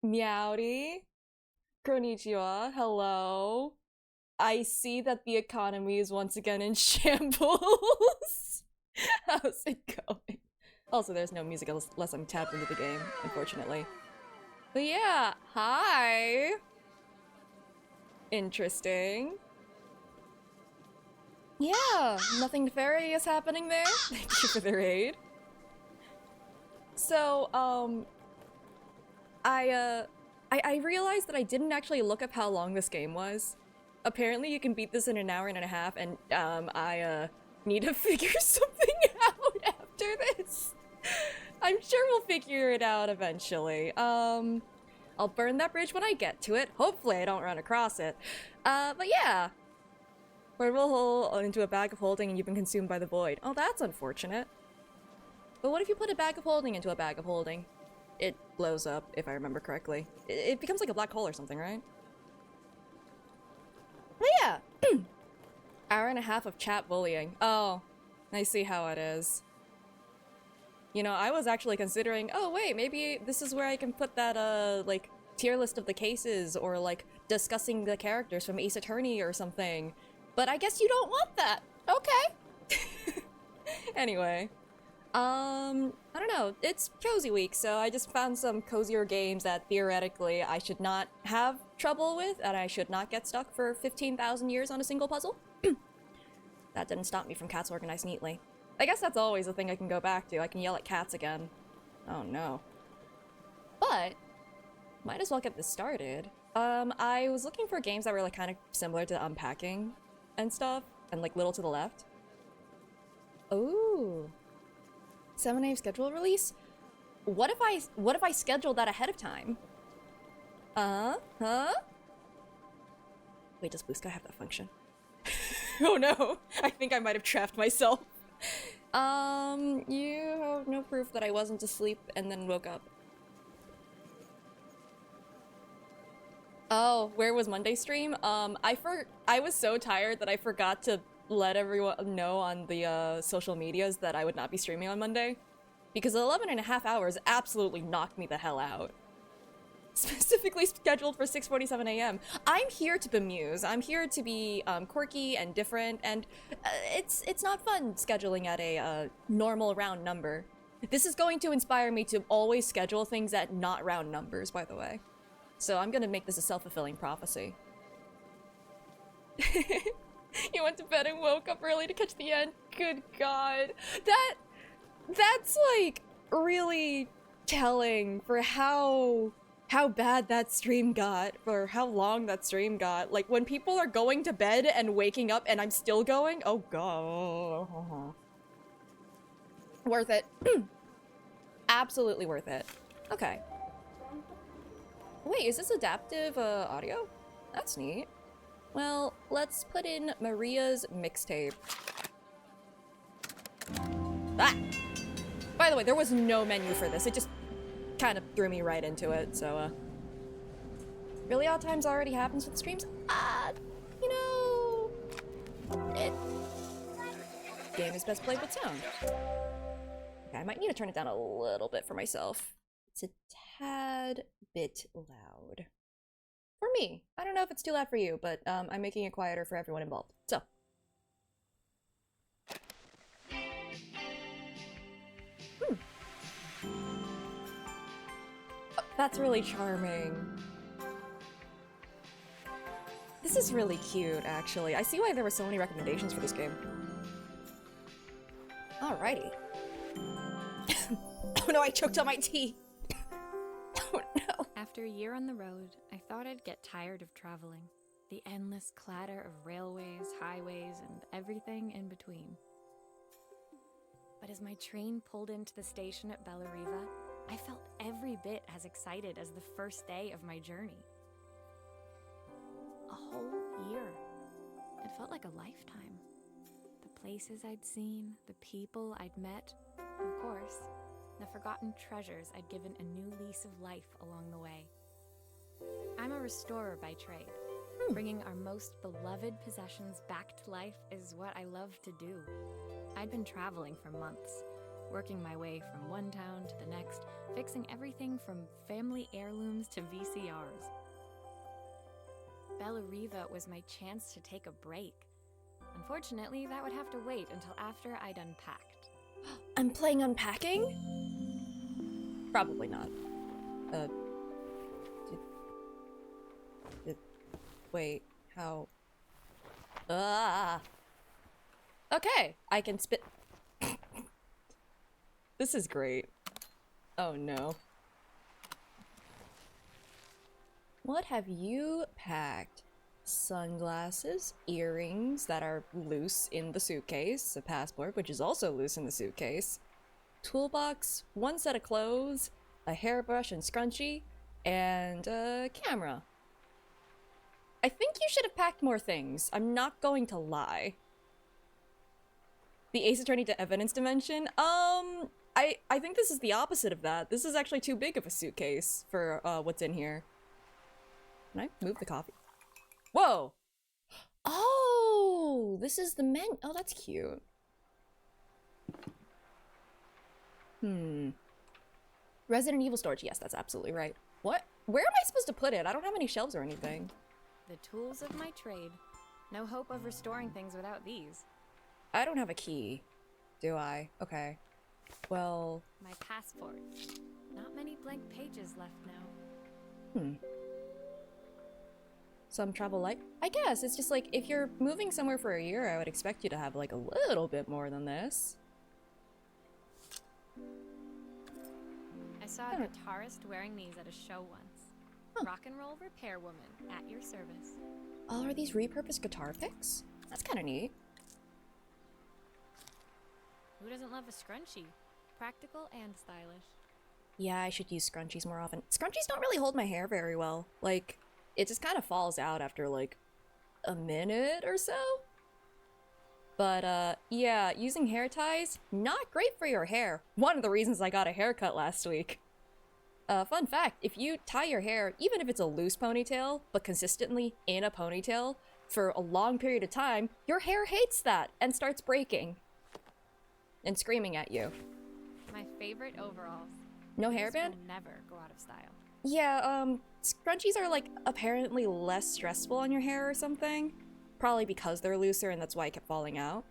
Meowdy. Konnichiwa. Hello. I see that the economy is once again in shambles. How's it going? Also, there's no music unless I'm tapped into the game, unfortunately. But yeah, hi. Interesting. Yeah, nothing nefarious happening there. Thank you for the raid. So, I realized that I didn't actually look up how long this game was. Apparently you can beat this in an hour and a half, and, I need to figure something out after this. I'm sure we'll figure it out eventually. I'll burn that bridge when I get to it. Hopefully I don't run across it. But yeah. Portable hole into a bag of holding and you've been consumed by the void. Oh, that's unfortunate. But what if you put a bag of holding into a bag of holding? It blows up, if I remember correctly. It becomes like a black hole or something, right? But yeah. Hour and a half of chat bullying. Oh, I see how it is. You know, I was actually considering, oh wait, maybe this is where I can put that, like, tier list of the cases, or like, discussing the characters from Ace Attorney or something. But I guess you don't want that. Okay. Anyway. I don't know. It's cozy week, so I just found some cozier games that theoretically I should not have trouble with, and I should not get stuck for 15,000 years on a single puzzle. That didn't stop me from cats organized neatly. I guess that's always a thing I can go back to. I can yell at cats again. Oh no. But, might as well get this started. I was looking for games that were like kind of similar to unpacking and stuff, and like little to the left. Ooh. 7 a.m. schedule release? What if I scheduled that ahead of time? Huh? Wait, does Blue Sky have that function? Oh no, I think I might have trapped myself. You have no proof that I wasn't asleep and then woke up. Oh, where was Monday stream? I was so tired that I forgot to let everyone know on the social medias that I would not be streaming on Monday. Because 11 and a half hours absolutely knocked me the hell out. Specifically scheduled for 6:47 a.m. I'm here to bemuse. I'm here to be quirky and different, and it's not fun scheduling at a normal round number. This is going to inspire me to always schedule things at not round numbers, by the way. So I'm gonna make this a self-fulfilling prophecy. You went to bed and woke up early to catch the end? Good god. That's like really telling for how bad that stream got, or how long that stream got. Like when people are going to bed and waking up and I'm still going, oh god. Worth it. Absolutely worth it. Okay. Wait, is this adaptive audio? That's neat. Well, let's put in Maria's mixtape. Ah! By the way, there was no menu for this. It just kind of threw me right into it, so, Really odd times already happens with streams? You know... Game is best played with sound. Okay, I might need to turn it down a little bit for myself. It's a tad bit loud. For me. I don't know if it's too loud for you, but I'm making it quieter for everyone involved. So. Oh, that's really charming. This is really cute, actually. I see why there were so many recommendations for this game. Alrighty. Oh no, I choked on my tea! Oh no. After a year on the road, I thought I'd get tired of traveling. The endless clatter of railways, highways, and everything in between. But as my train pulled into the station at Bellariva, I felt every bit as excited as the first day of my journey. A whole year. It felt like a lifetime. The places I'd seen, the people I'd met, and of course, the forgotten treasures I'd given a new lease of life along the way. I'm a restorer by trade. Bringing our most beloved possessions back to life is what I love to do. I'd been traveling for months, working my way from one town to the next, fixing everything from family heirlooms to VCRs. Bella Riva was my chance to take a break. Unfortunately, that would have to wait until after I'd unpacked. I'm playing unpacking? Probably not. Wait, how? Okay, I can spit. This is great. Oh no. What have you packed? Sunglasses, earrings that are loose in the suitcase, a passport, which is also loose in the suitcase, toolbox, one set of clothes, a hairbrush and scrunchie, and a camera. I think you should have packed more things. I'm not going to lie. The Ace Attorney to Evidence Dimension? I think this is the opposite of that. This is actually too big of a suitcase for what's in here. Can I move the coffee? Whoa! Oh, this is the menu. Oh, that's cute. Resident Evil storage. Yes, that's absolutely right. What? Where am I supposed to put it? I don't have any shelves or anything. The tools of my trade. No hope of restoring things without these. I don't have a key, do I? Okay. Well... My passport. Not many blank pages left now. Some travel light? I guess, it's just like, if you're moving somewhere for a year, I would expect you to have like a little bit more than this. I saw a guitarist wearing these at a show once. Rock and roll repair woman, at your service. Oh, are these repurposed guitar picks? That's kind of neat. Who doesn't love a scrunchie? Practical and stylish. Yeah, I should use scrunchies more often. Scrunchies don't really hold my hair very well. Like, it just kind of falls out after like a minute or so. But yeah, using hair ties, not great for your hair. One of the reasons I got a haircut last week. Fun fact, if you tie your hair, even if it's a loose ponytail, but consistently in a ponytail, for a long period of time, your hair hates that and starts breaking. And screaming at you. My favorite overalls. No These hairband? will never go out of style. Yeah, scrunchies are like apparently less stressful on your hair or something. Probably because they're looser and that's why it kept falling out.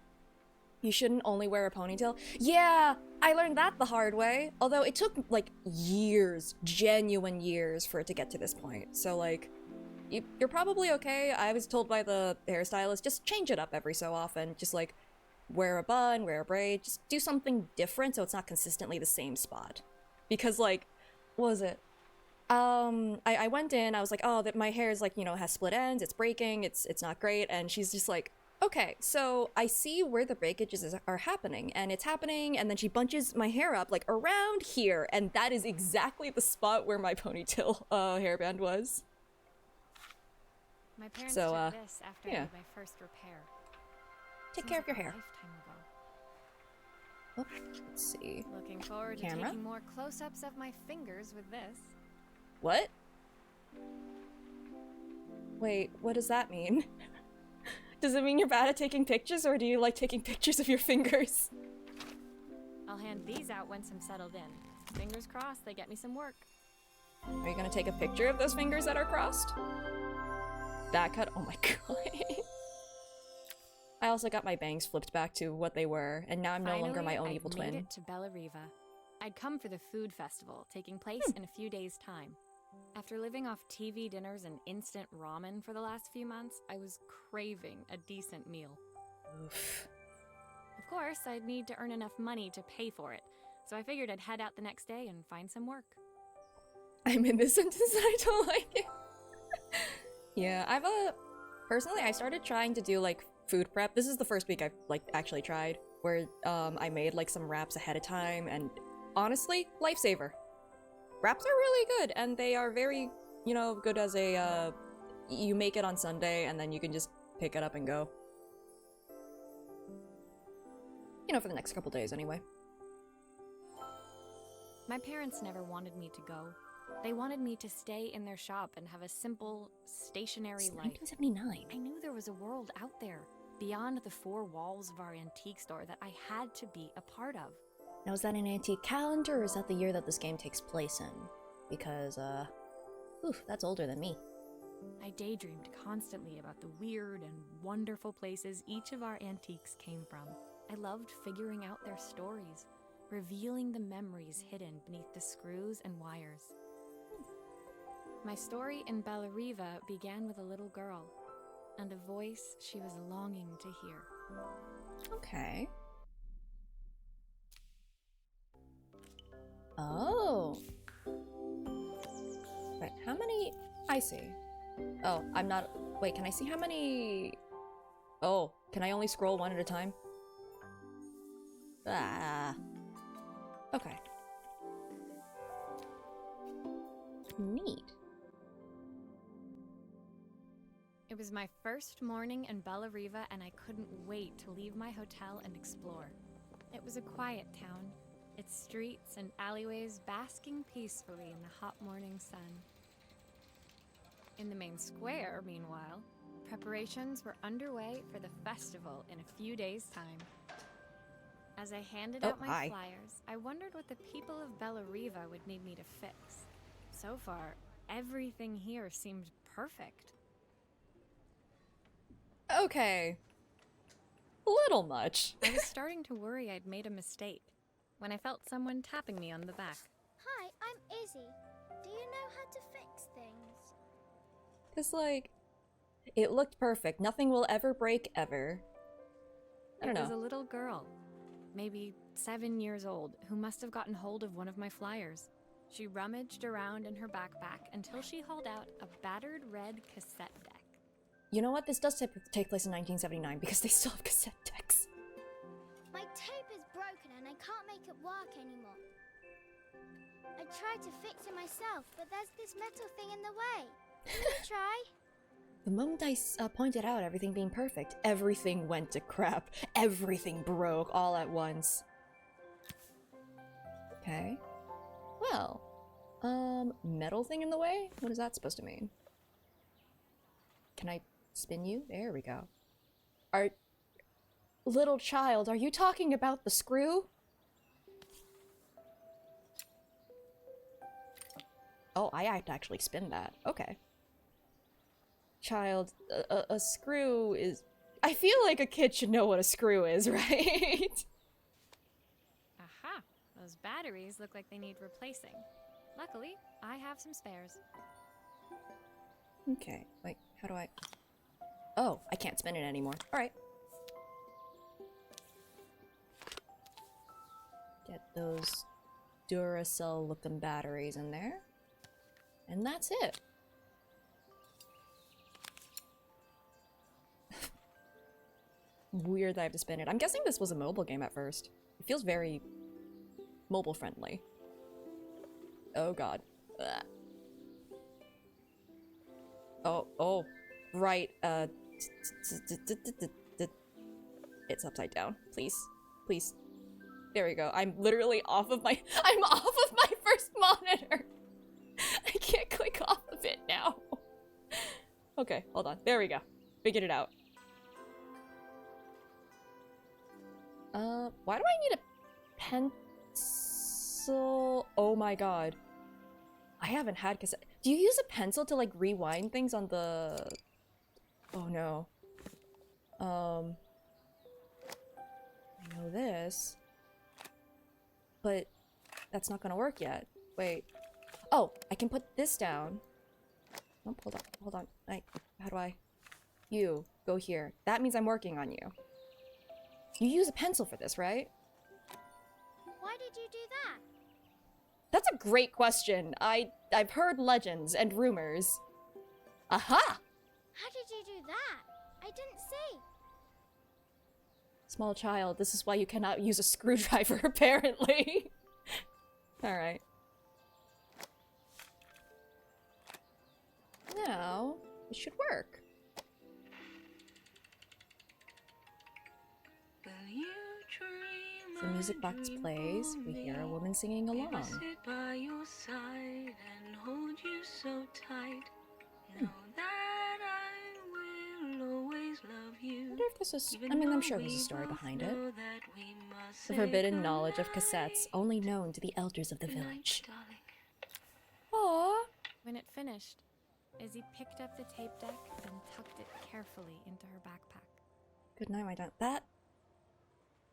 You shouldn't only wear a ponytail. Yeah, I learned that the hard way. Although it took like years, genuine years for it to get to this point. So like, you're probably okay. I was told by the hairstylist, just change it up every so often. Just like, wear a bun, wear a braid, just do something different so it's not consistently the same spot. Because like, what was it? I went in, I was like, oh, that my hair is like, you know, has split ends, it's breaking, it's not great, and she's just like, okay, so I see where the breakages are happening, and it's happening, and then she bunches my hair up like around here, and that is exactly the spot where my ponytail hairband was. My parents So, took this after yeah. I made my first repair. Take Seems care of your like a hair. lifetime ago. Oh, let's see. Looking forward to Camera? taking more close-ups of my fingers with this. What? Wait, what does that mean? Does it mean you're bad at taking pictures, or do you like taking pictures of your fingers? I'll hand these out once I'm settled in. Fingers crossed they get me some work. Are you gonna take a picture of those fingers that are crossed? That cut? Oh my god. I also got my bangs flipped back to what they were, and now I'm no longer my own evil I'd twin. made it to Bella Riva. I'd come for the food festival, taking place in a few days' time. After living off TV dinners and instant ramen for the last few months, I was craving a decent meal. Oof. Of course, I'd need to earn enough money to pay for it, so I figured I'd head out the next day and find some work. I'm in this sentence and I don't like it. Yeah, personally, I started trying to do, like, food prep. This is the first week I've, like, actually tried, where, I made, like, some wraps ahead of time, and honestly, lifesaver. Wraps are really good, and they are very, you know, good as a, you make it on Sunday, and then you can just pick it up and go. You know, for the next couple days, anyway. My parents never wanted me to go. They wanted me to stay in their shop and have a simple, stationary It's life. 1979. I knew there was a world out there, beyond the four walls of our antique store, that I had to be a part of. Now, is that an antique calendar, or is that the year that this game takes place in? Because, oof, that's older than me. I daydreamed constantly about the weird and wonderful places each of our antiques came from. I loved figuring out their stories, revealing the memories hidden beneath the screws and wires. My story in Bellariva began with a little girl, and a voice she was longing to hear. Okay. Oh. Right, how many... I see. Oh, I'm not... Wait, can I see how many... Oh, can I only scroll one at a time? Ah. Okay. Neat. It was my first morning in Bellariva, and I couldn't wait to leave my hotel and explore. It was a quiet town, its streets and alleyways basking peacefully in the hot morning sun. In the main square, meanwhile, preparations were underway for the festival in a few days' time. As I handed out my flyers, I wondered what the people of Bellariva would need me to fix. So far, everything here seemed perfect. Okay. A little much. I was starting to worry I'd made a mistake when I felt someone tapping me on the back. Hi, I'm Izzy. Do you know how to fix things? Because, like, it looked perfect. Nothing will ever break, ever. I don't know. It was a little girl, maybe 7 years old, who must have gotten hold of one of my flyers. She rummaged around in her backpack until she hauled out a battered red cassette deck. You know what? This does take place in 1979 because they still have cassette decks. My tape is broken and I can't make it work anymore. I tried to fix it myself, but there's this metal thing in the way. Can you try? The moment I pointed out everything being perfect, everything went to crap. Everything broke all at once. Okay. Well, metal thing in the way? What is that supposed to mean? Can I spin you? There we go. Little child, are you talking about the screw? Oh, I have to actually spin that. Okay. Child, a screw is... I feel like a kid should know what a screw is, right? Aha! Those batteries look like they need replacing. Luckily, I have some spares. Okay, wait, how do I... Oh, I can't spin it anymore. Alright. Get those Duracell looking batteries in there. And that's it. Weird that I have to spin it. I'm guessing this was a mobile game at first. It feels very mobile friendly. Oh god. Ugh. Oh, right, it's upside down. Please. Please. There we go. I'm literally off of my- I'm off of my first monitor! I can't click off of it now. Okay, hold on. There we go. Figured it out. Why do I need a pencil? Oh my god. I haven't had cassette. Do you use a pencil to, like, rewind things on the... Oh no. I know this. But that's not gonna work yet. Wait. Oh, I can put this down. Nope, hold on. How do I? You, go here. That means I'm working on you. You use a pencil for this, right? Why did you do that? That's a great question. I've heard legends and rumors. Aha! How did you do that? I didn't see. Small child, this is why you cannot use a screwdriver, apparently. Alright. Now, it should work. The music box plays, we hear a woman singing along. Sit by your side and hold you so tight. Know that I will always love you. wonder if this is... I mean, I'm sure there's a story behind it. The forbidden knowledge of cassettes, only known to the elders of the village. Aww. When it finished, Izzy picked up the tape deck and tucked it carefully into her backpack. Good night, my darling. That...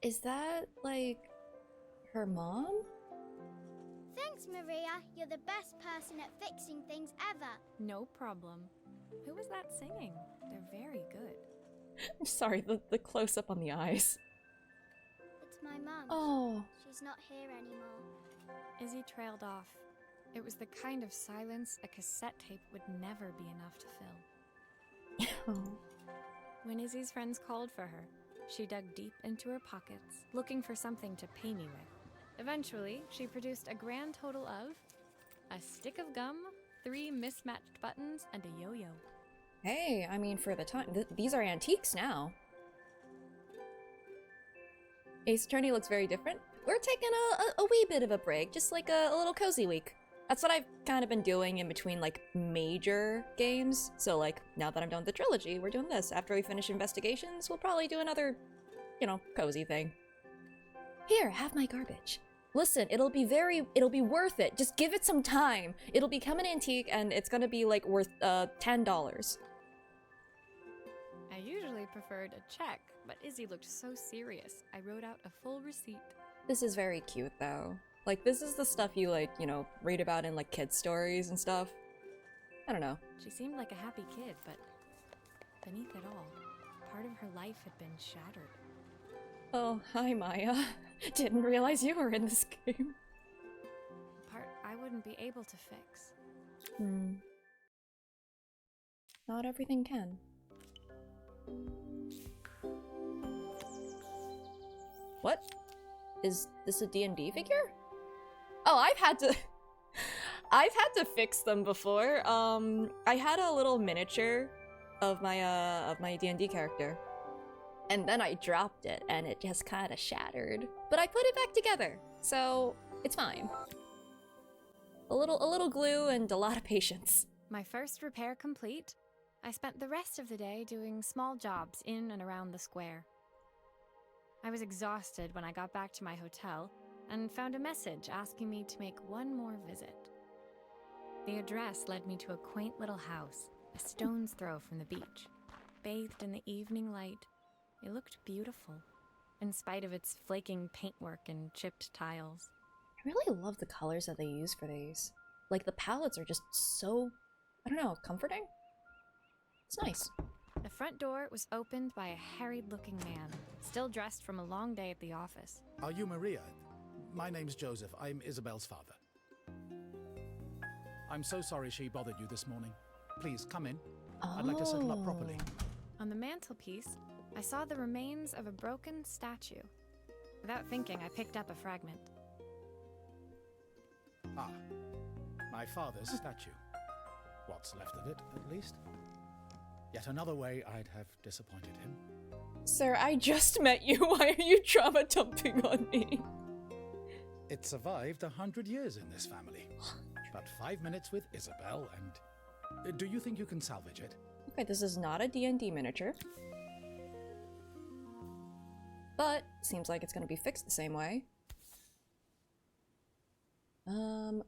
Is that, like... her mom? Thanks, Maria. You're the best person at fixing things ever. No problem. Who was that singing? They're very good. I'm sorry, the close-up on the eyes. It's my mum. Oh. She's not here anymore. Izzy trailed off. It was the kind of silence a cassette tape would never be enough to fill. Oh. When Izzy's friends called for her, she dug deep into her pockets, looking for something to pay me with. Eventually, she produced a grand total of a stick of gum, 3 mismatched buttons, and a yo-yo. Hey, I mean, for the time, these are antiques now. Ace Attorney looks very different. We're taking a wee bit of a break, just like a little cozy week. That's what I've kind of been doing in between, like, major games. So, like, now that I'm done with the trilogy, we're doing this. After we finish investigations, we'll probably do another, you know, cozy thing. Here, have my garbage. Listen, it'll be worth it. Just give it some time. It'll become an antique, and it's gonna be, like, worth, $10. I usually preferred a check, but Izzy looked so serious, I wrote out a full receipt. This is very cute, though. Like, this is the stuff you, like, you know, read about in, like, kids' stories and stuff. I don't know. She seemed like a happy kid, but beneath it all, part of her life had been shattered. Oh, hi, Maya. Didn't realize you were in this game. A part I wouldn't be able to fix. Not everything can. What? Is this a D&D figure? Oh, I've had to fix them before. I had a little miniature of my D&D character. And then I dropped it and it just kind of shattered. But I put it back together. So, it's fine. A little glue and a lot of patience. My first repair complete, I spent the rest of the day doing small jobs in and around the square. I was exhausted when I got back to my hotel and found a message asking me to make one more visit. The address led me to a quaint little house, a stone's throw from the beach. Bathed in the evening light, it looked beautiful, in spite of its flaking paintwork and chipped tiles. I really love the colors that they use for these. Like, the palettes are just so, I don't know, comforting? It's nice. The front door was opened by a harried-looking man, still dressed from a long day at the office. Are you Maria? My name's Joseph. I'm Isabel's father. I'm so sorry she bothered you this morning. Please, come in. I'd like to settle up properly. On the mantelpiece, I saw the remains of a broken statue. Without thinking, I picked up a fragment. Ah, my father's statue. What's left of it, at least. Yet another way I'd have disappointed him. Sir, I just met you. Why are you trauma dumping on me? It survived 100 years in this family. But 5 minutes with Isabel and... do you think you can salvage it? Okay, this is not a D&D miniature. But, seems like it's gonna be fixed the same way.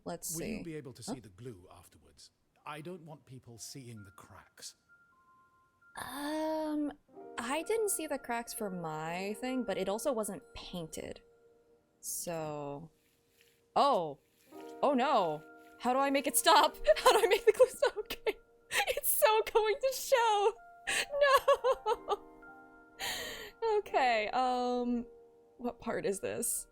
Let's see. Will you be able to see the glue afterwards? I don't want people seeing the cracks. I didn't see the cracks for my thing, but it also wasn't painted. So... Oh! Oh no! How do I make it stop? How do I make the glue stop? Okay. It's so going to show! No! Okay, what part is this?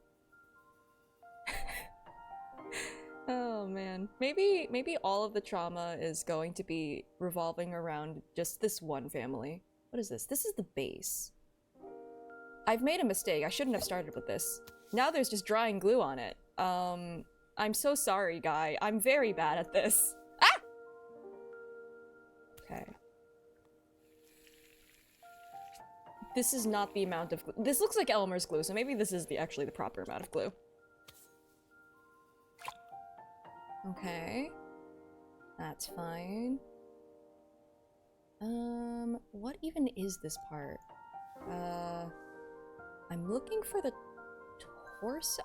Oh man. Maybe all of the trauma is going to be revolving around just this one family. What is this? This is the base. I've made a mistake. I shouldn't have started with this. Now there's just drying glue on it. I'm so sorry, guy. I'm very bad at this. Ah! Okay. This is not the amount of glue. This looks like Elmer's glue, so maybe this is actually the proper amount of glue. Okay. That's fine. What even is this part? I'm looking for the torso.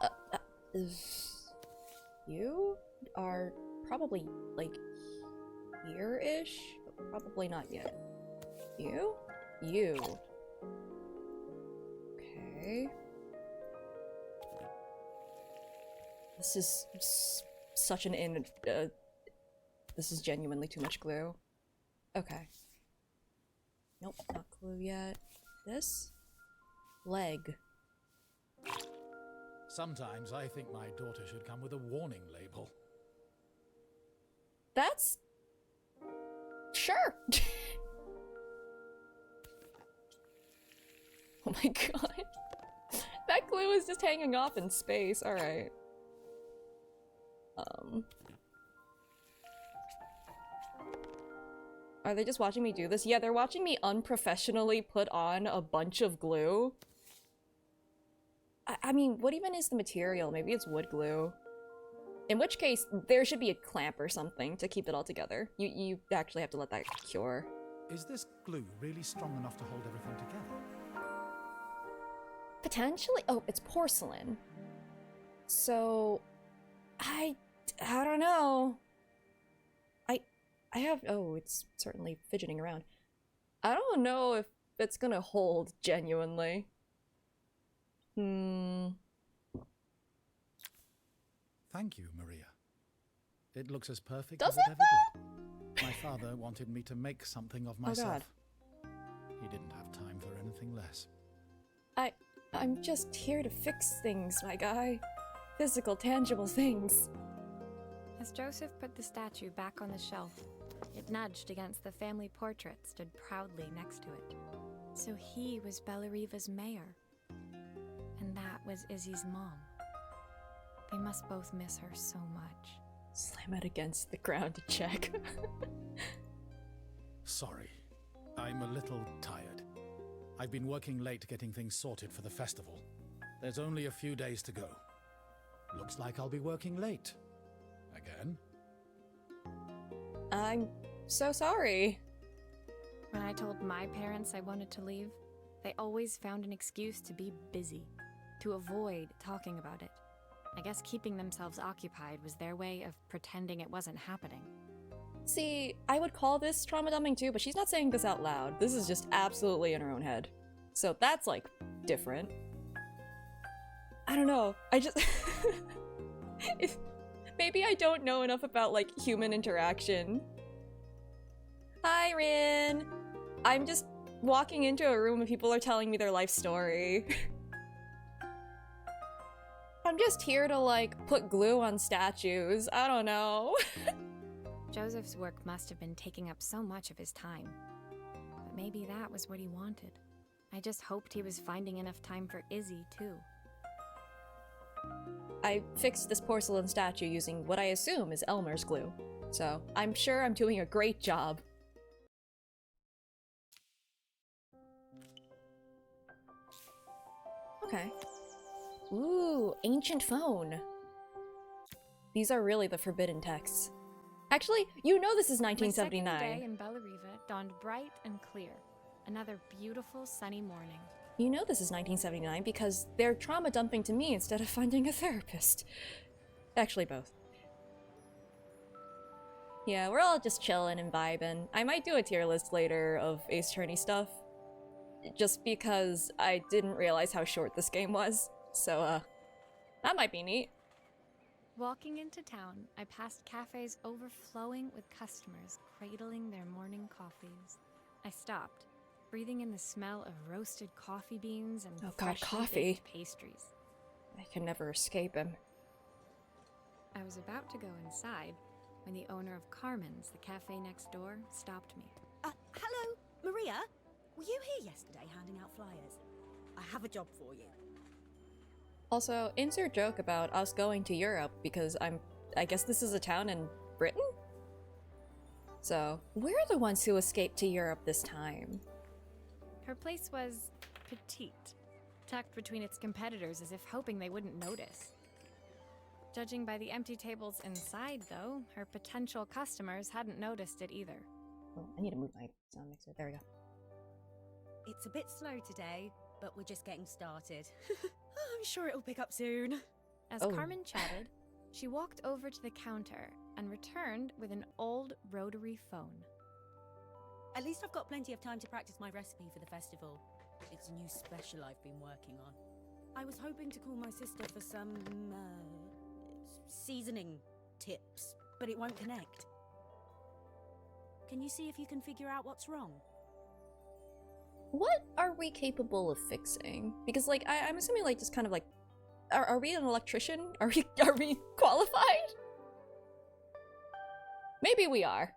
You are probably, like, here-ish? But probably not yet. You? You. Okay. This is such an this is genuinely too much glue. Okay. Nope, not glue yet. This? Leg. Sometimes I think my daughter should come with a warning label. That's... Sure! Oh my god. That glue is just hanging off in space, alright. Are they just watching me do this? Yeah, they're watching me unprofessionally put on a bunch of glue. I mean, what even is the material? Maybe it's wood glue. In which case, there should be a clamp or something to keep it all together. You actually have to let that cure. Is this glue really strong enough to hold everything together? Potentially? Oh, it's porcelain. So... I don't know. I have... Oh, it's certainly fidgeting around. I don't know if it's gonna hold, genuinely. Thank you, Maria. It looks as perfect Does as it it ever did. My father wanted me to make something of myself. God. He didn't have time for anything less. I'm just here to fix things, my guy. Physical, tangible things. As Joseph put the statue back on the shelf, it nudged against the family portrait stood proudly next to it. So he was Bellariva's mayor. And that was Izzy's mom. They must both miss her so much. Slam it against the ground to check. Sorry. I'm a little tired. I've been working late getting things sorted for the festival. There's only a few days to go. Looks like I'll be working late. Again? I'm so sorry. When I told my parents I wanted to leave, they always found an excuse to be busy, to avoid talking about it. I guess keeping themselves occupied was their way of pretending it wasn't happening. See, I would call this trauma dumping too, but she's not saying this out loud. This is just absolutely in her own head. So that's, like, different. I don't know. I just... Maybe I don't know enough about, like, human interaction. Hi, Rin! I'm just walking into a room and people are telling me their life story. I'm just here to, like, put glue on statues. I don't know. Joseph's work must have been taking up so much of his time. But maybe that was what he wanted. I just hoped he was finding enough time for Izzy, too. I fixed this porcelain statue using what I assume is Elmer's glue. So, I'm sure I'm doing a great job. Okay. Ooh, ancient phone. These are really the forbidden texts. Actually, you know this is 1979. My second day in Bellariva dawned bright and clear. Another beautiful sunny morning. You know this is 1979 because they're trauma dumping to me instead of finding a therapist. Actually, both. Yeah, we're all just chilling and vibing. I might do a tier list later of Ace Attorney stuff. Just because I didn't realize how short this game was. So, that might be neat. Walking into town, I passed cafes overflowing with customers cradling their morning coffees. I stopped, breathing in the smell of roasted coffee beans and Oh god, freshly coffee. baked pastries. I can never escape him. I was about to go inside when the owner of Carmen's, the cafe next door, stopped me. Hello, Maria? Were you here yesterday handing out flyers? I have a job for you. Also, insert joke about us going to Europe because I guess this is a town in Britain? So, we're the ones who escaped to Europe this time. Her place was petite, tucked between its competitors as if hoping they wouldn't notice. Judging by the empty tables inside, though, her potential customers hadn't noticed it either. Oh, I need to move my sound mixer. There we go. It's a bit slow today, but we're just getting started. I'm sure it'll pick up soon. As Oh. Carmen chatted, she walked over to the counter and returned with an old rotary phone. At least I've got plenty of time to practice my recipe for the festival. It's a new special I've been working on. I was hoping to call my sister for some, seasoning tips, but it won't connect. Can you see if you can figure out what's wrong? What are we capable of fixing? Because, like, I'm assuming, like, just kind of like, are we an electrician? Are we qualified? Maybe we are.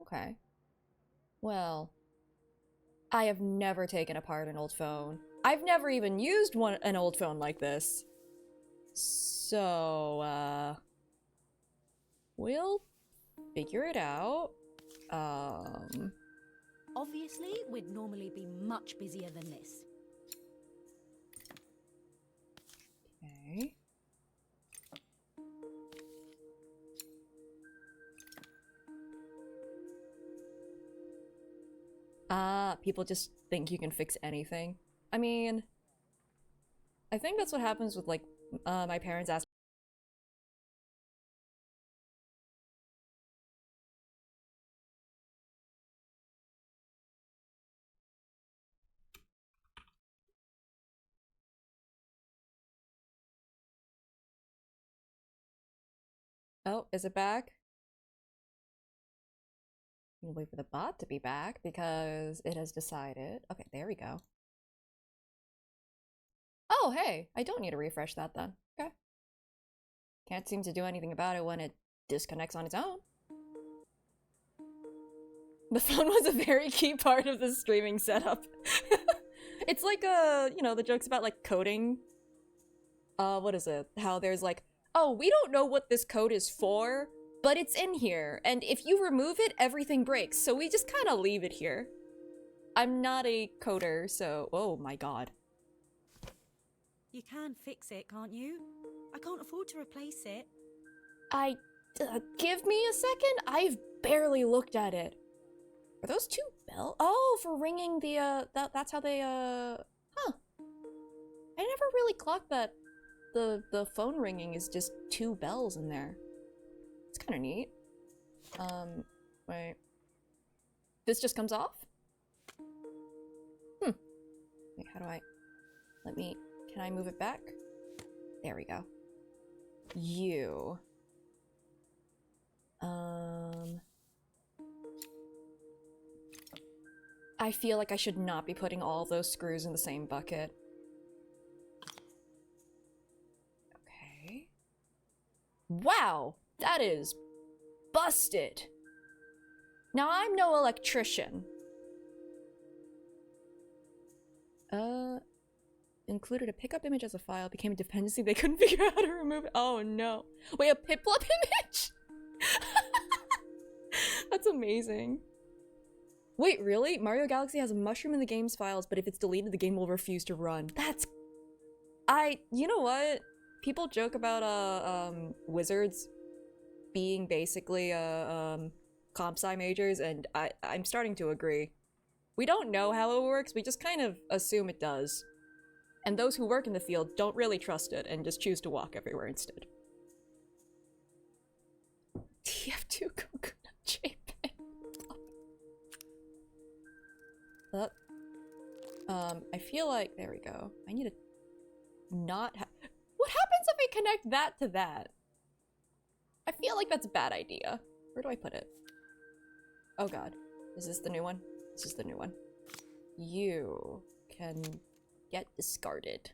Okay. Well, I have never taken apart an old phone. I've never even used an old phone like this. So, we'll figure it out. Obviously, we'd normally be much busier than this. Okay. People just think you can fix anything. I mean, I think that's what happens with, like, my parents ask. Oh, is it back? We'll wait for the bot to be back because it has decided. Okay, there we go. Oh, hey, I don't need to refresh that then. Okay. Can't seem to do anything about it when it disconnects on its own. The phone was a very key part of the streaming setup. It's like, you know, the jokes about, like, coding. What is it? How there's like, oh, we don't know what this code is for, but it's in here, and if you remove it, everything breaks, so we just kind of leave it here. I'm not a coder, so... Oh my god. You can fix it, can't you? I can't afford to replace it. Give me a second? I've barely looked at it. Are those two bells? Oh, for ringing the, that's how they, Huh. I never really clocked that the phone ringing is just two bells in there. It's kind of neat. Wait. This just comes off? Wait, how do I... Can I move it back? There we go. You. I feel like I should not be putting all those screws in the same bucket. Okay. Wow! That is busted! Now, I'm no electrician. Included a pickup image as a file, became a dependency, they couldn't figure out how to remove it. Oh no. Wait, a piplup image? That's amazing. Wait, really? Mario Galaxy has a mushroom in the game's files, but if it's deleted, the game will refuse to run. That's... You know what? People joke about, wizards being basically, comp sci majors, and I'm starting to agree. We don't know how it works, we just kind of assume it does. And those who work in the field don't really trust it and just choose to walk everywhere instead. TF2 coconut JPEG. I feel like... There we go. I need to not have... What happens if I connect that to that? I feel like that's a bad idea. Where do I put it? Oh god. Is this the new one? This is the new one. You can get discarded.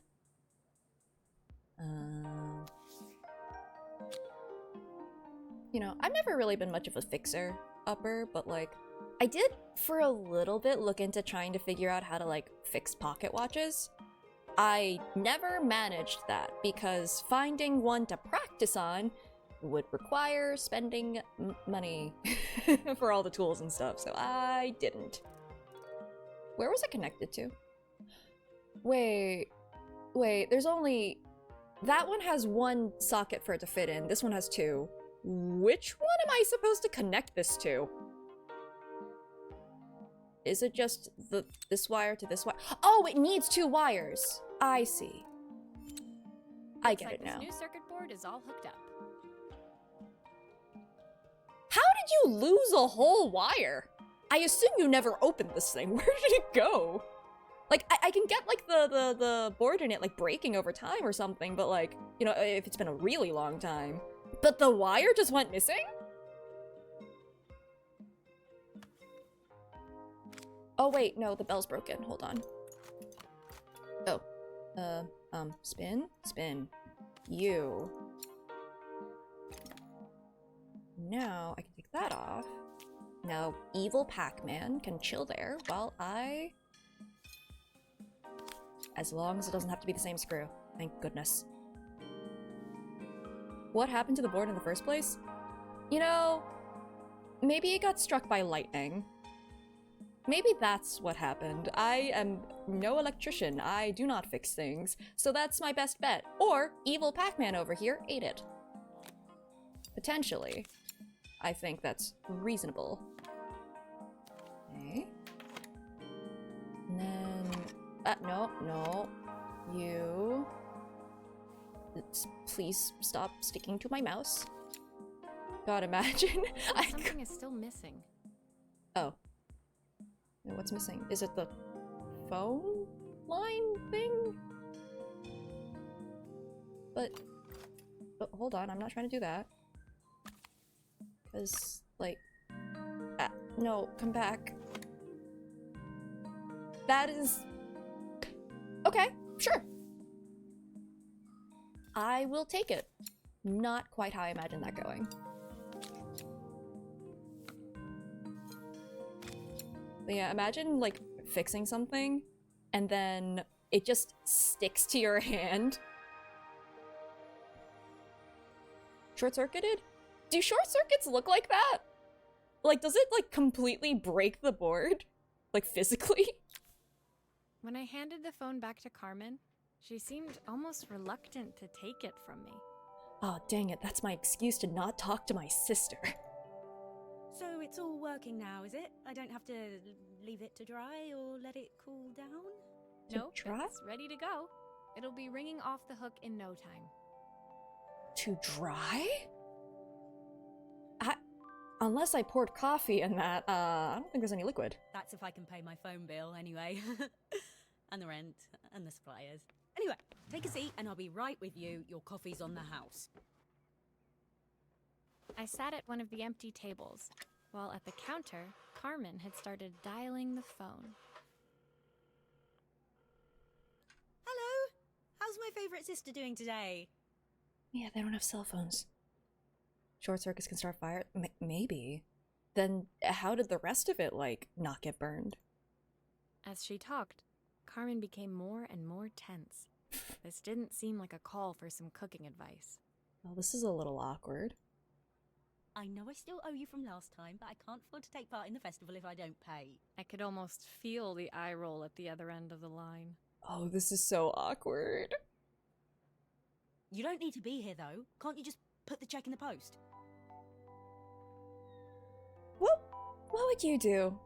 You know, I've never really been much of a fixer-upper, but like, I did for a little bit look into trying to figure out how to like fix pocket watches. I never managed that because finding one to practice on would require spending money for all the tools and stuff, so I didn't. Where was it connected to? Wait, there's only... That one has one socket for it to fit in, this one has two. Which one am I supposed to connect this to? is it just this wire to this wire? Oh, it needs 2 wires. I see. I get it now. This new circuit board is all hooked up. How did you lose a whole wire? I assume you never opened this thing. Where did it go? Like, I can get, like, the board in it, like, breaking over time or something, but, like, you know, if it's been a really long time. But the wire just went missing? Oh, wait, no, the bell's broken. Hold on. Oh. Spin? Spin. You. Now, I can take that off. Now, evil Pac-Man can chill there while I... As long as it doesn't have to be the same screw. Thank goodness. What happened to the board in the first place? You know, maybe it got struck by lightning. Maybe that's what happened. I am no electrician. I do not fix things. So that's my best bet. Or evil Pac-Man over here ate it. Potentially. I think that's reasonable. Okay. And then... no. You... Please stop sticking to my mouse. God, imagine. Something is still missing. Oh. What's missing? Is it the phone line thing? But hold on, I'm not trying to do that. Because, like... no, come back. That is... Okay, sure. I will take it. Not quite how I imagined that going. But yeah, imagine, like, fixing something, and then it just sticks to your hand. Short-circuited? Do short circuits look like that? Like, does it, like, completely break the board? Like, physically? When I handed the phone back to Carmen, she seemed almost reluctant to take it from me. Oh, dang it, that's my excuse to not talk to my sister. So it's all working now, is it? I don't have to leave it to dry or let it cool down? Nope, dry? it's ready to go. It'll be ringing off the hook in no time. To dry? Unless I poured coffee in that, I don't think there's any liquid. That's if I can pay my phone bill anyway. And the rent, and the suppliers. Anyway, take a seat and I'll be right with you. Your coffee's on the house. I sat at one of the empty tables, while at the counter, Carmen had started dialing the phone. Hello! How's my favourite sister doing today? Yeah, they don't have cell phones. Short circuits can start fire? Maybe. Then how did the rest of it, like, not get burned? As she talked, Carmen became more and more tense. This didn't seem like a call for some cooking advice. Well, this is a little awkward. I know I still owe you from last time, but I can't afford to take part in the festival if I don't pay. I could almost feel the eye roll at the other end of the line. Oh, this is so awkward. You don't need to be here, though. Can't you just put the check in the post? What would you do?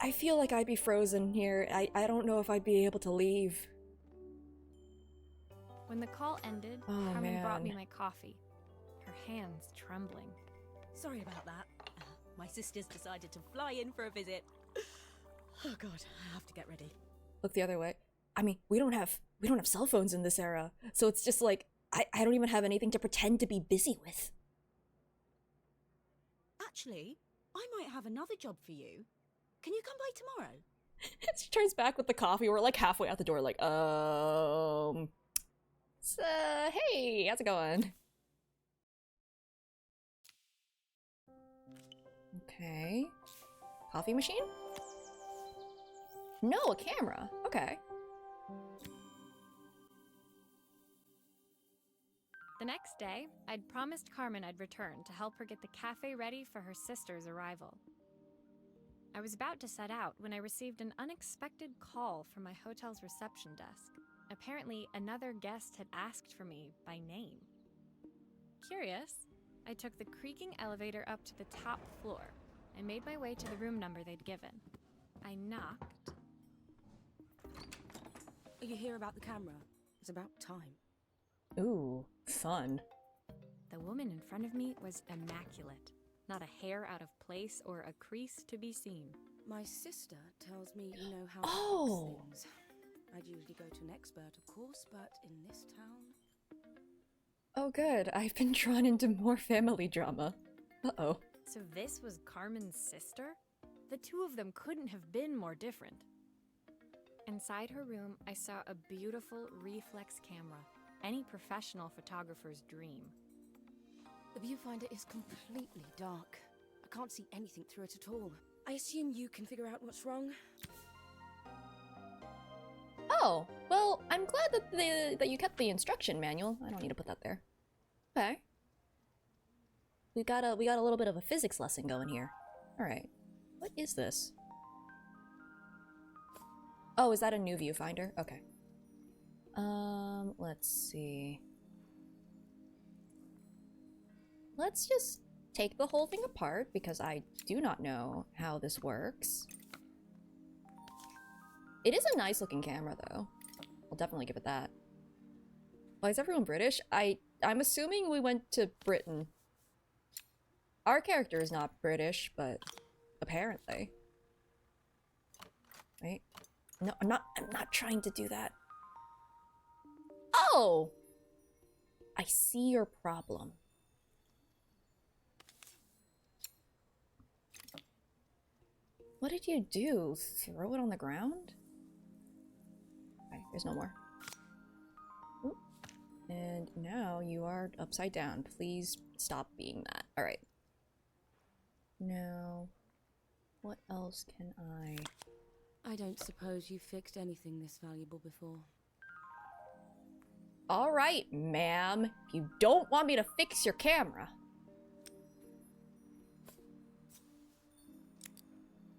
I feel like I'd be frozen here. I don't know if I'd be able to leave. When the call ended, Oh, Carmen brought me man. my coffee, her hands trembling. Sorry about that. My sister's decided to fly in for a visit. Oh god, I have to get ready. Look the other way. I mean, we don't have cell phones in this era, so it's just like I don't even have anything to pretend to be busy with. Actually, I might have another job for you. Can you come by tomorrow? She turns back with the coffee. We're like halfway out the door, like, so, hey, how's it going? Okay. Coffee machine? No, a camera. Okay. The next day, I'd promised Carmen I'd return to help her get the cafe ready for her sister's arrival. I was about to set out when I received an unexpected call from my hotel's reception desk. Apparently, another guest had asked for me by name. Curious, I took the creaking elevator up to the top floor, I made my way to the room number they'd given. I knocked. Are you here about the camera? It's about time. Ooh, fun. The woman in front of me was immaculate. Not a hair out of place or a crease to be seen. My sister tells me you know how Oh. to fix things. I'd usually go to an expert, of course, but in this town... Oh good, I've been drawn into more family drama. Uh-oh. So this was Carmen's sister? The two of them couldn't have been more different. Inside her room, I saw a beautiful reflex camera. Any professional photographer's dream. The viewfinder is completely dark. I can't see anything through it at all. I assume you can figure out what's wrong? Oh, well, I'm glad that you kept the instruction manual. I don't need to put that there. Okay. We got a little bit of a physics lesson going here. Alright. What is this? Oh, is that a new viewfinder? Okay. Let's see. Let's just take the whole thing apart because I do not know how this works. It is a nice looking camera though. I'll definitely give it that. Why is everyone British? I'm assuming we went to Britain. Our character is not British, but apparently. Right? No, I'm not trying to do that. Oh! I see your problem. What did you do? Throw it on the ground? Okay, there's no more. Oop. And now you are upside down. Please stop being that. Alright. Now, what else can I... I don't suppose you've fixed anything this valuable before. Alright, ma'am. You don't want me to fix your camera.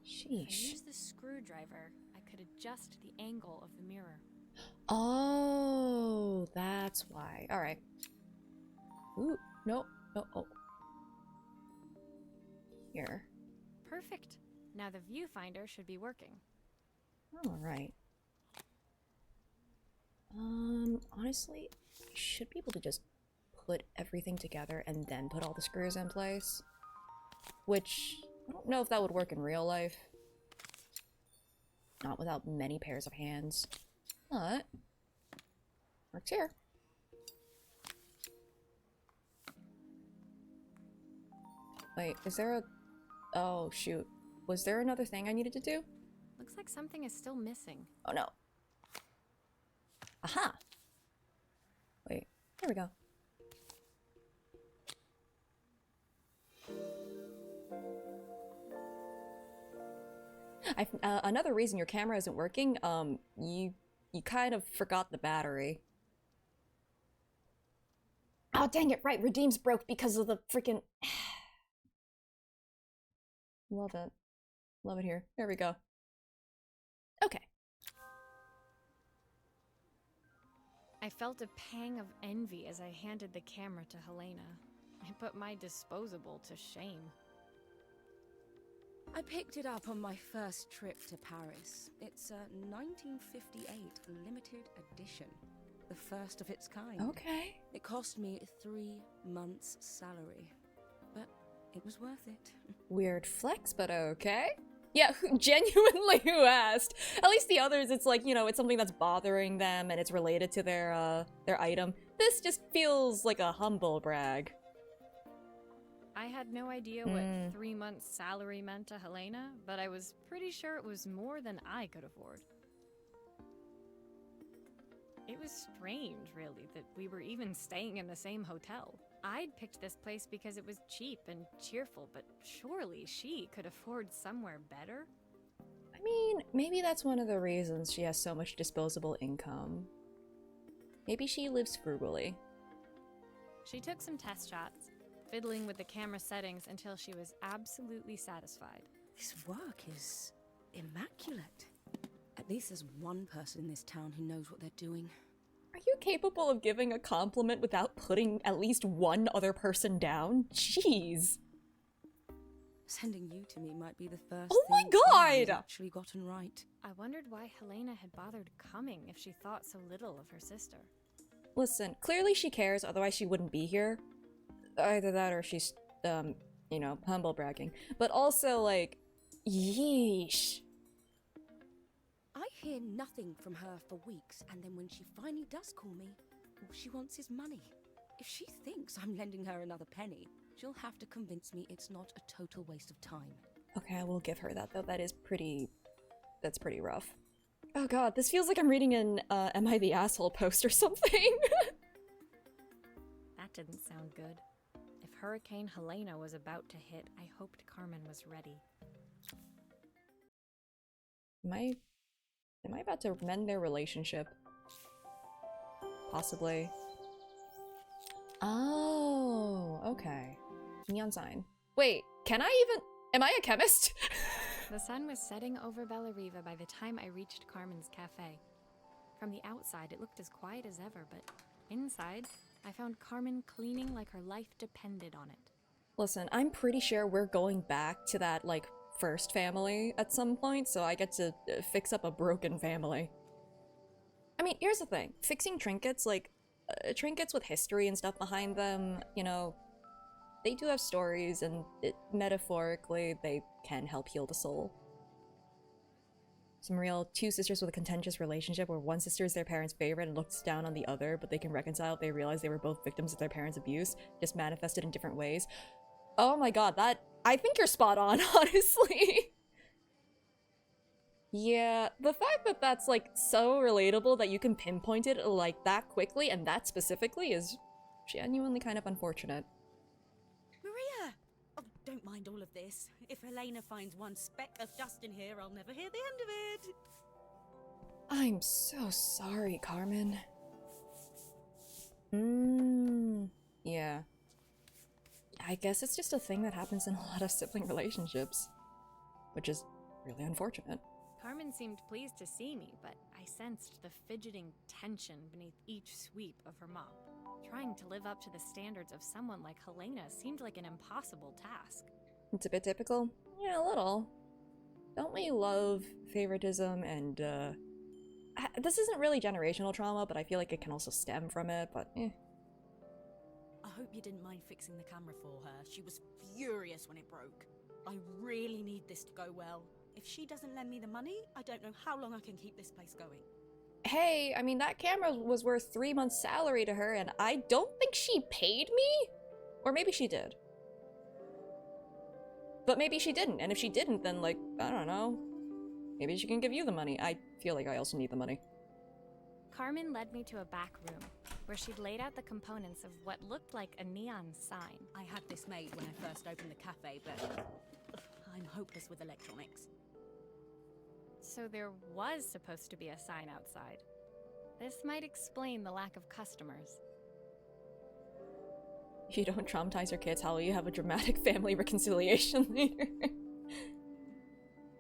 If I Sheesh. used the screwdriver, I could adjust the angle of the mirror. Oh, that's why. Alright. Ooh, no, no, oh. Here. Perfect. Now the viewfinder should be working. Alright. Honestly, I should be able to just put everything together and then put all the screws in place. Which, I don't know if that would work in real life. Not without many pairs of hands. But, works here. Wait, is there a... Oh, shoot. Was there another thing I needed to do? Looks like something is still missing. Oh, no. Aha! Wait, there we go. Another reason your camera isn't working, you kind of forgot the battery. Oh, dang it, right, Redeem's broke because of the freaking... Love it. Love it here. There we go. Okay. I felt a pang of envy as I handed the camera to Helena. I put my disposable to shame. I picked it up on my first trip to Paris. It's a 1958 limited edition. The first of its kind. Okay. It cost me 3 months' salary. But it was worth it. Weird flex, but okay. Yeah, genuinely who asked? At least the others, it's like, you know, it's something that's bothering them and it's related to their item. This just feels like a humble brag. I had no idea what 3 months' salary meant to Helena, but I was pretty sure it was more than I could afford. It was strange, really, that we were even staying in the same hotel. I'd picked this place because it was cheap and cheerful, but surely she could afford somewhere better? I mean, maybe that's one of the reasons she has so much disposable income. Maybe she lives frugally. She took some test shots, fiddling with the camera settings until she was absolutely satisfied. This work is immaculate. At least there's one person in this town who knows what they're doing. Are you capable of giving a compliment without putting at least one other person down? Jeez. Sending you to me might be the first Oh my thing Carmen's God! actually gotten right. I wondered why Helena had bothered coming if she thought so little of her sister. Listen, clearly she cares, otherwise she wouldn't be here. Either that or she's, you know, humble bragging. But also, like, yeesh. I hear nothing from her for weeks, and then when she finally does call me, all she wants is money. If she thinks I'm lending her another penny, she'll have to convince me it's not a total waste of time. Okay, I will give her that, though. That's pretty rough. Oh god, this feels like I'm reading an, Am I the Asshole post or something. That didn't sound good. If Hurricane Helena was about to hit, I hoped Carmen was ready. Am I about to mend their relationship? Possibly. Oh, okay. Neon sign. Wait, can I even— am I a chemist? The sun was setting over Bellariva by the time I reached Carmen's cafe. From the outside, it looked as quiet as ever, but inside, I found Carmen cleaning like her life depended on it. Listen, I'm pretty sure we're going back to that, like, first family at some point, so I get to fix up a broken family. I mean, here's the thing. Fixing trinkets, like, trinkets with history and stuff behind them, you know, they do have stories, and metaphorically, they can help heal the soul. Some real two sisters with a contentious relationship where one sister is their parents' favorite and looks down on the other, but they can reconcile if they realize they were both victims of their parents' abuse, just manifested in different ways. Oh my god, I think you're spot on, honestly. Yeah, the fact that that's, like, so relatable that you can pinpoint it, like, that quickly and that specifically is genuinely kind of unfortunate. Maria! Oh, don't mind all of this. If Helena finds one speck of dust in here, I'll never hear the end of it. I'm so sorry, Carmen. Yeah. I guess it's just a thing that happens in a lot of sibling relationships, which is really unfortunate. Carmen seemed pleased to see me, but I sensed the fidgeting tension beneath each sweep of her mop. Trying to live up to the standards of someone like Helena seemed like an impossible task. It's a bit typical. Yeah, a little. Don't we love favoritism and, this isn't really generational trauma, but I feel like it can also stem from it, but eh. I hope you didn't mind fixing the camera for her. She was furious when it broke. I really need this to go well. If she doesn't lend me the money, I don't know how long I can keep this place going. Hey, I mean, that camera was worth 3 months' salary to her, and I don't think she paid me? Or maybe she did. But maybe she didn't, and if she didn't, then, like, I don't know. Maybe she can give you the money. I feel like I also need the money. Carmen led me to a back room, where she'd laid out the components of what looked like a neon sign. I had this made when I first opened the cafe, but I'm hopeless with electronics. So there was supposed to be a sign outside. This might explain the lack of customers. If you don't traumatize your kids, how will you have a dramatic family reconciliation later?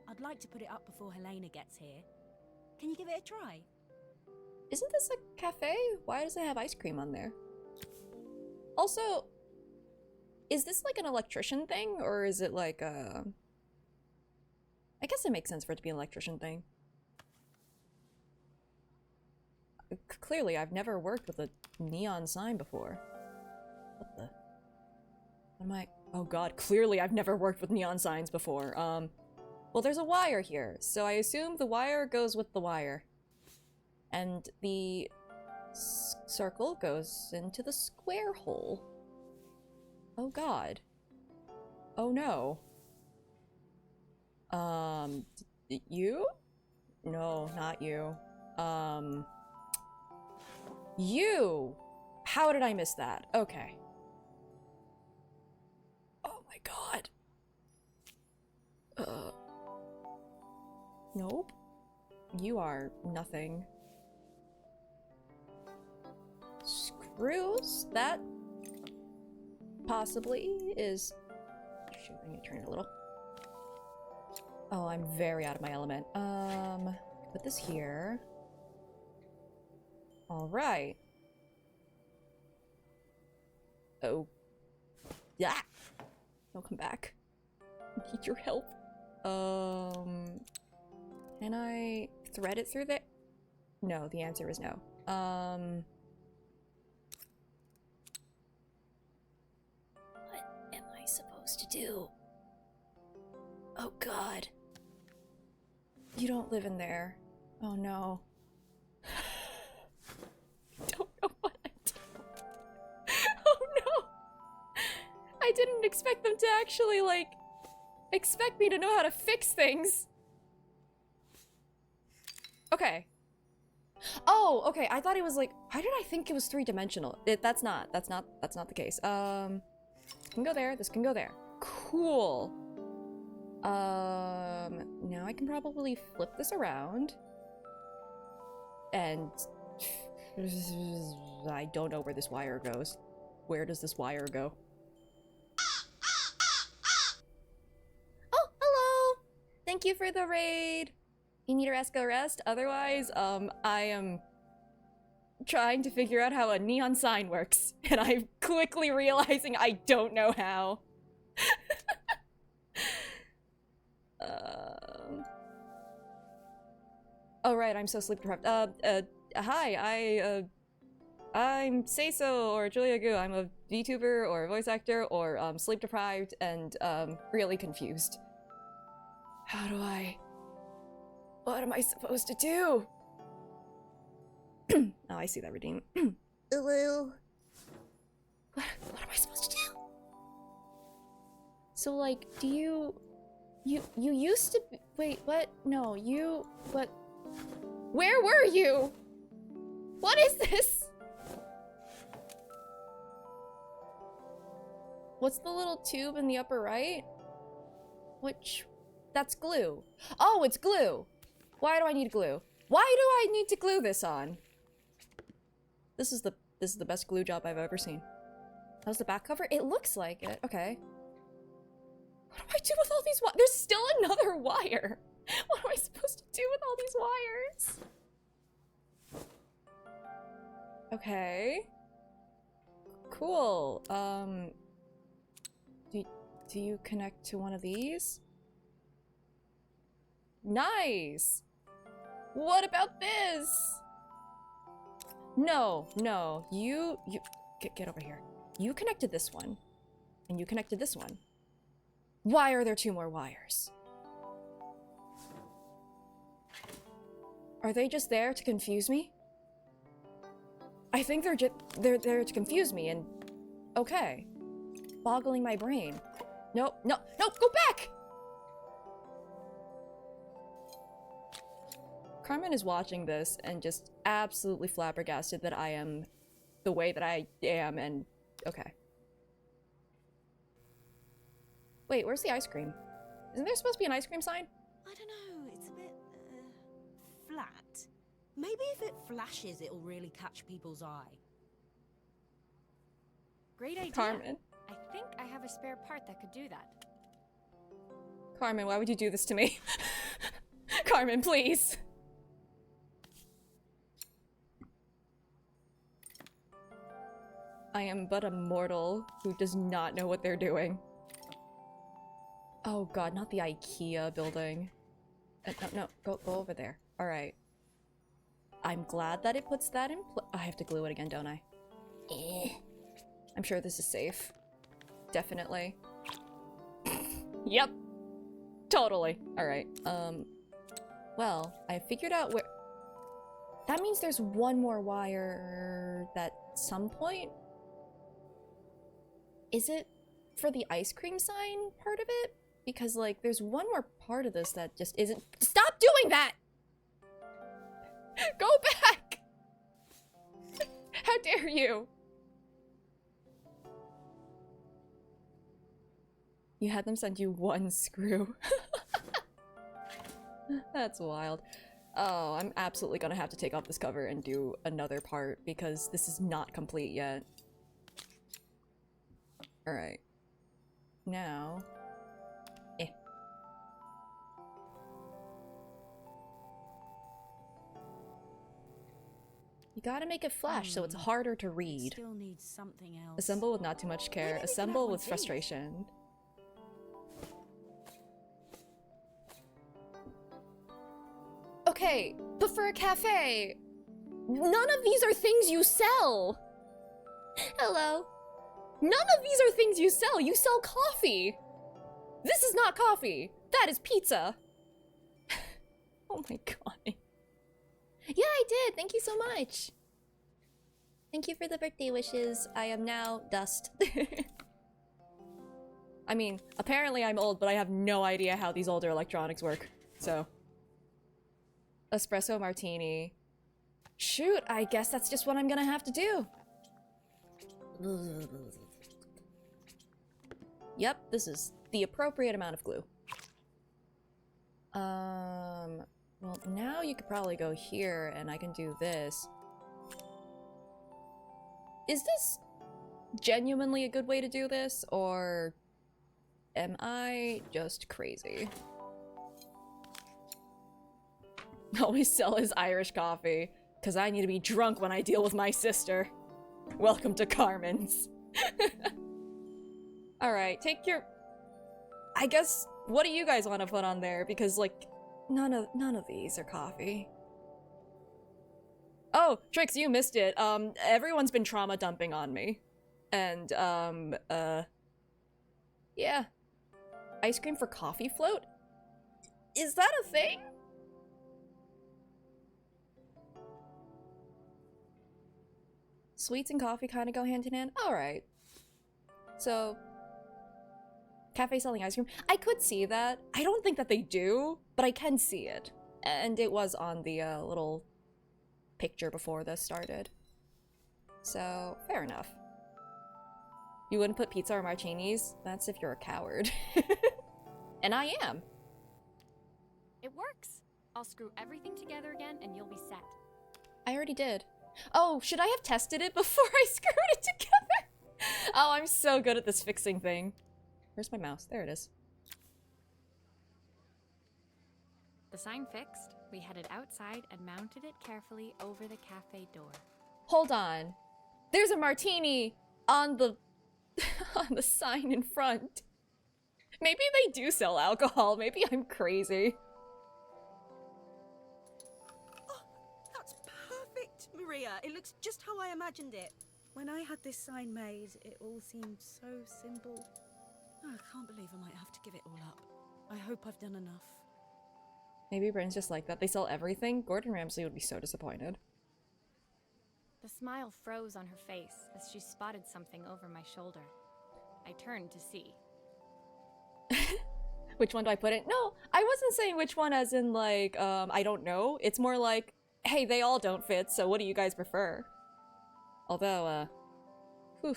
I'd like to put it up before Helena gets here. Can you give it a try? Isn't this a cafe? Why does it have ice cream on there? Also, is this like an electrician thing, or is it like a... I guess it makes sense for it to be an electrician thing. Clearly, I've never worked with a neon sign before. What the? What am I? Oh god, clearly I've never worked with neon signs before. Well, there's a wire here, so I assume the wire goes with the wire. And the circle goes into the square hole. Oh god. Oh no. You? No, not you. You! How did I miss that? Okay. Oh my god. Nope. You are nothing. Screws? That possibly is... Shoot, I need to turn it a little. Oh, I'm very out of my element. Put this here. Alright. Oh. Yeah! Don't come back. need your help. Can I thread it through there? No, the answer is no. What am I supposed to do? Oh god. You don't live in there. Oh no. I don't know what I do. Oh no! I didn't expect them to actually, like, expect me to know how to fix things. Okay. Oh, okay. I thought it was like, why did I think it was three-dimensional? That's not the case. This can go there, this can go there. Cool. Now I can probably flip this around. And I don't know where this wire goes. Where does this wire go? Oh, hello! Thank you for the raid. You need a rest? Otherwise, I am trying to figure out how a neon sign works, and I'm quickly realizing I don't know how. Oh right, I'm so sleep deprived. Hi, I'm Seiso or Julia Gu. I'm a VTuber or a voice actor or sleep deprived and really confused. How do I? What am I supposed to do? Oh, I see that redeem. Hello. What am I supposed to do? So like, do you used to be, wait, what? No, what? Where were you? What is this? What's the little tube in the upper right? That's glue. Oh, it's glue. Why do I need glue? Why do I need to glue this on? This is the best glue job I've ever seen. How's the back cover? It looks like it. Okay. What do I do with all these wires? There's still another wire. What am I supposed to do with all these wires? Okay. Cool. Do you connect to one of these? Nice! What about this? No, you get over here. You connected this one, and you connected this one. Why are there two more wires? Are they just there to confuse me? I think they're there to confuse me, and okay. Boggling my brain. No, go back! Carmen is watching this and just absolutely flabbergasted that I am the way that I am, and okay. Wait, where's the ice cream? Isn't there supposed to be an ice cream sign? I don't know, it's a bit, flat. Maybe if it flashes, it'll really catch people's eye. Great idea. Carmen. I think I have a spare part that could do that. Carmen, why would you do this to me? Carmen, please. I am but a mortal who does not know what they're doing. Oh god, not the IKEA building. No, go over there. Alright. I'm glad that it puts that in I have to glue it again, don't I? I'm sure this is safe. Definitely. Yep. Totally. Alright, well, I figured out where... That means there's one more wire at some point? Is it for the ice cream sign part of it? Because, like, there's one more part of this that just isn't- Stop doing that! Go back! How dare you? You had them send you one screw. That's wild. Oh, I'm absolutely gonna have to take off this cover and do another part because this is not complete yet. Alright. Now... You gotta make it flash so it's harder to read. Still needs something else. Assemble with not too much care. Maybe we can Assemble have with one too. frustration. Okay, but for a cafe, none of these are things you sell. Hello. None of these are things you sell. You sell coffee. This is not coffee. That is pizza. Oh my god. Yeah, I did. Thank you so much. Thank you for the birthday wishes. I am now dust. I mean, apparently I'm old, but I have no idea how these older electronics work. So. Espresso martini. Shoot, I guess that's just what I'm gonna have to do. Yep, this is the appropriate amount of glue. Well, now you could probably go here and I can do this. Is this genuinely a good way to do this, or am I just crazy? Always sell his Irish coffee, because I need to be drunk when I deal with my sister. Welcome to Carmen's. Alright, take your... I guess, what do you guys want to put on there? Because, like, none of these are coffee. Oh, Trix, you missed it. Everyone's been trauma dumping on me. And, yeah. Ice cream for coffee float? Is that a thing? Sweets and coffee kind of go hand in hand? Alright. So, cafe selling ice cream? I could see that. I don't think that they do, but I can see it. And it was on the little picture before this started. So, fair enough. You wouldn't put pizza or martinis? That's if you're a coward. And I am. It works. I'll screw everything together again and you'll be set. I already did. Oh, should I have tested it before I screwed it together? Oh, I'm so good at this fixing thing. Where's my mouse? There it is. The sign fixed, we headed outside and mounted it carefully over the cafe door. Hold on. There's a martini on the on the sign in front. Maybe they do sell alcohol. Maybe I'm crazy. That's perfect, Maria. It looks just how I imagined it. When I had this sign made, it all seemed so simple. Oh, I can't believe I might have to give it all up. I hope I've done enough. Maybe Bryn's just like that. They sell everything. Gordon Ramsay would be so disappointed. The smile froze on her face as she spotted something over my shoulder. I turned to see. Which one do I put in? No, I wasn't saying which one as in like, I don't know. It's more like, hey, they all don't fit, so what do you guys prefer? Although, whew.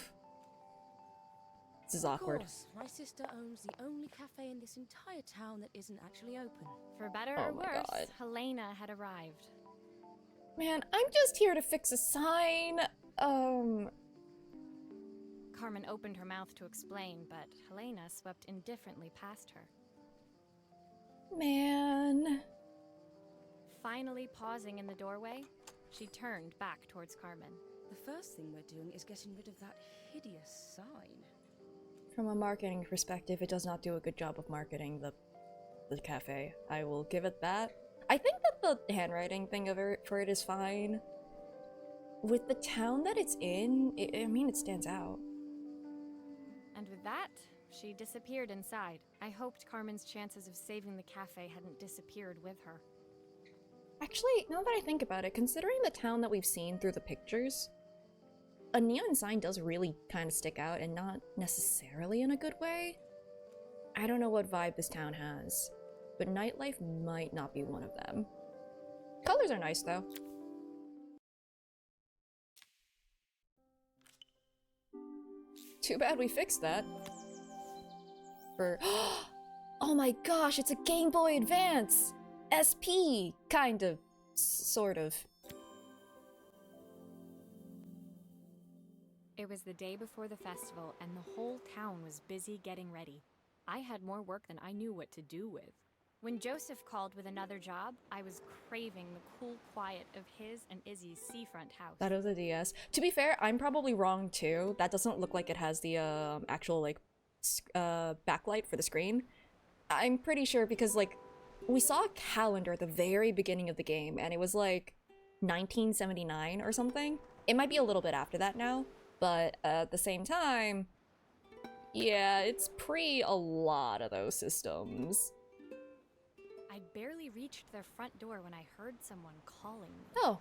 This is awkward. Of course, my sister owns the only cafe in this entire town that isn't actually open. For better Oh or my worse, God. Helena had arrived. Man, I'm just here to fix a sign. Carmen opened her mouth to explain, but Helena swept indifferently past her. Man. Finally pausing in the doorway, she turned back towards Carmen. The first thing we're doing is getting rid of that hideous sign. From a marketing perspective, it does not do a good job of marketing the cafe. I will give it that. I think that the handwriting thing of it, for it is fine. With the town that it's in, I mean, it stands out. And with that, she disappeared inside. I hoped Carmen's chances of saving the cafe hadn't disappeared with her. Actually, now that I think about it, considering the town that we've seen through the pictures, a neon sign does really kind of stick out, and not necessarily in a good way. I don't know what vibe this town has, but nightlife might not be one of them. Colors are nice, though. Too bad we fixed that. For oh my gosh, it's a Game Boy Advance! SP! Kind of. Sort of. It was the day before the festival, and the whole town was busy getting ready. I had more work than I knew what to do with. When Joseph called with another job, I was craving the cool quiet of his and Izzy's seafront house. That was a DS. To be fair, I'm probably wrong too. That doesn't look like it has the actual like backlight for the screen. I'm pretty sure because like we saw a calendar at the very beginning of the game, and it was like 1979 or something. It might be a little bit after that now, but at the same time, yeah, it's pre a lot of those systems. I'd barely reached their front door when I heard someone calling me. Oh,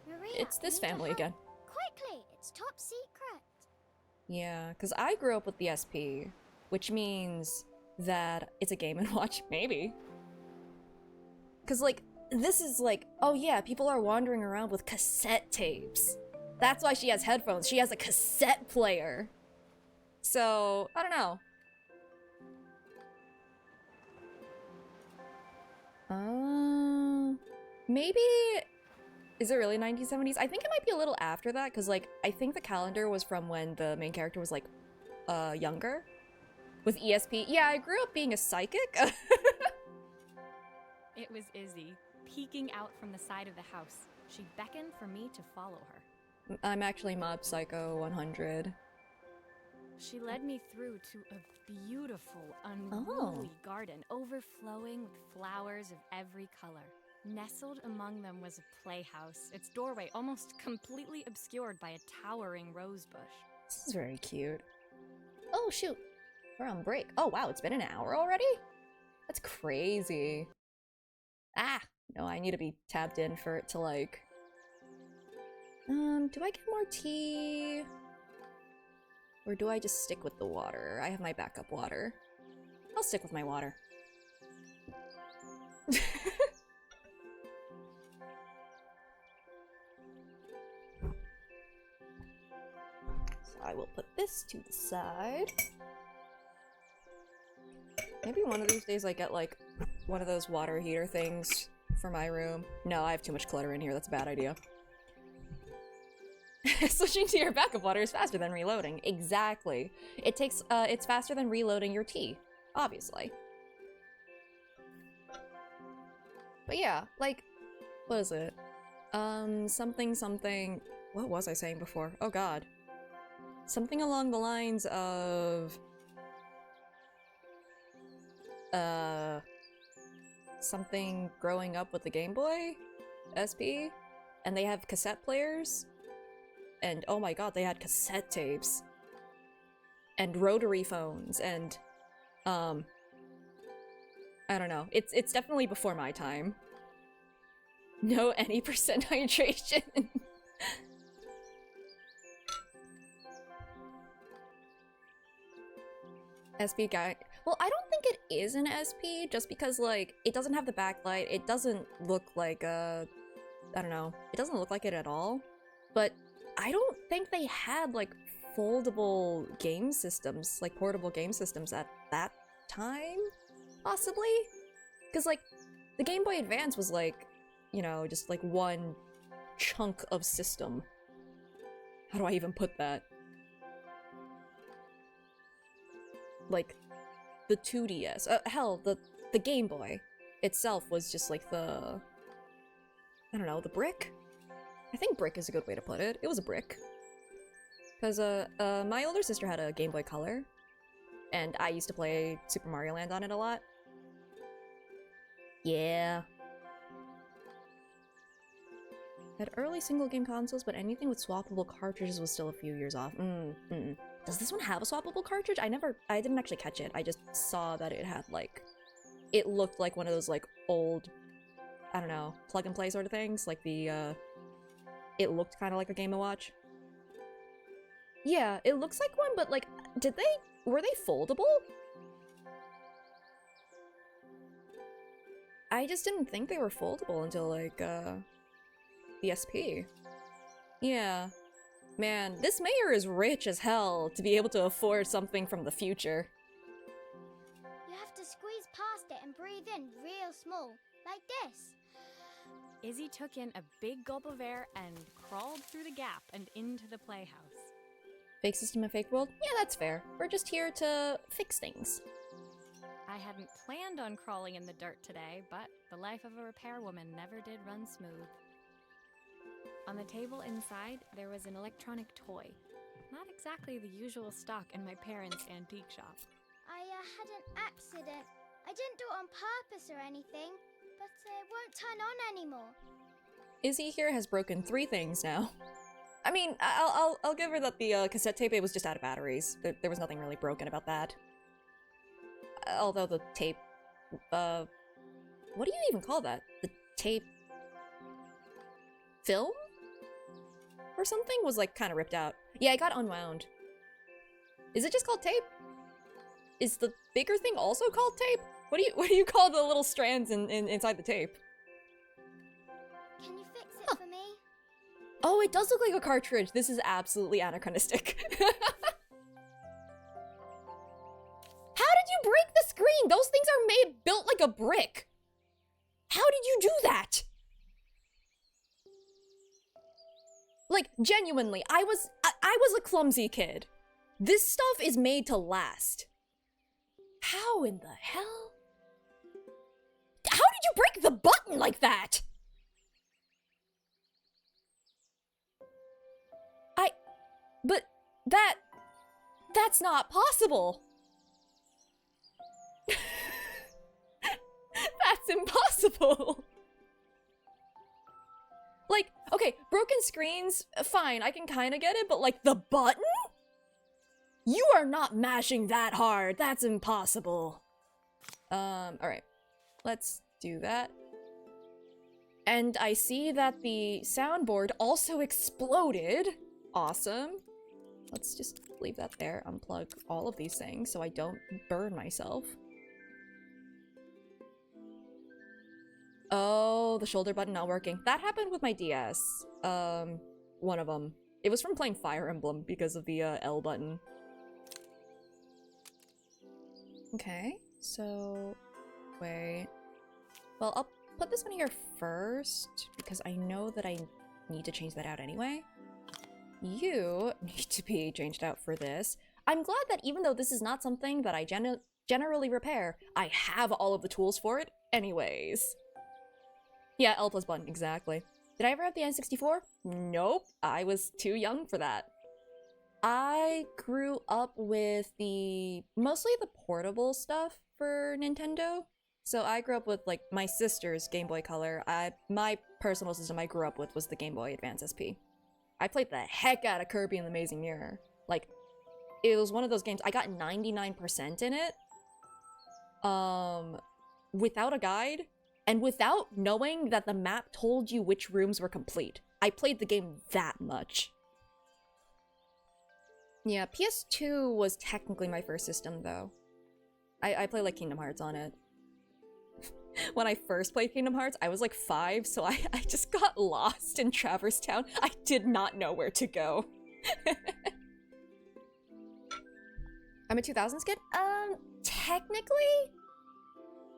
Maria, it's this I need your family help. again. Quickly, it's top secret. Yeah, because I grew up with the SP, which means that it's a Game & Watch, maybe. Because, like, this is like, oh yeah, people are wandering around with cassette tapes. That's why she has headphones. She has a cassette player. So, I don't know. Maybe... Is it really 1970s? I think it might be a little after that, because, like, I think the calendar was from when the main character was, like, younger. With ESP. Yeah, I grew up being a psychic. It was Izzy, peeking out from the side of the house. She beckoned for me to follow her. I'm actually Mob Psycho 100. She led me through to a beautiful, unruly garden, overflowing with flowers of every color. Nestled among them was a playhouse, its doorway almost completely obscured by a towering rose bush. This is very cute. Oh, shoot. We're on break. Oh, wow, it's been an hour already? That's crazy. Ah! No, I need to be tapped in for it to, like... do I get more tea? Or do I just stick with the water? I have my backup water. I'll stick with my water. So I will put this to the side. Maybe one of these days I get, like, one of those water heater things for my room. No, I have too much clutter in here. That's a bad idea. Switching to your backup water is faster than reloading. Exactly. It's faster than reloading your tea. Obviously. But yeah, like, what is it? Something... What was I saying before? Oh god. Something along the lines of... Something growing up with the Game Boy SP, and they have cassette players, and oh my god, they had cassette tapes, and rotary phones, and, I don't know. It's definitely before my time. No any percent hydration. SP guy. Well, I don't think it is an SP, just because, like, it doesn't have the backlight. It doesn't look like I don't know. It doesn't look like it at all. But I don't think they had, like, foldable game systems, like, portable game systems at that time? Possibly? Because, like, the Game Boy Advance was, like, you know, just, like, one chunk of system. How do I even put that? Like, the 2DS. Hell, the Game Boy itself was just like the... I don't know, the brick? I think brick is a good way to put it. It was a brick. Because, my older sister had a Game Boy Color, and I used to play Super Mario Land on it a lot. Yeah. Had early single-game consoles, but anything with swappable cartridges was still a few years off. Does this one have a swappable cartridge? I didn't actually catch it. I just saw that it had, like... It looked like one of those, like, old... I don't know, plug-and-play sort of things. Like the, It looked kind of like a Game & Watch. Yeah, it looks like one, but, like, were they foldable? I just didn't think they were foldable until, like, the SP. Yeah. Man, this mayor is rich as hell to be able to afford something from the future. You have to squeeze past it and breathe in real small, like this. Izzy took in a big gulp of air and crawled through the gap and into the playhouse. Fake system and fake world? Yeah, that's fair. We're just here to fix things. I hadn't planned on crawling in the dirt today, but the life of a repairwoman never did run smooth. On the table inside, there was an electronic toy. Not exactly the usual stock in my parents' antique shop. I had an accident. I didn't do it on purpose or anything, but it won't turn on anymore. Izzy here has broken 3 things now. I mean, I'll give her that the cassette tape, it was just out of batteries. There was nothing really broken about that. Although the tape, what do you even call that? The tape film? Or something was like kind of ripped out. Yeah, it got unwound. Is it just called tape? Is the bigger thing also called tape? What do you call the little strands inside the tape? Can you fix it for me? Oh, it does look like a cartridge. This is absolutely anachronistic. How did you break the screen? Those things are built like a brick. How did you do that? Like, genuinely, I was a clumsy kid. This stuff is made to last. How in the hell? How did you break the button like that? But that's not possible. That's impossible. Like, okay, broken screens, fine, I can kind of get it, but like the button? You are not mashing that hard. That's impossible. Alright. Let's do that. And I see that the soundboard also exploded. Awesome. Let's just leave that there. Unplug all of these things so I don't burn myself. Oh, the shoulder button not working. That happened with my DS. One of them. It was from playing Fire Emblem because of the L button. Okay, so wait. Well, I'll put this one here first because I know that I need to change that out anyway. You need to be changed out for this. I'm glad that even though this is not something that I generally repair, I have all of the tools for it anyways. Yeah, L plus button, exactly. Did I ever have the N64? Nope, I was too young for that. I grew up with mostly the portable stuff for Nintendo. So I grew up with, like, my sister's Game Boy Color. My personal system I grew up with was the Game Boy Advance SP. I played the heck out of Kirby and the Amazing Mirror. Like, it was one of those games, I got 99% in it. Without a guide, and without knowing that the map told you which rooms were complete. I played the game that much. Yeah, PS2 was technically my first system, though. I played, like, Kingdom Hearts on it. When I first played Kingdom Hearts, I was, like, 5, so I just got lost in Traverse Town. I did not know where to go. I'm a 2000s kid? Technically,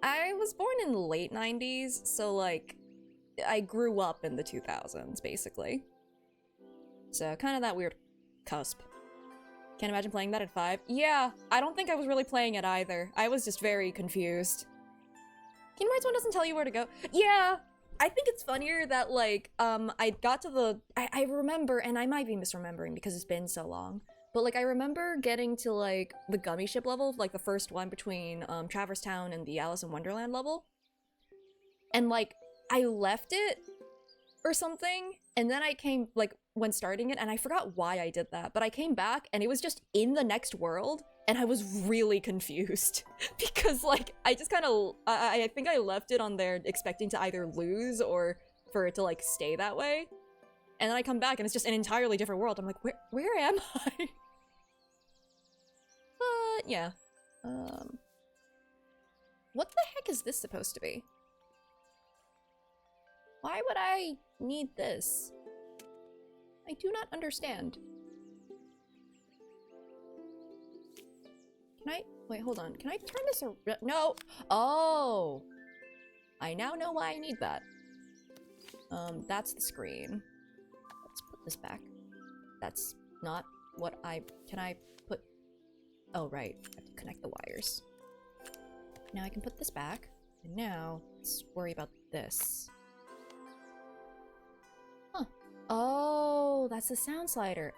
I was born in the late 90s, so, like, I grew up in the 2000s, basically. So, kind of that weird cusp. Can't imagine playing that at 5. Yeah, I don't think I was really playing it either. I was just very confused. Kingdom Hearts 1 doesn't tell you where to go. Yeah, I think it's funnier that, like, I got to the... I remember, and I might be misremembering because it's been so long, but, like, I remember getting to, like, the gummy ship level, like, the first one between, Traverse Town and the Alice in Wonderland level. And, like, I left it or something, and then I came, like, when starting it, and I forgot why I did that, but I came back, and it was just in the next world, and I was really confused. Because, like, I just kind of, I think I left it on there expecting to either lose or for it to, like, stay that way. And then I come back, and it's just an entirely different world. I'm like, where am I? But, yeah. What the heck is this supposed to be? Why would I need this? I do not understand. Can I? Wait, hold on. Can I turn this around? No! Oh! I now know why I need that. That's the screen. Let's put this back. That's not what can I put? Oh, right. I have to connect the wires. Now I can put this back. And now, let's worry about this. Huh. Oh, that's the sound slider.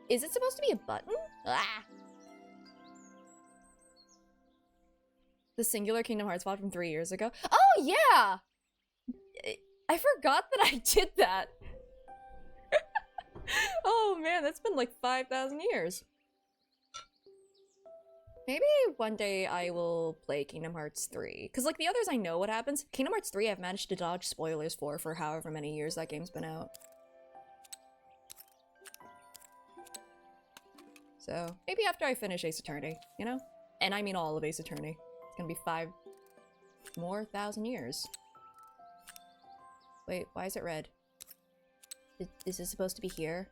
Is it supposed to be a button? Ah! The singular Kingdom Hearts mod from 3 years ago. Oh, yeah! I forgot that I did that. Oh man, that's been like 5,000 years. Maybe one day I will play Kingdom Hearts 3. Because like the others I know what happens. Kingdom Hearts 3 I've managed to dodge spoilers for however many years that game's been out. So, maybe after I finish Ace Attorney, you know? And I mean all of Ace Attorney. It's gonna be 5,000 more years. Wait, why is it red? Is it supposed to be here?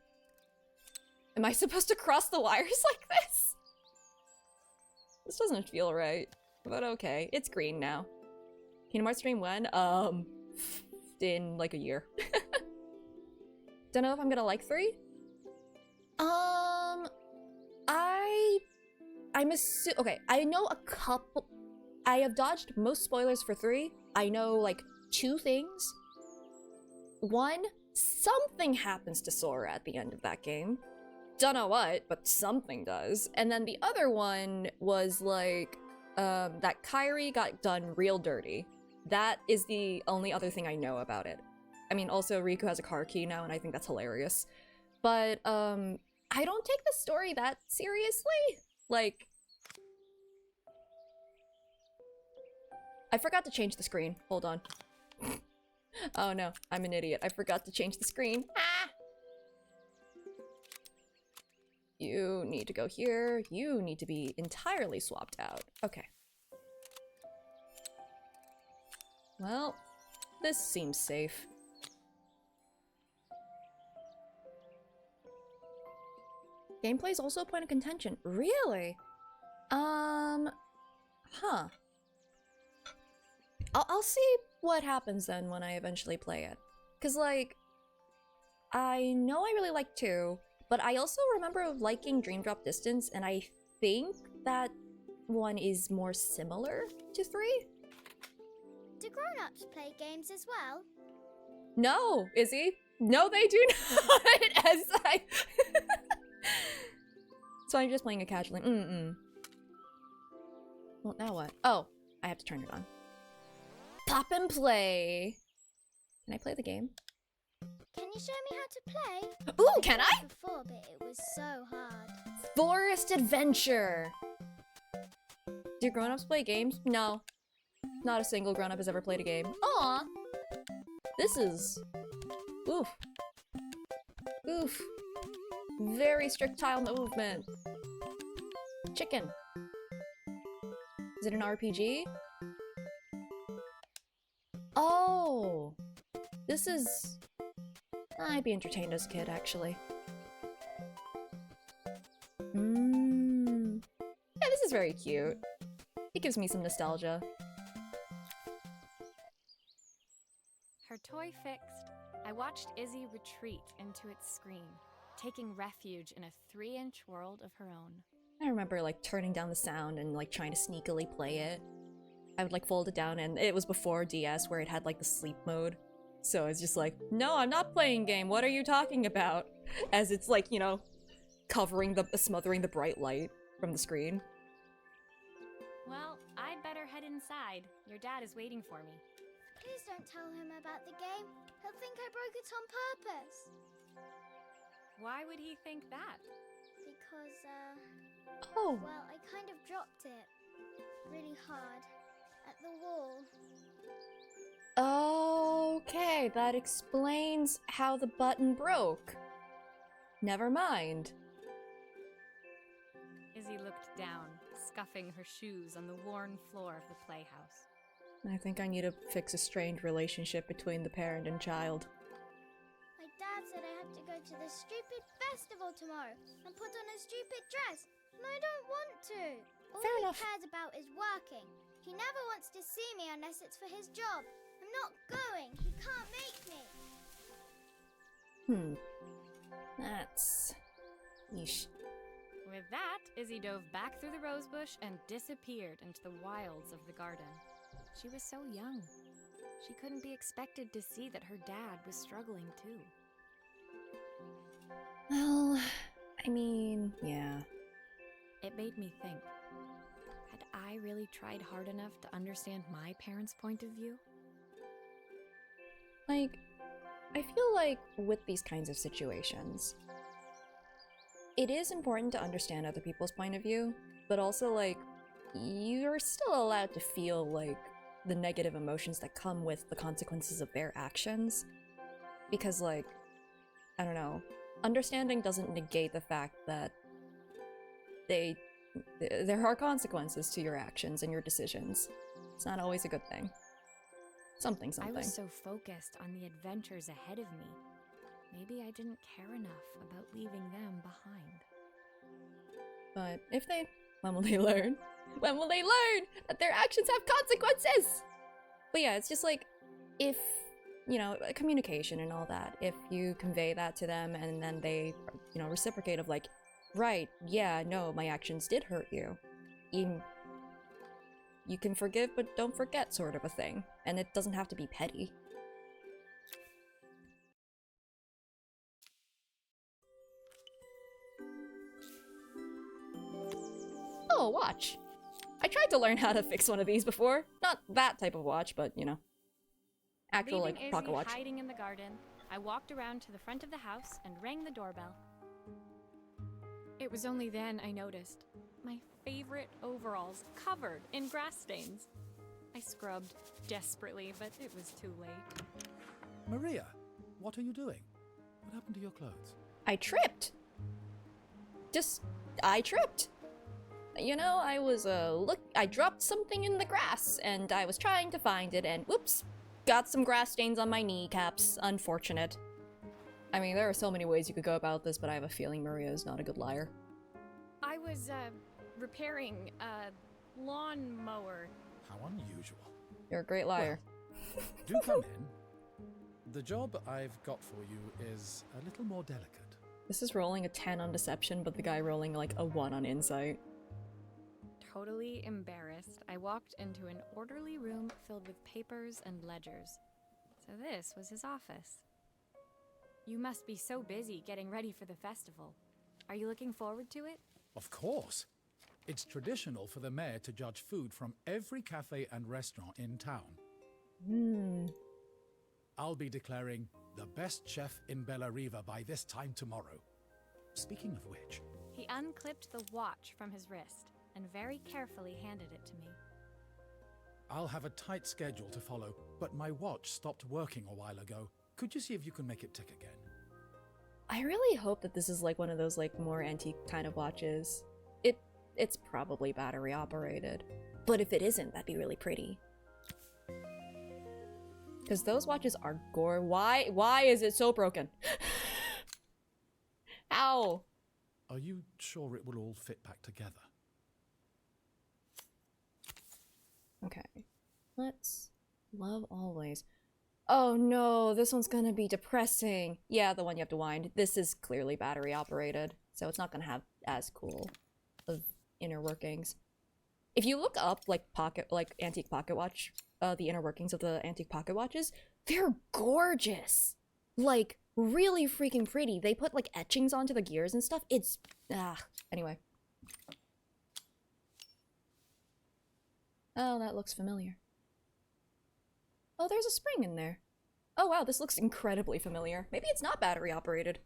Am I supposed to cross the wires like this? This doesn't feel right, but okay. It's green now. Kingdom Hearts stream when? In like a year. Don't know if I'm gonna like 3. Okay, I know a couple. I have dodged most spoilers for 3. I know like 2 things. One, something happens to Sora at the end of that game. Don't know what, but something does. And then the other one was like, that Kairi got done real dirty. That is the only other thing I know about it. I mean, also Riku has a car key now, and I think that's hilarious. But, I don't take the story that seriously. Like, I forgot to change the screen. Hold on. Oh no, I'm an idiot. I forgot to change the screen. Ah! You need to go here. You need to be entirely swapped out. Okay. Well, this seems safe. Gameplay is also a point of contention. Really? Huh. I'll see what happens then when I eventually play it. Cause like, I know I really like 2, but I also remember liking Dream Drop Distance, and I think that one is more similar to 3. Do grown-ups play games as well? No, Izzy. No, they do not. As I... So I'm just playing it casually. Well, now what? Oh, I have to turn it on. Pop and play. Can I play the game? Can you show me how to play? Ooh, can I? Before, but it was so hard. Forest Adventure. Do grown-ups play games? No. Not a single grown-up has ever played a game. Aw. This is... Oof. Oof. Very strict tile movement. Chicken. Is it an RPG? Oh. This is... I'd be entertained as a kid, actually. Yeah, this is very cute. It gives me some nostalgia. Her toy fixed, I watched Izzy retreat into its screen, taking refuge in a 3-inch world of her own. I remember like turning down the sound and like trying to sneakily play it. I would like fold it down, and it was before DS where it had like the sleep mode. So it's just like, no, I'm not playing game. What are you talking about? As it's like, you know, smothering the bright light from the screen. Well, I'd better head inside. Your dad is waiting for me. Please don't tell him about the game. He'll think I broke it on purpose. Why would he think that? Because, Oh. well, I kind of dropped it. Really hard. At the wall. Okay, that explains how the button broke. Never mind. Izzy looked down, scuffing her shoes on the worn floor of the playhouse. I think I need to fix a strained relationship between the parent and child. My dad said I have to go to this stupid festival tomorrow and put on a stupid dress, and I don't want to. All Fair he enough. cares about is working. He never wants to see me unless it's for his job. I'm not going. He can't make me. That's... Yeesh. With that, Izzy dove back through the rosebush and disappeared into the wilds of the garden. She was so young. She couldn't be expected to see that her dad was struggling too. Well, I mean, yeah. It made me think. Had I really tried hard enough to understand my parents' point of view? Like, I feel like with these kinds of situations, it is important to understand other people's point of view, but also, like, you're still allowed to feel, like, the negative emotions that come with the consequences of their actions. Because, like, I don't know, understanding doesn't negate the fact that there are consequences to your actions and your decisions. It's not always a good thing. Something. I was so focused on the adventures ahead of me. Maybe I didn't care enough about leaving them behind. But if they... when will they learn? When will they learn that their actions have consequences? But yeah, it's just like, if, you know, communication and all that, if you convey that to them and then they, you know, reciprocate of like, right, yeah, no, my actions did hurt you. You can forgive but don't forget sort of a thing. And it doesn't have to be petty. Oh, a watch. I tried to learn how to fix one of these before. Not that type of watch, but, you know. Actual, Leaving like, pocket Izzy watch. hiding in the garden, I walked around to the front of the house and rang the doorbell. It was only then I noticed my favorite overalls covered in grass stains. I scrubbed desperately, but it was too late. Maria, what are you doing? What happened to your clothes? I tripped. I tripped. You know, I dropped something in the grass, and I was trying to find it, and whoops, got some grass stains on my kneecaps. Unfortunate. I mean, there are so many ways you could go about this, but I have a feeling Maria is not a good liar. I was, repairing a lawnmower. How unusual. You're a great liar. Well, do come in. The job I've got for you is a little more delicate. This is rolling a 10 on deception, but the guy rolling like a 1 on insight. Totally embarrassed, I walked into an orderly room filled with papers and ledgers. So this was his office. You must be so busy getting ready for the festival. Are you looking forward to it? Of course. It's traditional for the mayor to judge food from every cafe and restaurant in town. I'll be declaring the best chef in Bella Riva by this time tomorrow. Speaking of which... He unclipped the watch from his wrist and very carefully handed it to me. I'll have a tight schedule to follow, but my watch stopped working a while ago. Could you see if you can make it tick again? I really hope that this is like one of those like more antique kind of watches. It's probably battery operated. But if it isn't, that'd be really pretty. Because those watches are gore. Why is it so broken? Ow! Are you sure it will all fit back together? Okay. Let's love always. Oh no, this one's gonna be depressing. Yeah, the one you have to wind. This is clearly battery operated, so it's not gonna have as cool of inner workings. If you look up like antique pocket watch, the inner workings of the antique pocket watches, they're gorgeous. Like really freaking pretty. They put like etchings onto the gears and stuff. It's anyway. Oh, that looks familiar. Oh, there's a spring in there. Oh wow, this looks incredibly familiar. Maybe it's not battery operated.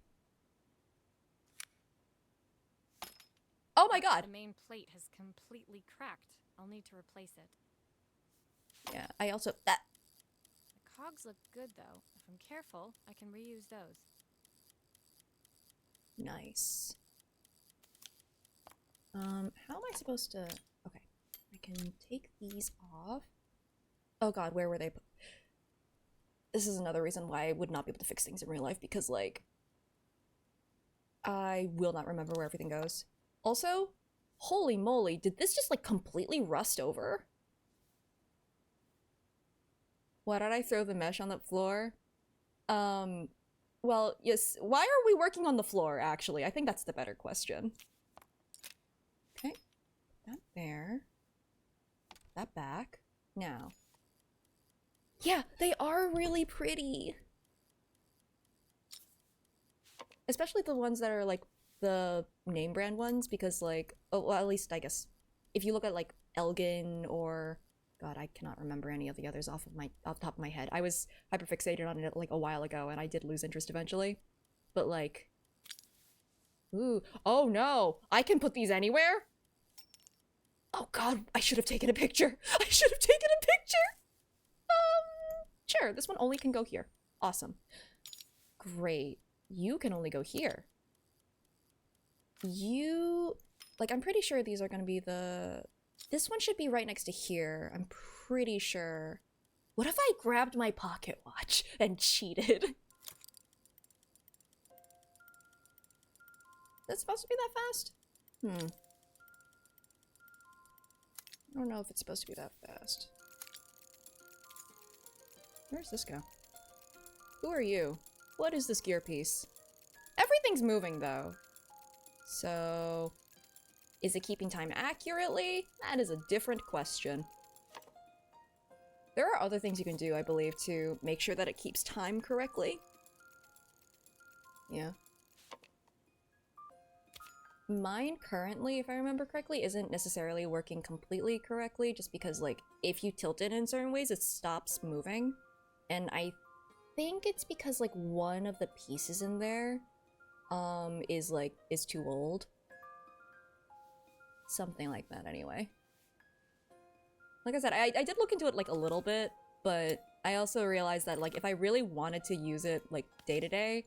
Oh my god! The main plate has completely cracked. I'll need to replace it. Yeah, I also... that. The cogs look good though. If I'm careful, I can reuse those. Nice. How am I supposed to... Okay. I can take these off. Oh god, where were they? This is another reason why I would not be able to fix things in real life, because, like, I will not remember where everything goes. Also, holy moly, did this just, like, completely rust over? Why did I throw the mesh on the floor? Well, yes, why are we working on the floor, actually? I think that's the better question. Okay, put that there. Put that back. Now. Yeah, they are really pretty. Especially the ones that are, like, the name brand ones, because, like, oh, well, at least, I guess, if you look at like Elgin or God, I cannot remember any of the others off the top of my head. I was hyperfixated on it like a while ago, and I did lose interest eventually. But like, ooh, oh no, I can put these anywhere. Oh God, I should have taken a picture. I should have taken a picture. Sure, this one only can go here. Awesome. Great. You can only go here. You, like, I'm pretty sure these are gonna be the... This one should be right next to here. I'm pretty sure. What if I grabbed my pocket watch and cheated? Is it supposed to be that fast? I don't know if it's supposed to be that fast. Where's this go? Who are you? What is this gear piece? Everything's moving though. So, is it keeping time accurately? That is a different question. There are other things you can do, I believe, to make sure that it keeps time correctly. Yeah. Mine currently, if I remember correctly, isn't necessarily working completely correctly, just because, like, if you tilt it in certain ways, it stops moving. And I think it's because, like, one of the pieces in there, is too old. Something like that, anyway. Like I said, I did look into it, like, a little bit, but I also realized that, like, if I really wanted to use it, like, day to day,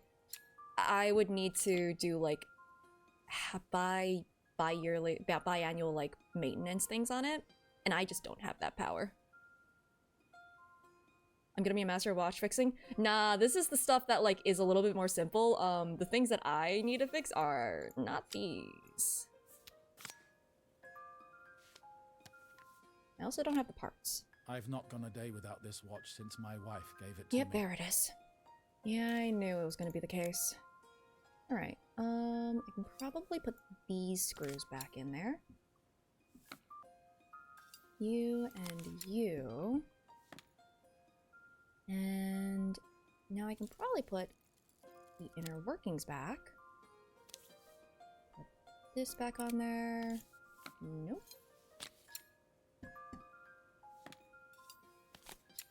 I would need to do, like, biannual, like, maintenance things on it, and I just don't have that power. I'm gonna be a master of watch fixing? Nah, this is the stuff that, like, is a little bit more simple. The things that I need to fix are not these. I also don't have the parts. I've not gone a day without this watch since my wife gave it to me. Yep, there it is. Yeah, I knew it was gonna be the case. Alright, I can probably put these screws back in there. You and you. And now I can probably put the inner workings back. Put this back on there. Nope.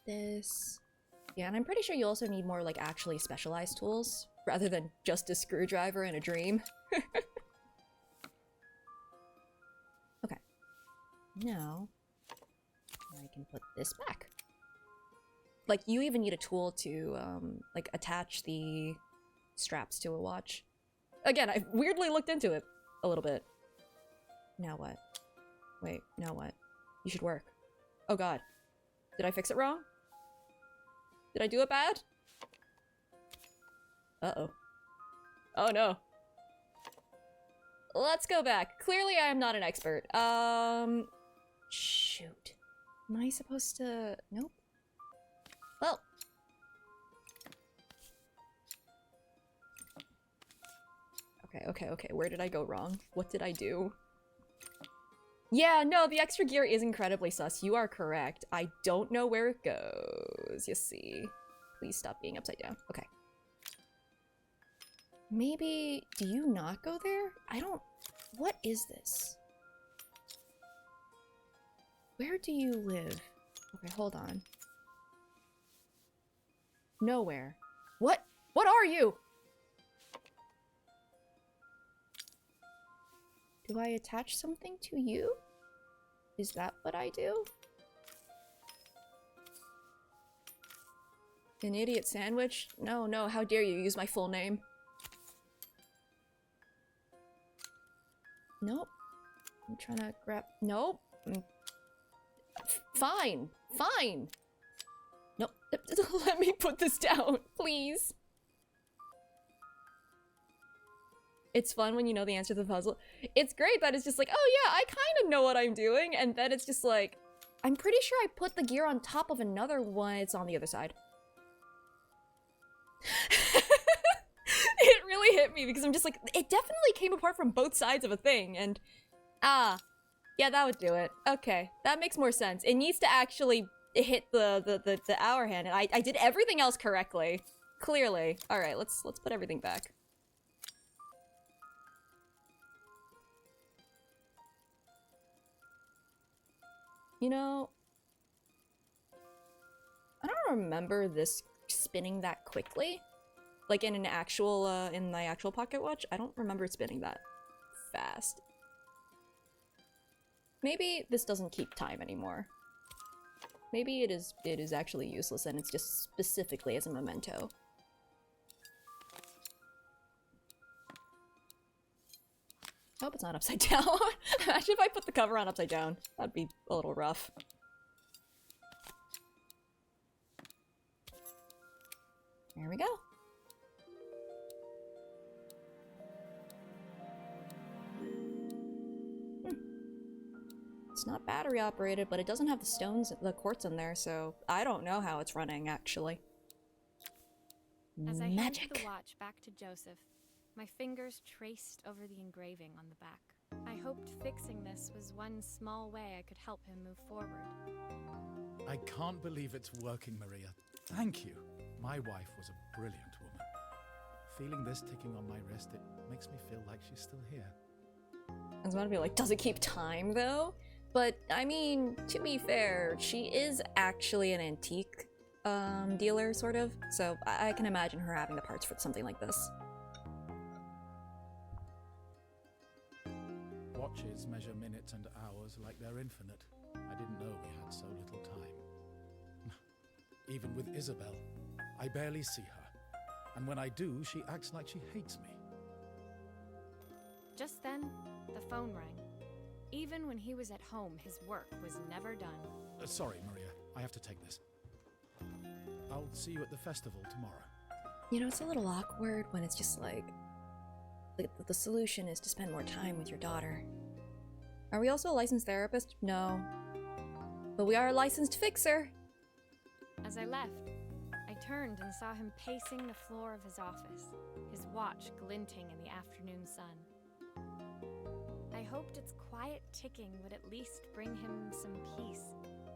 This. Yeah, and I'm pretty sure you also need more, like, actually specialized tools, rather than just a screwdriver in a dream. Okay. Now, I can put this back. Like, you even need a tool to, like, attach the straps to a watch. Again, I weirdly looked into it a little bit. Now what? Wait, now what? You should work. Oh God. Did I fix it wrong? Did I do it bad? Uh-oh. Oh no. Let's go back. Clearly I am not an expert. Shoot. Am I supposed to... Nope. Well. Okay. Where did I go wrong? What did I do? Yeah, no, the extra gear is incredibly sus. You are correct. I don't know where it goes. You see. Please stop being upside down. Okay. Maybe... Do you not go there? I don't... What is this? Where do you live? Okay, hold on. Nowhere. What? What are you? Do I attach something to you? Is that what I do? An idiot sandwich? No, how dare you use my full name? Nope. I'm trying to grab... Nope. Fine. Nope. Let me put this down, please. It's fun when you know the answer to the puzzle. It's great that it's just like, oh yeah, I kind of know what I'm doing, and then it's just like, I'm pretty sure I put the gear on top of another one. It's on the other side. It really hit me because I'm just like, it definitely came apart from both sides of a thing, and yeah, that would do it. Okay, that makes more sense. It needs to actually hit the hour hand, and I did everything else correctly. Clearly. All right, let's put everything back. You know, I don't remember this spinning that quickly. Like in the actual pocket watch, I don't remember it spinning that fast. Maybe this doesn't keep time anymore. Maybe it is actually useless and it's just specifically as a memento. I hope it's not upside down. Imagine if I put the cover on upside down. That'd be a little rough. There we go. It's not battery operated, but it doesn't have the quartz in there, so I don't know how it's running actually. As I Magic. handed the watch back to Joseph, my fingers traced over the engraving on the back. I hoped fixing this was one small way I could help him move forward. I can't believe it's working, Maria. Thank you. My wife was a brilliant woman. Feeling this ticking on my wrist, it makes me feel like she's still here. I was about to be like, does it keep time though? But I mean, to be fair, she is actually an antique dealer, sort of. So I can imagine her having the parts for something like this. Watches measure minutes and hours like they're infinite. I didn't know we had so little time. Even with Isabel, I barely see her. And when I do, she acts like she hates me. Just then, the phone rang. Even when he was at home, his work was never done. Sorry, Maria. I have to take this. I'll see you at the festival tomorrow. You know, it's a little awkward when it's just like, the solution is to spend more time with your daughter. Are we also a licensed therapist? No. But we are a licensed fixer. As I left, I turned and saw him pacing the floor of his office, his watch glinting in the afternoon sun. I hoped its quiet ticking would at least bring him some peace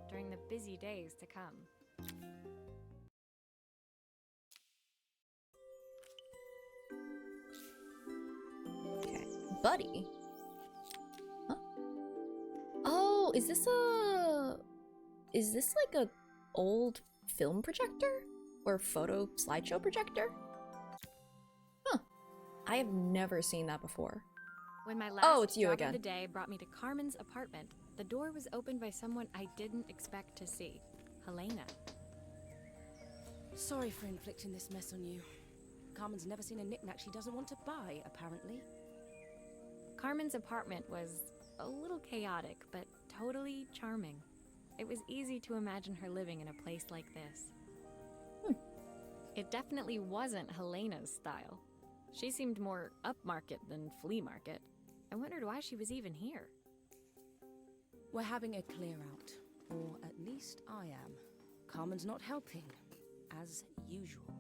during the busy days to come. Okay. Buddy? Huh? Oh, is this like a old film projector? Or photo slideshow projector? Huh. I have never seen that before. When my last it's you job again. of the day brought me to Carmen's apartment, the door was opened by someone I didn't expect to see, Helena. Sorry for inflicting this mess on you. Carmen's never seen a knick-knack she doesn't want to buy, apparently. Carmen's apartment was a little chaotic, but totally charming. It was easy to imagine her living in a place like this. It definitely wasn't Helena's style. She seemed more upmarket than flea market. I wondered why she was even here. We're having a clear out, or at least I am. Carmen's not helping, as usual.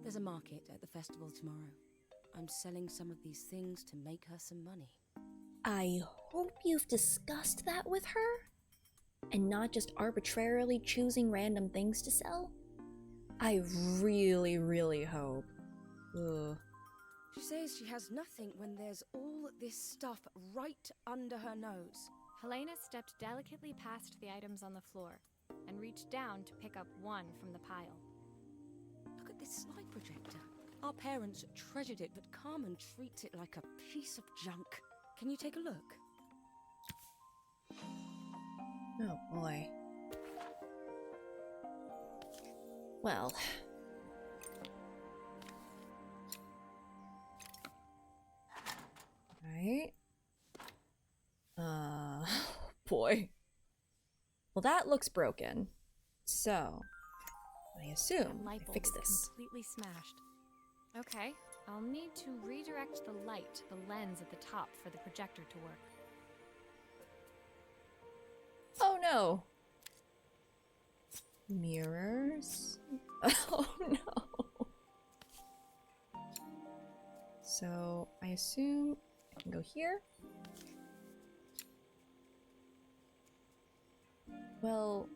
There's a market at the festival tomorrow. I'm selling some of these things to make her some money. I hope you've discussed that with her? And not just arbitrarily choosing random things to sell? I really, really hope. Ugh. She says she has nothing when there's all this stuff right under her nose. Helena stepped delicately past the items on the floor and reached down to pick up one from the pile. Look at this slide projector. Our parents treasured it, but Carmen treats it like a piece of junk. Can you take a look? Oh boy. Well. Right. Boy. Well, that looks broken. So, I assume That light I bulb fix is this. completely smashed. Okay, I'll need to redirect the light to the lens at the top for the projector to work. Oh no! Mirrors? Oh no! So, I assume I can go here? Well...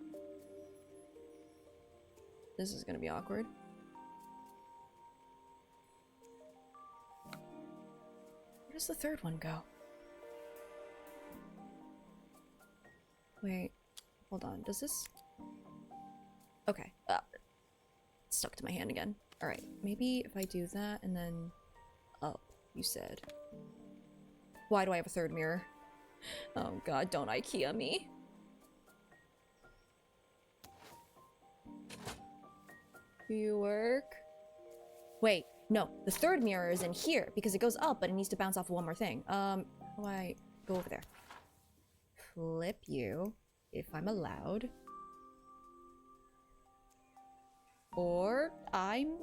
This is gonna be awkward. Where does the third one go? Wait, hold on. Does this... Okay. It's stuck to my hand again. Alright, maybe if I do that and then up, you said. Why do I have a third mirror? Oh god, don't IKEA me. Do you work? Wait, no. The third mirror is in here because it goes up, but it needs to bounce off of one more thing. How do I go over there? Flip you, if I'm allowed. Or I'm...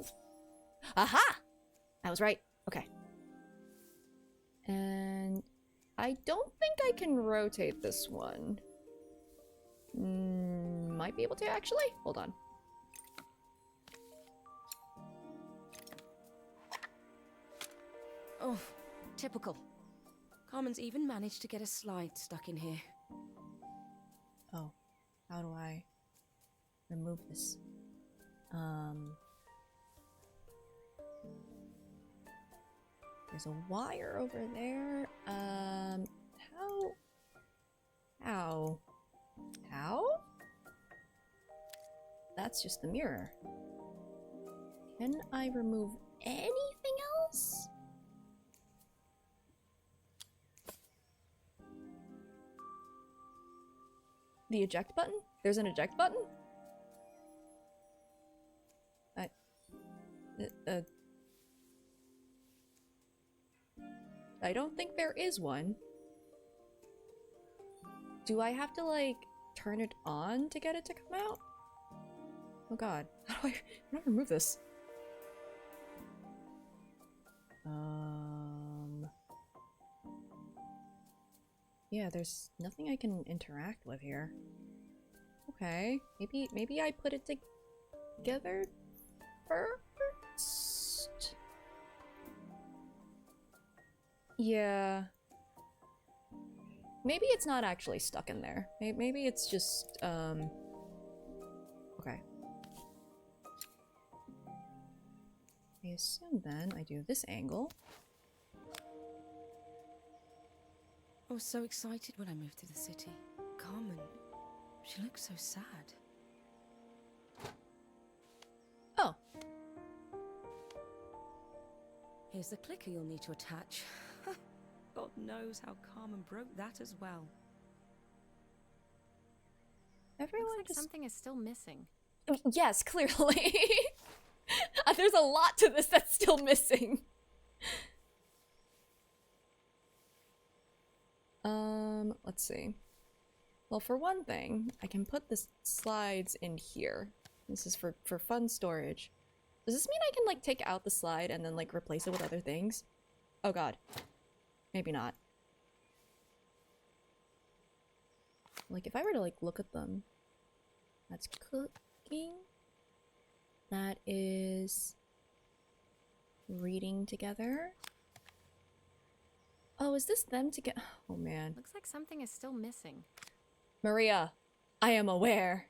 Aha! I was right. Okay. And I don't think I can rotate this one. Might be able to, actually. Hold on. Oh, typical. Carmen's even managed to get a slide stuck in here. Oh, how do I remove this? There's a wire over there. How? That's just the mirror. Can I remove anything else? The eject button? There's an eject button? I don't think there is one. Do I have to, like, turn it on to get it to come out? Oh god. How do I remove this? Yeah, there's nothing I can interact with here. Okay. Maybe I put it together first? Yeah. Maybe it's not actually stuck in there. Maybe it's just, okay. I assume then I do this angle. I was so excited when I moved to the city. Carmen, she looks so sad. Oh. Here's the clicker you'll need to attach. God knows how Carmen broke that as well. Everyone Looks like just... something is still missing. Yes, clearly. There's a lot to this that's still missing. Let's see. Well, for one thing, I can put the slides in here. This is for fun storage. Does this mean I can, like, take out the slide and then, like, replace it with other things? Oh god. Maybe not. Like, if I were to, like, look at them. That's cooking. That is... reading together. Oh, is this them together? Oh, man. Looks like something is still missing. Maria, I am aware.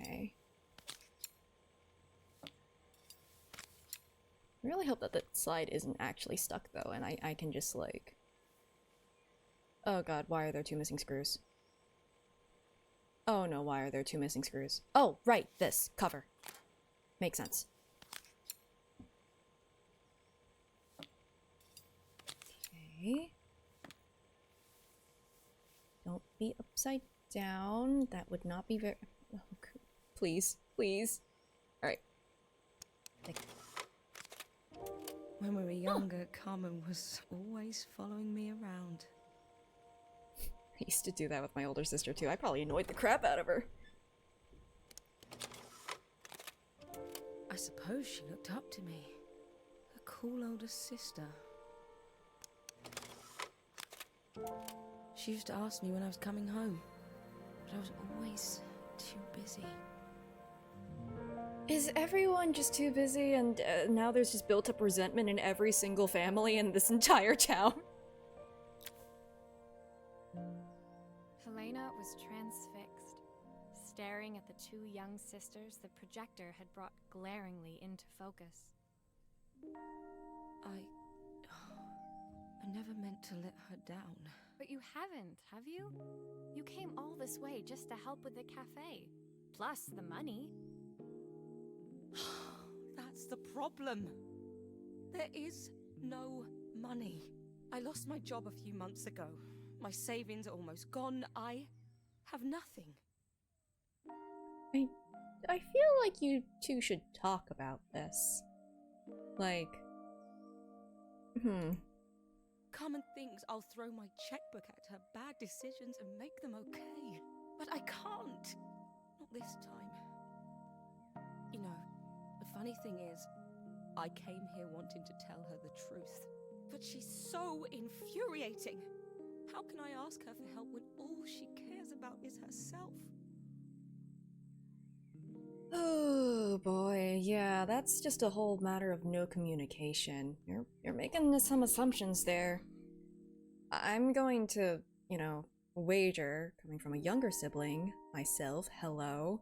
Okay. I really hope that the slide isn't actually stuck, though, and I can just, like... Oh god, why are there 2 missing screws? Oh no, why are there 2 missing screws? Oh, right, this. Cover. Makes sense. Okay. Don't be upside down. That would not be very... Oh, please, please. Alright. When we were younger, Carmen was always following me around. I used to do that with my older sister too. I probably annoyed the crap out of her. I suppose she looked up to me. A cool older sister. She used to ask me when I was coming home, but I was always too busy. Is everyone just too busy and now there's just built up resentment in every single family in this entire town? Helena was transfixed, staring at the 2 young sisters the projector had brought glaringly into focus. I never meant to let her down. But you haven't, have you? You came all this way just to help with the cafe. Plus the money. That's the problem. There is no money. I lost my job a few months ago. My savings are almost gone. I have nothing. I feel like you two should talk about this. Like, Carmen thinks I'll throw my checkbook at her bad decisions and make them okay. But I can't. Not this time. You know, the funny thing is, I came here wanting to tell her the truth. But she's so infuriating. How can I ask her for help when all she cares about is herself? oh boy, yeah, that's just a whole matter of no communication. You're making some assumptions there. I'm going to, you know, wager, coming from a younger sibling, myself, hello.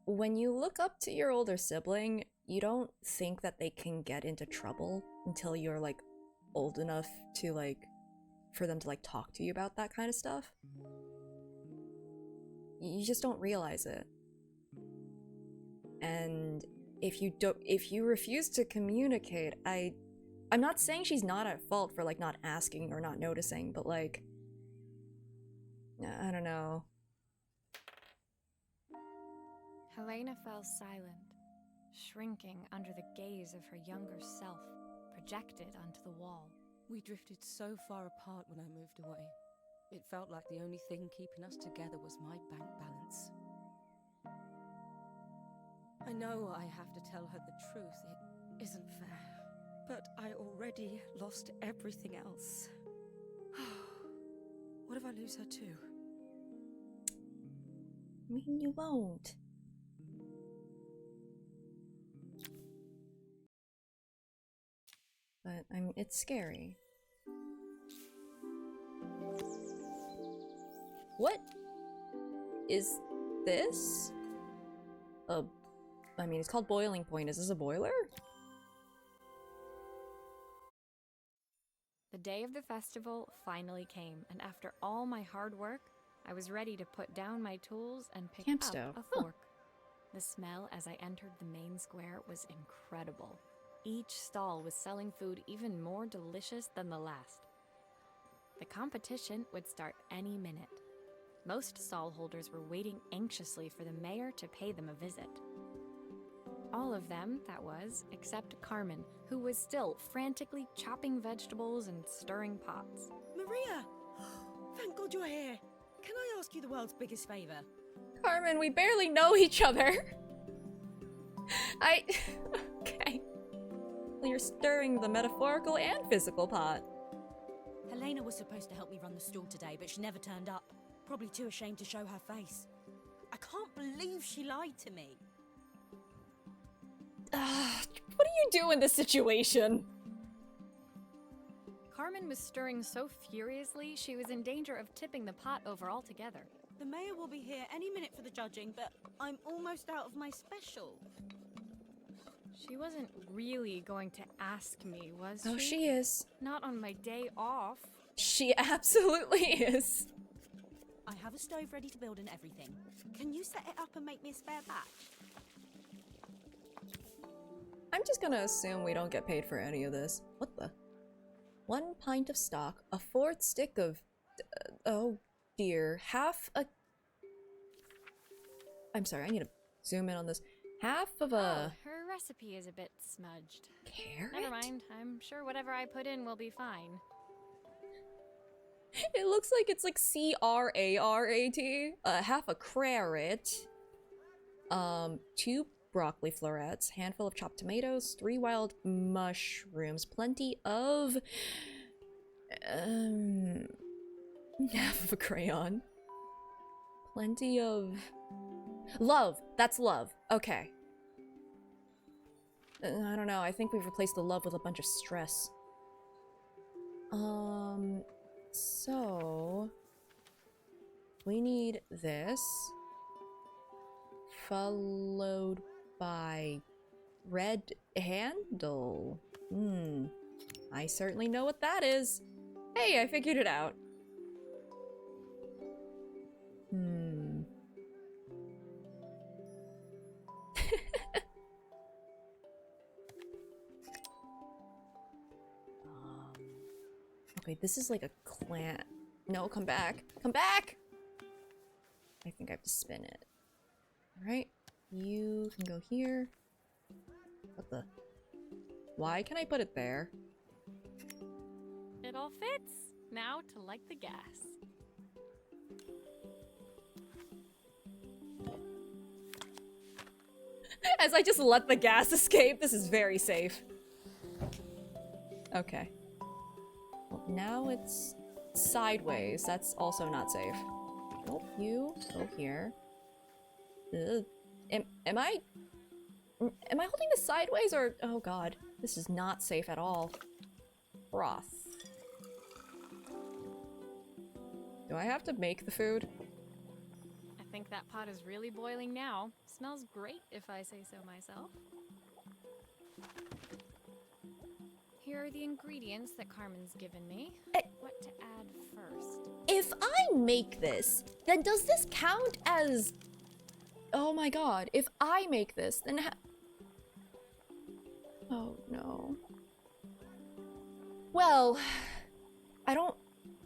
When you look up to your older sibling, you don't think that they can get into trouble until you're, like, old enough to, like, for them to, like, talk to you about that kind of stuff. You just don't realize it. And if you refuse to communicate, I'm not saying she's not at fault for, like, not asking or not noticing, but, like, I don't know. Helena fell silent, shrinking under the gaze of her younger self, projected onto the wall. We drifted so far apart when I moved away. It felt like the only thing keeping us together was my bank balance. I know I have to tell her the truth. It isn't fair. But I already lost everything else. What if I lose her too? I mean, you won't. But it's scary. What is this? I mean, it's called boiling point. Is this a boiler? The day of the festival finally came, and after all my hard work, I was ready to put down my tools and pick Camp up stove. a fork. The smell as I entered the main square was incredible. Each stall was selling food even more delicious than the last. The competition would start any minute. Most stall holders were waiting anxiously for the mayor to pay them a visit. All of them, that was, except Carmen, who was still frantically chopping vegetables and stirring pots. Maria! Thank God you're here. Can I ask you the world's biggest favor? Carmen, we barely know each other. Okay. Well, you're stirring the metaphorical and physical pot. Helena was supposed to help me run the stall today, but she never turned up. Probably too ashamed to show her face. I can't believe she lied to me. What do you do in this situation? Carmen was stirring so furiously, she was in danger of tipping the pot over altogether. The mayor will be here any minute for the judging, but I'm almost out of my special. She wasn't really going to ask me, was she? Oh, she is. Not on my day off. She absolutely is. I have a stove ready to build and everything. Can you set it up and make me a spare batch? I'm just gonna assume we don't get paid for any of this. What the? 1 pint of stock, a 4th stick of... oh dear. Half a... I'm sorry, I need to zoom in on this. Half of a... Oh, her recipe is a bit smudged. carrot? Never mind, I'm sure whatever I put in will be fine. It looks like it's like C-R-A-R-A-T. Half a carrot. 2 broccoli florets, handful of chopped tomatoes, 3 wild mushrooms, plenty of... half of a crayon. Plenty of... love! That's love. Okay. I don't know, I think we've replaced the love with a bunch of stress. So... we need this. Followed by Red handle. I certainly know what that is. Hey, I figured it out. Okay, this is like a clan. No, come back. Come back! I think I have to spin it. Alright, you can go here. What the? Why can I put it there? It all fits. Now to light the gas. As I just let the gas escape, this is very safe. Okay. Well, now it's sideways. That's also not safe. Nope, you go here. Ugh. Am I holding this sideways or... Oh god, this is not safe at all. Broth. Do I have to make the food? I think that pot is really boiling now. Smells great if I say so myself. Here are the ingredients that Carmen's given me. What to add first? If I make this, then does this count as... Oh my god, if I make this, then oh no. Well, I don't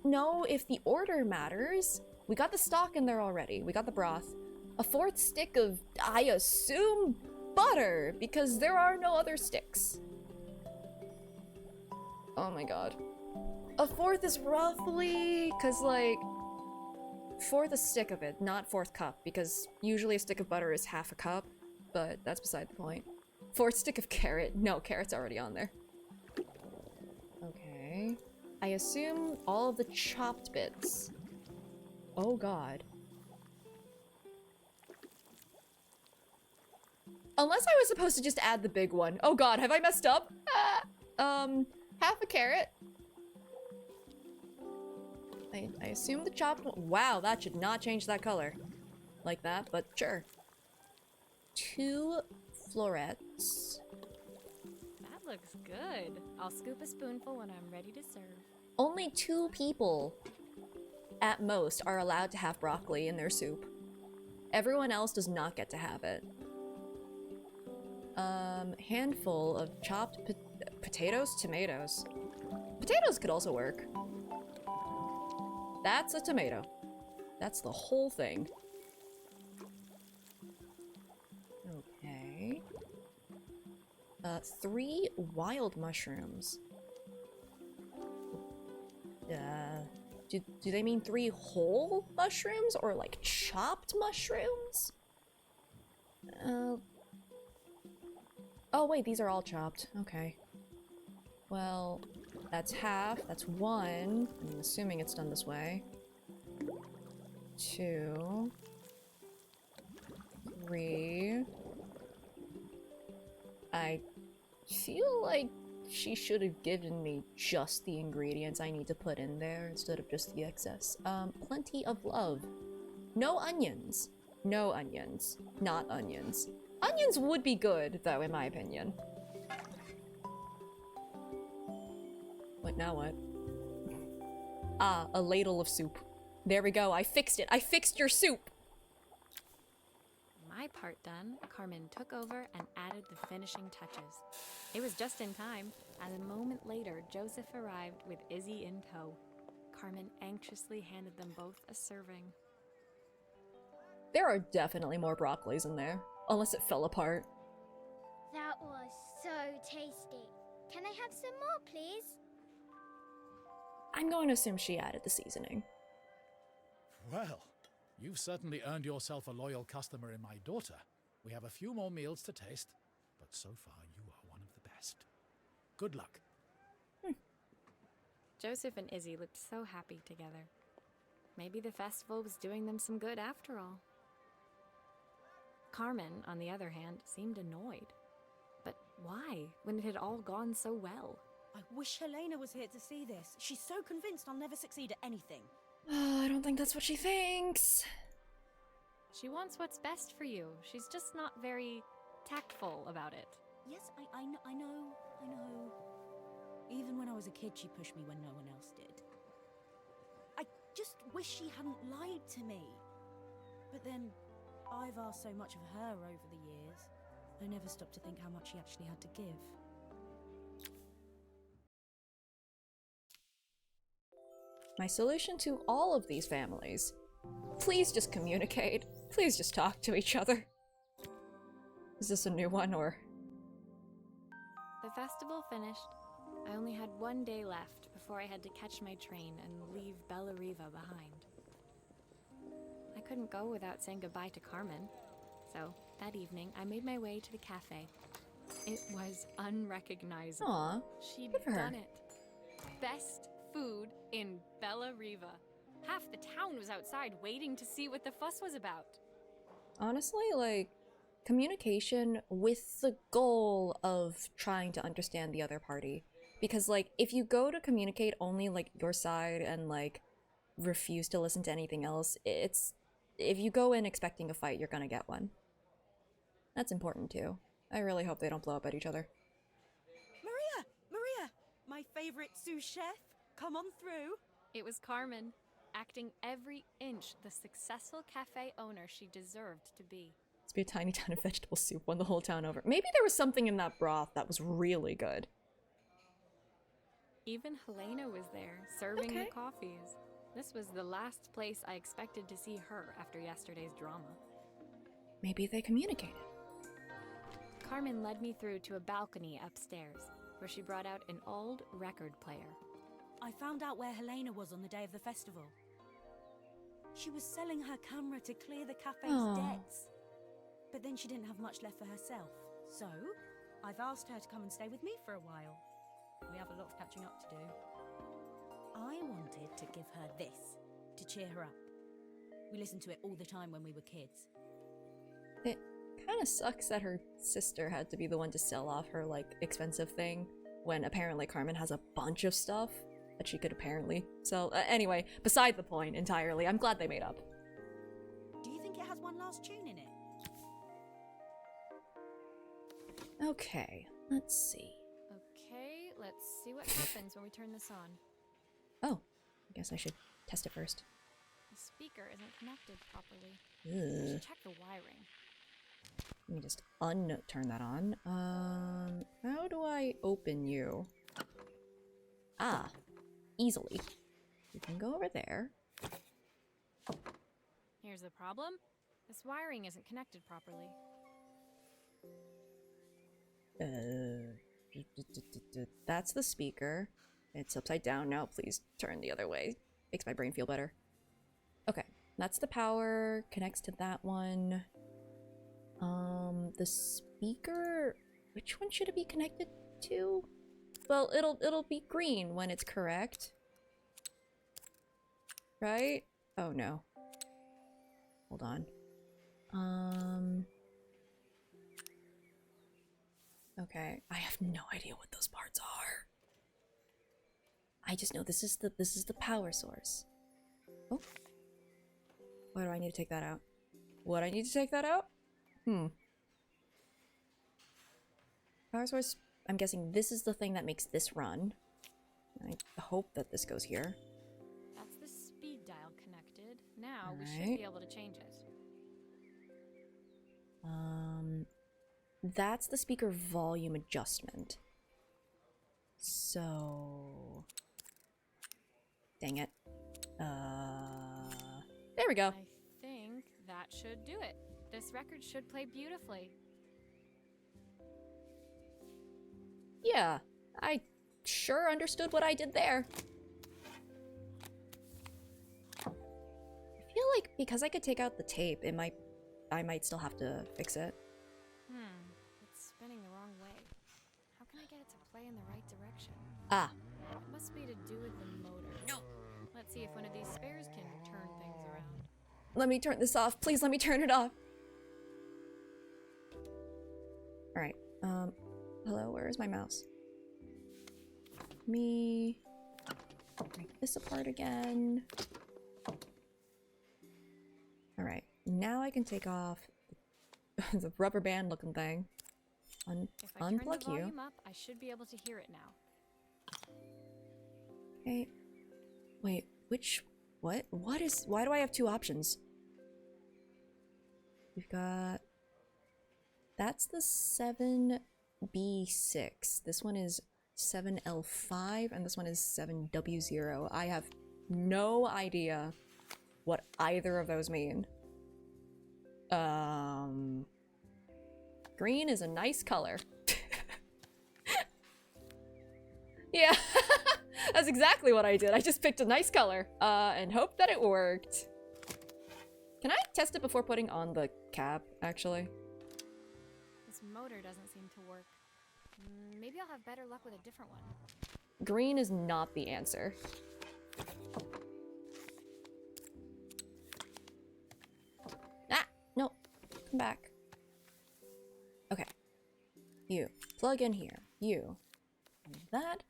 know if the order matters. We got the stock in there already. We got the broth. A fourth stick of, I assume, butter, because there are no other sticks. Oh my god. A fourth is roughly, cause like, fourth a stick of it, not fourth cup, because usually a stick of butter is half a cup, but that's beside the point. Fourth stick of carrot. No, carrot's already on there. Okay. I assume all of the chopped bits. Oh god. Unless I was supposed to just add the big one. Oh god, have I messed up? Half a carrot. I assume the chopped one. Wow, that should not change that color. Like that, but sure. 2 florets. That looks good. I'll scoop a spoonful when I'm ready to serve. Only 2 people, at most, are allowed to have broccoli in their soup. Everyone else does not get to have it. Handful of chopped potatoes? Tomatoes. Potatoes could also work. That's a tomato. That's the whole thing. Okay. 3 wild mushrooms. Do they mean 3 whole mushrooms or like chopped mushrooms? Oh wait, these are all chopped. Okay. Well, that's half. That's 1. I'm assuming it's done this way. 2. 3. I feel like she should have given me just the ingredients I need to put in there instead of just the excess. Plenty of love. No onions. No onions. Not onions. Onions would be good, though, in my opinion. What now what? Ah, a ladle of soup. There we go, I fixed it! I fixed your soup! My part done, Carmen took over and added the finishing touches. It was just in time, as a moment later, Joseph arrived with Izzy in tow. Carmen anxiously handed them both a serving. There are definitely more broccolis in there, unless it fell apart. That was so tasty. Can I have some more, please? I'm going to assume she added the seasoning. Well, you've certainly earned yourself a loyal customer in my daughter. We have a few more meals to taste, but so far you are one of the best. Good luck. Joseph and Izzy looked so happy together. Maybe the festival was doing them some good after all. Carmen, on the other hand, seemed annoyed. But why, when it had all gone so well? I wish Helena was here to see this. She's so convinced I'll never succeed at anything. I don't think that's what she thinks. She wants what's best for you. She's just not very tactful about it. Yes, I know. Even when I was a kid, she pushed me when no one else did. I just wish she hadn't lied to me. But then, I've asked so much of her over the years. I never stopped to think how much she actually had to give. My solution to all of these families. Please just communicate. Please just talk to each other. Is this a new one, or? The festival finished. I only had one day left before I had to catch my train and leave Bella Riva behind. I couldn't go without saying goodbye to Carmen. So, that evening, I made my way to the cafe. It was unrecognizable. Aw, She'd good for her. done it. Best food in Bella Riva. Half the town was outside waiting to see what the fuss was about. Honestly, like, communication with the goal of trying to understand the other party. Because, like, if you go to communicate only, like, your side and, like, refuse to listen to anything else, it's... If you go in expecting a fight, you're gonna get one. That's important, too. I really hope they don't blow up at each other. Maria! My favorite sous chef! Come on through! It was Carmen, acting every inch the successful cafe owner she deserved to be. It's be a tiny ton of vegetable soup won the whole town over. Maybe there was something in that broth that was really good. Even Helena was there, serving Okay. the coffees. This was the last place I expected to see her after yesterday's drama. Maybe they communicated. Carmen led me through to a balcony upstairs, where she brought out an old record player. I found out where Helena was on the day of the festival. She was selling her camera to clear the cafe's Aw. debts. But then she didn't have much left for herself. So, I've asked her to come and stay with me for a while. We have a lot of catching up to do. I wanted to give her this, to cheer her up. We listened to it all the time when we were kids. It kind of sucks that her sister had to be the one to sell off her, like, expensive thing, when apparently Carmen has a bunch of stuff that she could apparently sell. Anyway, beside the point entirely. I'm glad they made up. Do you think it has one last tune in it? Okay, let's see. Okay, let's see what happens when we turn this on. Oh, I guess I should test it first. The speaker isn't connected properly. We Ugh. should check the wiring. Let me just turn that on. How do I open you? Ah, easily. You can go over there. Here's the problem. This wiring isn't connected properly. That's the speaker. It's upside down now. Please turn the other way. Makes my brain feel better. Okay, that's the power. Connects to that one. The speaker. Which one should it be connected to? Well, it'll be green when it's correct. Right? Oh no. Hold on. Okay, I have no idea what those parts are. I just know this is the power source. Oh. Why do I need to take that out? What, I need to take that out? Power source, I'm guessing this is the thing that makes this run. I hope that this goes here. That's the speed dial connected. Now we should Alright. be able to change it. That's the speaker volume adjustment. So... Dang it. There we go. I think that should do it. This record should play beautifully. Yeah, I sure understood what I did there. I feel like because I could take out the tape, I might still have to fix it. It's spinning the wrong way. How can I get it to play in the right direction? Ah, It must be to do with the motor. No. Let's see if one of these spares can turn things around. let me turn this off. Please let me turn it off. Alright, hello, where is my mouse? Me break this apart again. Alright, now I can take off the rubber band looking thing. If I turn the Unplug you. volume up, I should be able to hear it now. Okay. Wait, why do I have two options? We've got, that's the 7B6. This one is 7L5, and this one is 7W0. I have no idea what either of those mean. Green is a nice color. Yeah, that's exactly what I did. I just picked a nice color, and hoped that it worked. Can I test it before putting on the cap, actually? This motor doesn't seem to work. Maybe I'll have better luck with a different one. Green is not the answer. Ah! No. Come back. Okay. You. Plug in here. You. And that.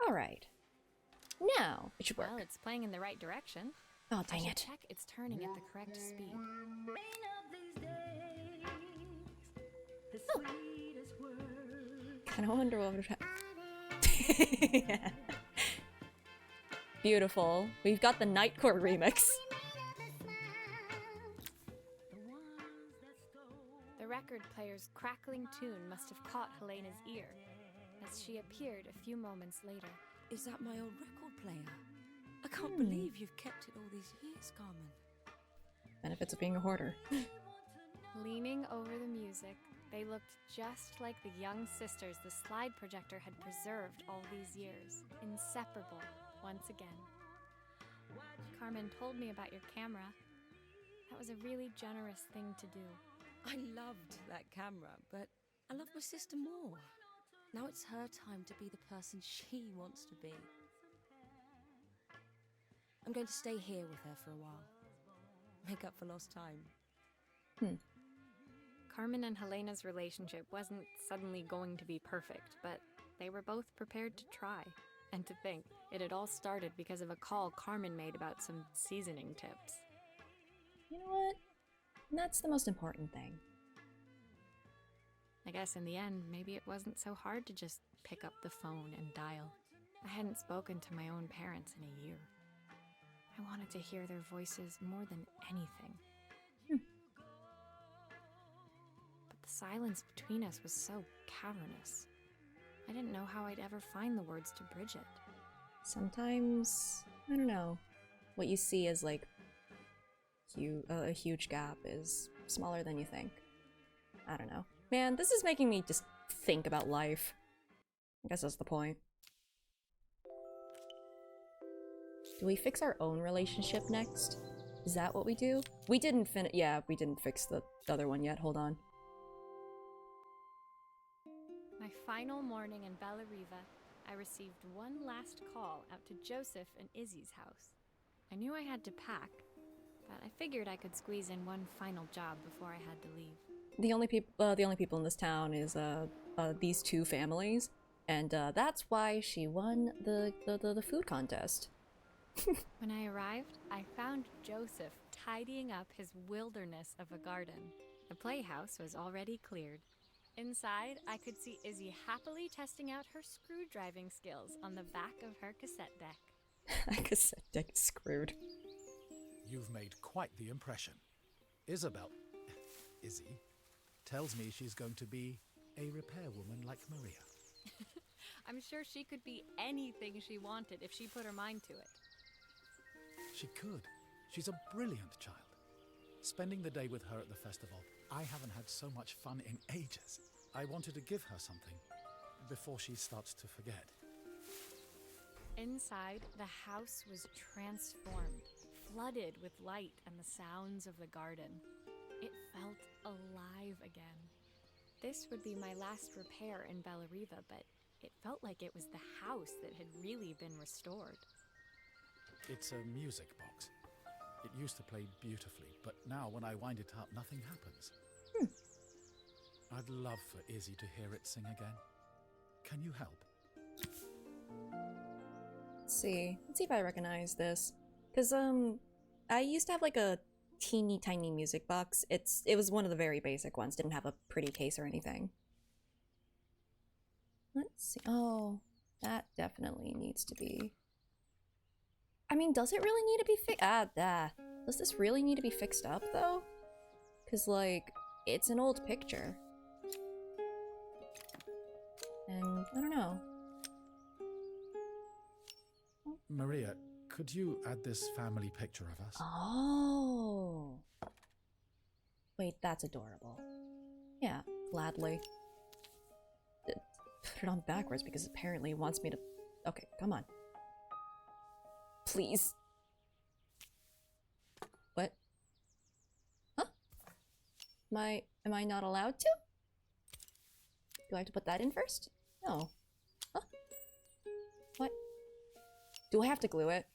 Alright. Now, it should work. Well, it's playing in the right direction. Oh, I dang should it. check it's turning at the correct speed. Kinda wonder what would happen. Yeah. Beautiful. We've got the Nightcore remix. The record player's crackling tune must have caught Helena's ear, as she appeared a few moments later. Is that my old record player? I can't believe you've kept it all these years, Carmen. Benefits of being a hoarder. Leaning over the music, they looked just like the young sisters the slide projector had preserved all these years, inseparable once again. Carmen told me about your camera. That was a really generous thing to do. I loved that camera, but I love my sister more. Now it's her time to be the person she wants to be. I'm going to stay here with her for a while. Make up for lost time. Carmen and Helena's relationship wasn't suddenly going to be perfect, but they were both prepared to try. And to think, it had all started because of a call Carmen made about some seasoning tips. You know what? That's the most important thing. I guess in the end, maybe it wasn't so hard to just pick up the phone and dial. I hadn't spoken to my own parents in a year. I wanted to hear their voices more than anything. But the silence between us was so cavernous. I didn't know how I'd ever find the words to bridge it. Sometimes, I don't know, what you see as like a huge gap is smaller than you think. I don't know. Man, this is making me just think about life. I guess that's the point. Do we fix our own relationship next? Is that what we do? We didn't yeah, we didn't fix the other one yet. Hold on. My final morning in Bellariva, I received one last call out to Joseph and Izzy's house. I knew I had to pack, but I figured I could squeeze in one final job before I had to leave. The only people in this town is these two families, and that's why she won the food contest. When I arrived, I found Joseph tidying up his wilderness of a garden. The playhouse was already cleared. Inside, I could see Izzy happily testing out her screw-driving skills on the back of her cassette deck. That cassette deck is screwed. You've made quite the impression. Izzy, tells me she's going to be a repairwoman like Maria. I'm sure she could be anything she wanted if she put her mind to it. She could. She's a brilliant child. Spending the day with her at the festival, I haven't had so much fun in ages. I wanted to give her something before she starts to forget. Inside, the house was transformed, flooded with light and the sounds of the garden. It felt alive again. This would be my last repair in Bellariva, but it felt like it was the house that had really been restored. It's a music box. It used to play beautifully, but now when I wind it up, nothing happens. I'd love for Izzy to hear it sing again. Can you help? Let's see if I recognize this. Cause I used to have like a teeny tiny music box. It was one of the very basic ones. Didn't have a pretty case or anything. Let's see. Oh, that definitely needs to be. I mean, does it really need to be fixed? Does this really need to be fixed up though? Cause like, it's an old picture. And I don't know. Maria, could you add this family picture of us? Oh. Wait, that's adorable. Yeah, gladly. Put it on backwards because apparently it wants me to... Okay, come on. Please. What? Huh? Am I not allowed to? Do I have to put that in first? No. Huh? What? Do I have to glue it?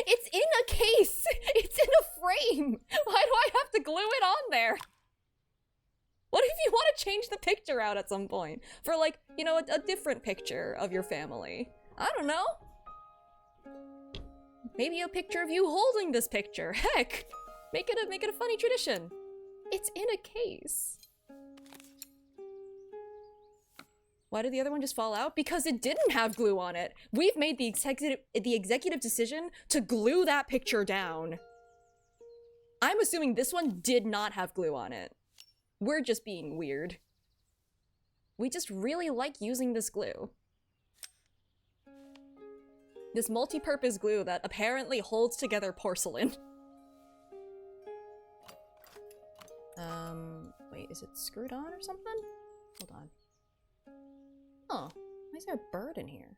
It's in a case! It's in a frame! Why do I have to glue it on there? What if you want to change the picture out at some point? For like, you know, a different picture of your family. I don't know. Maybe a picture of you holding this picture. Heck! Make it a funny tradition. It's in a case. Why did the other one just fall out? Because it didn't have glue on it. We've made the executive decision to glue that picture down. I'm assuming this one did not have glue on it. We're just being weird. We just really like using this glue. This multi-purpose glue that apparently holds together porcelain. Wait, is it screwed on or something? Hold on. Oh, why is there a bird in here?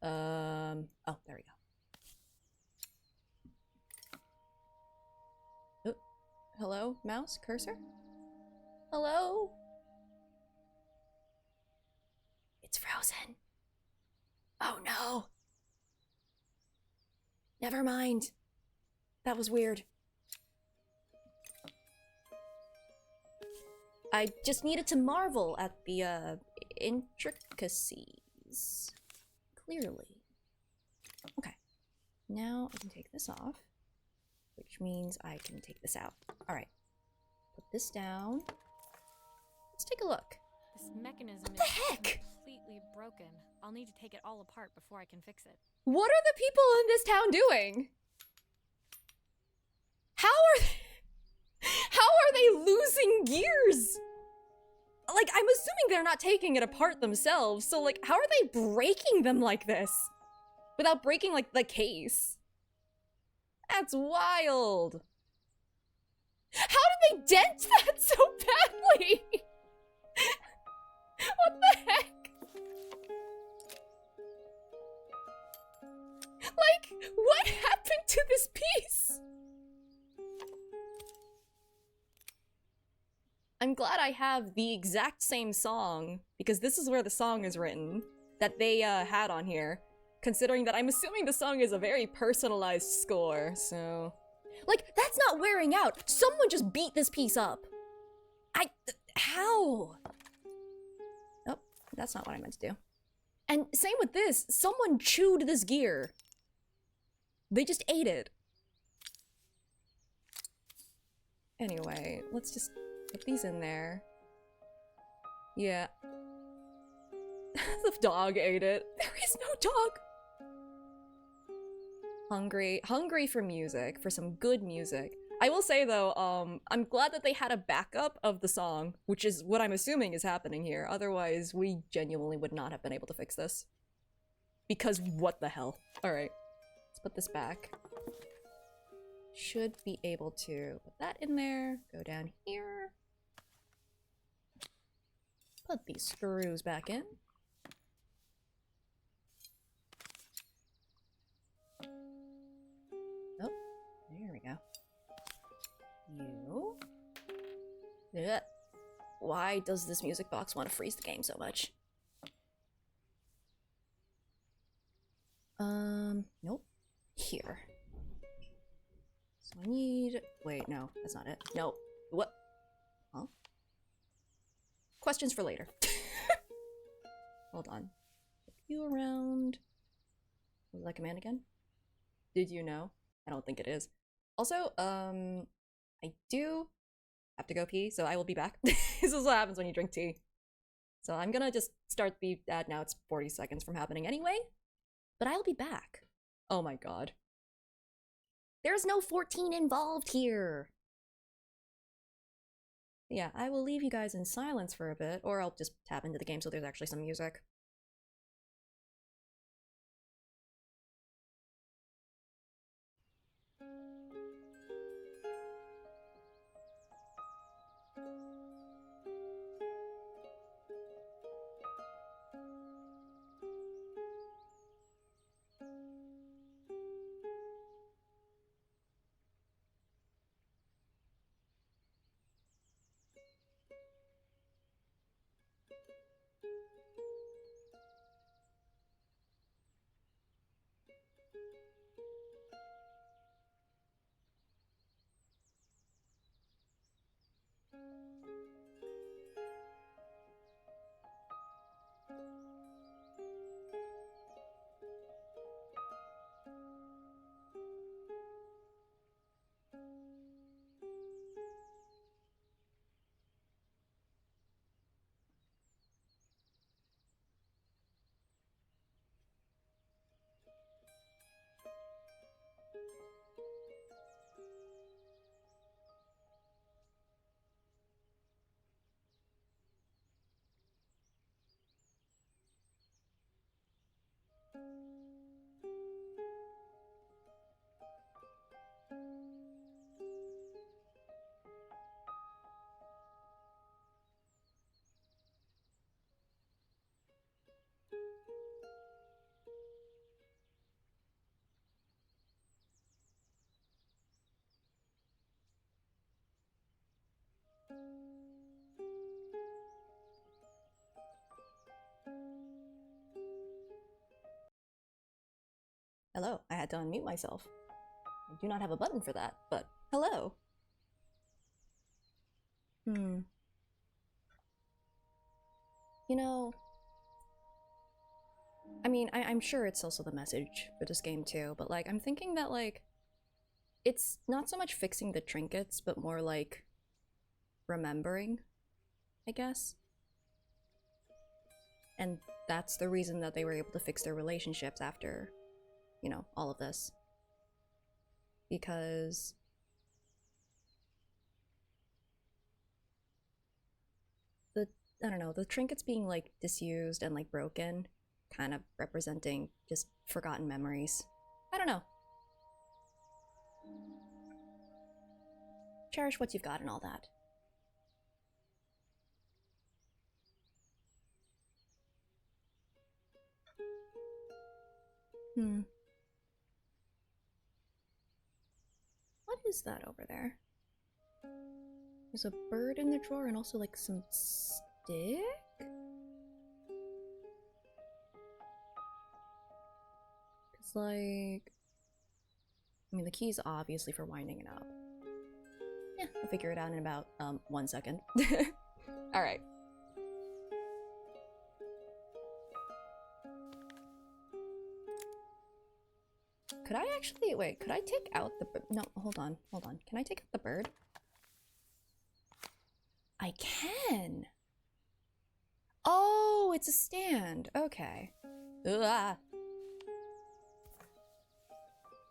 Oh, there we go. Oh, hello, mouse, cursor? Hello? It's frozen. Oh no. Never mind. That was weird. I just needed to marvel at the, intricacies. Clearly. Okay. Now I can take this off, which means I can take this out. Alright. Put this down. Let's take a look. This mechanism What the heck? completely broken. I'll need to take it all apart before I can fix it. What are the people in this town doing? How are they losing gears? Like, I'm assuming they're not taking it apart themselves, so like, how are they breaking them like this? Without breaking, like, the case? That's wild. How did they dent that so badly? What the heck? Like, what happened to this piece? I'm glad I have the exact same song, because this is where the song is written, that they had on here. Considering that I'm assuming the song is a very personalized score, so... Like, that's not wearing out! Someone just beat this piece up! How? Oh, that's not what I meant to do. And same with this, someone chewed this gear. They just ate it. Anyway, let's just put these in there. Yeah. The dog ate it. There is no dog! Hungry for music, for some good music. I will say though, I'm glad that they had a backup of the song, which is what I'm assuming is happening here. Otherwise, we genuinely would not have been able to fix this. Because what the hell? Alright, let's put this back. Should be able to put that in there, go down here. Put these screws back in. Oh, there we go. You. Ugh. Why does this music box want to freeze the game so much? Nope. Here. So I need... Wait, no, that's not it. No. What? Huh? Questions for later. Hold on. Flip you around. What was that command again? Did you know? I don't think it is. Also, I do have to go pee, so I will be back. This is what happens when you drink tea. So I'm gonna just start the ad now. It's 40 seconds from happening anyway. But I'll be back. Oh my god. There's no 14 involved here! Yeah, I will leave you guys in silence for a bit, or I'll just tap into the game so there's actually some music. Hello, I had to unmute myself. I do not have a button for that, but hello. You know, I mean, I'm sure it's also the message for this game too, but like, I'm thinking that like, it's not so much fixing the trinkets, but more like remembering, I guess. And that's the reason that they were able to fix their relationships after, you know, all of this. Because I don't know, the trinkets being like disused and like broken, kind of representing just forgotten memories. I don't know. Cherish what you've got and all that. What is that over there? There's a bird in the drawer and also like some stick? It's like... I mean, the key's obviously for winding it up. Yeah, I'll figure it out in about, 1 second. Alright. Could I actually- wait, could I take out the- no, hold on. Can I take out the bird? I can! Oh, it's a stand. Okay. Ugh.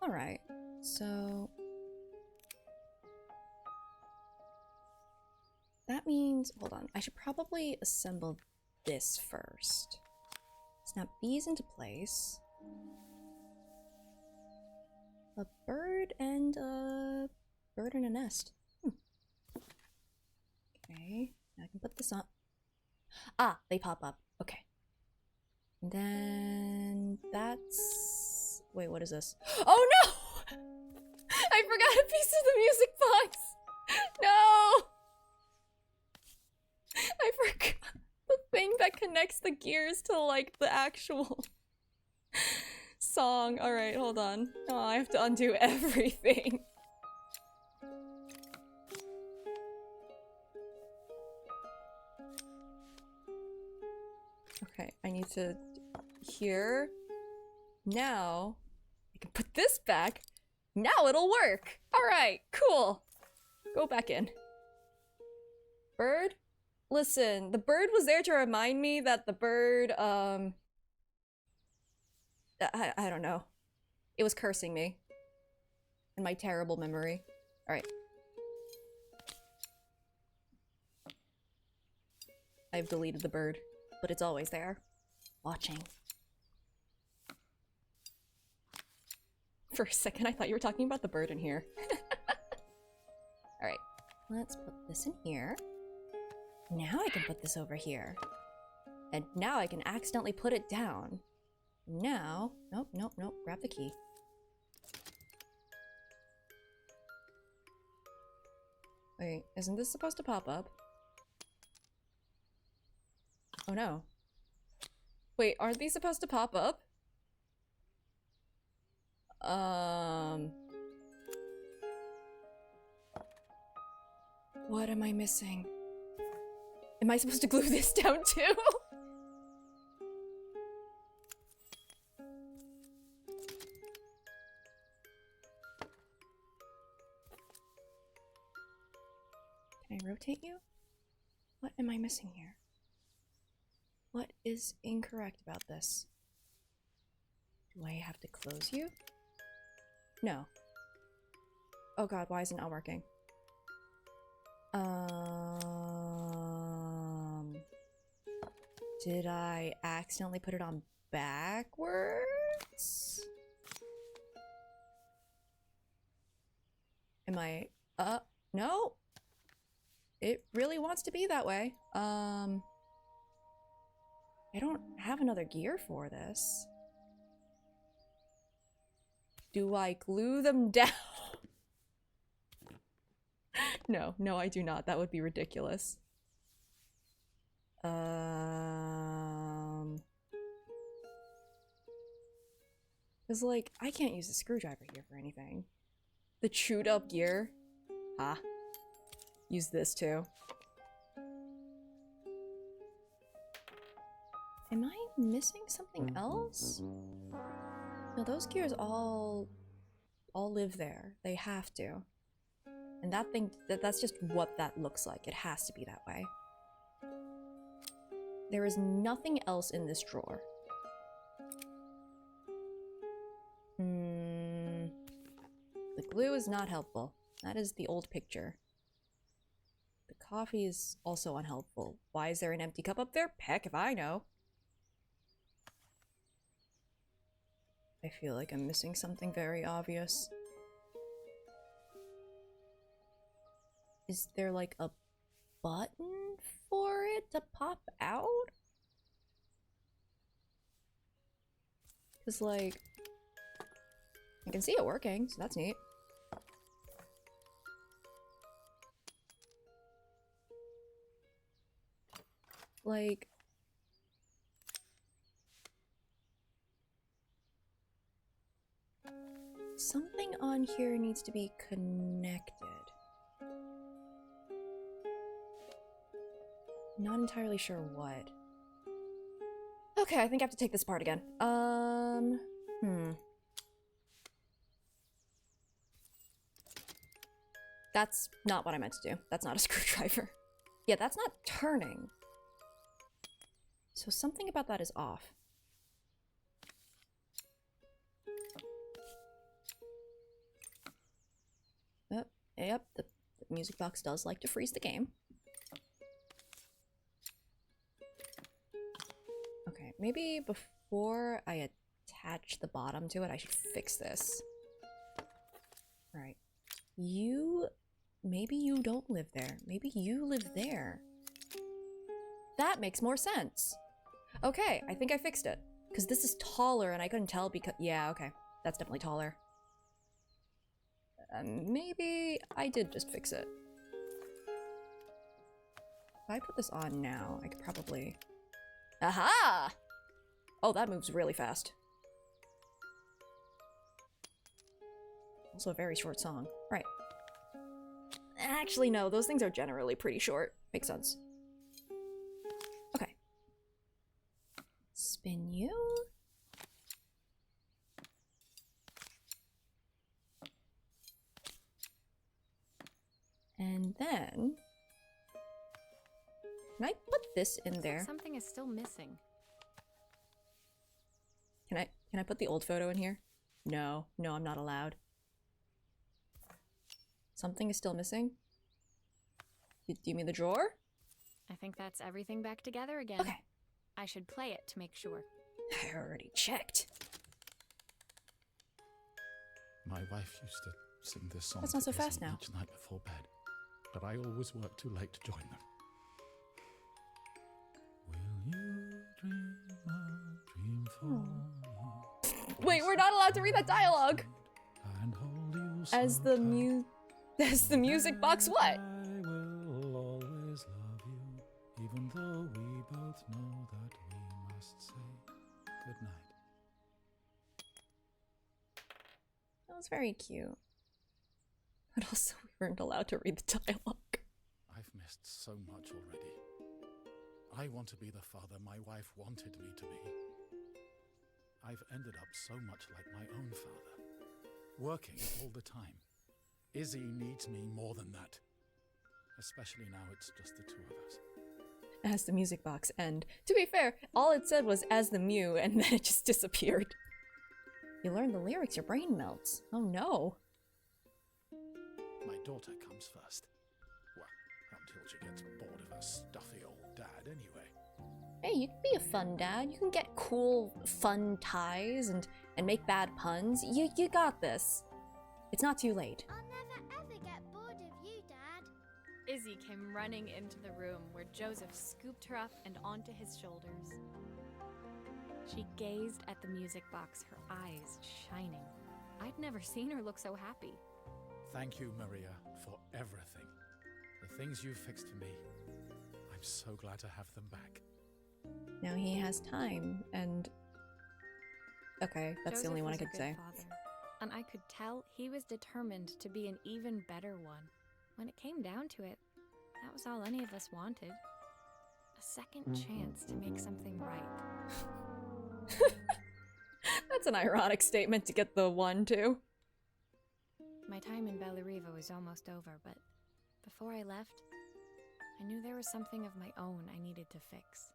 Alright, so... that means... hold on, I should probably assemble this first. Snap these into place. A bird and a nest. Okay, I can put this on. Ah, they pop up. Okay. And then that's... wait, what is this? Oh no! I forgot a piece of the music box! No! I forgot the thing that connects the gears to like the actual song. Alright, hold on. Oh, I have to undo everything. Okay, I need to... here. Now, I can put this back. Now it'll work! Alright, cool. Go back in. Bird? Listen, the bird was there to remind me that the bird, I don't know. It was cursing me. In my terrible memory. Alright. I've deleted the bird, but it's always there. Watching. For a second, I thought you were talking about the bird in here. Alright. Let's put this in here. Now I can put this over here. And now I can accidentally put it down. Now... Nope, nope, nope. Grab the key. Wait, isn't this supposed to pop up? Oh no. Wait, aren't these supposed to pop up? What am I missing? Am I supposed to glue this down too? Can I rotate you? What am I missing here? What is incorrect about this? Do I have to close you? No. Oh god, why is it not working? Did I accidentally put it on backwards? Am I... no? It really wants to be that way. I don't have another gear for this. Do I glue them down? No, no, I do not. That would be ridiculous. Cause like, I can't use a screwdriver here for anything. The chewed up gear. Ah. Use this too. Am I missing something else? No, those gears all live there. They have to. And that thing, that's just what that looks like. It has to be that way. There is nothing else in this drawer. The glue is not helpful. That is the old picture. The coffee is also unhelpful. Why is there an empty cup up there? Heck if I know. I feel like I'm missing something very obvious. Is there like a button for it to pop out? Cause like, I can see it working, so that's neat. Like, something on here needs to be connected. Not entirely sure what. Okay, I think I have to take this apart again. That's not what I meant to do. That's not a screwdriver. Yeah, that's not turning. So something about that is off. Yep, the music box does like to freeze the game. Okay, maybe before I attach the bottom to it, I should fix this. Alright. Maybe you don't live there. Maybe you live there. That makes more sense. Okay, I think I fixed it. Because this is taller and I couldn't tell because... Yeah, okay. That's definitely taller. Maybe I did just fix it. If I put this on now, I could probably... Aha! Oh, that moves really fast. Also a very short song. Right. Actually, no. Those things are generally pretty short. Makes sense. Okay. Spin you. Can I put this in Looks like there? something is still missing. Can I put the old photo in here? No, no, I'm not allowed. Something is still missing? Do you mean the drawer? I think that's everything back together again. Okay. I should play it to make sure. I already checked. My wife used to sing this song That's not so to Izzy fast now. each night before bed, but I always worked too late to join them. Will you dream a dream for me? Wait, we're not allowed to read that dialogue! And hold you As so the tight. as the music box what? I will always love you, even though we both know that we must say goodnight. That was very cute. But also, we weren't allowed to read the dialogue. I've missed so much already. I want to be the father my wife wanted me to be. I've ended up so much like my own father, working all the time. Izzy needs me more than that, especially now it's just the two of us. As the music box end. To be fair, all it said was as the Mew, and then it just disappeared. You learn the lyrics, your brain melts. Oh no. My daughter comes first. Well, until she gets bored of her stuffy old dad anyway. Hey, you can be a fun dad. You can get cool, fun ties and make bad puns. You got this. It's not too late. I'll never ever get bored of you, Dad. Izzy came running into the room where Joseph scooped her up and onto his shoulders. She gazed at the music box, her eyes shining. I'd never seen her look so happy. Thank you, Maria, for everything. The things you fixed for me. I'm so glad to have them back. Now he has time, and... Okay, that's the only one I could say. Father, and I could tell he was determined to be an even better one. When it came down to it, that was all any of us wanted. A second chance to make something right. That's an ironic statement to get the one, too. My time in Bellariva was almost over, but before I left, I knew there was something of my own I needed to fix.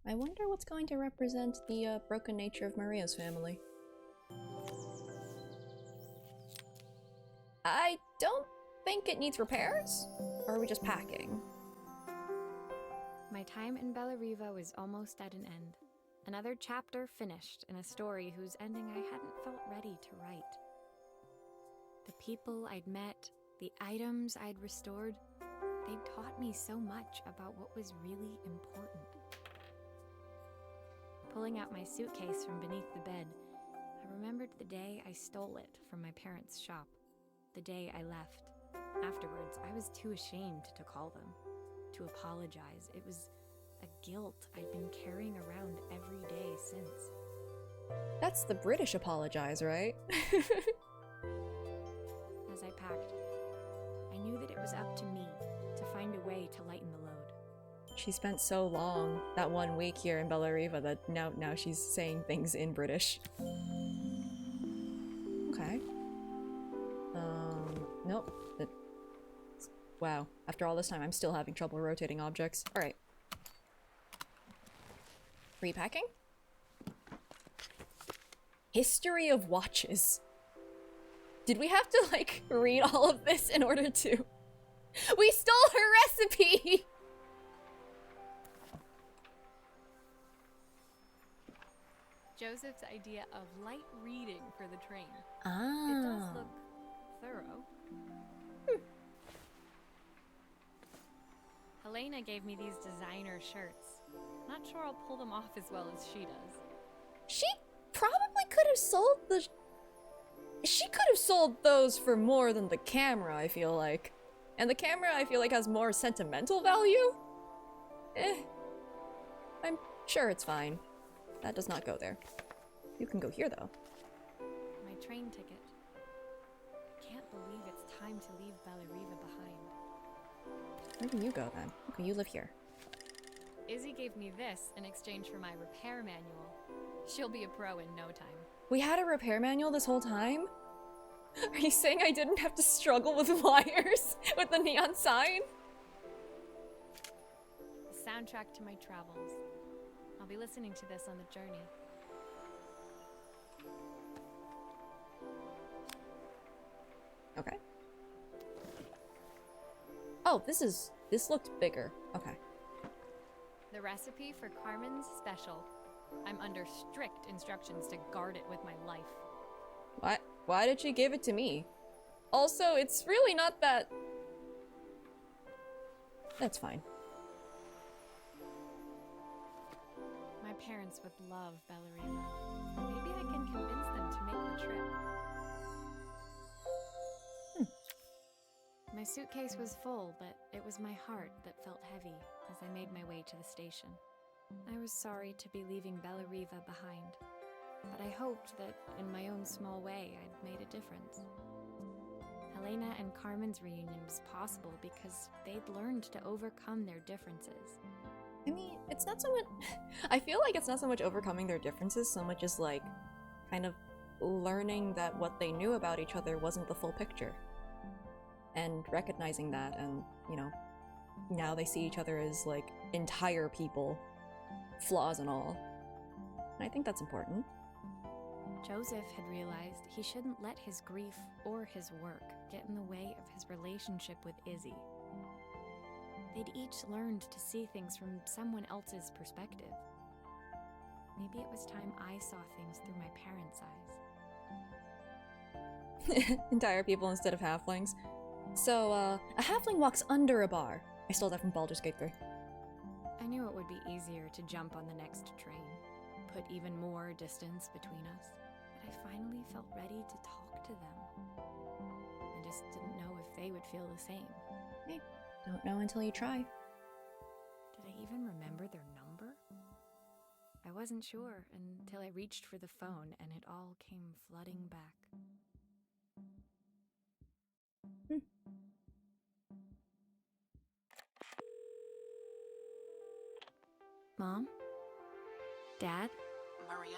I wonder what's going to represent the broken nature of Maria's family. I don't think it needs repairs? Or are we just packing? My time in Bellariva was almost at an end. Another chapter finished in a story whose ending I hadn't felt ready to write. The people I'd met, the items I'd restored, they'd taught me so much about what was really important. Pulling out my suitcase from beneath the bed, I remembered the day I stole it from my parents' shop, the day I left. Afterwards, I was too ashamed to call them, to apologize. It was a guilt I'd been carrying around every day since. That's the British apologize, right? As I packed, I knew that it was up to me to find a way to lighten the load. She spent so long, that 1 week here in Bellariva, that now she's saying things in British. Okay. Nope. Wow. After all this time, I'm still having trouble rotating objects. Alright. Repacking? History of watches. Did we have to, like, read all of this in order to... We stole her recipe! Joseph's idea of light reading for the train. Ah. It does look thorough. Helena gave me these designer shirts. Not sure I'll pull them off as well as she does. She probably could have sold the... She could have sold those for more than the camera, I feel like. And the camera, I feel like, has more sentimental value? I'm sure it's fine. That does not go there. You can go here, though. My train ticket. Can't believe it's time to leave Bellariva behind. Where do you go, then? Okay, you live here. Izzy gave me this in exchange for my repair manual. She'll be a pro in no time. We had a repair manual this whole time? Are you saying I didn't have to struggle with wires with the neon sign? soundtrack to my travels. I'll be listening to this on the journey. Okay. Oh, this looked bigger. Okay. The recipe for Carmen's special. I'm under strict instructions to guard it with my life. What? Why did she give it to me? Also, it's really not that... That's fine. My parents would love Ballerina. Maybe I can convince them to make the trip. My suitcase was full, but it was my heart that felt heavy as I made my way to the station. I was sorry to be leaving Bellariva behind, but I hoped that in my own small way I'd made a difference. Helena and Carmen's reunion was possible because they'd learned to overcome their differences. I mean, it's not so much... I feel like it's not so much overcoming their differences, so much as, like, kind of learning that what they knew about each other wasn't the full picture. And recognizing that, and, you know, now they see each other as, like, entire people, flaws and all. And I think that's important. Joseph had realized he shouldn't let his grief or his work get in the way of his relationship with Izzy. They'd each learned to see things from someone else's perspective. Maybe it was time I saw things through my parents' eyes. Entire people instead of halflings. So, a halfling walks under a bar. I stole that from Baldur's Gate 3. I knew it would be easier to jump on the next train, put even more distance between us, but I finally felt ready to talk to them. I just didn't know if they would feel the same. Hey, don't know until you try. Did I even remember their number? I wasn't sure until I reached for the phone and it all came flooding back. Mom? Dad? Maria?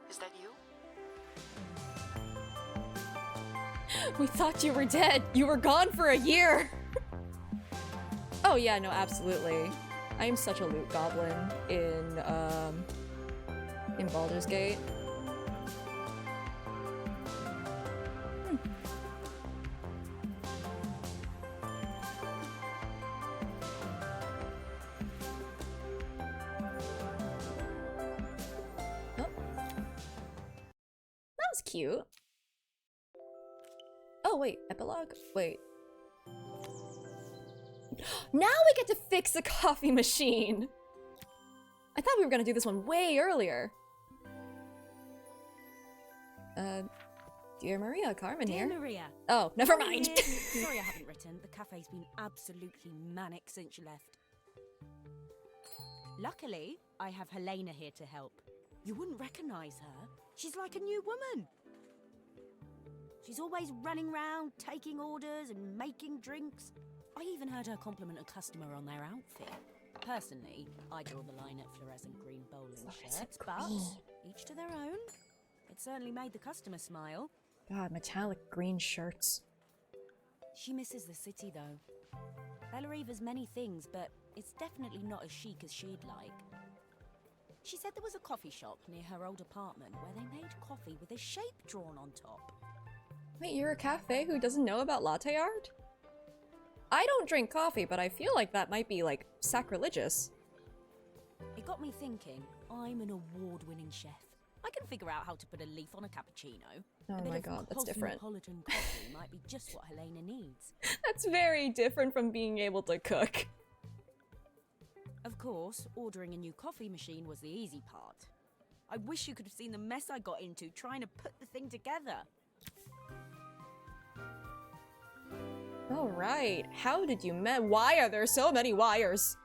Is that you? We thought you were dead! You were gone for a year! Oh yeah, no, absolutely. I am such a loot goblin in Baldur's Gate. Cute. Oh wait, epilogue? Wait. Now we get to fix the coffee machine! I thought we were gonna do this one way earlier. Dear Maria, Carmen here. Dear Maria. Oh, never mind. Sorry I haven't written. The cafe's been absolutely manic since you left. Luckily, I have Helena here to help. You wouldn't recognize her. She's like a new woman. She's always running around, taking orders and making drinks. I even heard her compliment a customer on their outfit. Personally, I draw the line at fluorescent green bowling shirts, but each to their own. It certainly made the customer smile. God, metallic green shirts. She misses the city, though. Bellariva's many things, but it's definitely not as chic as she'd like. She said there was a coffee shop near her old apartment where they made coffee with a shape drawn on top. Wait, you're a cafe who doesn't know about latte art? I don't drink coffee, but I feel like that might be, like, sacrilegious. It got me thinking, I'm an award-winning chef. I can figure out how to put a leaf on a cappuccino. Oh my god, that's different. Cosmopolitan coffee might be just what Helena needs. That's very different from being able to cook. Of course, ordering a new coffee machine was the easy part. I wish you could have seen the mess I got into trying to put the thing together. All right, how did you met? Why are there so many wires?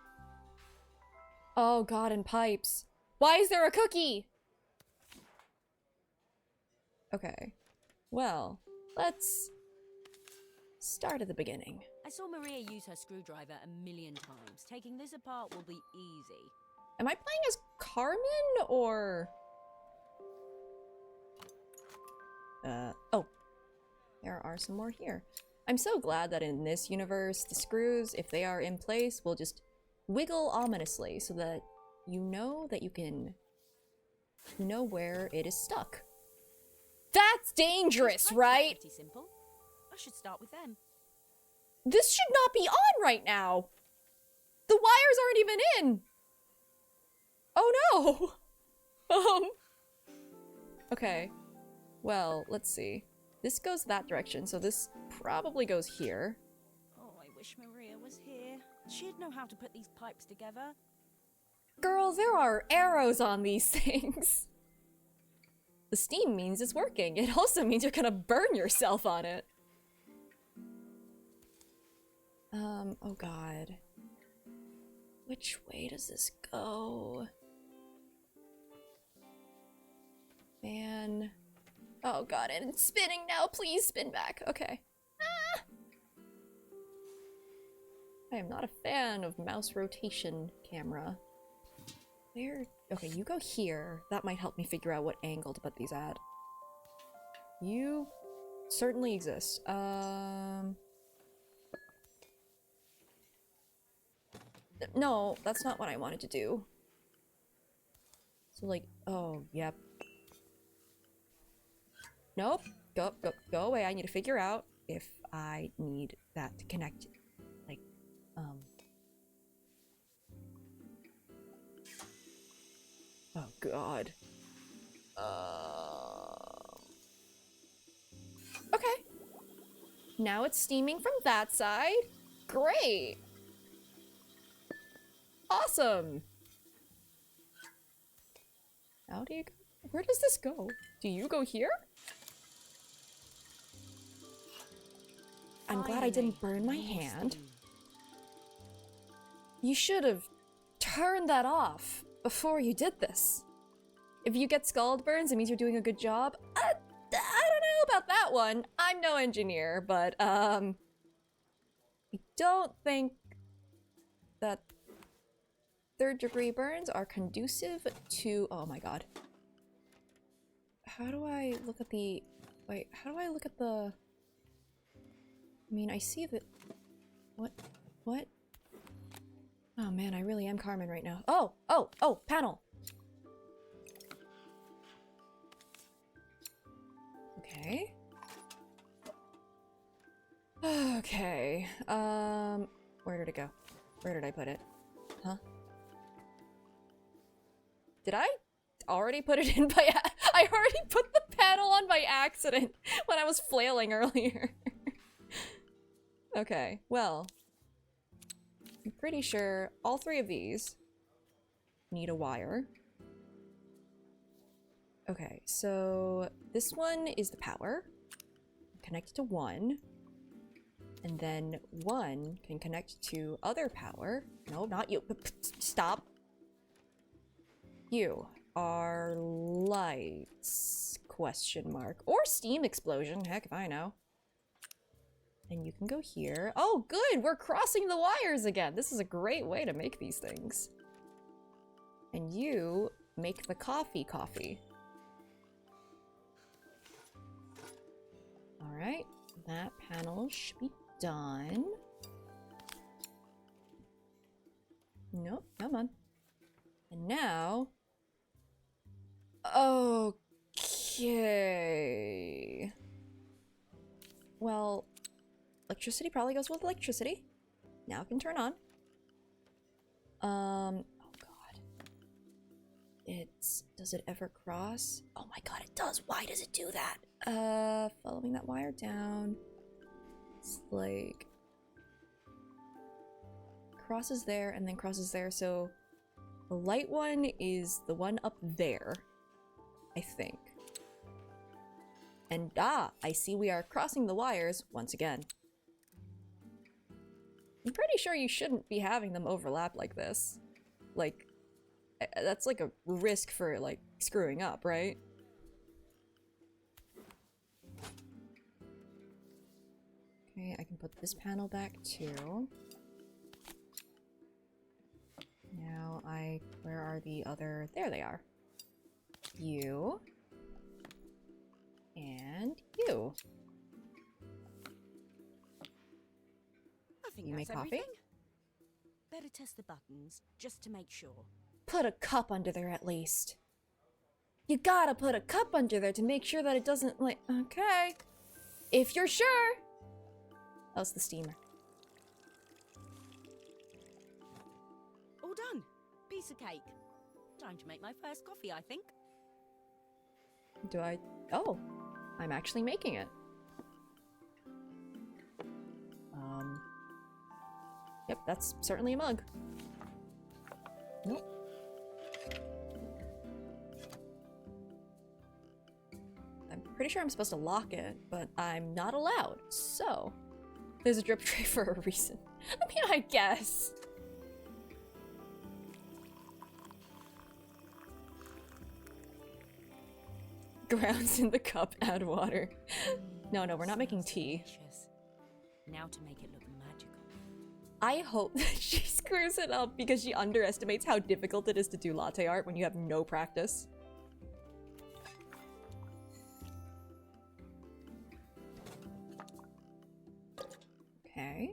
Oh god, and pipes. Why is there a cookie? Okay, well, let's start at the beginning. I saw Maria use her screwdriver a million times. Taking this apart will be easy. Am I playing as Carmen, or... oh. There are some more here. I'm so glad that in this universe, the screws, if they are in place, will just wiggle ominously so that you know that you can... You know where it is stuck. That's dangerous, These pipes are right? Pretty simple. I should start with them. This should not be on right now. The wires aren't even in. Oh no. Okay. Well, let's see. This goes that direction, so this probably goes here. Oh, I wish Maria was here. She'd know how to put these pipes together. Girl, there are arrows on these things. The steam means it's working. It also means you're gonna burn yourself on it. Oh god. Which way does this go? Man. Oh god, and it's spinning now. Please spin back. Okay. Ah! I am not a fan of mouse rotation camera. Where? Okay, you go here. That might help me figure out what angle to put these at. You certainly exist. No, that's not what I wanted to do. So like, oh, yep. Nope. Go away. I need to figure out if I need that to connect. Like, oh god. Okay. Now it's steaming from that side. Great. Awesome. How do you go? Where does this go? Do you go here? I'm glad I didn't burn my hand. You should have turned that off before you did this. If you get scald burns, it means you're doing a good job. I don't know about that one. I'm no engineer, but I don't think that third-degree burns are conducive to... Oh my god. How do I look at the... Wait, how do I look at the... I mean, I see that... What? What? Oh man, I really am Carmen right now. Oh, panel! Okay. Okay, where did it go? Where did I put it? Huh? Did I already put it in by... I already put the panel on by accident when I was flailing earlier. Okay, well, I'm pretty sure all three of these need a wire. Okay, so this one is the power. Connect it to one. And then one can connect to other power. No, not you. Stop. You are lights, question mark. Or steam explosion, heck if I know. And you can go here. Oh, good! We're crossing the wires again! This is a great way to make these things. And you make the coffee. Alright, that panel should be done. Nope, come on. And now... Okay... Well... Electricity probably goes with electricity. Now it can turn on. Oh god. Does it ever cross? Oh my god, it does! Why does it do that? Following that wire down. It's like... crosses there and then crosses there, so... The light one is the one up there. I think. And I see we are crossing the wires once again. I'm pretty sure you shouldn't be having them overlap like this. Like, that's like a risk for, like, screwing up, right? Okay, I can put this panel back too. Now where are the other, there they are. You. And you. I think You make that's coffee? everything. Better test the buttons, just to make sure. Put a cup under there at least. You gotta put a cup under there to make sure that it doesn't, like, okay. If you're sure. That was the steamer. All done. Piece of cake. Time to make my first coffee, I think. Do I? Oh, I'm actually making it. Yep, that's certainly a mug. Nope. I'm pretty sure I'm supposed to lock it, but I'm not allowed, so there's a drip tray for a reason. I mean, I guess. Grounds in the cup, add water. No, we're not making tea. Delicious. Now to make it look magical. I hope that she screws it up because she underestimates how difficult it is to do latte art when you have no practice. Okay.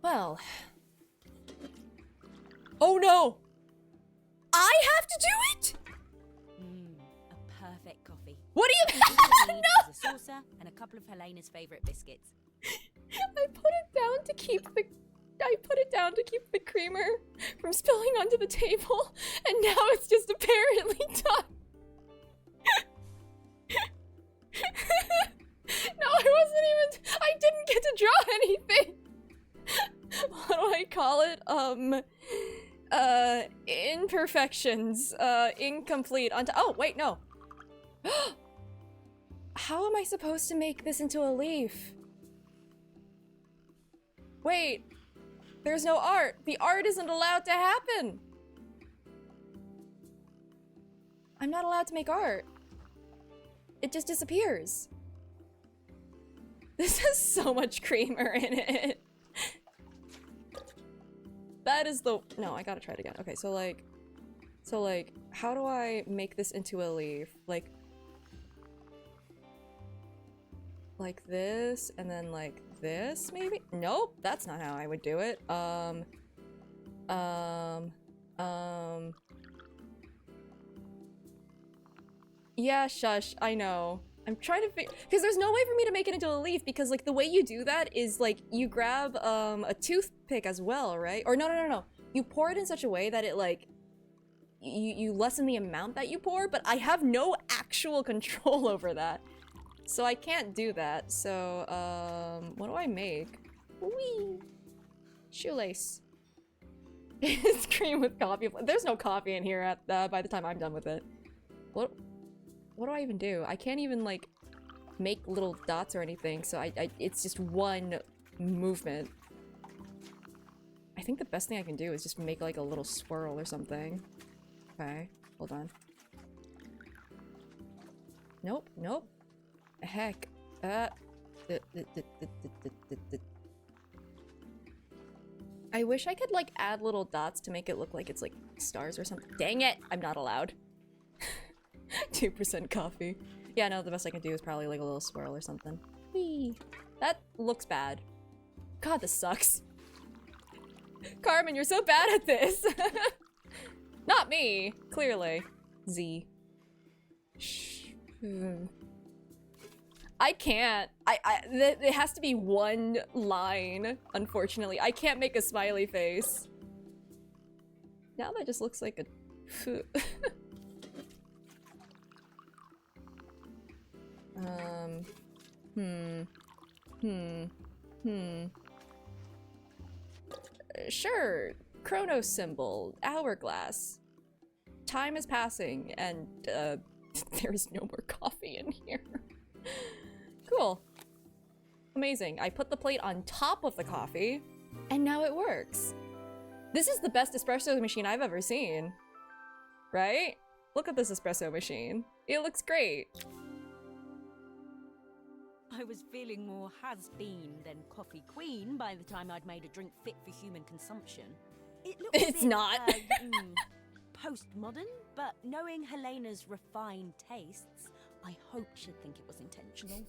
Well. Oh no! I have to do it?! A perfect coffee. What do you No! A saucer and a couple of Helena's favorite biscuits. I put it down to keep the creamer from spilling onto the table, and now it's just apparently done. No, I didn't get to draw anything. What do I call it? Imperfections, incomplete, oh, wait, no. How am I supposed to make this into a leaf? Wait, there's no art. The art isn't allowed to happen. I'm not allowed to make art. It just disappears. This has so much creamer in it. That is the... No, I gotta try it again. Okay, so like, how do I make this into a leaf? Like this, and then like this, maybe? Nope, that's not how I would do it. Yeah, shush, I know. I'm trying to figure, because there's no way for me to make it into a leaf, because like the way you do that is like you grab a toothpick as well, right? Or no. You pour it in such a way that it like you lessen the amount that you pour, but I have no actual control over that. So I can't do that. So what do I make? Whee! Shoelace. It's cream with coffee. There's no coffee in here at by the time I'm done with it. What do I even do? I can't even like make little dots or anything, so it's just one movement. I think the best thing I can do is just make like a little swirl or something. Okay, hold on. Nope. Heck. I wish I could like add little dots to make it look like it's like stars or something. Dang it! I'm not allowed. 2% coffee. Yeah, no, the best I can do is probably like a little swirl or something. Whee! That looks bad. God, this sucks. Carmen, you're so bad at this! Not me, clearly. Z. I can't. It has to be one line, unfortunately. I can't make a smiley face. Now that just looks like a... Sure. Chrono symbol. Hourglass. Time is passing, and, there is no more coffee in here. Cool. Amazing. I put the plate on top of the coffee, and now it works. This is the best espresso machine I've ever seen. Right? Look at this espresso machine. It looks great. I was feeling more has-been than coffee queen by the time I'd made a drink fit for human consumption. It looks It's not. Postmodern, but knowing Helena's refined tastes, I hope she'd think it was intentional.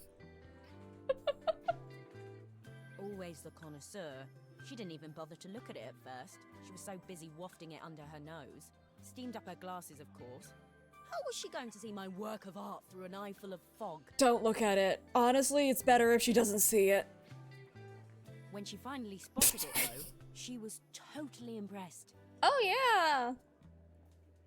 Always the connoisseur. She didn't even bother to look at it at first. She was so busy wafting it under her nose. Steamed up her glasses, of course. How was she going to see my work of art through an eye full of fog? Don't look at it. Honestly, it's better if she doesn't see it. When she finally spotted it, though, she was totally impressed. Oh, yeah!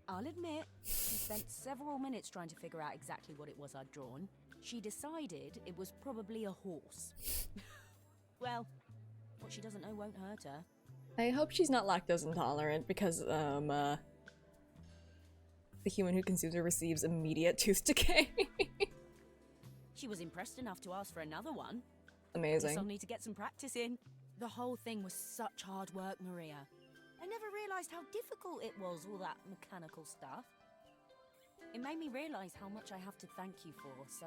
I'll admit, she spent several minutes trying to figure out exactly what it was I'd drawn. She decided it was probably a horse. Well, what she doesn't know won't hurt her. I hope she's not lactose intolerant because, the human who consumes her receives immediate tooth decay. She was impressed enough to ask for another one. Amazing. Guess I'll need to get some practice in. The whole thing was such hard work, Maria. I never realized how difficult it was, all that mechanical stuff. It made me realize how much I have to thank you for, so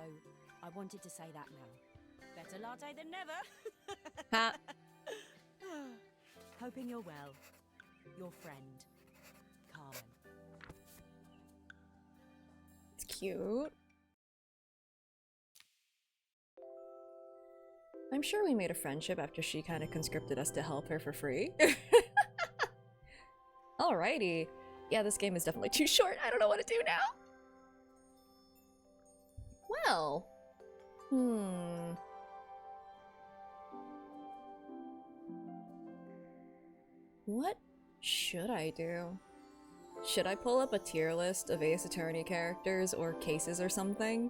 I wanted to say that now. Better latte than never. Ha. Hoping you're well. Your friend, Carmen. It's cute. I'm sure we made a friendship after she kind of conscripted us to help her for free. Alrighty. Yeah, this game is definitely too short. I don't know what to do now. Well. What should I do? Should I pull up a tier list of Ace Attorney characters or cases or something?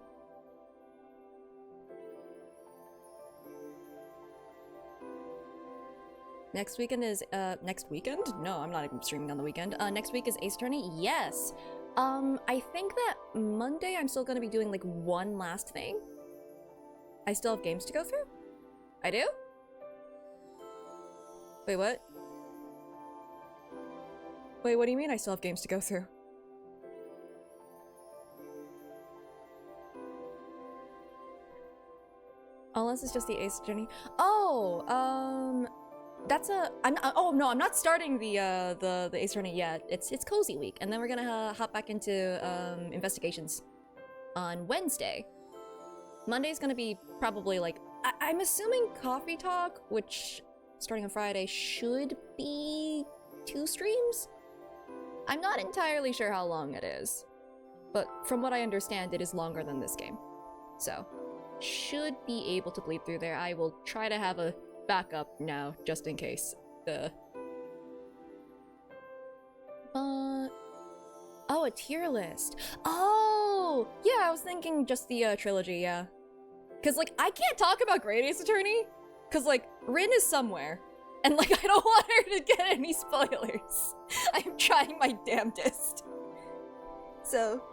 Next weekend is, next weekend? No, I'm not even streaming on the weekend. Next week is Ace Attorney? Yes! I think that Monday I'm still gonna be doing, like, one last thing. I still have games to go through? I do? Wait, what? Wait, what do you mean I still have games to go through? Unless it's just the Ace Attorney. Oh, that's a. Oh no, I'm not starting the Ace Attorney yet. It's Cozy Week, and then we're gonna hop back into investigations on Wednesday. Monday's gonna be probably like I'm assuming Coffee Talk, which starting on Friday should be 2 streams. I'm not entirely sure how long it is, but from what I understand, it is longer than this game. So, should be able to bleed through there. I will try to have a backup now, just in case. Oh, a tier list. Oh, yeah, I was thinking just the trilogy, yeah. Cause like, I can't talk about Great Ace Attorney, cause like, Rin is somewhere. And like, I don't want her to get any spoilers. I'm trying my damnedest. So.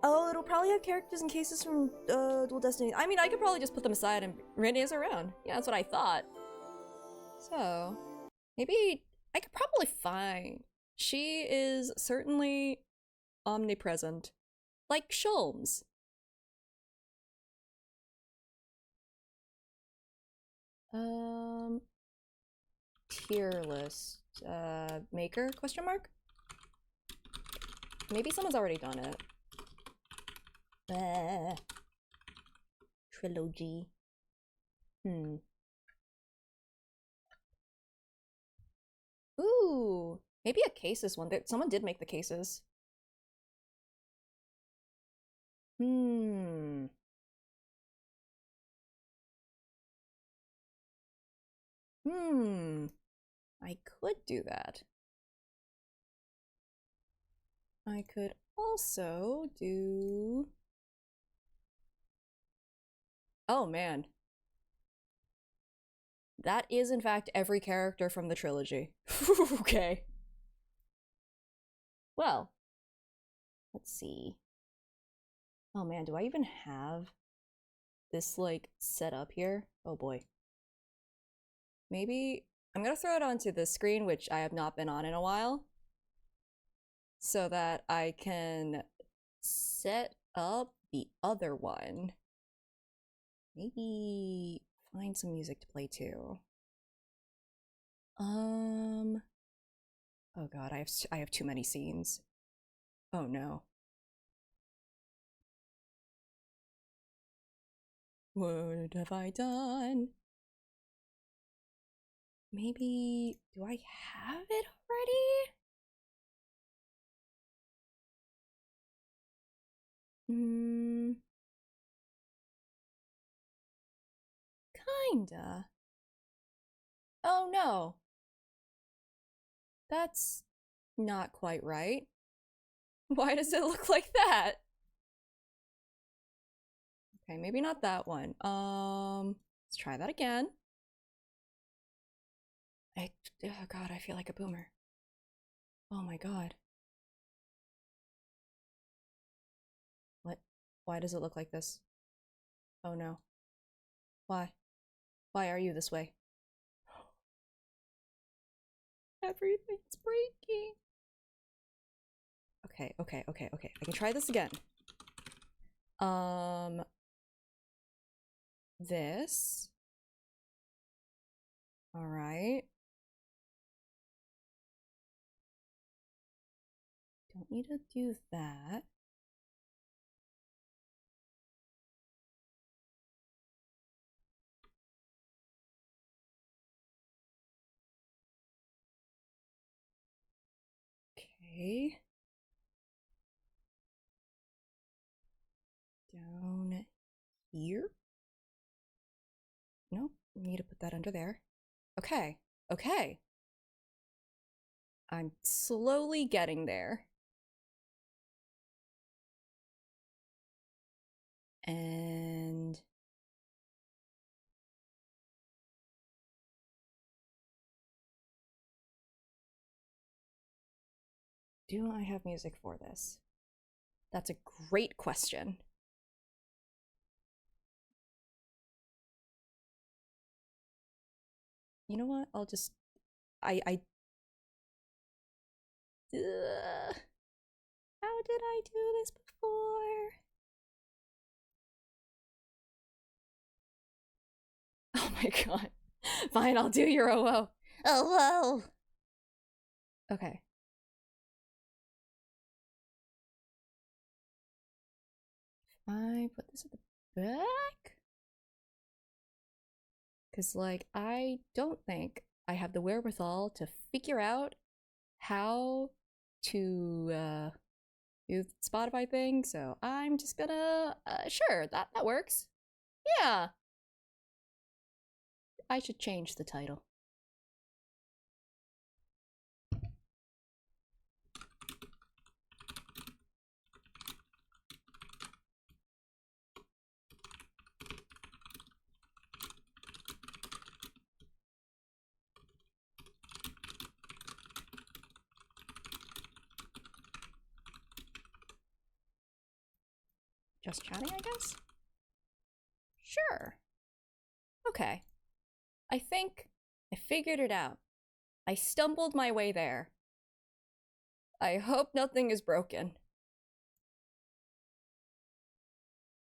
Oh, it'll probably have characters and cases from Dual Destiny. I mean, I could probably just put them aside and Rin is around. Yeah, that's what I thought. So, maybe I could probably find. She is certainly omnipresent. Like Shulms. Tier list. Maker? Question mark? Maybe someone's already done it. Trilogy. Ooh, maybe a cases one. Someone did make the cases. I could do that. I could also do... Oh man. That is in fact every character from the trilogy. Okay. Well, let's see. Oh man, do I even have this like set up here? Oh boy. Maybe I'm gonna throw it onto the screen, which I have not been on in a while, so that I can set up the other one. Maybe find some music to play too. Oh god, I have too many scenes. Oh no. What have I done? Maybe... do I have it already? Kinda. Oh no. That's not quite right. Why does it look like that? Okay, maybe not that one. Let's try that again. Oh god, I feel like a boomer. Oh my god. What? Why does it look like this? Oh no. Why? Why are you this way? Everything's breaking. Okay. I can try this again. This. All right. Don't need to do that. Okay. Down here. Nope, need to put that under there. Okay. I'm slowly getting there. And... do I have music for this? That's a great question. You know what? I'll just... How did I do this before? Oh my god. Fine, I'll do your OO. Oh, whoa. Okay. I put this at the back? Because, like, I don't think I have the wherewithal to figure out how to do the Spotify thing, so I'm just gonna, sure, that works. Yeah. I should change the title. Just chatting, I guess? Sure. Okay. I think I figured it out. I stumbled my way there. I hope nothing is broken.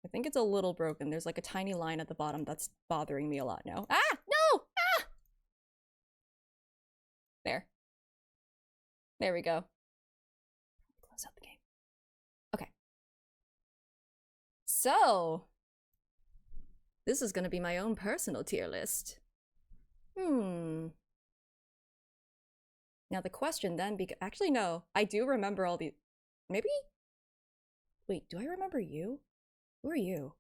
I think it's a little broken. There's like a tiny line at the bottom that's bothering me a lot now. Ah! No! Ah! There. There we go. Close out the game. Okay. So, this is gonna be my own personal tier list. Now the question then, actually no, I do remember all the, maybe? Wait, do I remember you? Who are you?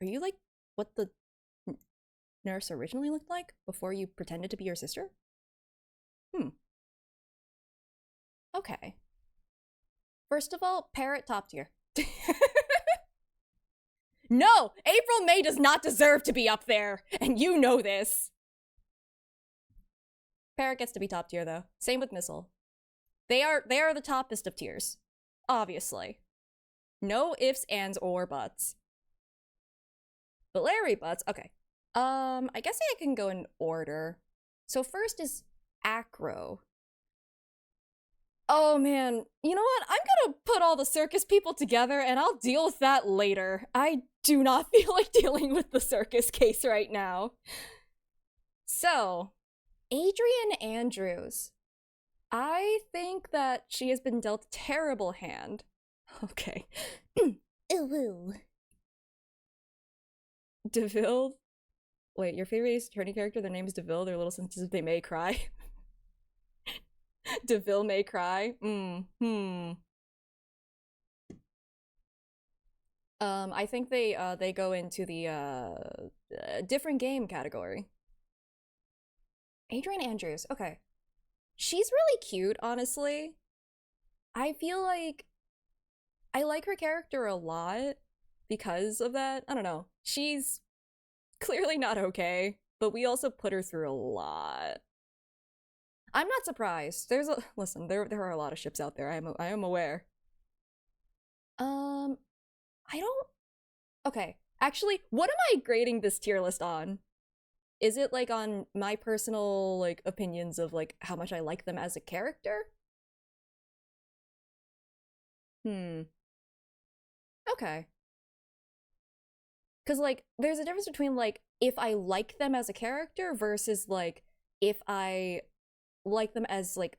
Are you like what the nurse originally looked like before you pretended to be your sister? Okay. First of all, Parrot top tier. No! April May does not deserve to be up there, and you know this. Parrot gets to be top tier though. Same with Missile. They are the toppest of tiers. Obviously. No ifs, ands, or buts. But Larry butts, okay. I guess I can go in order. So first is Acro. Oh man, you know what? I'm gonna put all the circus people together and I'll deal with that later. I do not feel like dealing with the circus case right now. So, Adrian Andrews. I think that she has been dealt a terrible hand. Okay. Ooh. DeVille Wait, your favorite Ace Attorney character, their name is DeVille, they're little sensitive, they may cry. DeVille may cry. I think they go into the different game category. Adrian Andrews, okay. She's really cute, honestly. I feel like I like her character a lot because of that. I don't know. She's clearly not okay, but we also put her through a lot. I'm not surprised. Listen, there are a lot of ships out there. I am aware. I don't. Okay, actually, what am I grading this tier list on? Is it like on my personal like opinions of like how much I like them as a character? Okay. Because like there's a difference between like if I like them as a character versus like if I like them as like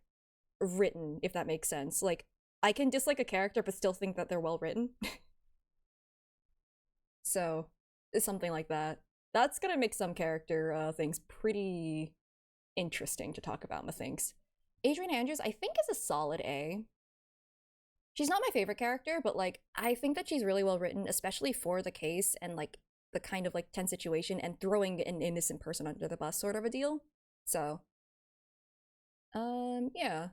written, if that makes sense. Like I can dislike a character but still think that they're well written. So it's something like that. That's gonna make some character things pretty interesting to talk about, methinks. Adrian Andrews, I think, is a solid A. She's not my favorite character, but like I think that she's really well written, especially for the case and like the kind of like tense situation and throwing an innocent person under the bus sort of a deal. So, yeah,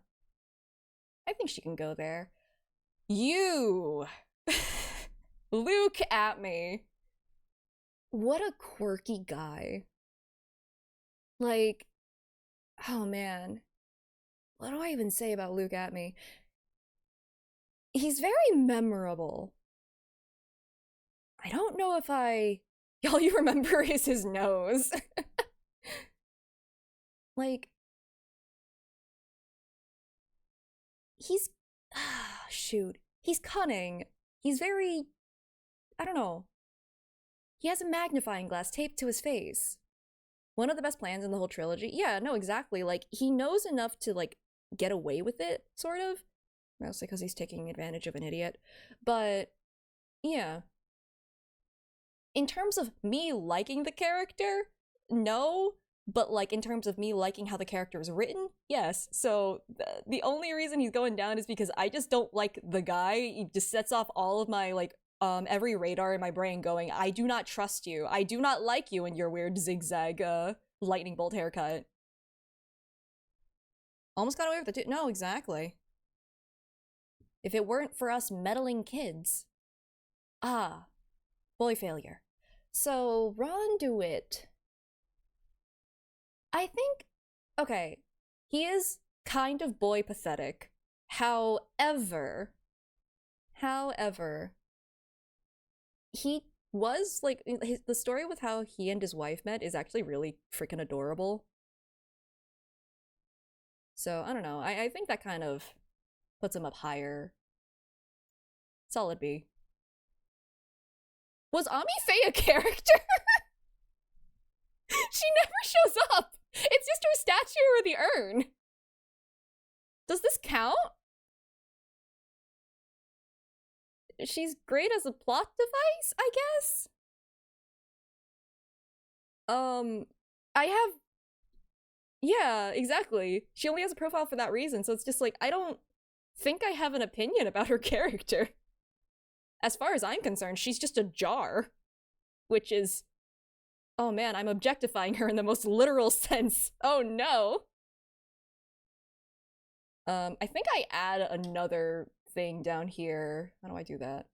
I think she can go there. You, Luke at me. What a quirky guy. Like, oh man, what do I even say about Luke at me? He's very memorable. I don't know if all you remember is his nose. Like, he's, shoot. He's cunning. He's very, I don't know. He has a magnifying glass taped to his face. One of the best plans in the whole trilogy. Yeah, no, exactly. Like, he knows enough to, like, get away with it, sort of. Mostly because he's taking advantage of an idiot. But, yeah. In terms of me liking the character, no. But, like, in terms of me liking how the character is written, yes. So, the only reason he's going down is because I just don't like the guy. He just sets off all of my, like, every radar in my brain going, I do not trust you. I do not like you and your weird zigzag, lightning bolt haircut. Almost got away with it too. No, exactly. If it weren't for us meddling kids. Ah, boy failure. So, Ron DeWitt. I think, okay, he is kind of boy pathetic. However, he was, like, the story with how he and his wife met is actually really freaking adorable. So, I don't know. I think that kind of puts him up higher. Solid B. Was Ami Faye a character? She never shows up! It's just her statue or the urn. Does this count? She's great as a plot device, I guess? I have... Yeah, exactly. She only has a profile for that reason, so it's just like, I don't think I have an opinion about her character. As far as I'm concerned, she's just a jar. Which is... Oh man, I'm objectifying her in the most literal sense. Oh no! I think I add another thing down here. How do I do that?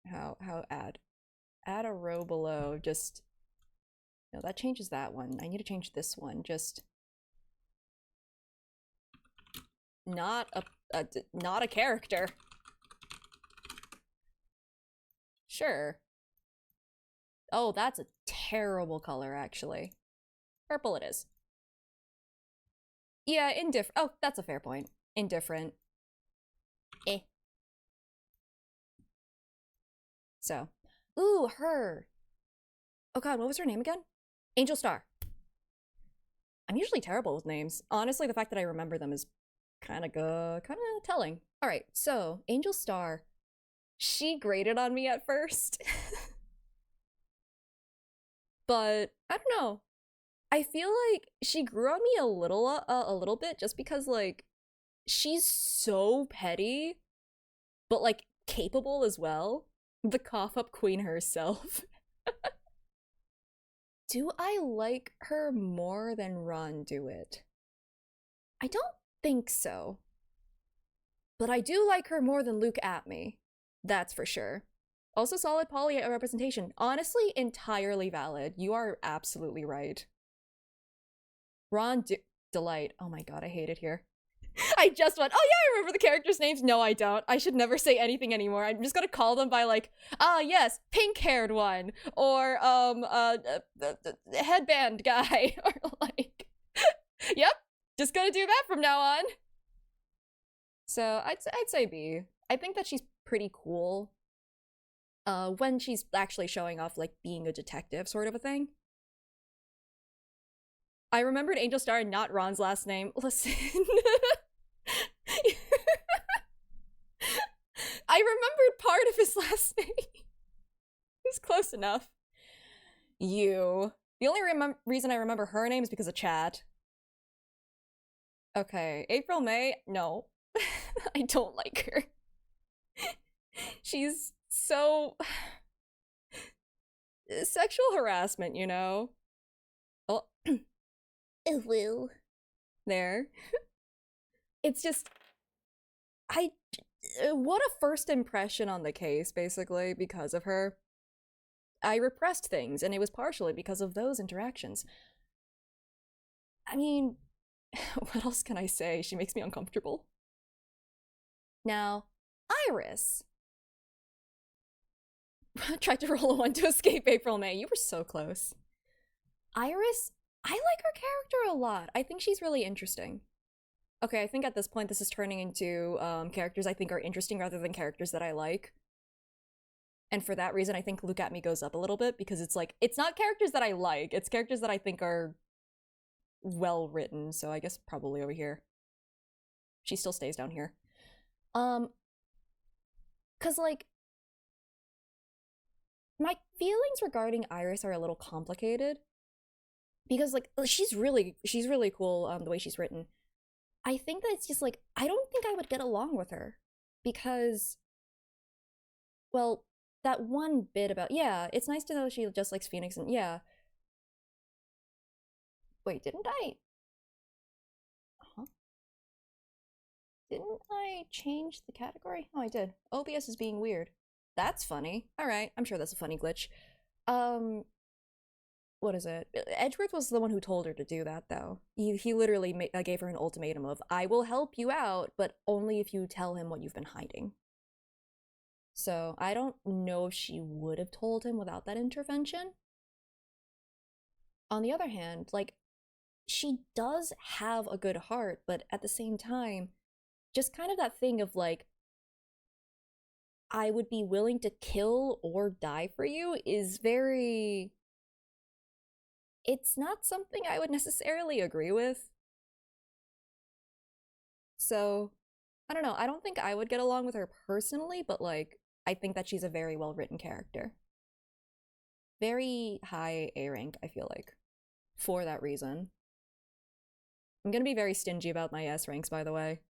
How add? Add a row below, just... No, that changes that one. I need to change this one, just... Not a character. Sure. Oh, that's a terrible color, actually. Purple it is. Yeah, indifferent. Oh, that's a fair point. Indifferent. Eh. So. Ooh, her. Oh god, what was her name again? Angel Star. I'm usually terrible with names. Honestly, the fact that I remember them is kind of telling. Alright, so, Angel Star. She grated on me at first. But, I don't know. I feel like she grew on me a little bit just because like she's so petty, but like capable as well. The cough up queen herself. Do I like her more than Ron do it? I don't think so. But I do like her more than Luke at me. That's for sure. Also solid poly representation. Honestly, entirely valid. You are absolutely right. Ron Delight. Oh my god, I hate it here. I just went, oh yeah, I remember the characters' names. No, I don't. I should never say anything anymore. I'm just gonna call them by like, yes, pink-haired one, or headband guy, or like, yep, just gonna do that from now on. So I'd say B. I think that she's pretty cool. When she's actually showing off like being a detective sort of a thing. I remembered Angel Star and not Ron's last name. Listen. I remembered part of his last name. It's close enough. You. The only reason I remember her name is because of chat. Okay, April May? No. I don't like her. She's so... sexual harassment, you know? Oh. Woo. There. It's just... what a first impression on the case, basically, because of her. I repressed things, and it was partially because of those interactions. I mean, what else can I say? She makes me uncomfortable. Now, Iris. Tried to roll a one to escape April May. You were so close. Iris, I like her character a lot. I think she's really interesting. Okay, I think at this point this is turning into characters I think are interesting rather than characters that I like. And for that reason, I think Look at Me goes up a little bit because it's like, it's not characters that I like, it's characters that I think are well written, so I guess probably over here. She still stays down here. Cause like, my feelings regarding Iris are a little complicated. Because like, she's really cool the way she's written. I think that it's just like, I don't think I would get along with her. Because, well, that one bit about, yeah, it's nice to know she just likes Phoenix and yeah. Wait, didn't I? Huh? Didn't I change the category? Oh, I did. OBS is being weird. That's funny. Alright, I'm sure that's a funny glitch. What is it? Edgeworth was the one who told her to do that, though. He literally gave her an ultimatum of, I will help you out, but only if you tell him what you've been hiding. So I don't know if she would have told him without that intervention. On the other hand, like, she does have a good heart, but at the same time, just kind of that thing of like, I would be willing to kill or die for you is very... It's not something I would necessarily agree with. So, I don't know. I don't think I would get along with her personally, but like, I think that she's a very well-written character. Very high A rank, I feel like, for that reason. I'm gonna be very stingy about my S ranks, by the way.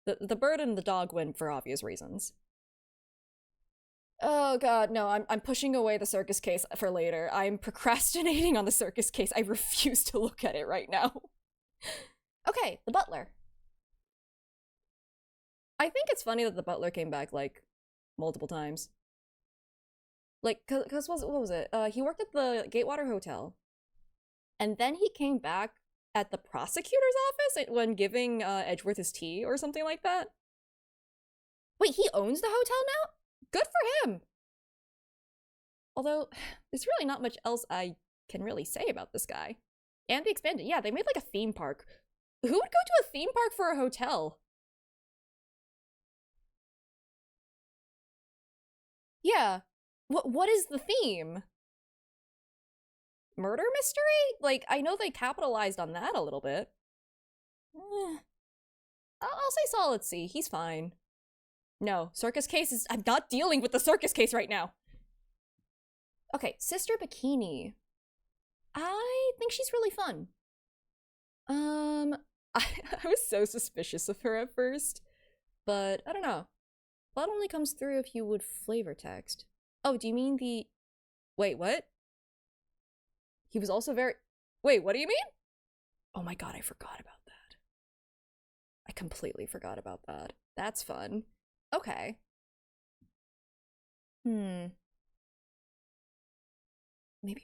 The bird and the dog win for obvious reasons. Oh god, no, I'm pushing away the circus case for later. I'm procrastinating on the circus case. I refuse to look at it right now. Okay, the butler. I think it's funny that the butler came back, like, multiple times. Like, cause what was it? He worked at the Gatewater Hotel. And then he came back at the prosecutor's office when giving Edgeworth his tea or something like that. Wait, he owns the hotel now? Good for him! Although, there's really not much else I can really say about this guy. And the expanded, yeah, they made like a theme park. Who would go to a theme park for a hotel? Yeah. What is the theme? Murder mystery? Like, I know they capitalized on that a little bit. I'll say solid C. He's fine. No, circus case is... I'm not dealing with the circus case right now. Okay, Sister Bikini. I think she's really fun. I was so suspicious of her at first, but I don't know. Plot only comes through if you would flavor text. Oh, do you mean the... Wait, what? He was also very... Wait, what do you mean? Oh my god, I forgot about that. I completely forgot about that. That's fun. Okay. Maybe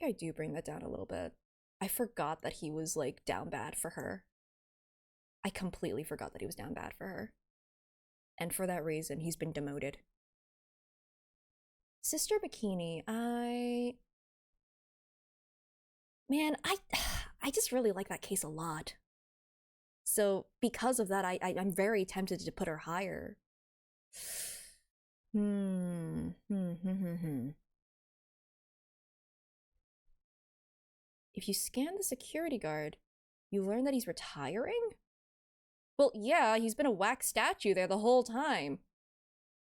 I do bring that down a little bit. I forgot that he was, like, down bad for her. I completely forgot that he was down bad for her. And for that reason, he's been demoted. Sister Bikini, Man, I just really like that case a lot. So, because of that, I'm very tempted to put her higher. If you scan the security guard, you learn that he's retiring? Well, yeah, he's been a wax statue there the whole time.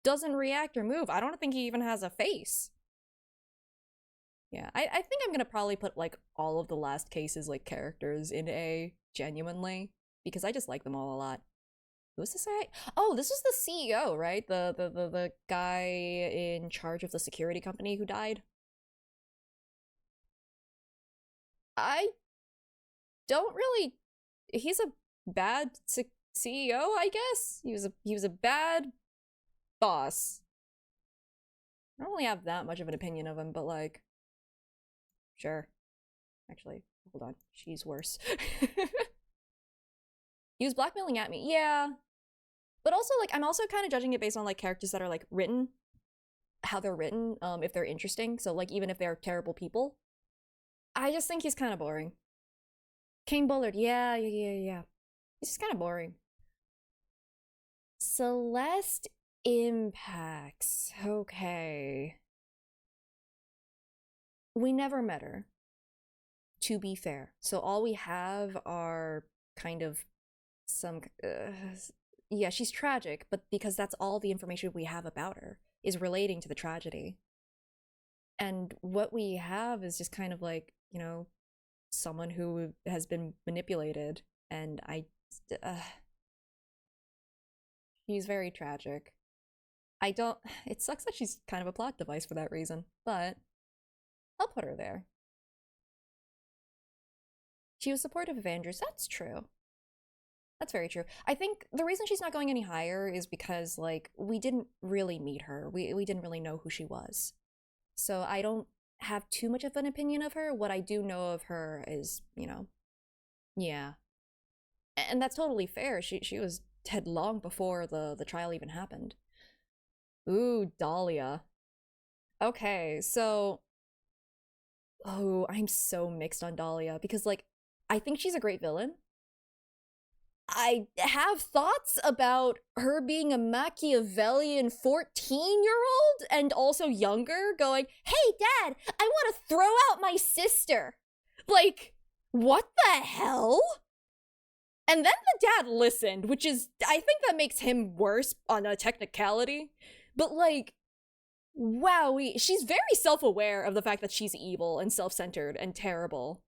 Doesn't react or move. I don't think he even has a face. Yeah, I think I'm gonna probably put, like, all of the last cases, like, characters in A, genuinely, because I just like them all a lot. Who was this guy? Oh, this was the CEO, right? The guy in charge of the security company who died. I don't really... He's a bad CEO, I guess? He was a bad boss. I don't really have that much of an opinion of him, but, like... Sure. Actually, hold on. She's worse. He was blackmailing at me. Yeah. But also, like, I'm also kind of judging it based on, like, characters that are, like, written. How they're written, if they're interesting. So, like, even if they're terrible people. I just think he's kind of boring. King Bullard. Yeah. He's just kind of boring. Celeste Impacts. Okay. We never met her, to be fair. So all we have are kind of some... yeah, she's tragic, but because that's all the information we have about her, is relating to the tragedy. And what we have is just kind of like, you know, someone who has been manipulated, and she's very tragic. It sucks that she's kind of a plot device for that reason, but I'll put her there. She was supportive of Andrews. That's true. That's very true. I think the reason she's not going any higher is because, like, we didn't really meet her. We didn't really know who she was. So I don't have too much of an opinion of her. What I do know of her is, you know, yeah. And that's totally fair. She was dead long before the trial even happened. Ooh, Dahlia. Okay, so... Oh, I'm so mixed on Dahlia because, like, I think she's a great villain. I have thoughts about her being a Machiavellian 14-year-old and also younger going, hey, Dad, I want to throw out my sister. Like, what the hell? And then the dad listened, which is, I think that makes him worse on a technicality. But, like, wow, she's very self-aware of the fact that she's evil and self-centered and terrible.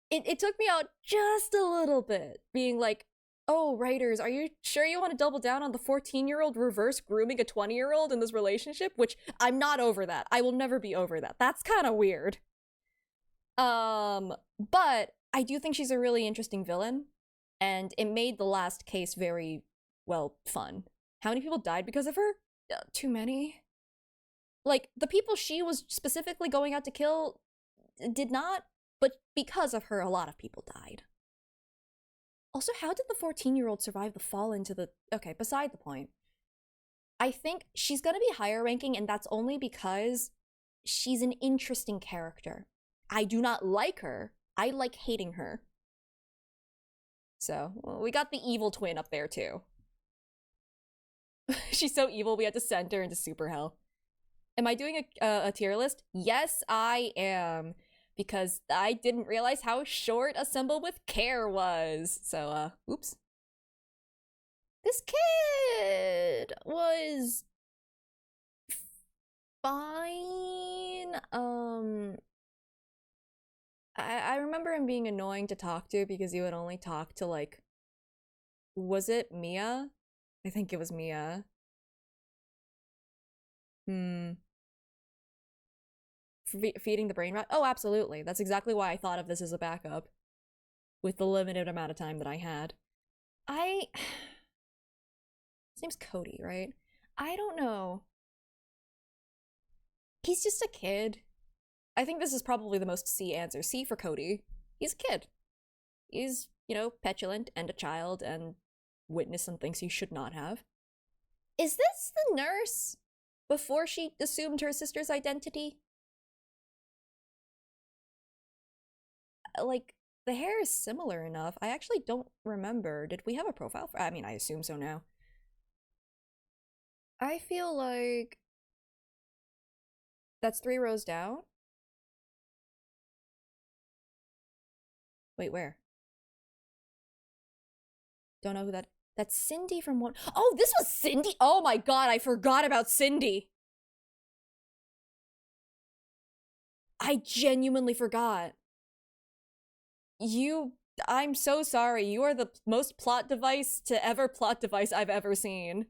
It took me out just a little bit, being like, oh, writers, are you sure you want to double down on the 14-year-old reverse grooming a 20-year-old in this relationship? Which, I'm not over that. I will never be over that. That's kind of weird. But I do think she's a really interesting villain, and it made the last case very, well, fun. How many people died because of her? Too many. Like, the people she was specifically going out to kill did not, but because of her, a lot of people died. Also, how did the 14-year-old survive the fall into the... Okay, beside the point. I think she's gonna be higher ranking, and that's only because she's an interesting character. I do not like her. I like hating her. So, well, we got the evil twin up there, too. She's so evil, we had to send her into super hell. Am I doing a tier list? Yes, I am. Because I didn't realize how short Assemble with Care was. So, oops. This kid was fine. I remember him being annoying to talk to because he would only talk to, like, was it Mia? I think it was Mia. Feeding the brain rot? Oh, absolutely. That's exactly why I thought of this as a backup. With the limited amount of time that I had. His name's Cody, right? I don't know. He's just a kid. I think this is probably the most C answer. C for Cody. He's a kid. He's, you know, petulant and a child and witnessed some things he should not have. Is this the nurse before she assumed her sister's identity? Like, the hair is similar enough. I actually don't remember. Did we have a profile for? I mean, I assume so now. I feel like that's 3 rows down. Wait, where? Don't know who that. That's Cindy from one. Oh, this was Cindy. Oh my god, I forgot about Cindy. I genuinely forgot. I'm so sorry. You are the most plot device to ever plot device I've ever seen.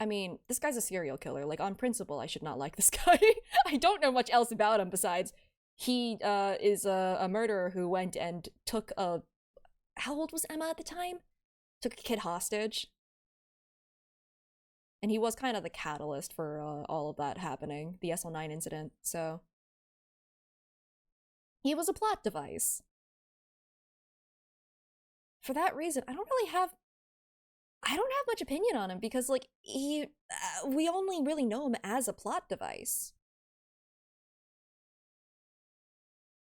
I mean, this guy's a serial killer. Like, on principle, I should not like this guy. I don't know much else about him besides he is a murderer who went and took a... How old was Emma at the time? Took a kid hostage. And he was kind of the catalyst for all of that happening, the SL9 incident, so... He was a plot device. For that reason, I don't have much opinion on him because, like, we only really know him as a plot device.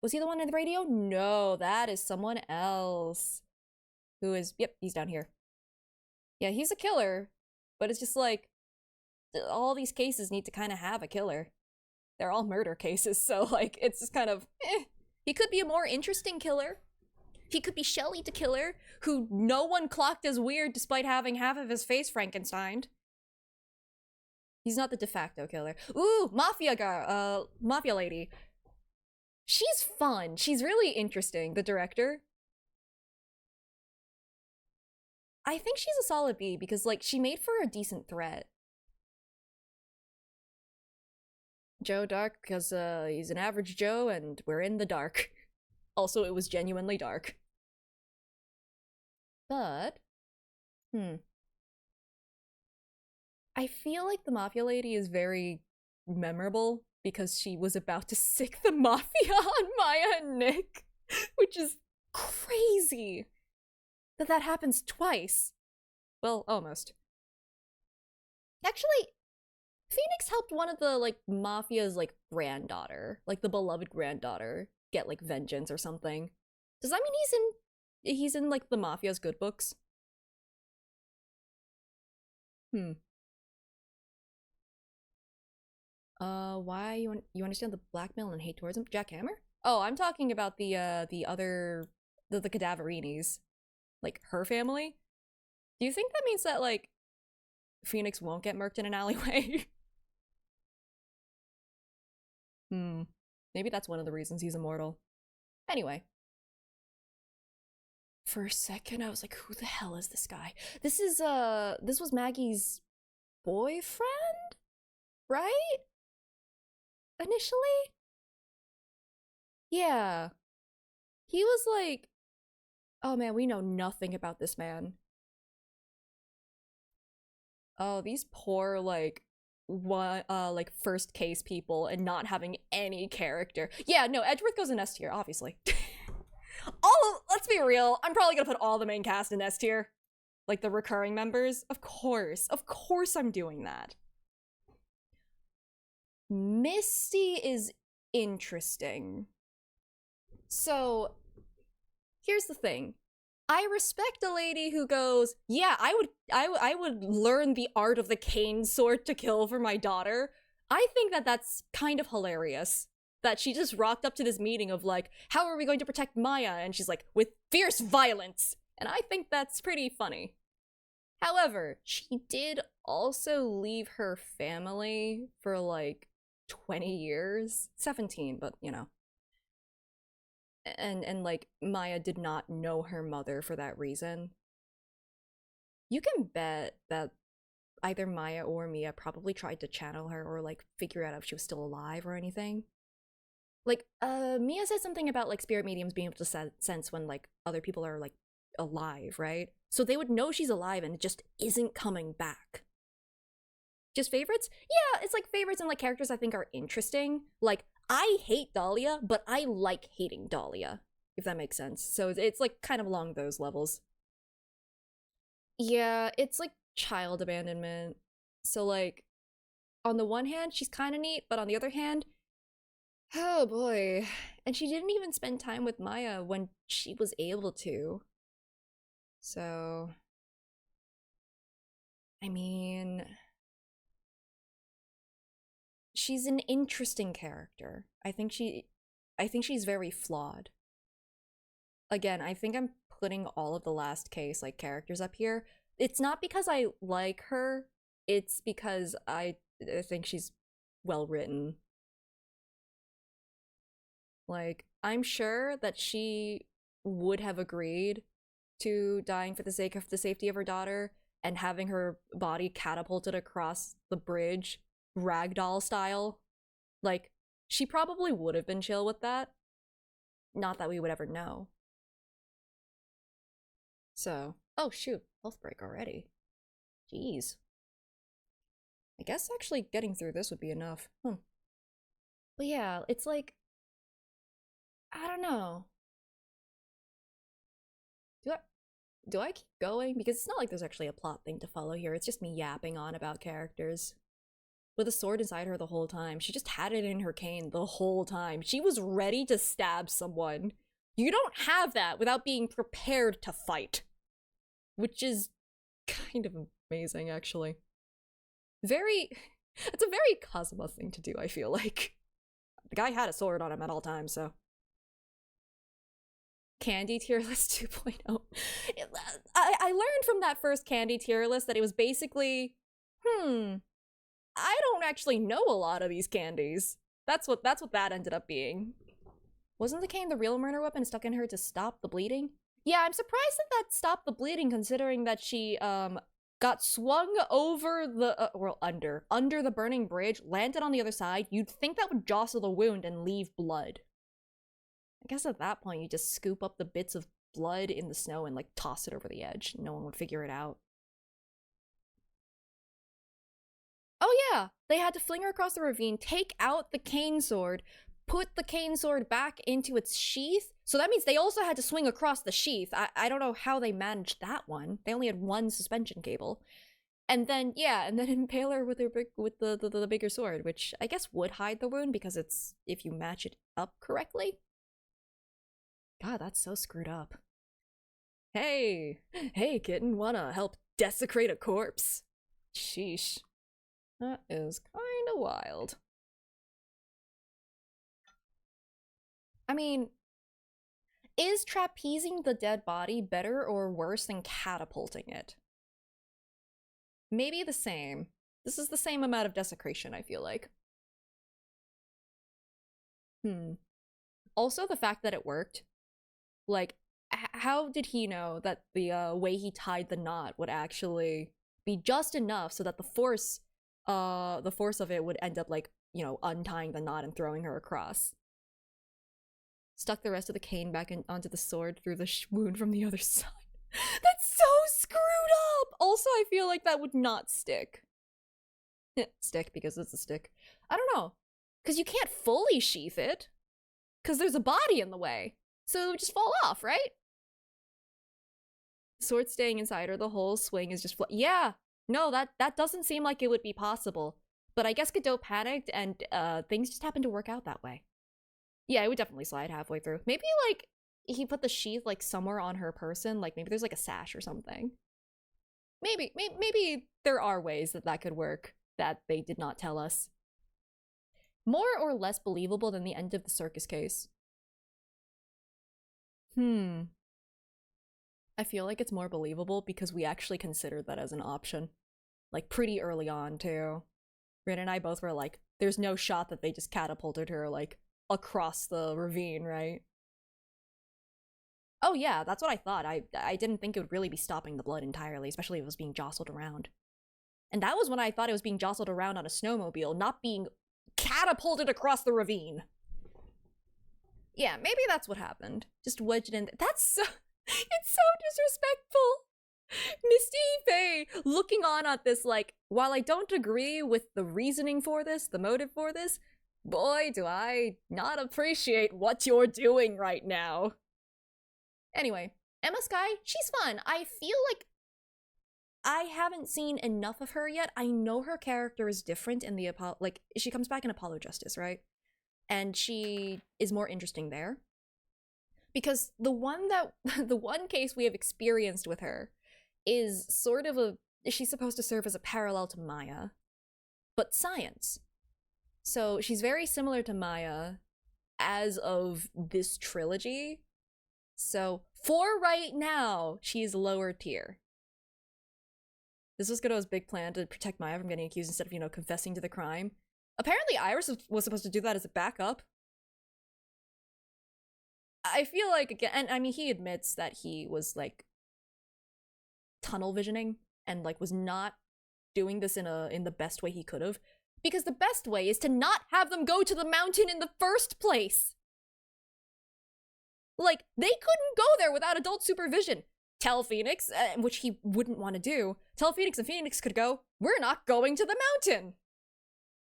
Was he the one in the radio? No, that is someone else. Who is, yep, he's down here. Yeah, he's a killer, but it's just like, all these cases need to kind of have a killer. They're all murder cases, so, like, it's just kind of, He could be a more interesting killer. He could be Shelley the killer, who no one clocked as weird despite having half of his face Frankensteined. He's not the de facto killer. Ooh, mafia lady. She's fun. She's really interesting, the director. I think she's a solid B because, like, she made for a decent threat. Joe Dark because he's an average Joe and we're in the dark. Also, it was genuinely dark. But, I feel like the mafia lady is very memorable because she was about to sick the mafia on Maya and Nick, which is crazy that happens twice. Well, almost. Actually, Phoenix helped one of the, like, mafia's, like, granddaughter, like, the beloved granddaughter, get, like, vengeance or something. Does that mean he's in, like, the mafia's good books? Why you understand the blackmail and hate towards him? Jack Hammer? Oh, I'm talking about the other, the Cadaverinis. Like, her family? Do you think that means that, like, Phoenix won't get murked in an alleyway? Maybe that's one of the reasons he's immortal. Anyway. For a second, I was like, who the hell is this guy? This was Maggie's boyfriend? Right? Initially? Yeah. He was like, oh man, we know nothing about this man. Oh, these poor, like, like, first case people and not having any character. Yeah, no, Edgeworth goes in S tier, obviously. Let's be real, I'm probably gonna put all the main cast in S tier. Like, the recurring members. Of course I'm doing that. Misty is interesting. So, here's the thing. I respect a lady who goes, yeah, I would learn the art of the cane sword to kill for my daughter. I think that's kind of hilarious. That she just rocked up to this meeting of like, how are we going to protect Maya? And she's like, with fierce violence. And I think that's pretty funny. However, she did also leave her family for, like, 20 years? 17, but you know. And like Maya did not know her mother for that reason. You can bet that either Maya or Mia probably tried to channel her or like figure out if she was still alive or anything. Like, Mia said something about like spirit mediums being able to sense when like other people are like alive, right? So they would know she's alive and it just isn't coming back. Just favorites? Yeah, it's like favorites and like characters I think are interesting. Like, I hate Dahlia, but I like hating Dahlia, if that makes sense. So it's like kind of along those levels. Yeah, it's like child abandonment. So like, on the one hand, she's kind of neat, but on the other hand, oh boy. And she didn't even spend time with Maya when she was able to. So, I mean, she's an interesting character. I think she's very flawed. Again, I think I'm putting all of the last case like characters up here. It's not because I like her, it's because I think she's well written. Like, I'm sure that she would have agreed to dying for the sake of the safety of her daughter and having her body catapulted across the bridge, ragdoll style. Like, she probably would have been chill with that. Not that we would ever know. So, oh shoot, health break already. Jeez. I guess actually getting through this would be enough. But yeah, it's like, I don't know. Do I keep going? Because it's not like there's actually a plot thing to follow here. It's just me yapping on about characters. With a sword inside her the whole time. She just had it in her cane the whole time. She was ready to stab someone. You don't have that without being prepared to fight. Which is kind of amazing, actually. It's a very Kazuma thing to do, I feel like. The guy had a sword on him at all times, so. Candy tier list 2.0. I learned from that first candy tier list that it was basically, I don't actually know a lot of these candies. That's what that ended up being. Wasn't the cane the real murder weapon stuck in her to stop the bleeding? Yeah, I'm surprised that stopped the bleeding considering that she got swung over the well, under the burning bridge, landed on the other side. You'd think that would jostle the wound and leave blood. I guess at that point, you just scoop up the bits of blood in the snow and like toss it over the edge. No one would figure it out. Oh yeah, they had to fling her across the ravine, take out the cane sword, put the cane sword back into its sheath. So that means they also had to swing across the sheath. I don't know how they managed that one. They only had one suspension cable. And then, yeah, and then impale her with the bigger sword, which I guess would hide the wound because it's, if you match it up correctly. God, that's so screwed up. Hey, kitten, wanna help desecrate a corpse? Sheesh. That is kinda wild. I mean, is trapezing the dead body better or worse than catapulting it? Maybe the same. This is the same amount of desecration, I feel like. Also, the fact that it worked. Like, how did he know that the way he tied the knot would actually be just enough so that the force of it would end up like, you know, untying the knot and throwing her across? Stuck the rest of the cane back onto the sword through the wound from the other side. That's so screwed up! Also, I feel like that would not stick. Stick because it's a stick. I don't know. Because you can't fully sheath it. Because there's a body in the way. So it would just fall off, right? Sword staying inside her the whole swing is just yeah. No, that doesn't seem like it would be possible. But I guess Godot panicked and things just happened to work out that way. Yeah, it would definitely slide halfway through. Maybe like he put the sheath like somewhere on her person, like maybe there's like a sash or something. Maybe there are ways that could work that they did not tell us. More or less believable than the end of the circus case. I feel like it's more believable because we actually considered that as an option. Like pretty early on too. Rin and I both were like, there's no shot that they just catapulted her, like, across the ravine, right? Oh yeah, that's what I thought. I didn't think it would really be stopping the blood entirely, especially if it was being jostled around. And that was when I thought it was being jostled around on a snowmobile, not being catapulted across the ravine. Yeah, maybe that's what happened. Just wedged in. That's so... It's so disrespectful. Misty Faye looking on at this like, while I don't agree with the reasoning for this, the motive for this, boy, do I not appreciate what you're doing right now. Anyway, Emma Skye, she's fun. I feel like I haven't seen enough of her yet. I know her character is different in the like, she comes back in Apollo Justice, right? And she is more interesting there. Because the one case we have experienced with her is sort of she's supposed to serve as a parallel to Maya, but science. So she's very similar to Maya as of this trilogy. So for right now, she's lower tier. This was Godot's big plan to protect Maya from getting accused instead of, confessing to the crime. Apparently Iris was supposed to do that as a backup. I feel like, again, and I mean, he admits that he was, like, tunnel visioning and, like, was not doing this in the best way he could have. Because the best way is to not have them go to the mountain in the first place. Like, they couldn't go there without adult supervision. Tell Phoenix, which he wouldn't want to do, tell Phoenix and Phoenix could go, we're not going to the mountain.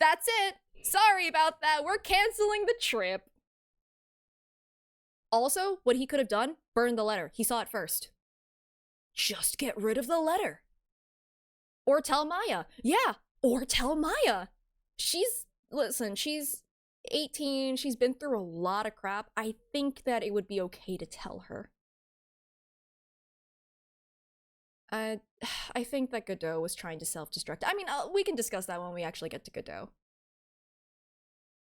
That's it. Sorry about that. We're canceling the trip. Also, what he could have done, burn the letter. He saw it first. Just get rid of the letter. Or tell Maya. Yeah, or tell Maya. Listen, she's 18. She's been through a lot of crap. I think that it would be okay to tell her. I think that Godot was trying to self-destruct. I mean, we can discuss that when we actually get to Godot.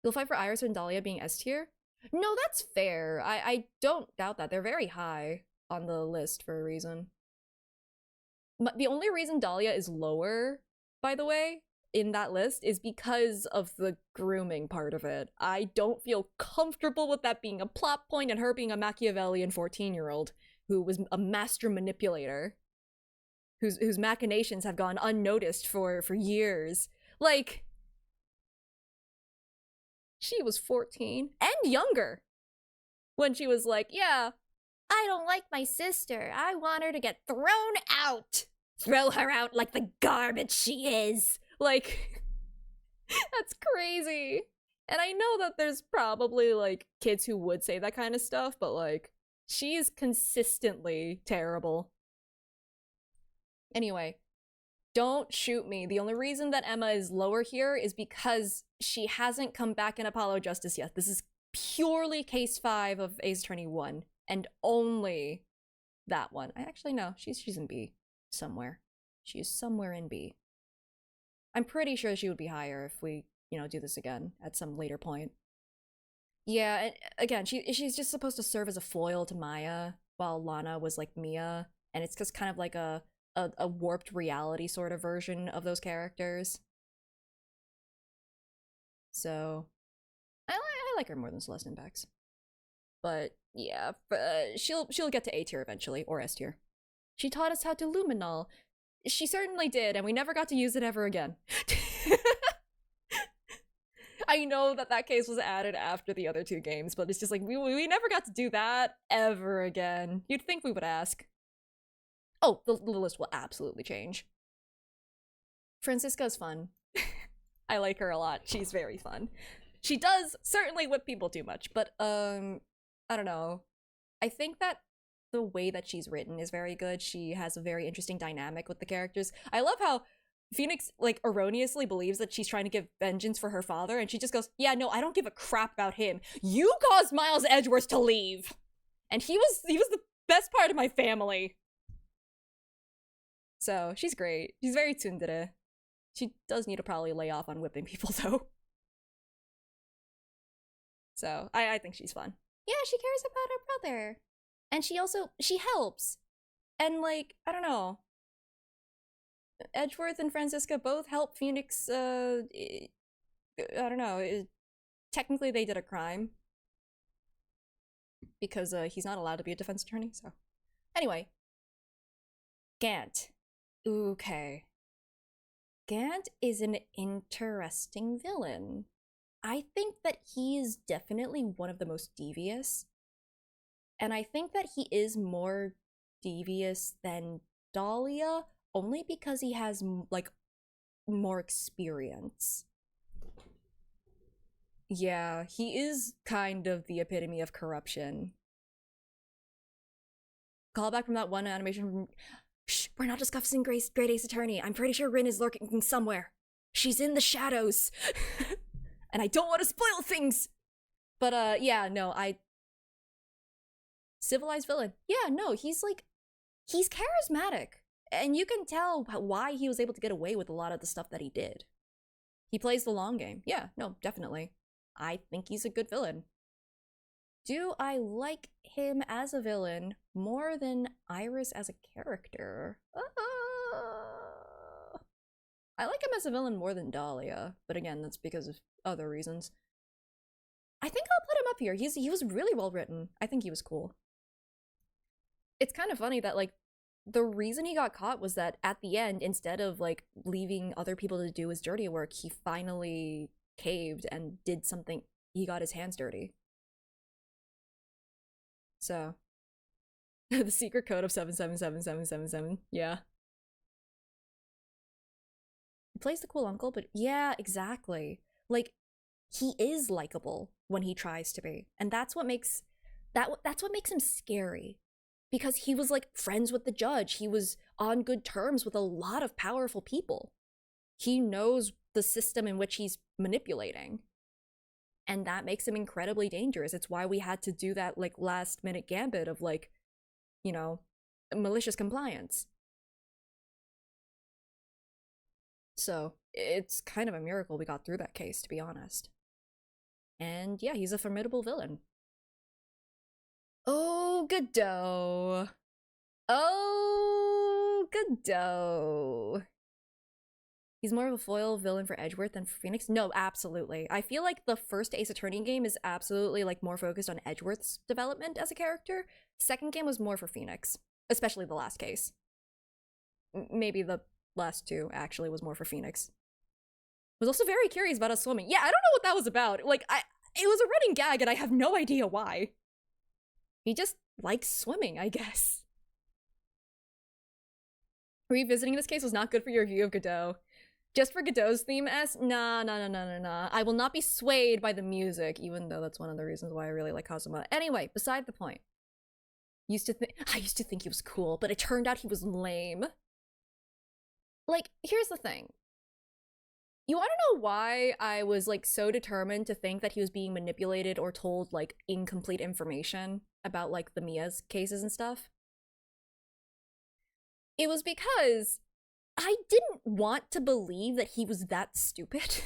You'll fight for Iris and Dahlia being S tier? No, that's fair. I don't doubt that. They're very high on the list for a reason. But the only reason Dahlia is lower, by the way, in that list is because of the grooming part of it. I don't feel comfortable with that being a plot point and her being a Machiavellian 14-year-old who was a master manipulator. Whose machinations have gone unnoticed for years. Like, she was 14 and younger when she was like, yeah, I don't like my sister. I want her to get thrown out. Throw her out like the garbage she is. Like, that's crazy. And I know that there's probably, like, kids who would say that kind of stuff, but, like, she is consistently terrible. Anyway, don't shoot me. The only reason that Emma is lower here is because she hasn't come back in Apollo Justice yet. This is purely case 5 of Ace Attorney 1, and only that one. I actually know, she's in B somewhere. She is somewhere in B. I'm pretty sure she would be higher if we, do this again at some later point. Yeah, and again, she's just supposed to serve as a foil to Maya, while Lana was like Mia, and it's just kind of like a warped reality sort of version of those characters. So, I like her more than Celeste Impacts. But yeah, she'll get to A tier eventually, or S tier. She taught us how to luminol. She certainly did, and we never got to use it ever again. I know that case was added after the other 2 games, but it's just like, we never got to do that ever again. You'd think we would ask. Oh, the list will absolutely change. Francisca's fun. I like her a lot. She's very fun. She does certainly whip people too much, but, I don't know. I think that the way that she's written is very good. She has a very interesting dynamic with the characters. I love how Phoenix, like, erroneously believes that she's trying to give vengeance for her father, and she just goes, yeah, no, I don't give a crap about him. You caused Miles Edgeworth to leave! And he was the best part of my family. So, she's great. She's very tsundere. She does need to probably lay off on whipping people, though. So, I think she's fun. Yeah, she cares about her brother. And she helps. And, like, I don't know. Edgeworth and Franziska both help Phoenix, I don't know, technically they did a crime. Because he's not allowed to be a defense attorney, so. Anyway. Gant. Okay. Gant is an interesting villain. I think that he is definitely one of the most devious. And I think that he is more devious than Dahlia, only because he has, like, more experience. Yeah, he is kind of the epitome of corruption. Call back from that one animation from... Shh, we're not discussing Great Ace Attorney. I'm pretty sure Rin is lurking somewhere. She's in the shadows. And I don't want to spoil things! But, yeah, no, Civilized villain. Yeah, no, he's like... He's charismatic. And you can tell why he was able to get away with a lot of the stuff that he did. He plays the long game. Yeah, no, definitely. I think he's a good villain. Do I like him as a villain more than Iris as a character? I like him as a villain more than Dahlia, but again, that's because of other reasons. I think I'll put him up here. He was really well written. I think he was cool. It's kind of funny that, like, the reason he got caught was that at the end, instead of, like, leaving other people to do his dirty work, he finally caved and did something. He got his hands dirty. So, the secret code of 777777. Yeah. He plays the cool uncle, but yeah, exactly. Like, he is likable when he tries to be, and that's what makes that's what makes him scary. Because he was, like, friends with the judge. He was on good terms with a lot of powerful people. He knows the system in which he's manipulating. And that makes him incredibly dangerous. It's why we had to do that, like, last-minute gambit of, like, you know, malicious compliance. So, it's kind of a miracle we got through that case, to be honest. And yeah, he's a formidable villain. Oh, Godot. Oh, Godot. He's more of a foil villain for Edgeworth than for Phoenix? No, absolutely. I feel like the first Ace Attorney game is absolutely, like, more focused on Edgeworth's development as a character. Second game was more for Phoenix, especially the last case. Maybe the last two, actually, was more for Phoenix. Was also very curious about us swimming. Yeah, I don't know what that was about. Like, it was a running gag, and I have no idea why. He just likes swimming, I guess. Revisiting this case was not good for your view of Godot. Just for Godot's theme S? Nah. I will not be swayed by the music, even though that's one of the reasons why I really like Kazuma. Anyway, beside the point. I used to think he was cool, but it turned out he was lame. Like, here's the thing. You wanna know why I was, like, so determined to think that he was being manipulated or told, like, incomplete information about, like, the Mia's cases and stuff? It was because I didn't want to believe that he was that stupid.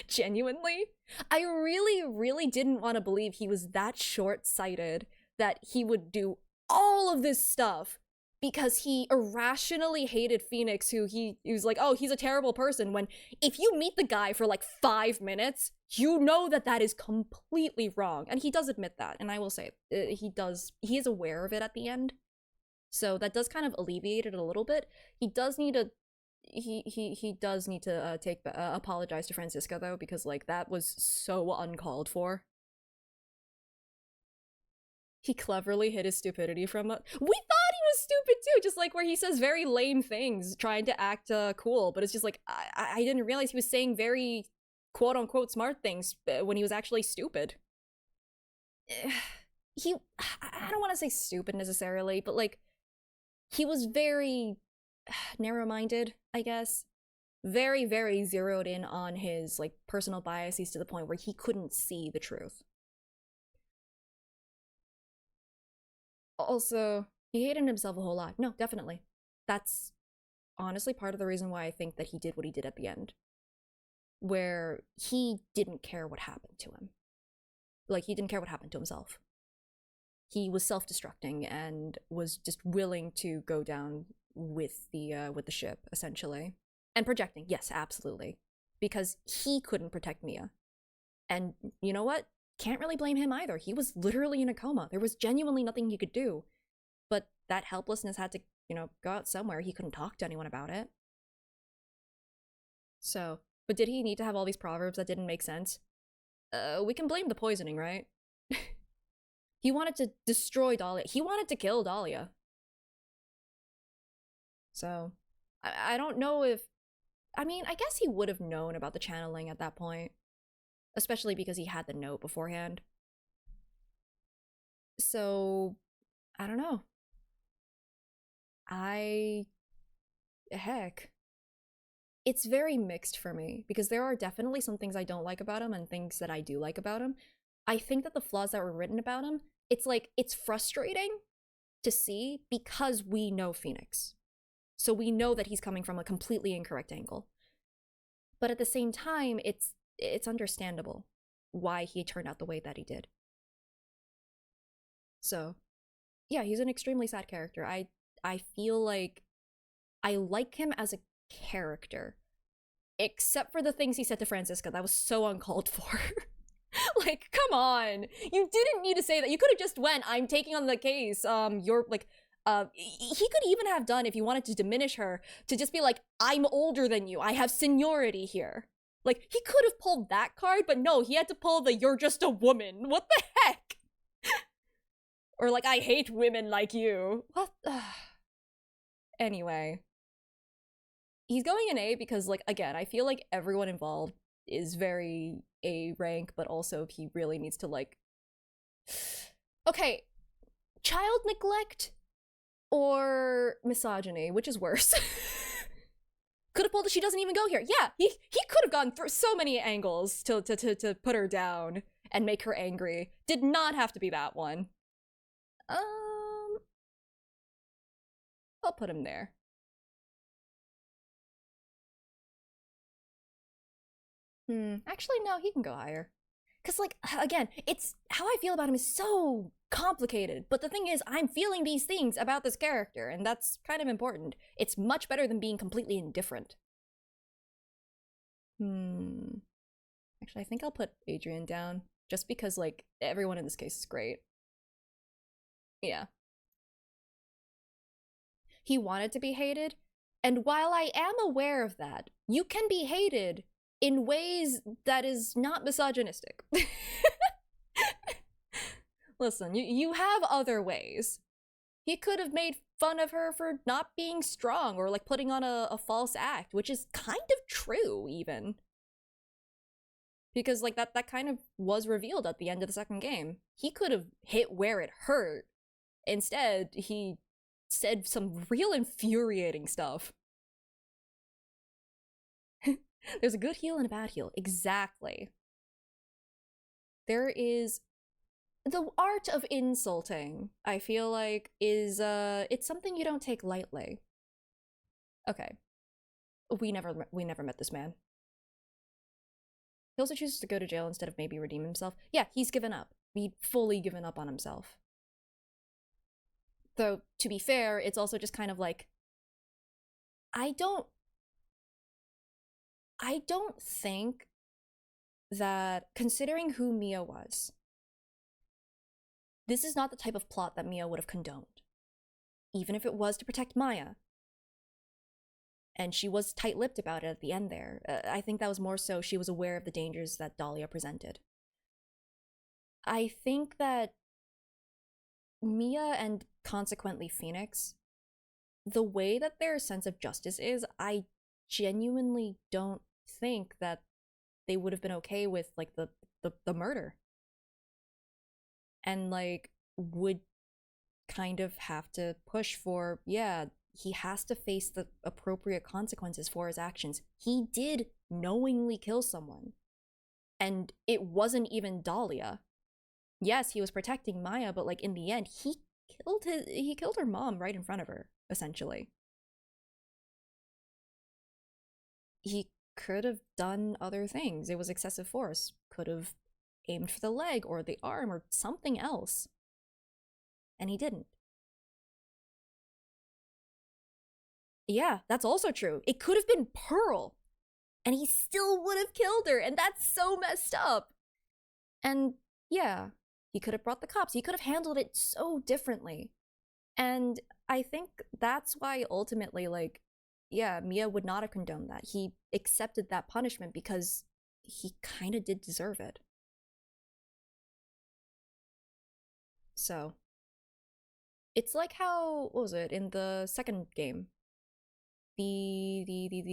Genuinely. I really didn't want to believe he was that short-sighted that he would do all of this stuff because he irrationally hated Phoenix, who he was like, oh, he's a terrible person, when if you meet the guy for like 5 minutes, you know that that is completely wrong. And he does admit that, and I will say, he is aware of it at the end. So that does kind of alleviate it a little bit. He does need to apologize to Franziska, though, because, like, that was so uncalled for. He cleverly hid his stupidity from we thought he was stupid too, just like where he says very lame things trying to act cool, but it's just like I didn't realize he was saying very quote-unquote smart things when he was actually stupid. I don't want to say stupid necessarily, but, like, he was very narrow-minded, I guess. Very zeroed in on his, like, personal biases to the point where he couldn't see the truth. Also, he hated himself a whole lot. No, definitely. That's honestly part of the reason why I think that he did what he did at the end. Where he didn't care what happened to him. Like, he didn't care what happened to himself. He was self-destructing and was just willing to go down with the ship, essentially. And projecting, yes, absolutely. Because he couldn't protect Mia. And you know what? Can't really blame him either. He was literally in a coma. There was genuinely nothing he could do. But that helplessness had to, go out somewhere. He couldn't talk to anyone about it. So, but did he need to have all these proverbs that didn't make sense? We can blame the poisoning, right? He wanted to destroy Dahlia. He wanted to kill Dahlia. So, I don't know if... I mean, I guess he would have known about the channeling at that point. Especially because he had the note beforehand. So, I don't know. Heck. It's very mixed for me, because there are definitely some things I don't like about him and things that I do like about him. I think that the flaws that were written about him, it's frustrating to see because we know Phoenix. So we know that he's coming from a completely incorrect angle. But at the same time, it's understandable why he turned out the way that he did. So, yeah, he's an extremely sad character. I feel like I like him as a character, except for the things he said to Francisca. That was so uncalled for. Like, come on, you didn't need to say that. You could have just went, I'm taking on the case. You're like, he could even have done, if you wanted to diminish her, to just be like, I'm older than you, I have seniority here. Like, he could have pulled that card, but no, he had to pull the you're just a woman. What the heck? Or like, I hate women like you. What? Anyway. He's going in A because, like, again, I feel like everyone involved is very A rank, but also he really needs to, like... Okay, child neglect or misogyny, which is worse? Could have pulled that she doesn't even go here. Yeah, he could have gone through so many angles to put her down and make her angry. Did not have to be that one. I'll put him there. Actually, no, he can go higher. Because, like, again, it's how I feel about him is so complicated. But the thing is, I'm feeling these things about this character, and that's kind of important. It's much better than being completely indifferent. Actually, I think I'll put Adrian down, just because, like, everyone in this case is great. Yeah. He wanted to be hated, and while I am aware of that, you can be hated in ways that is not misogynistic. Listen, you have other ways. He could have made fun of her for not being strong or like putting on a false act, which is kind of true even. Because like that kind of was revealed at the end of the second game. He could have hit where it hurt. Instead, he said some real infuriating stuff. There's a good heel and a bad heel. Exactly. There is... The art of insulting, I feel like, is, it's something you don't take lightly. Okay. We never met this man. He also chooses to go to jail instead of maybe redeem himself. Yeah, he's given up. He'd fully given up on himself. Though, to be fair, it's also just kind of like... I don't think that, considering who Mia was, this is not the type of plot that Mia would have condoned. Even if it was to protect Maya. And she was tight-lipped about it at the end there. I think that was more so she was aware of the dangers that Dahlia presented. I think that Mia and consequently Phoenix, the way that their sense of justice is, I genuinely don't think that they would have been okay with like the murder. And like would kind of have to push for, yeah, he has to face the appropriate consequences for his actions. He did knowingly kill someone. And it wasn't even Dahlia. Yes, he was protecting Maya, but like in the end, he killed her mom right in front of her, essentially. He could have done other things. It was excessive force. Could have aimed for the leg or the arm or something else. And he didn't. Yeah, that's also true. It could have been Pearl, and he still would have killed her, and that's so messed up. And yeah, he could have brought the cops. He could have handled it so differently. And I think that's why ultimately, like, yeah, Mia would not have condoned that. He accepted that punishment because he kind of did deserve it. So, it's like how, what was it, in the second game? The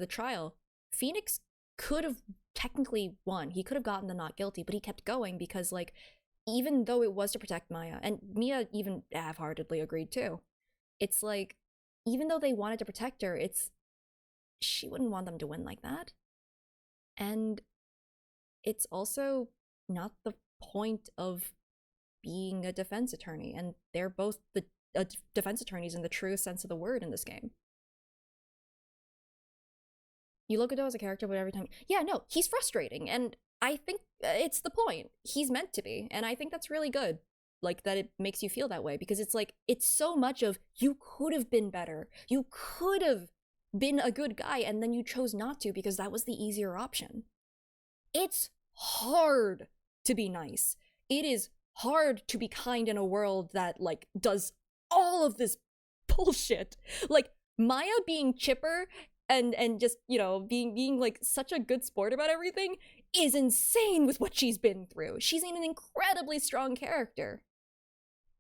trial. Phoenix could have technically won. He could have gotten the not guilty, but he kept going because, like, even though it was to protect Maya, and Mia even half-heartedly agreed too, it's like, even though they wanted to protect her, she wouldn't want them to win like that. And it's also not the point of being a defense attorney, and they're both the defense attorneys in the truest sense of the word in this game. You look at Doe as a character, but every time, yeah, no, he's frustrating, and I think it's the point. He's meant to be, and I think that's really good. Like, that it makes you feel that way, because it's like, it's so much of, you could have been better. You could have been a good guy, and then you chose not to because that was the easier option. It's hard to be nice. It is hard to be kind in a world that, like, does all of this bullshit. Like, Maya being chipper and just, you know, being like such a good sport about everything is insane with what she's been through. She's an incredibly strong character.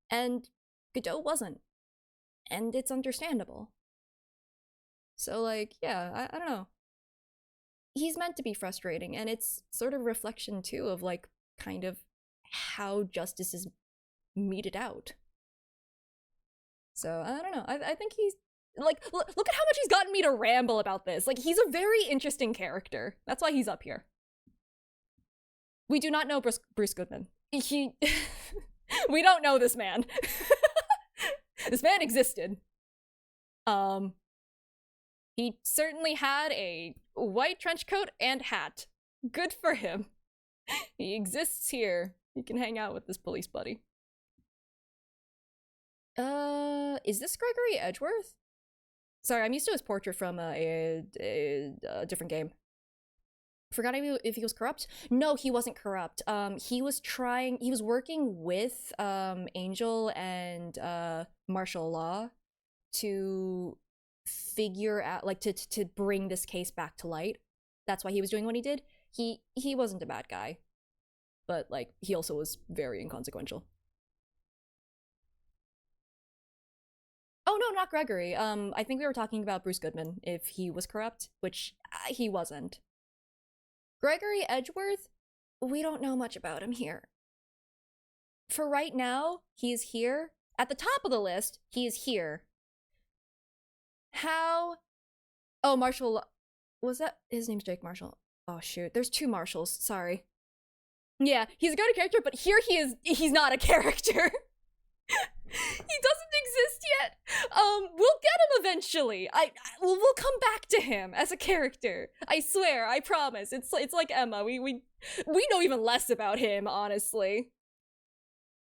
And Godot wasn't. And it's understandable. So, like, yeah, I don't know. He's meant to be frustrating, and it's sort of a reflection, too, of, like, kind of how justice is meted out. So, I don't know. I think he's, like, look at how much he's gotten me to ramble about this. Like, he's a very interesting character. That's why he's up here. We do not know Bruce Goodman. We don't know this man. This man existed. He certainly had a white trench coat and hat. Good for him. He exists here. He can hang out with this police buddy. Is this Gregory Edgeworth? Sorry, I'm used to his portrait from a different game. Forgot if he was corrupt? No, he wasn't corrupt. He was working with Angel and martial law to figure out, like, to bring this case back to light. That's why he was doing what he did. He wasn't a bad guy, but, like, he also was very inconsequential. Oh no, not Gregory. I think we were talking about Bruce Goodman, if he was corrupt, which he wasn't. Gregory Edgeworth, we don't know much about him here. For right now, he's here. At the top of the list, he is here. How? Oh, Marshall. Was that? His name's Jake Marshall. Oh, shoot. There's two Marshalls. Sorry. Yeah, he's a good character, but here he's not a character. He doesn't exist yet. We'll get him eventually. We'll come back to him as a character. I swear, I promise. It's like Emma. We know even less about him, honestly.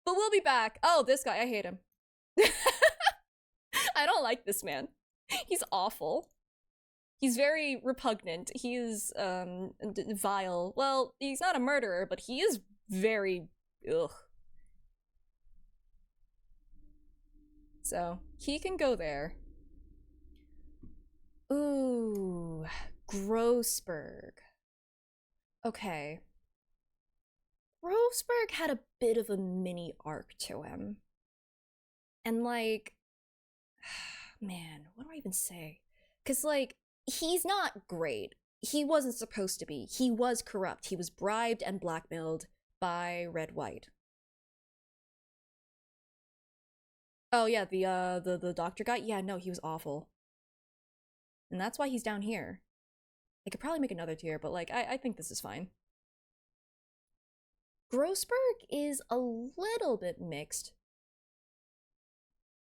But we'll be back. Oh, this guy, I hate him. I don't like this man. He's awful. He's very repugnant. He is vile. Well, he's not a murderer, but he is very ugh. So, he can go there. Ooh, Grossberg. Okay. Grossberg had a bit of a mini arc to him. And, like, man, what do I even say? Because, like, he's not great. He wasn't supposed to be. He was corrupt. He was bribed and blackmailed by Red White. Oh yeah, the doctor guy? Yeah, no, he was awful. And that's why he's down here. I could probably make another tier, but, like, I think this is fine. Grossberg is a little bit mixed.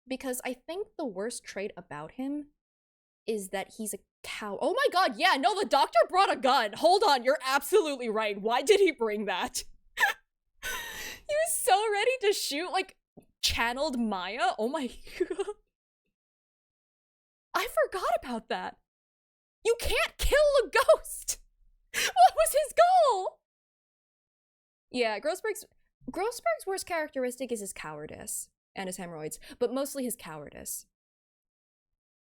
Because I think the worst trait about him is that he's a cow. Oh my god, yeah, no, the doctor brought a gun. Hold on, you're absolutely right. Why did he bring that? He was so ready to shoot, like, channeled Maya. Oh my god. I forgot about that. You can't kill a ghost! What was his goal? Yeah, Grossberg's worst characteristic is his cowardice and his hemorrhoids, but mostly his cowardice.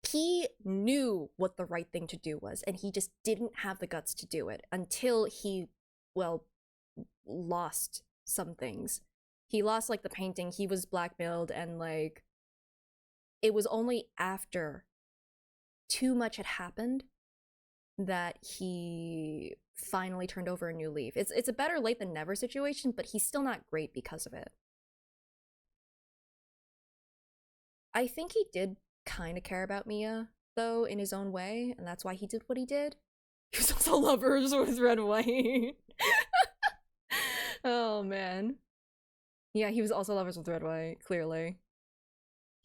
He knew what the right thing to do was, and he just didn't have the guts to do it until he, well, lost some things. He lost, like, the painting, he was blackmailed, and, like, it was only after too much had happened that he finally turned over a new leaf. It's a better late than never situation, but he's still not great because of it. I think he did kind of care about Mia, though, in his own way, and that's why he did what he did. He was also lovers with Red White. Oh, man. Yeah, he was also lovers with Red White, clearly.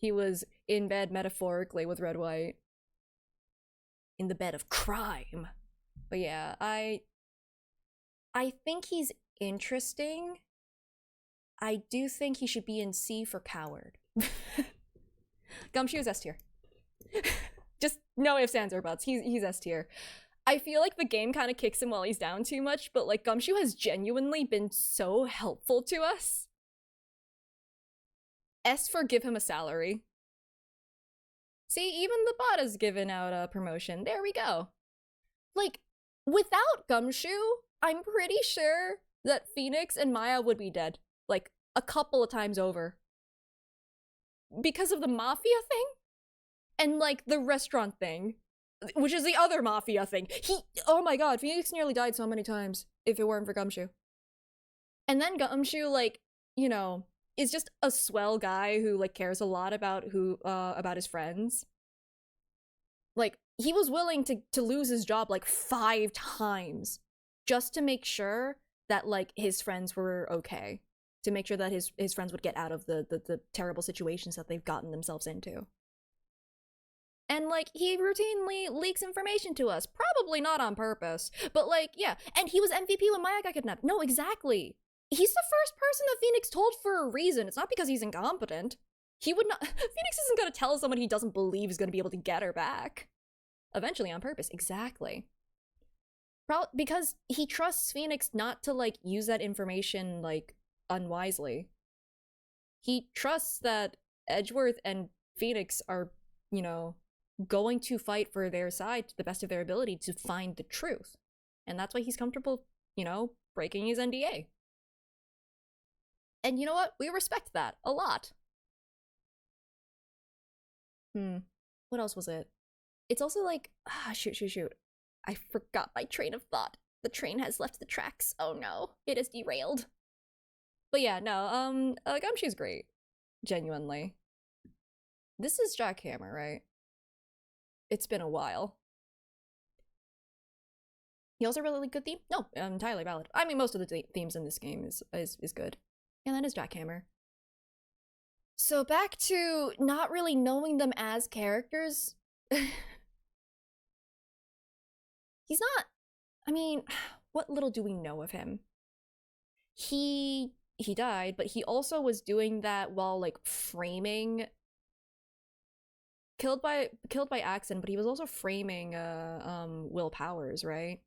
He was in bed metaphorically with Red White. In the bed of crime. But yeah, I think he's interesting. I do think he should be in C for coward. Gumshoe is S tier. Just no ifs, ands, or buts. He's S tier. I feel like the game kind of kicks him while he's down too much, but like Gumshoe has genuinely been so helpful to us. S for give him a salary. See, even the bot has given out a promotion. There we go. Like, without Gumshoe, I'm pretty sure that Phoenix and Maya would be dead. Like, a couple of times over. Because of the mafia thing? And, like, the restaurant thing. Which is the other mafia thing. Oh my god, Phoenix nearly died so many times if it weren't for Gumshoe. And then Gumshoe, like, you know, is just a swell guy who, like, cares a lot about about his friends. Like, he was willing to lose his job, like, 5 times just to make sure that, like, his friends were okay. To make sure that his friends would get out of the terrible situations that they've gotten themselves into. And, like, he routinely leaks information to us. Probably not on purpose. But, like, yeah. And he was MVP when Maya got kidnapped. No, exactly. He's the first person that Phoenix told for a reason. It's not because he's incompetent. He would not— Phoenix isn't gonna tell someone he doesn't believe is gonna be able to get her back. Eventually on purpose. Exactly. Because he trusts Phoenix not to, like, use that information, like, unwisely. He trusts that Edgeworth and Phoenix are, you know, going to fight for their side to the best of their ability to find the truth. And that's why he's comfortable, you know, breaking his NDA. And you know what? We respect that a lot. What else was it? It's also like, shoot. I forgot my train of thought. The train has left the tracks. Oh no, it has derailed. But yeah, no, Gumshoe's great. Genuinely. This is Jackhammer, right? It's been a while. He also really good theme? No, entirely valid. I mean, most of the themes in this game is good. And that is Jackhammer. So back to not really knowing them as characters. He's not— I mean, what little do we know of him? He died, but he also was doing that while, like, framing— Killed by accident, but he was also framing Will Powers, right?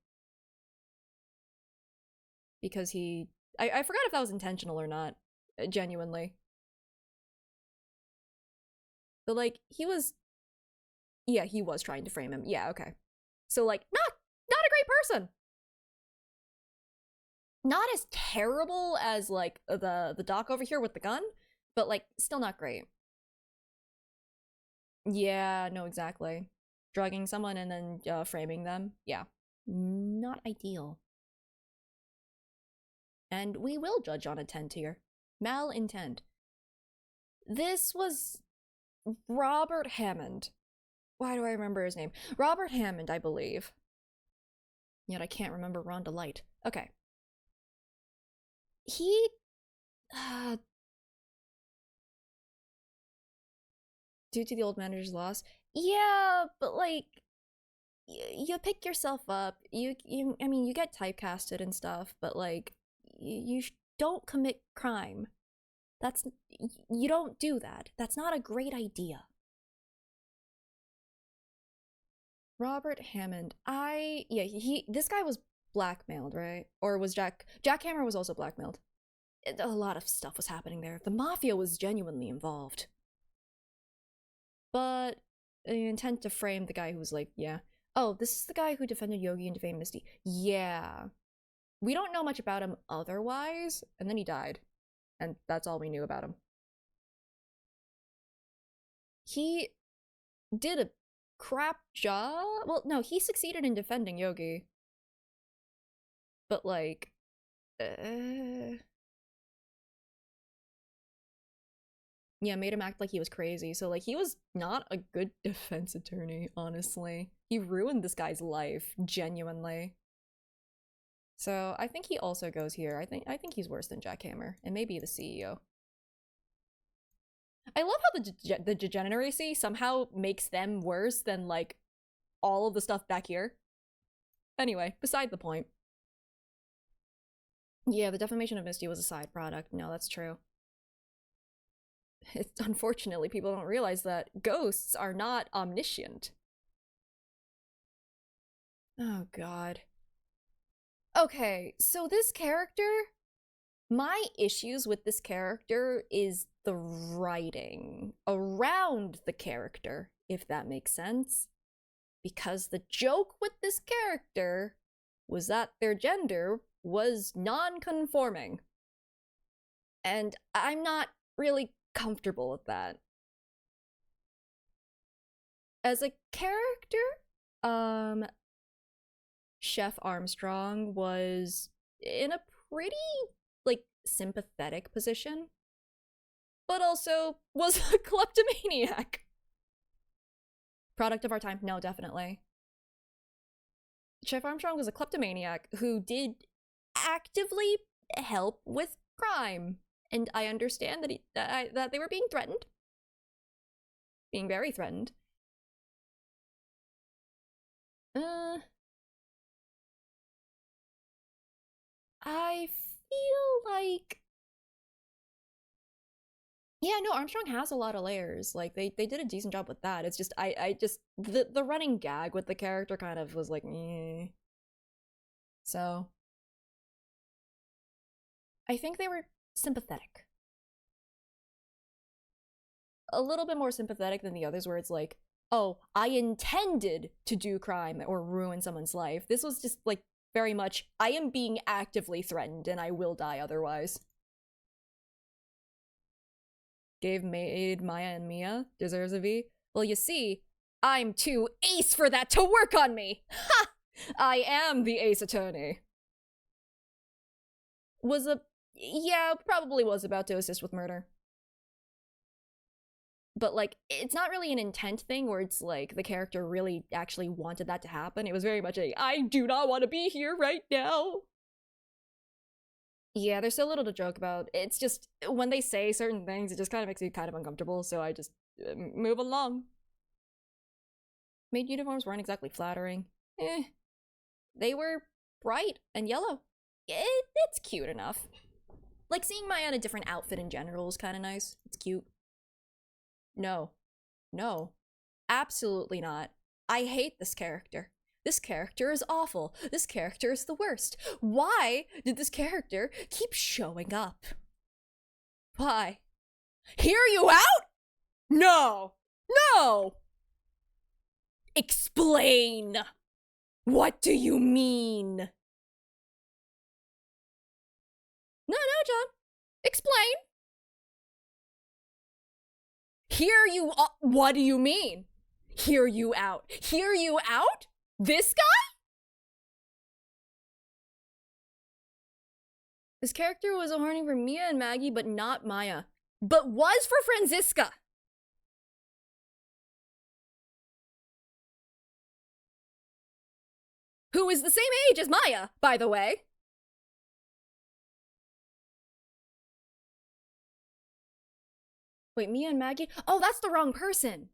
Because I forgot if that was intentional or not, genuinely. But, like, he was trying to frame him. Yeah, okay. So, like, not a great person. Not as terrible as, like, the doc over here with the gun, but, like, still not great. Yeah, no, exactly. Drugging someone and then framing them. Yeah. Not ideal. And we will judge on intent here. Malintent. This was Robert Hammond. Why do I remember his name? Robert Hammond, I believe. Yet I can't remember Rhonda Light. Okay. He— due to the old manager's loss. Yeah, but, like, you pick yourself up. I mean, you get typecasted and stuff, but, like, you don't commit crime. You don't do that. That's not a great idea. Robert Hammond. Yeah, this guy was blackmailed, right? Or was Jack Hammer was also blackmailed. A lot of stuff was happening there. The mafia was genuinely involved. But the intent to frame the guy who was like, yeah. Oh, this is the guy who defended Yogi and defamed Misty. Yeah. We don't know much about him otherwise, and then he died. And that's all we knew about him. He did a crap job? Well, no, he succeeded in defending Yogi. But, like, yeah, made him act like he was crazy. So, like, he was not a good defense attorney, honestly. He ruined this guy's life, genuinely. So, I think he also goes here. I think he's worse than Jack Hammer, and maybe the CEO. I love how the degeneracy somehow makes them worse than, like, all of the stuff back here. Anyway, beside the point. Yeah, the defamation of Misty was a side product. No, that's true. Unfortunately, people don't realize that ghosts are not omniscient. Oh, God. Okay, so this character... My issues with this character is the writing around the character, if that makes sense. Because the joke with this character was that their gender was non-conforming. And I'm not really comfortable with that. As a character, Chef Armstrong was in a pretty, like, sympathetic position, but also was a kleptomaniac. Product of our time? No, definitely. Chef Armstrong was a kleptomaniac who did actively help with crime. And I understand that that they were being threatened. Being very threatened. I feel like... Yeah, no, Armstrong has a lot of layers. Like, they did a decent job with that. It's just, I just... The running gag with the character kind of was like, eh. So... I think they were sympathetic. A little bit more sympathetic than the others, where it's like, oh, I intended to do crime or ruin someone's life. This was just, like, very much, I am being actively threatened and I will die otherwise. Made Maya and Mia deserves a V. Well, you see, I'm too ace for that to work on me! Ha! I am the ace attorney. Yeah, probably was about to assist with murder. But, like, it's not really an intent thing where it's like the character really actually wanted that to happen. It was very much a, I do not want to be here right now. Yeah, there's so little to joke about. It's just, when they say certain things, it just kind of makes me kind of uncomfortable, so I just move along. Maid uniforms weren't exactly flattering. They were bright and yellow. It's cute enough. Like, seeing Maya in a different outfit in general is kind of nice. It's cute. No. No. Absolutely not. I hate this character. This character is awful. This character is the worst. Why did this character keep showing up? Why? Hear you out? No. No! Explain! What do you mean? No, John. Explain. Hear you what do you mean? Hear you out. Hear you out? This guy? This character was horny for Mia and Maggie, but not Maya. But was for Franziska. Who is the same age as Maya, by the way. Wait, Mia and Maggie? Oh, that's the wrong person.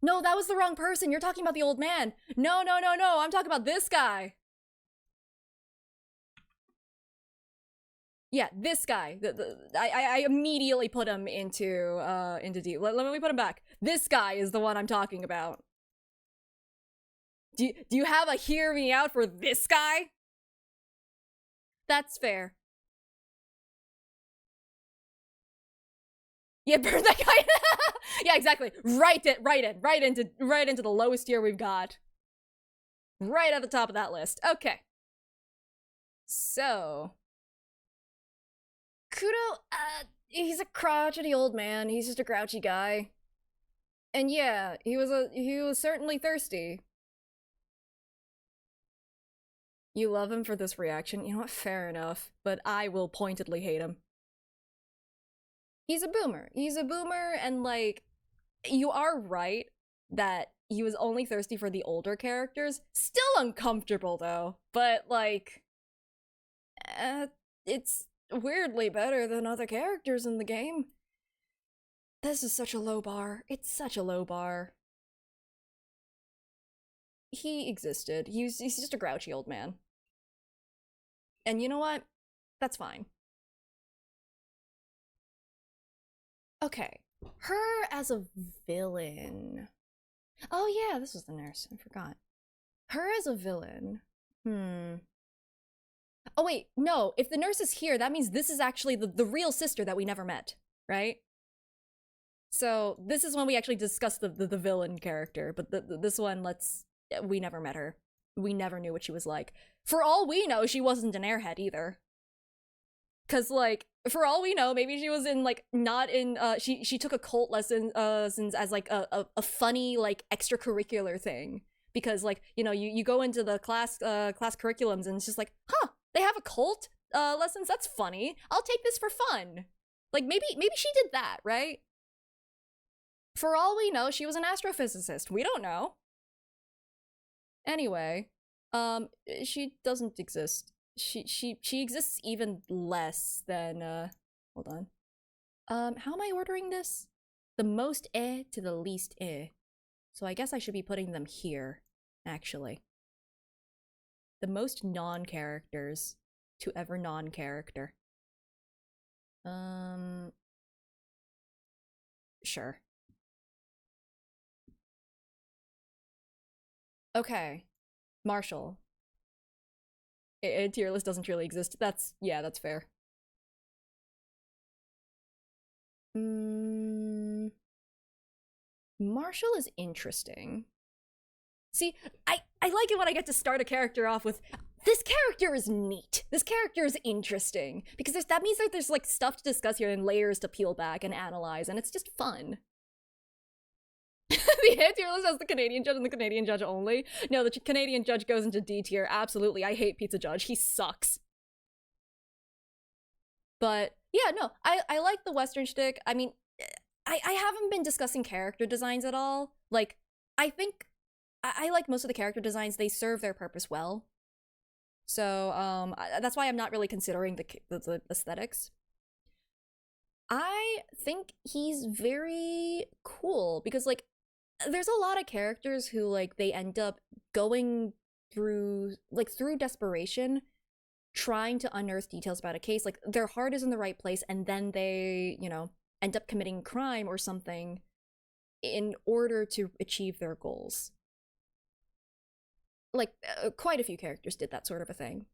No, that was the wrong person. You're talking about the old man. No. I'm talking about this guy. Yeah, this guy. I immediately put him into D. Let me put him back. This guy is the one I'm talking about. Do you have a hear me out for this guy? That's fair. Yeah, burn that guy. Yeah, exactly. Right into the lowest tier we've got. Right at the top of that list. Okay. So, Kudo, he's a crotchety old man. He's just a grouchy guy. And yeah, he was certainly thirsty. You love him for this reaction. You know what? Fair enough. But I will pointedly hate him. He's a boomer. He's a boomer, and like, you are right that he was only thirsty for the older characters. Still uncomfortable though, but like, it's weirdly better than other characters in the game. This is such a low bar. It's such a low bar. He existed. He's just a grouchy old man. And you know what? That's fine. Okay. Her as a villain. Oh yeah, this was the nurse. I forgot. Her as a villain. Oh wait, no. If the nurse is here, that means this is actually the real sister that we never met, right? So this is when we actually discussed the villain character, but this one, we never met her. We never knew what she was like. For all we know, she wasn't an airhead either. Cause like, for all we know, maybe she was in like, not in, she took occult lessons as like a funny like extracurricular thing. Because like, you know, you go into the class curriculums and it's just like, huh, they have occult lessons? That's funny. I'll take this for fun. Like maybe she did that, right? For all we know, she was an astrophysicist. We don't know. Anyway, she doesn't exist. She exists even less than, hold on. How am I ordering this? The most to the least So I guess I should be putting them here, actually. The most non-characters to ever non-character. Sure. Okay. Marshall. A tier list doesn't really exist. Yeah, that's fair. Marshall is interesting. See, I like it when I get to start a character off with, this character is neat. This character is interesting. Because that means that there's like stuff to discuss here and layers to peel back and analyze, and it's just fun. The A tier list has the Canadian judge and the Canadian judge only. No, the Canadian judge goes into D tier. Absolutely, I hate Pizza Judge. He sucks. But yeah, no, I like the Western shtick. I mean, I haven't been discussing character designs at all. Like, I think I like most of the character designs. They serve their purpose well. So that's why I'm not really considering the aesthetics. I think he's very cool because like, there's a lot of characters who like they end up going through desperation trying to unearth details about a case. Like their heart is in the right place and then they, you know, end up committing crime or something in order to achieve their goals. Like quite a few characters did that sort of a thing.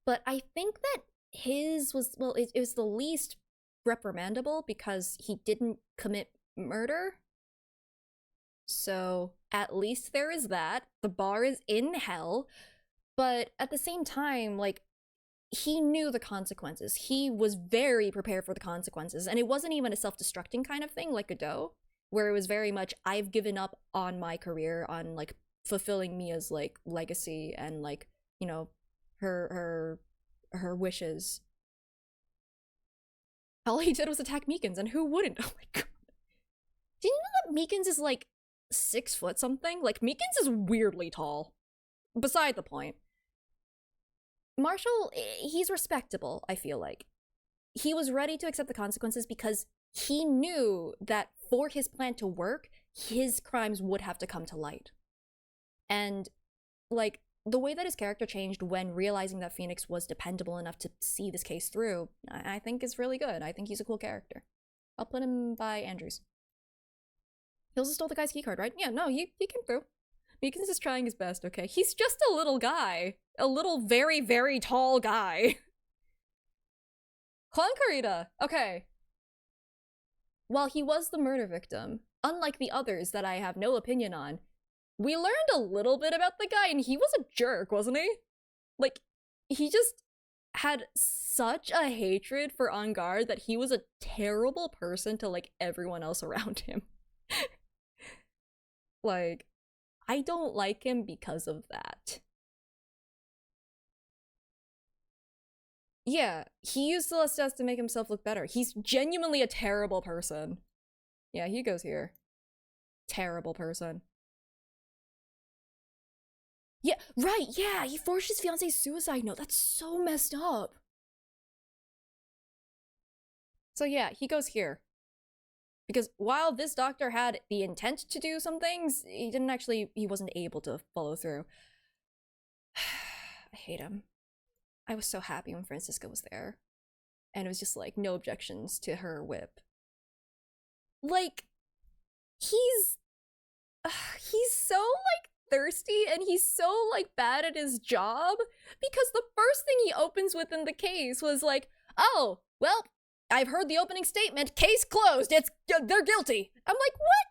But I think that his was, well, it was the least reprimandable because he didn't commit murder. So at least there is that. The bar is in hell. But at the same time, like, he knew the consequences. He was very prepared for the consequences. And it wasn't even a self-destructing kind of thing like Godot, where it was very much, I've given up on my career, on, like, fulfilling Mia's, like, legacy and, like, you know, her wishes. All he did was attack Meekins, and who wouldn't? Oh my god. Do you know that Meekins is, like, 6 foot something? Like, Meekins is weirdly tall. Beside the point. Marshall, he's respectable, I feel like. He was ready to accept the consequences because he knew that for his plan to work, his crimes would have to come to light. And, like, the way that his character changed when realizing that Phoenix was dependable enough to see this case through, I think is really good. I think he's a cool character. I'll put him by Andrews. He also stole the guy's keycard, right? Yeah, no, he came through. Meekins is trying his best, okay? He's just a little guy. A little very, very tall guy. Cloncarita, okay. While he was the murder victim, unlike the others that I have no opinion on, we learned a little bit about the guy, and he was a jerk, wasn't he? Like, he just had such a hatred for On Guard that he was a terrible person to, like, everyone else around him. Like, I don't like him because of that. Yeah, he used the Lestats to make himself look better. He's genuinely a terrible person. Yeah, he goes here. Terrible person. Yeah, right, yeah, he forged his fiance's suicide note. That's so messed up. So yeah, he goes here. Because while this doctor had the intent to do some things, he wasn't able to follow through. I hate him. I was so happy when Francisca was there. And it was just like, no objections to her whip. Like, he's so, like, thirsty and he's so, like, bad at his job because the first thing he opens with in the case was like, oh, well, I've heard the opening statement, case closed, they're guilty. I'm like, what?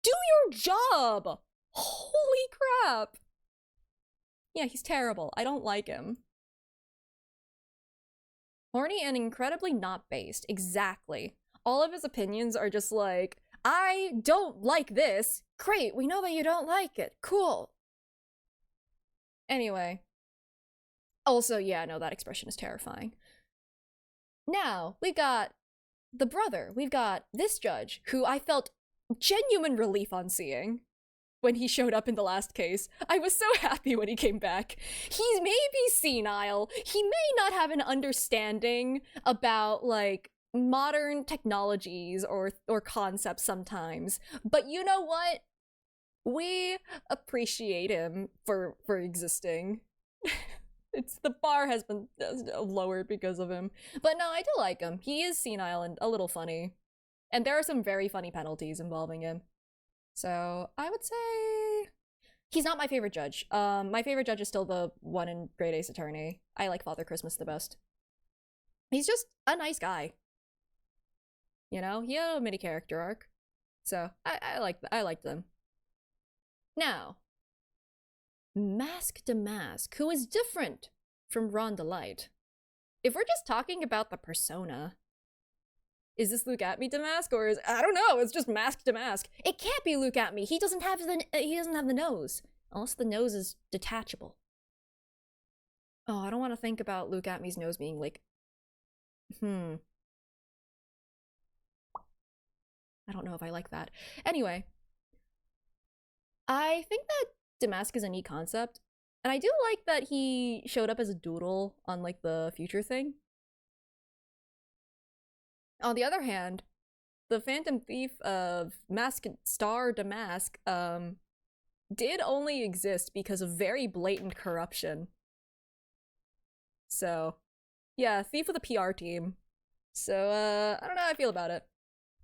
Do your job! Holy crap! Yeah, he's terrible. I don't like him. Horny and incredibly not based. Exactly. All of his opinions are just like, I don't like this. Great, we know that you don't like it. Cool. Anyway. Also, yeah, no, that expression is terrifying. Now, we've got the brother. We've got this judge, who I felt genuine relief on seeing when he showed up in the last case. I was so happy when he came back. He may be senile. He may not have an understanding about, like, modern technologies or concepts sometimes. But you know what? We appreciate him for existing. It's the bar has been lowered because of him. But no, I do like him. He is senile and a little funny. And there are some very funny penalties involving him. So I would say he's not my favorite judge. My favorite judge is still the one in Great Ace Attorney. I like Father Christmas the best. He's just a nice guy. You know, he had a mini character arc. So I liked them. Now, Mask Damask, who is different from Ron Delight. If we're just talking about the persona, is this Look At Me Damask, or is, I don't know, it's just Mask Damask. It can't be Look At Me. He doesn't have the nose, unless the nose is detachable. Oh, I don't want to think about Look At Me's nose being like, I don't know if I like that. Anyway, I think that Damask is a neat concept, and I do like that he showed up as a doodle on, like, the future thing. On the other hand, the Phantom Thief of Masked Star Damask did only exist because of very blatant corruption. So, yeah, thief with a PR team. So, I don't know how I feel about it.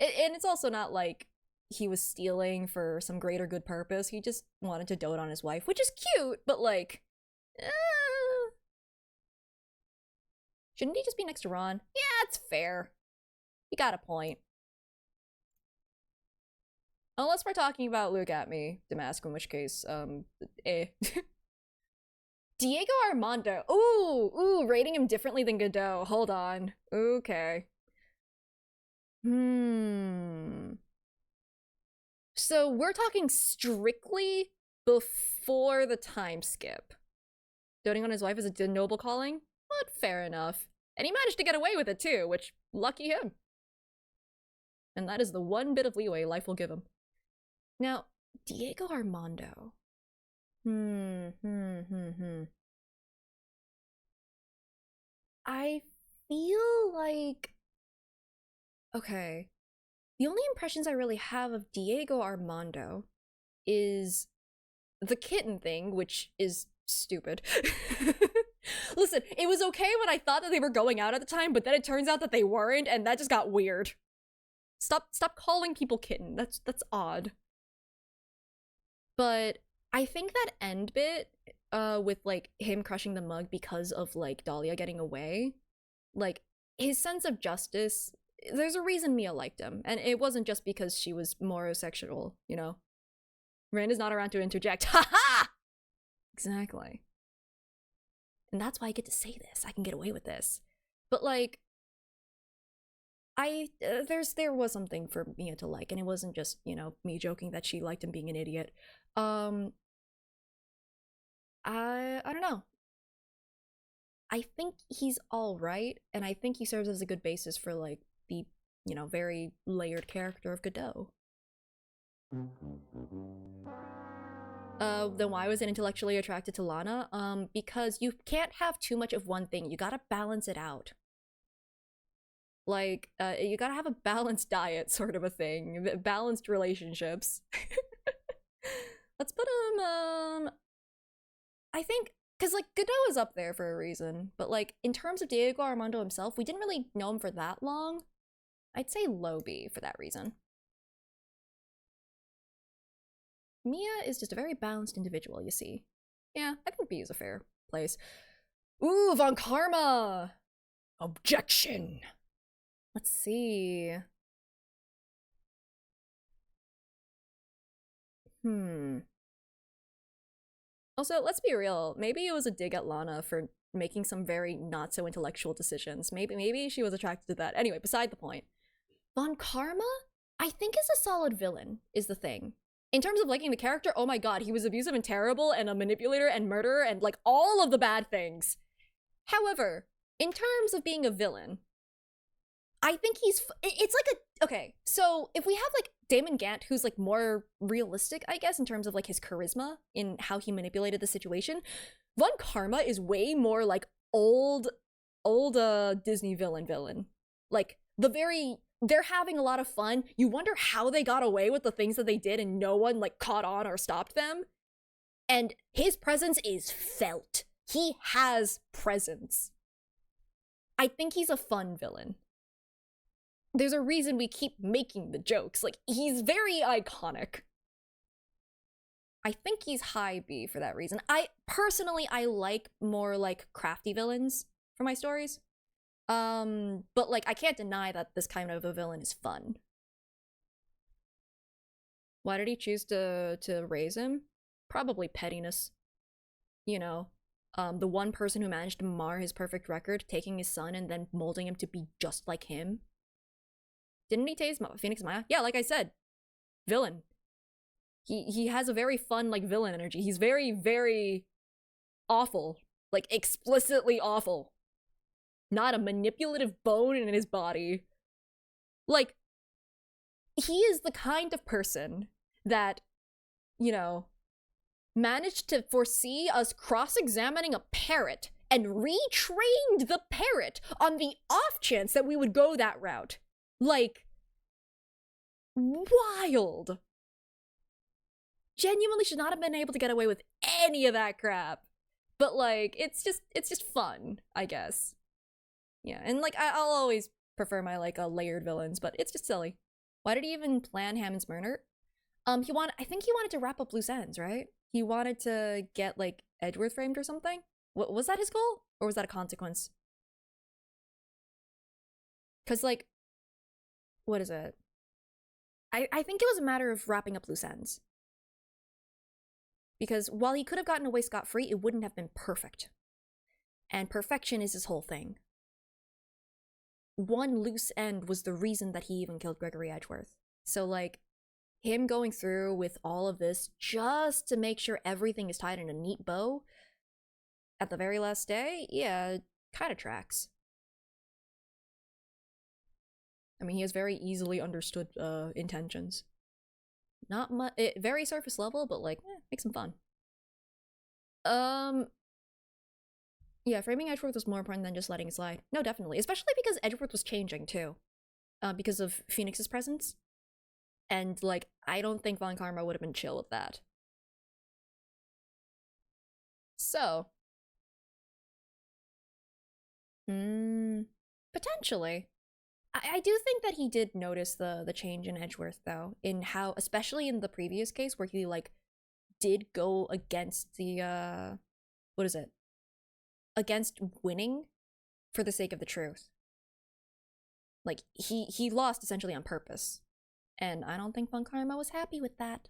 And it's also not like he was stealing for some greater good purpose. He just wanted to dote on his wife, which is cute, but like, shouldn't he just be next to Ron? Yeah, it's fair. You got a point. Unless we're talking about Look At Me, Damask, in which case, Diego Armando. Ooh, rating him differently than Godot. Hold on. Okay. So we're talking strictly before the time skip. Doting on his wife is a noble calling? But fair enough. And he managed to get away with it too, which, lucky him. And that is the one bit of leeway life will give him. Now, Diego Armando. I feel like... Okay. The only impressions I really have of Diego Armando is the kitten thing, which is stupid. Listen, it was okay when I thought that they were going out at the time, but then it turns out that they weren't, and that just got weird. Stop calling people kitten. That's odd. But I think that end bit, with like him crushing the mug because of like Dahlia getting away, like his sense of justice. There's a reason Mia liked him, and it wasn't just because she was morosexual, you know. Rand is not around to interject. Ha ha! Exactly. And that's why I get to say this. I can get away with this. But like, there was something for Mia to like, and it wasn't just, you know, me joking that she liked him being an idiot. I don't know. I think he's all right, and I think he serves as a good basis for like the, you know, very layered character of Godot. Then why was it intellectually attracted to Lana? Because you can't have too much of one thing. You gotta balance it out. Like, you gotta have a balanced diet, sort of a thing. Balanced relationships. Let's put him, I think, because, like, Godot is up there for a reason, but, like, in terms of Diego Armando himself, we didn't really know him for that long. I'd say low B for that reason. Mia is just a very balanced individual, you see. Yeah, I think B is a fair place. Ooh, Von Karma! Objection! Let's see. Also, let's be real. Maybe it was a dig at Lana for making some very not so intellectual decisions. Maybe she was attracted to that. Anyway, beside the point. Von Karma, I think, is a solid villain, is the thing. In terms of liking the character, oh my god, he was abusive and terrible and a manipulator and murderer and like all of the bad things. However, in terms of being a villain, I think it's like a, okay, so if we have like Damon Gant, who's like more realistic, I guess, in terms of like his charisma in how he manipulated the situation, Von Karma is way more like old Disney villain. Like they're having a lot of fun. You wonder how they got away with the things that they did and no one like caught on or stopped them. And his presence is felt. He has presence. I think he's a fun villain. There's a reason we keep making the jokes. Like, he's very iconic. I think he's high B for that reason. Personally, I like more, like, crafty villains for my stories. But, like, I can't deny that this kind of a villain is fun. Why did he choose to raise him? Probably pettiness. You know, the one person who managed to mar his perfect record, taking his son and then molding him to be just like him. Didn't he taste Phoenix Maya? Yeah, like I said, villain. He has a very fun, like, villain energy. He's very, very awful. Like, explicitly awful. Not a manipulative bone in his body. Like, he is the kind of person that, you know, managed to foresee us cross-examining a parrot and retrained the parrot on the off chance that we would go that route. Like, wild. Genuinely should not have been able to get away with any of that crap. But like, it's just fun, I guess. Yeah, and like, I'll always prefer my like layered villains, but it's just silly. Why did he even plan Hammond's murder? I think he wanted to wrap up loose ends, right? He wanted to get like Edgeworth framed or something. Was that his goal, or was that a consequence? Because like, what is it? I think it was a matter of wrapping up loose ends. Because while he could have gotten away scot-free, it wouldn't have been perfect. And perfection is his whole thing. One loose end was the reason that he even killed Gregory Edgeworth. So like, him going through with all of this just to make sure everything is tied in a neat bow at the very last day, yeah, kind of tracks. I mean, he has very easily understood intentions. Not much, very surface level, but like, makes him fun. Yeah, framing Edgeworth was more important than just letting it slide. No, definitely. Especially because Edgeworth was changing, too. Because of Phoenix's presence. And, like, I don't think Von Karma would have been chill with that. So. Potentially. I do think that he did notice the change in Edgeworth, though. In how, especially in the previous case, where he, like, did go against the, what is it? Against winning for the sake of the truth. Like, he lost essentially on purpose. And I don't think Von Karma was happy with that.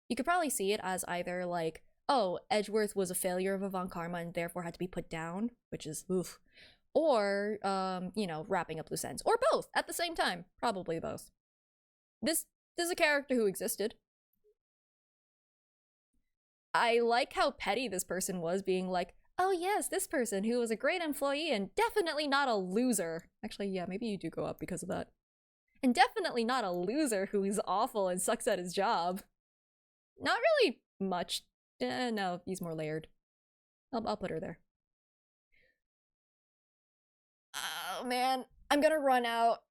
You could probably see it as either like, oh, Edgeworth was a failure of a Von Karma and therefore had to be put down, which is oof. Or, you know, wrapping up loose ends. Or both at the same time. Probably both. This is a character who existed. I like how petty this person was, being like, oh yes, this person who was a great employee and definitely not a loser. Actually, yeah, maybe you do go up because of that. And definitely not a loser who is awful and sucks at his job. Not really much. No, he's more layered. I'll put her there. Oh man, I'm gonna run out.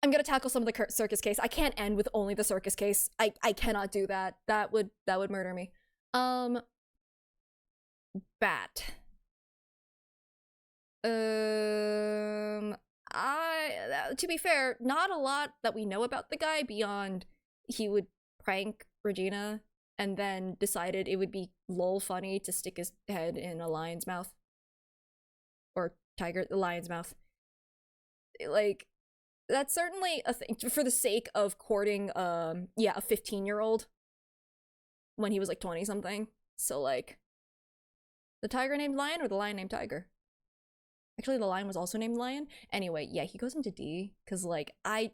I'm gonna tackle some of the circus case. I can't end with only the circus case. I cannot do that. That would murder me. Bat. To be fair, not a lot that we know about the guy beyond he would prank Regina and then decided it would be lol funny to stick his head in a lion's mouth. Or the lion's mouth. Like, that's certainly a thing for the sake of courting, yeah, a 15-year-old when he was like 20 something. So like, the tiger named Lion or the lion named Tiger? Actually, the lion was also named Lion. Anyway, yeah, he goes into D because like, I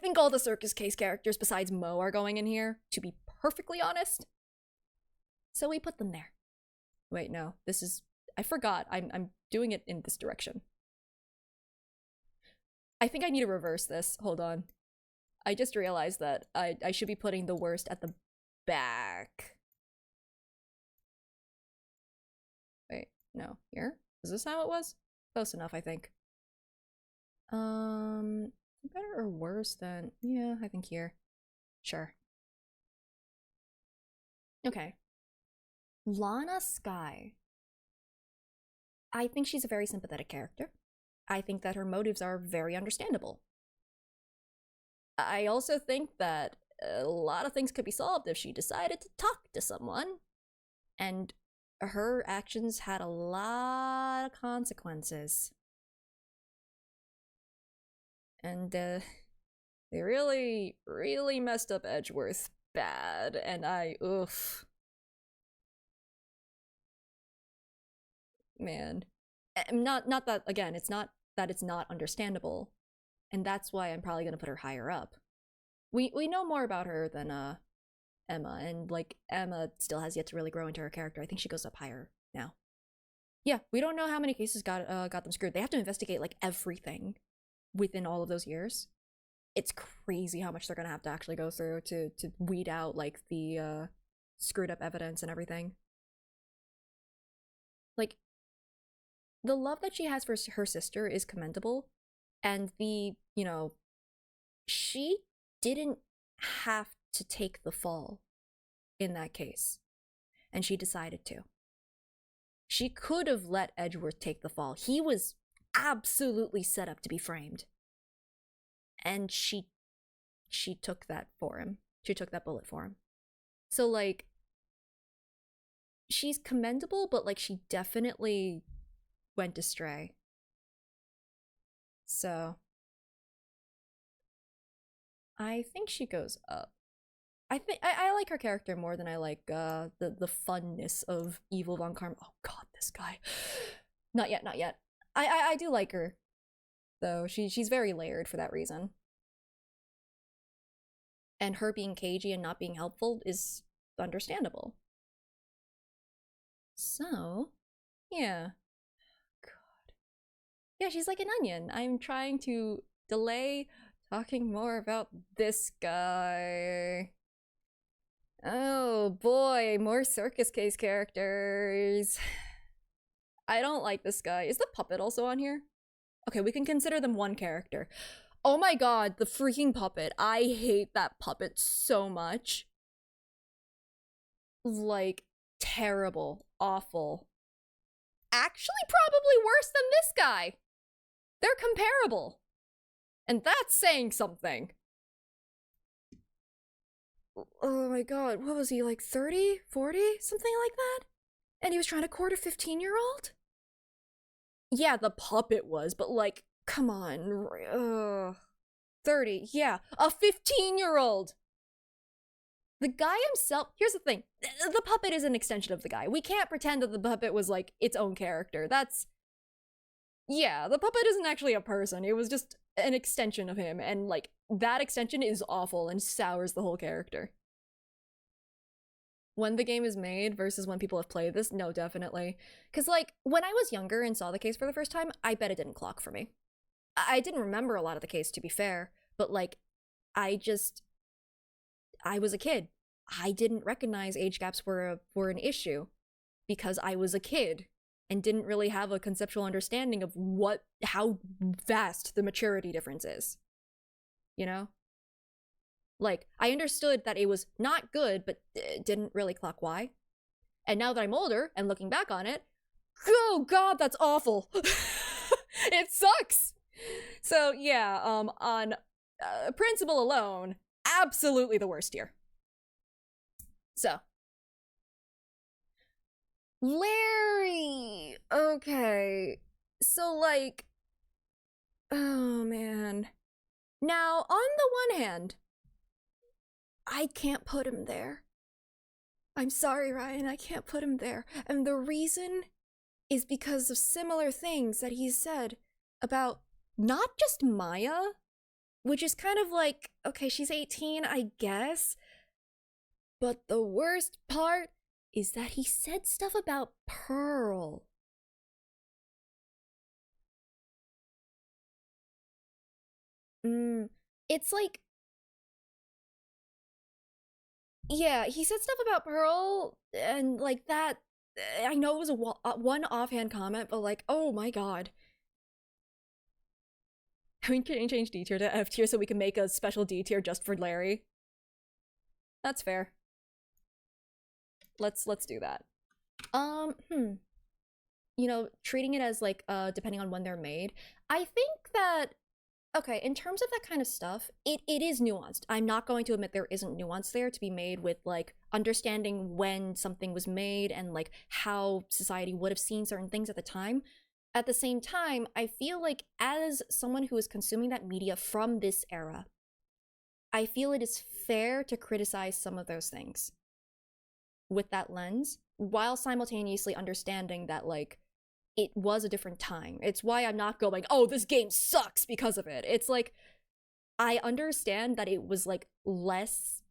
think all the circus case characters besides Mo are going in here, to be perfectly honest. So we put them there. Wait, no, this is, I forgot. I'm doing it in this direction. I think I need to reverse this. Hold on. I just realized that I should be putting the worst at the back. Wait, no, here? Is this how it was? Close enough, I think. Better or worse than, yeah, I think here. Sure. Okay. Lana Skye. I think she's a very sympathetic character. I think that her motives are very understandable. I also think that a lot of things could be solved if she decided to talk to someone. And her actions had a lot of consequences. And they really, really messed up Edgeworth bad. And oof. Man. Not that, again, it's not that it's not understandable. And that's why I'm probably gonna put her higher up. We know more about her than Emma, and like Emma still has yet to really grow into her character. I think she goes up higher now. Yeah, we don't know how many cases got them screwed. They have to investigate like everything within all of those years. It's crazy how much they're gonna have to actually go through to weed out like the screwed up evidence and everything. Like, the love that she has for her sister is commendable, and you know, she didn't have to take the fall in that case, and she decided to. She could have let Edgeworth take the fall. He was absolutely set up to be framed, and she took that for him. She took that bullet for him. So like, she's commendable, but like, she definitely went astray. So I think she goes up. I like her character more than I like the funness of evil Von Karma. Oh god, this guy. Not yet. I do like her though. She's very layered for that reason. And her being cagey and not being helpful is understandable. So, yeah. Yeah, she's like an onion. I'm trying to delay talking more about this guy. Oh boy, more circus case characters. I don't like this guy. Is the puppet also on here? Okay, we can consider them one character. Oh my god, the freaking puppet. I hate that puppet so much. Like, terrible, awful. Actually, probably worse than this guy. They're comparable. And that's saying something. oh my god, what was he, like 30, 40, something like that? And he was trying to court a 15-year-old? Yeah, the puppet was, but like, come on. 30, yeah, a 15-year-old! The guy himself, here's the thing, the puppet is an extension of the guy. We can't pretend that the puppet was like its own character. Yeah, the puppet isn't actually a person. It was just an extension of him, and like, that extension is awful and sours the whole character. When the game is made versus when people have played this, no, definitely. Because like, when I was younger and saw the case for the first time, I bet it didn't clock for me. I didn't remember a lot of the case, to be fair, but like, I was a kid. I didn't recognize age gaps were an issue because I was a kid and didn't really have a conceptual understanding of how vast the maturity difference is. You know? Like, I understood that it was not good, but didn't really clock why. And now that I'm older and looking back on it, oh god, that's awful. It sucks. So yeah, on principle alone, absolutely the worst here. So, Larry. Okay. So like, oh man. Now, on the one hand, I can't put him there. I'm sorry, Ryan, I can't put him there. And the reason is because of similar things that he's said about not just Maya, which is kind of like, okay, she's 18, I guess. But the worst part is that he said stuff about Pearl. It's like, yeah, he said stuff about Pearl, and like that, I know it was one offhand comment, but like, oh my god. I mean, can you change D tier to F tier so we can make a special D tier just for Larry? That's fair. Let's do that. You know, treating it as like, depending on when they're made. I think that, okay, in terms of that kind of stuff, it is nuanced. I'm not going to admit there isn't nuance there to be made with like understanding when something was made and like how society would have seen certain things at the time. At the same time, I feel like as someone who is consuming that media from this era, I feel it is fair to criticize some of those things with that lens, while simultaneously understanding that like, it was a different time. It's why I'm not going, oh, this game sucks because of it. It's like, I understand that it was like less,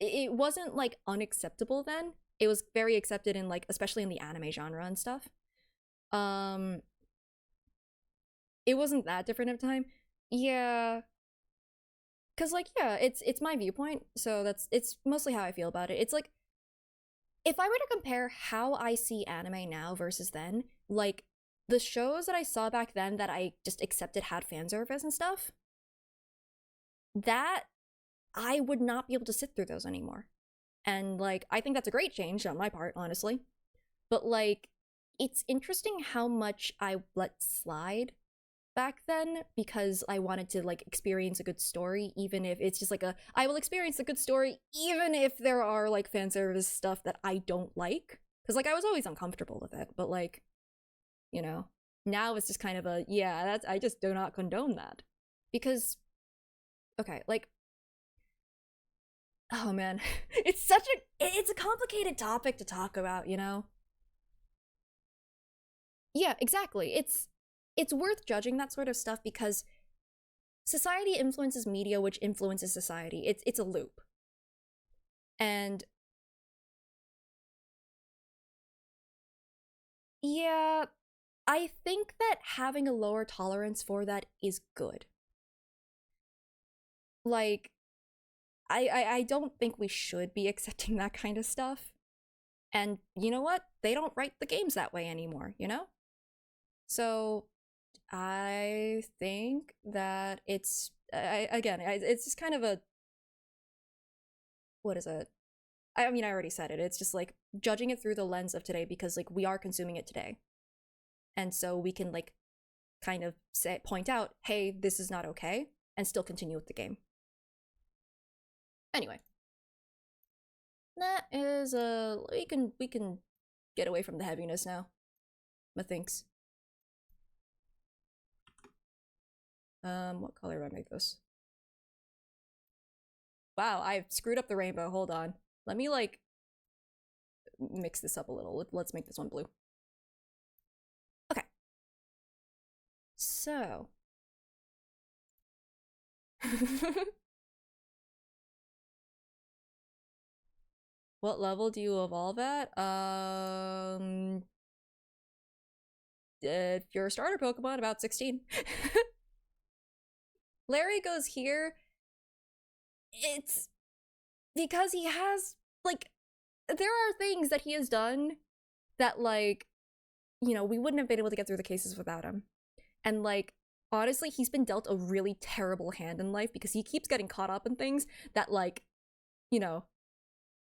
it wasn't like unacceptable then. It was very accepted in like, especially in the anime genre and stuff. It wasn't that different of a time. Yeah. Cause like, yeah, it's my viewpoint, so it's mostly how I feel about it. It's like, if I were to compare how I see anime now versus then, like, the shows that I saw back then that I just accepted had fan service and stuff, that I would not be able to sit through those anymore. And like, I think that's a great change on my part, honestly. But like, it's interesting how much I let slide back then because I wanted to like experience a good story, even if it's just like I will experience a good story even if there are like fan service stuff that I don't like, because like I was always uncomfortable with it, but like, you know, now it's just kind of a, yeah, that's, I just do not condone that. Because, okay, like, oh man, it's a complicated topic to talk about, you know? Yeah, exactly. It's worth judging that sort of stuff because society influences media, which influences society. It's a loop. And yeah, I think that having a lower tolerance for that is good. Like, I don't think we should be accepting that kind of stuff. And you know what? They don't write the games that way anymore, you know? So I think that it's, it's just kind of a, what is it? I mean, I already said it. It's just like judging it through the lens of today because like we are consuming it today. And so we can like kind of point out, hey, this is not okay, and still continue with the game. Anyway. That is we can get away from the heaviness now. Methinks. What color do I make this? Wow, I screwed up the rainbow. Hold on. Let me like mix this up a little. Let's make this one blue. Okay. So. What level do you evolve at? If you're a starter Pokemon, about 16. Larry goes here. It's because he has, like, there are things that he has done that, like, you know, we wouldn't have been able to get through the cases without him. And, like, honestly, he's been dealt a really terrible hand in life because he keeps getting caught up in things that, like, you know,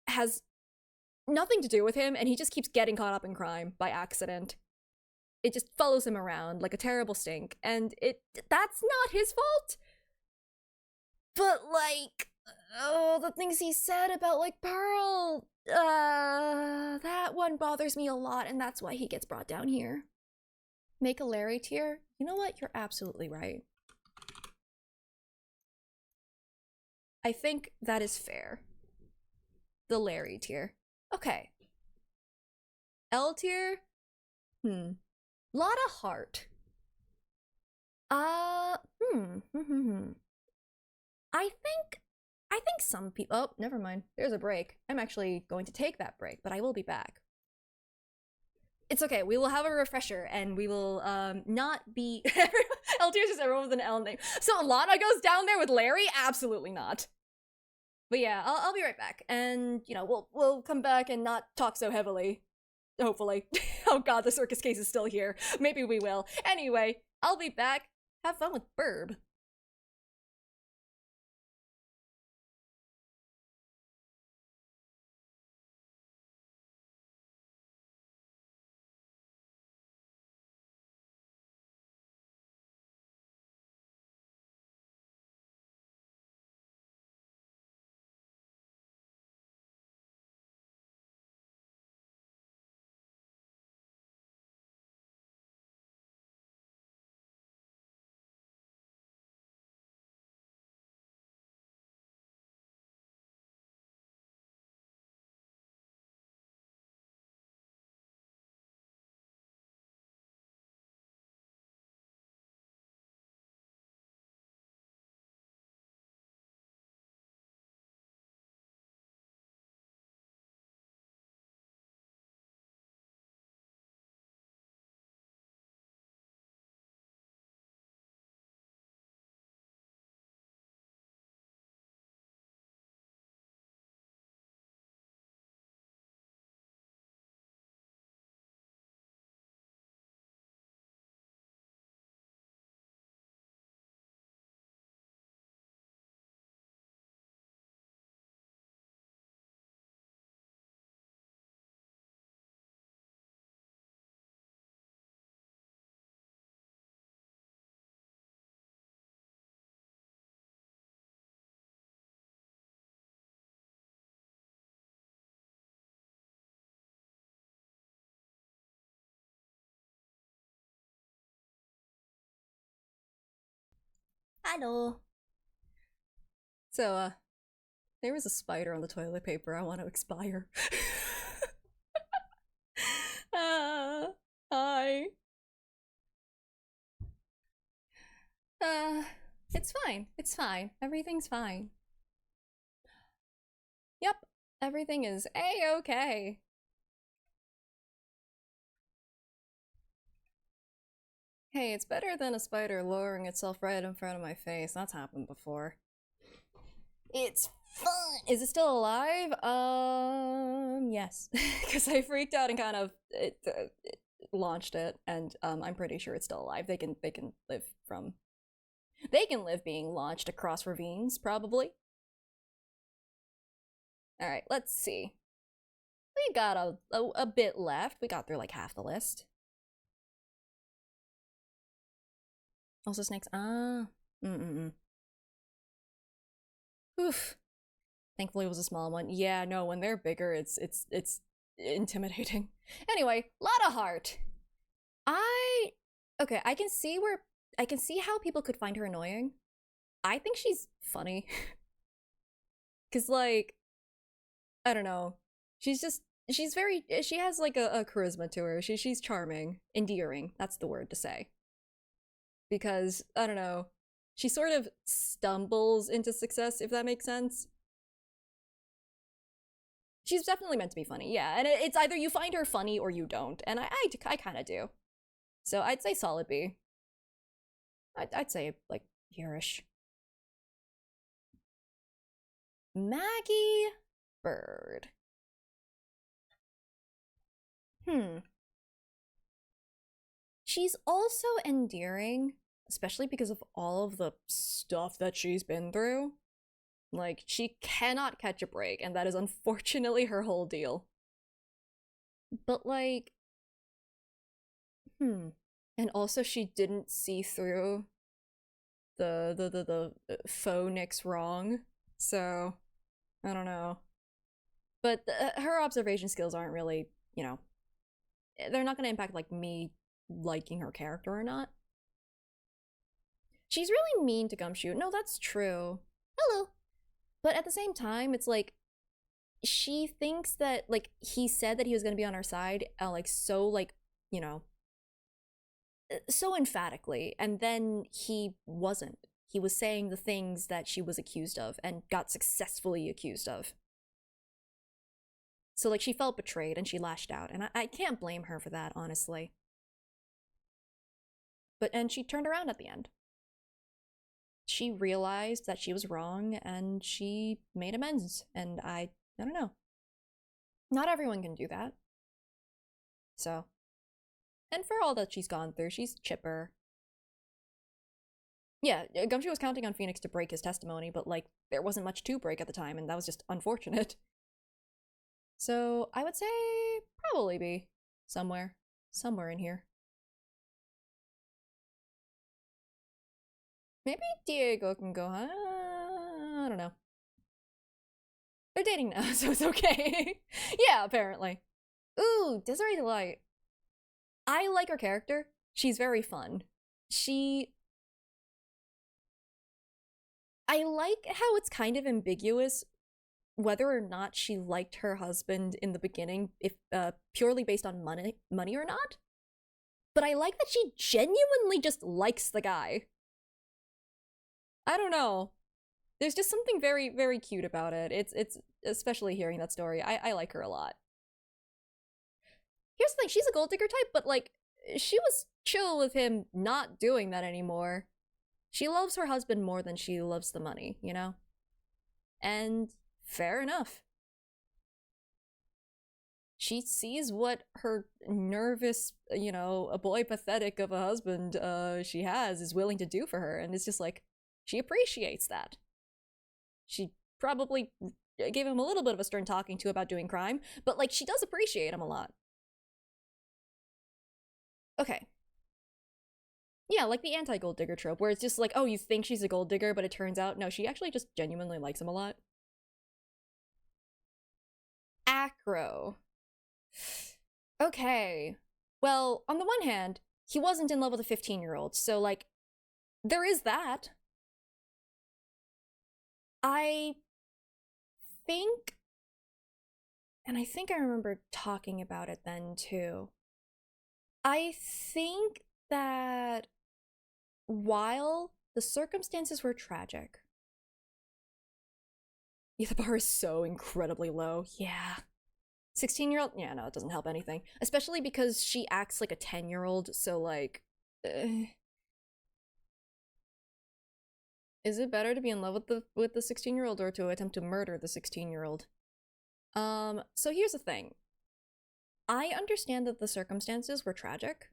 has nothing to do with him, and he just keeps getting caught up in crime by accident. It just follows him around like a terrible stink, and that's not his fault. But, like, oh, the things he said about, like, Pearl, that one bothers me a lot, and that's why he gets brought down here. Make a Larry tier? You know what? You're absolutely right. I think that is fair. The Larry tier. Okay. L tier? Lot of heart. I think some people, oh, never mind. There's a break. I'm actually going to take that break, but I will be back. It's okay. We will have a refresher, and we will not be L tier is just everyone with an L name. So Lana goes down there with Larry? Absolutely not. But yeah, I'll be right back, and you know we'll come back and not talk so heavily. Hopefully. Oh god, the circus case is still here. Maybe we will. Anyway, I'll be back. Have fun with Burb. Hello. So, there was a spider on the toilet paper. I want to expire. Hi. It's fine. It's fine. Everything's fine. Yep. Everything is a-okay. Hey, it's better than a spider lowering itself right in front of my face. That's happened before. It's fun! Is it still alive? Yes. Because I freaked out and kind of it launched it, and I'm pretty sure it's still alive. They can live from... They can live being launched across ravines, probably. Alright, let's see. We got a bit left. We got through like half the list. Also snakes. Oof. Thankfully it was a small one. Yeah, no, when they're bigger, it's intimidating. Anyway, lot of heart. Okay, I can see how people could find her annoying. I think she's funny. Cause like, I don't know. She's she has like a charisma to her. She's charming. Endearing, that's the word to say. Because, I don't know, she sort of stumbles into success, if that makes sense. She's definitely meant to be funny, yeah. And it's either you find her funny or you don't. And I kind of do. So I'd say solid B. I'd say, like, here-ish. Maggie Bird. She's also endearing, especially because of all of the stuff that she's been through. Like, she cannot catch a break, and that is unfortunately her whole deal. But, like, and also she didn't see through the faux Nick's wrong, so I don't know. But her observation skills aren't really, you know, they're not gonna impact, like, me liking her character or not. She's really mean to Gumshoe. No, that's true. Hello. But at the same time, it's like, she thinks that, like, he said that he was gonna be on her side, like, so, like, you know, so emphatically, and then he wasn't. He was saying the things that she was accused of and got successfully accused of. So, like, she felt betrayed and she lashed out, and I can't blame her for that, honestly. And she turned around at the end. She realized that she was wrong and she made amends, and I don't know. Not everyone can do that. So, and for all that she's gone through, she's chipper. Yeah, Gumshoe was counting on Phoenix to break his testimony, but, like, there wasn't much to break at the time, and that was just unfortunate. So, I would say probably be somewhere in here. Maybe Diego can go, huh? I don't know. They're dating now, so it's okay. Yeah, apparently. Ooh, Desiree Delight. I like her character. She's very fun. I like how it's kind of ambiguous whether or not she liked her husband in the beginning, if purely based on money or not. But I like that she genuinely just likes the guy. I don't know. There's just something very, very cute about it. It's especially hearing that story. I like her a lot. Here's the thing, she's a gold digger type, but, like, she was chill with him not doing that anymore. She loves her husband more than she loves the money, you know? And fair enough. She sees what her nervous, you know, a boy pathetic of a husband she has is willing to do for her, and it's just like, she appreciates that. She probably gave him a little bit of a stern talking to about doing crime, but, like, she does appreciate him a lot. Okay. Yeah, like the anti-gold digger trope, where it's just like, oh, you think she's a gold digger, but it turns out, no, she actually just genuinely likes him a lot. Acro. Okay. Well, on the one hand, he wasn't in love with a 15-year-old, so, like, there is that. I think, and I think I remember talking about it then too, I think that while the circumstances were tragic, yeah, the bar is so incredibly low. Yeah. 16-year-old? Yeah, no, it doesn't help anything. Especially because she acts like a 10-year-old, so, like, is it better to be in love with the 16-year-old or to attempt to murder the 16-year-old? So here's the thing. I understand that the circumstances were tragic.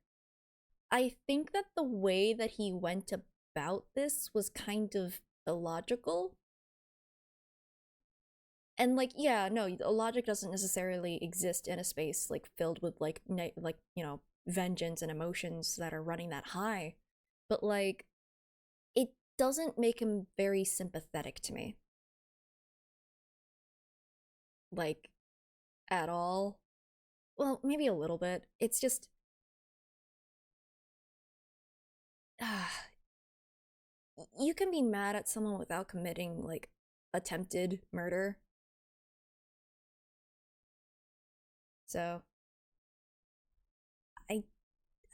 I think that the way that he went about this was kind of illogical. And, like, yeah, no, logic doesn't necessarily exist in a space, like, filled with, like, you know, vengeance and emotions that are running that high. But, like, it doesn't make him very sympathetic to me. like, at all. Well, maybe a little bit. It's just... you can be mad at someone without committing, like, attempted murder. So...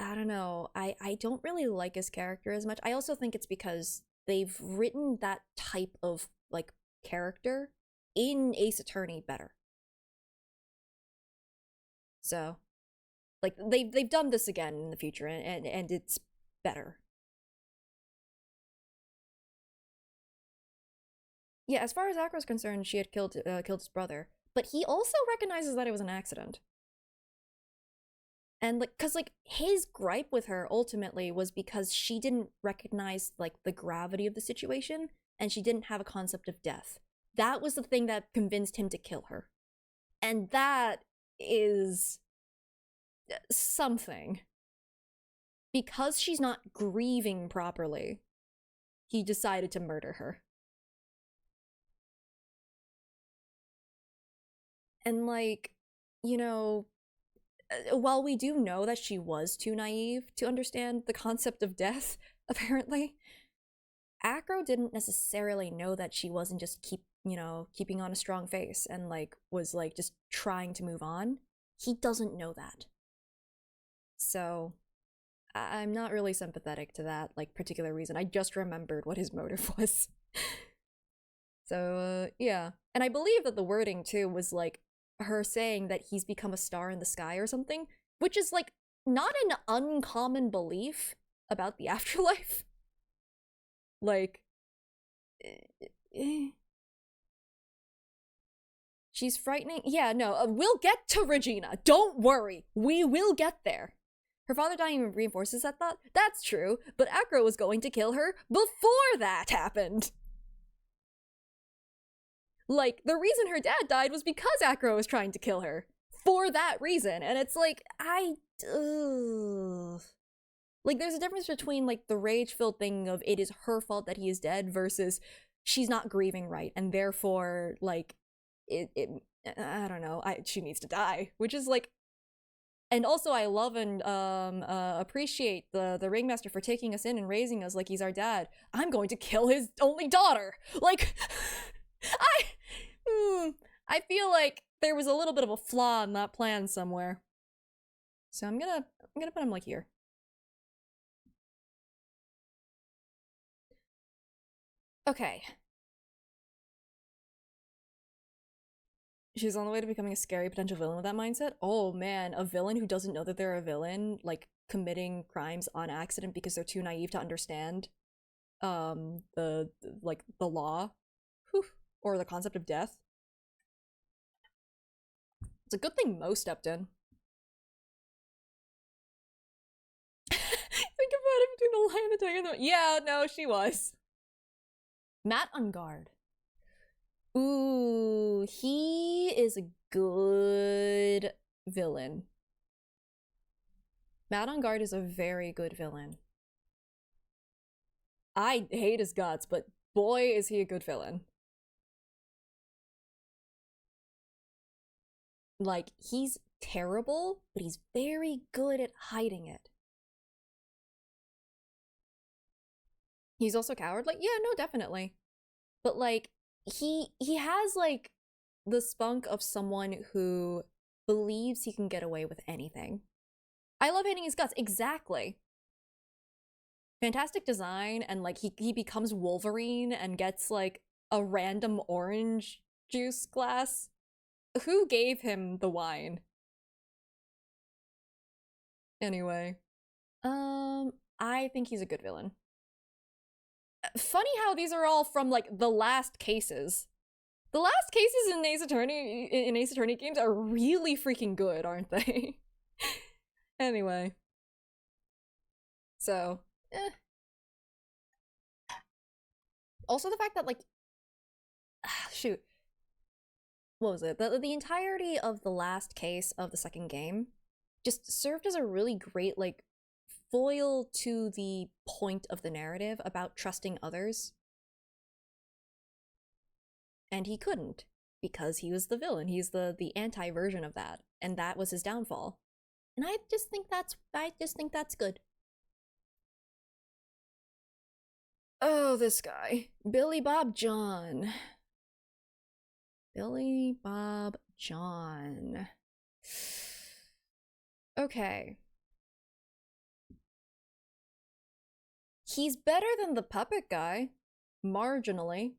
I don't know. I don't really like his character as much. I also think it's because they've written that type of, like, character in Ace Attorney better. So, like, they've done this again in the future, and it's better. Yeah, as far as Acro's concerned, she had killed his brother, but he also recognizes that it was an accident. And, like, cause, like, his gripe with her ultimately was because she didn't recognize, like, the gravity of the situation, and she didn't have a concept of death. That was the thing that convinced him to kill her. And that is... something. Because she's not grieving properly, he decided to murder her. And, like, you know... while we do know that she was too naive to understand the concept of death, apparently, Acro didn't necessarily know that she wasn't just keeping on a strong face and, like, was, like, just trying to move on. He doesn't know that. So, I'm not really sympathetic to that, like, particular reason. I just remembered what his motive was. So, yeah. And I believe that the wording, too, was, like, her saying that he's become a star in the sky or something, which is, like, not an uncommon belief about the afterlife. Like, she's frightening. Yeah, no, we'll get to Regina. Don't worry. We will get there. Her father dying reinforces that thought. That's true, but Acro was going to kill her before that happened. Like, the reason her dad died was because Acro was trying to kill her. For that reason. And it's like, like, there's a difference between, like, the rage-filled thing of it is her fault that he is dead versus she's not grieving right, and therefore, like, I don't know, she needs to die. Which is, like... And also, I love and appreciate the Ringmaster for taking us in and raising us like he's our dad. I'm going to kill his only daughter! Like... I feel like there was a little bit of a flaw in that plan somewhere. So I'm gonna put him, like, here. Okay. She's on the way to becoming a scary potential villain with that mindset? Oh man, a villain who doesn't know that they're a villain, like, committing crimes on accident because they're too naive to understand the law. Whew. Or the concept of death. It's a good thing Mo stepped in. Think about it between the lion, the tiger, and the... Yeah, no, she was. Matt on guard. Ooh, he is a good villain. Matt on guard is a very good villain. I hate his guts, but boy, is he a good villain. Like, he's terrible, but he's very good at hiding it. He's also cowardly? Yeah, no, definitely. But, like, he has, like, the spunk of someone who believes he can get away with anything. I love hating his guts. Exactly. Fantastic design, and, like, he becomes Wolverine and gets, like, a random orange juice glass. Who gave him the wine? Anyway. I think he's a good villain. Funny how these are all from, like, the last cases. The last cases in Ace Attorney games are really freaking good, aren't they? Anyway. So, Also the fact that, like, shoot. What was it? The entirety of the last case of the second game just served as a really great, like, foil to the point of the narrative about trusting others. And he couldn't. because he was the villain. He's the anti-version of that, and that was his downfall. And I just think that's good. Oh, this guy. Billy Bob John. Billy Bob John. Okay. He's better than the puppet guy. Marginally.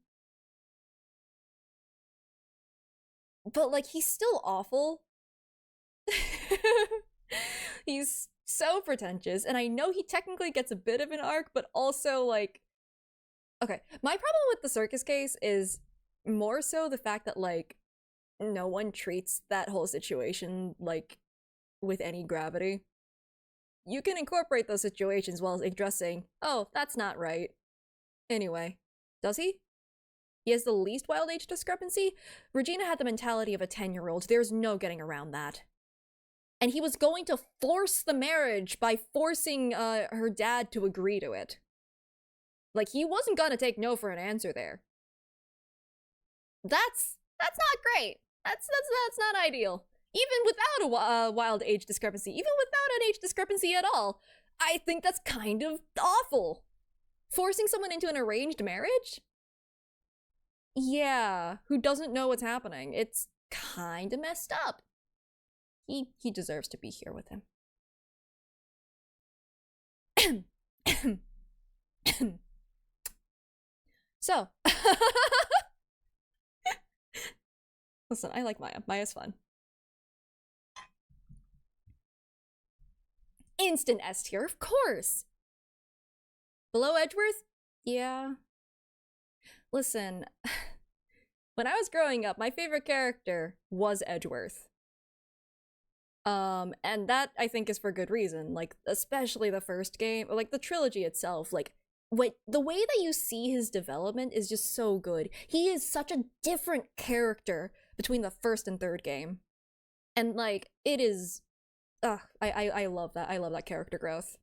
But, like, he's still awful. He's so pretentious, and I know he technically gets a bit of an arc, but also, like... Okay, my problem with the circus case is more so the fact that, like, no one treats that whole situation, like, with any gravity. You can incorporate those situations while addressing, oh, that's not right. Anyway, does he? He has the least wild age discrepancy? Regina had the mentality of a 10-year-old. There's no getting around that. And he was going to force the marriage by forcing her dad to agree to it. Like, he wasn't gonna take no for an answer there. That's not great. That's not ideal. Even without a wild age discrepancy, even without an age discrepancy at all, I think that's kind of awful. Forcing someone into an arranged marriage? Yeah, who doesn't know what's happening. It's kind of messed up. He deserves to be here with him. So, listen, I like Maya. Maya's fun. Instant S tier, of course. Below Edgeworth? Yeah. Listen, when I was growing up, my favorite character was Edgeworth. And that, I think, is for good reason. Like, especially the first game, or like the trilogy itself, like, the way that you see his development is just so good. He is such a different character between the first and third game. And, like, it is... I love that. I love that character growth.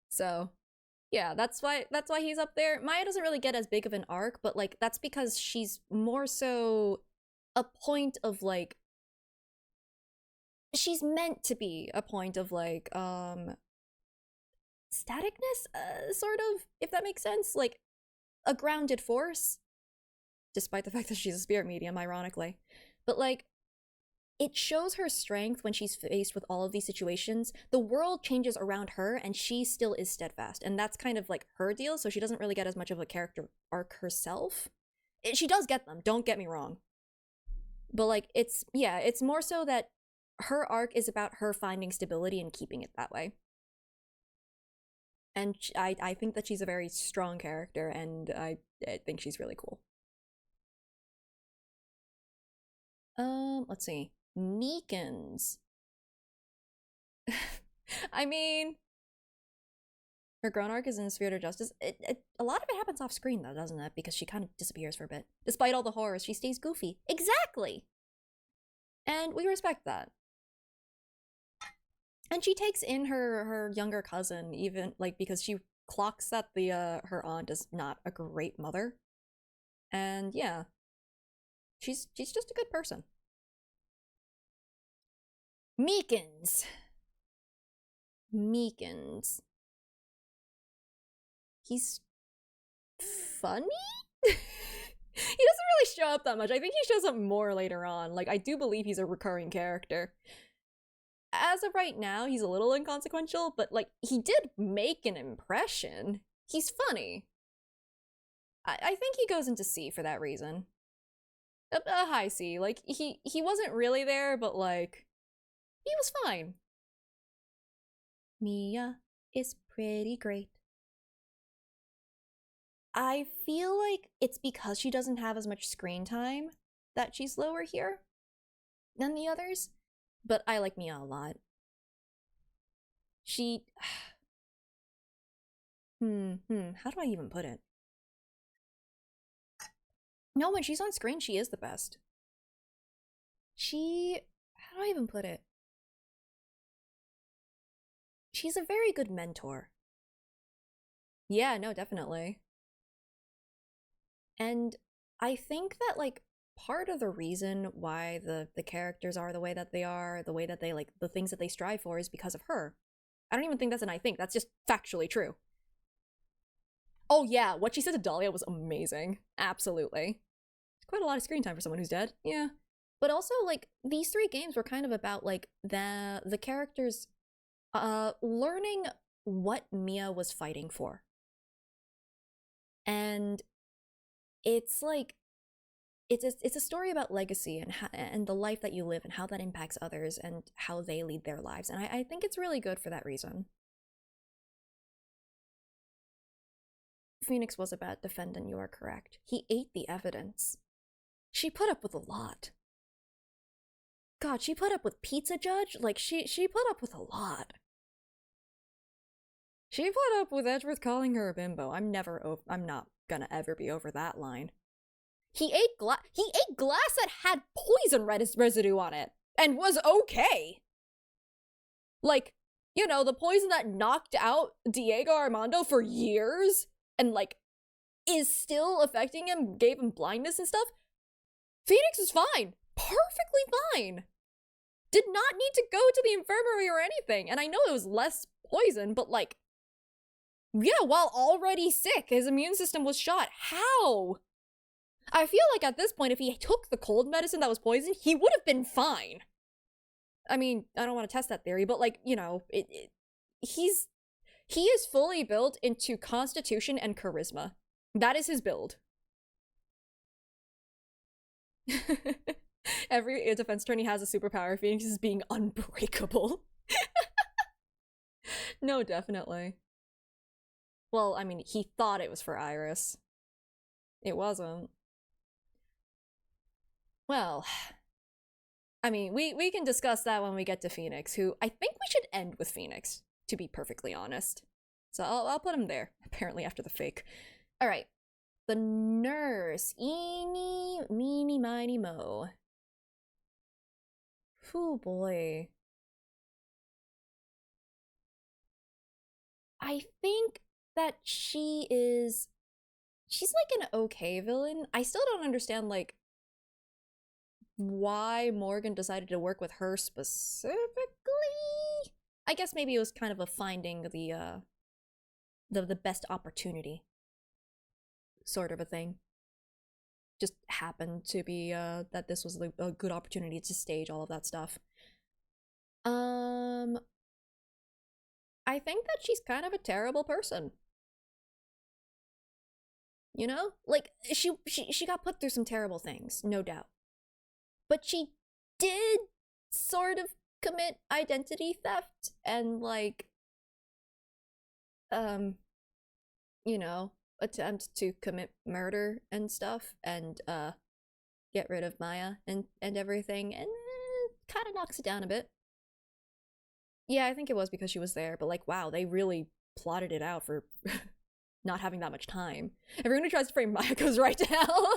So, yeah, that's why he's up there. Maya doesn't really get as big of an arc, but, like, that's because she's more so a point of, like... She's meant to be a point of, like, staticness, sort of, if that makes sense. Like, a grounded force. Despite the fact that she's a spirit medium, ironically. But, like, it shows her strength when she's faced with all of these situations. The world changes around her, and she still is steadfast. And that's kind of, like, her deal, so she doesn't really get as much of a character arc herself. She does get them, don't get me wrong. But, like, it's more so that her arc is about her finding stability and keeping it that way. And I think that she's a very strong character, and I think she's really cool. Let's see. Meekins. I mean, her grown arc is in the Spirit of Justice. A lot of it happens off screen, though, doesn't it? Because she kind of disappears for a bit. Despite all the horrors, she stays goofy. Exactly! And we respect that. And she takes in her younger cousin, even, like, because she clocks that her aunt is not a great mother. And yeah, she's just a good person. Meekins. He's funny? He doesn't really show up that much. I think he shows up more later on. Like, I do believe he's a recurring character. As of right now, he's a little inconsequential, but, like, he did make an impression. He's funny. I think he goes into C for that reason. A high C. Like, he wasn't really there, but, like, he was fine. Mia is pretty great. I feel like it's because she doesn't have as much screen time that she's lower here than the others. But I like Mia a lot. She... how do I even put it? No, when she's on screen, she is the best. How do I even put it? She's a very good mentor. Yeah, no, definitely. And I think that, like, part of the reason why the characters are the way that they are, the way that they, like, the things that they strive for is because of her. I don't even think that's an I think, that's just factually true. Oh yeah, what she said to Dahlia was amazing. Absolutely. Quite a lot of screen time for someone who's dead. Yeah. But also, like, these 3 games were kind of about, like, the characters learning what Mia was fighting for. And it's like it's a story about legacy and the life that you live and how that impacts others and how they lead their lives. And I think it's really good for that reason. Phoenix was a bad defendant, you are correct. He ate the evidence. She put up with a lot. God, she put up with Pizza Judge? Like, she put up with a lot. She put up with Edgeworth calling her a bimbo. I'm not gonna ever be over that line. He ate glass that had poison residue on it and was okay. Like, you know, the poison that knocked out Diego Armando for years and, like, is still affecting him, gave him blindness and stuff. Phoenix is fine. Perfectly fine. Did not need to go to the infirmary or anything. And I know it was less poison, but, like, yeah, while already sick, his immune system was shot. How? I feel like at this point, if he took the cold medicine that was poisoned, he would have been fine. I mean, I don't want to test that theory, but, like, you know, he is fully built into constitution and charisma. That is his build. Every defense attorney has a superpower. Phoenix is being unbreakable. No, definitely. Well, I mean, he thought it was for Iris. It wasn't. Well, I mean, we can discuss that when we get to Phoenix, who I think we should end with Phoenix, to be perfectly honest. So I'll put him there, apparently after the fake. Alright. The nurse. Eeny, meeny, miny, mo. Oh boy. I think that she's like an okay villain. I still don't understand, like, why Morgan decided to work with her specifically. I guess maybe it was kind of a finding the best opportunity sort of a thing. Just happened to be that this was a good opportunity to stage all of that stuff. I think that she's kind of a terrible person. You know? Like, she got put through some terrible things, no doubt. But she did sort of commit identity theft and, like, you know, attempt to commit murder and stuff and get rid of Maya and everything, and kind of knocks it down a bit. Yeah, I think it was because she was there, but, like, wow, they really plotted it out for not having that much time. Everyone who tries to frame Maya goes right to hell.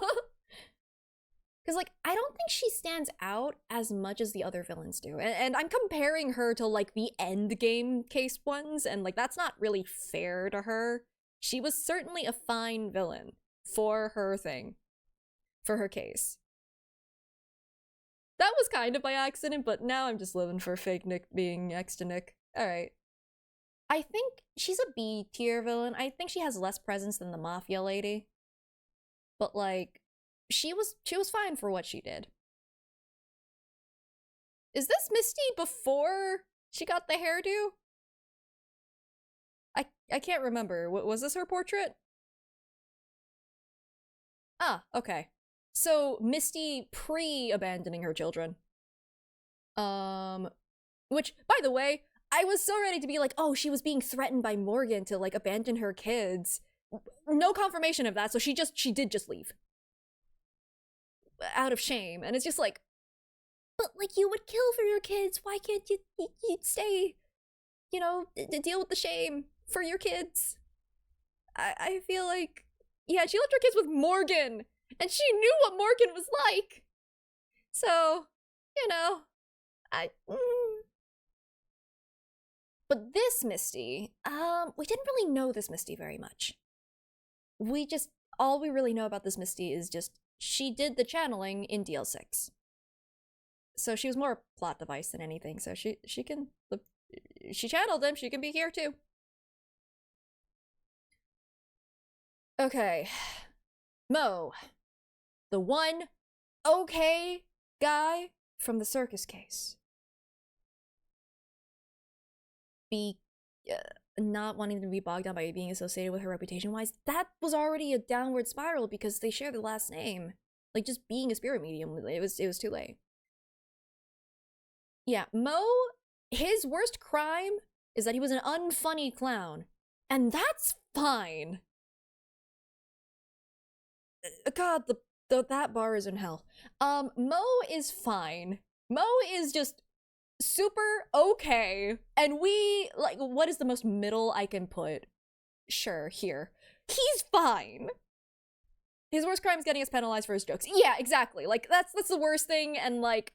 Because, like, I don't think she stands out as much as the other villains do. And I'm comparing her to, like, the end game case ones, and, like, that's not really fair to her. She was certainly a fine villain for her thing. For her case. That was kind of by accident, but now I'm just living for fake Nick being next to Nick. Alright. I think she's a B tier villain. I think she has less presence than the Mafia lady. But, like, she was fine for what she did. Is this Misty before she got the hairdo? I can't remember. Was this her portrait? Ah, okay. So, Misty pre-abandoning her children. Which, by the way, I was so ready to be like, oh, she was being threatened by Morgan to, like, abandon her kids. No confirmation of that, so she did just leave. Out of shame. And it's just like, but, like, you would kill for your kids. Why can't you stay, you know, deal with the shame for your kids? I feel like, yeah, she left her kids with Morgan, and she knew what Morgan was like. So, you know, But this Misty, we didn't really know this Misty very much. All we really know about this Misty is just she did the channeling in DL6. So she was more a plot device than anything. So she channeled him. She can be here too. Okay. Mo. The one okay guy from the circus case. Not wanting to be bogged down by being associated with her reputation-wise, that was already a downward spiral because they share the last name. Like, just being a spirit medium, it was too late. Yeah, Mo, his worst crime is that he was an unfunny clown. And that's fine. God, that bar is in hell. Mo is fine. Mo is just super okay. And we, like, what is the most middle I can put? Sure, here. He's fine. His worst crime is getting us penalized for his jokes. Yeah, exactly. Like, that's the worst thing, and, like,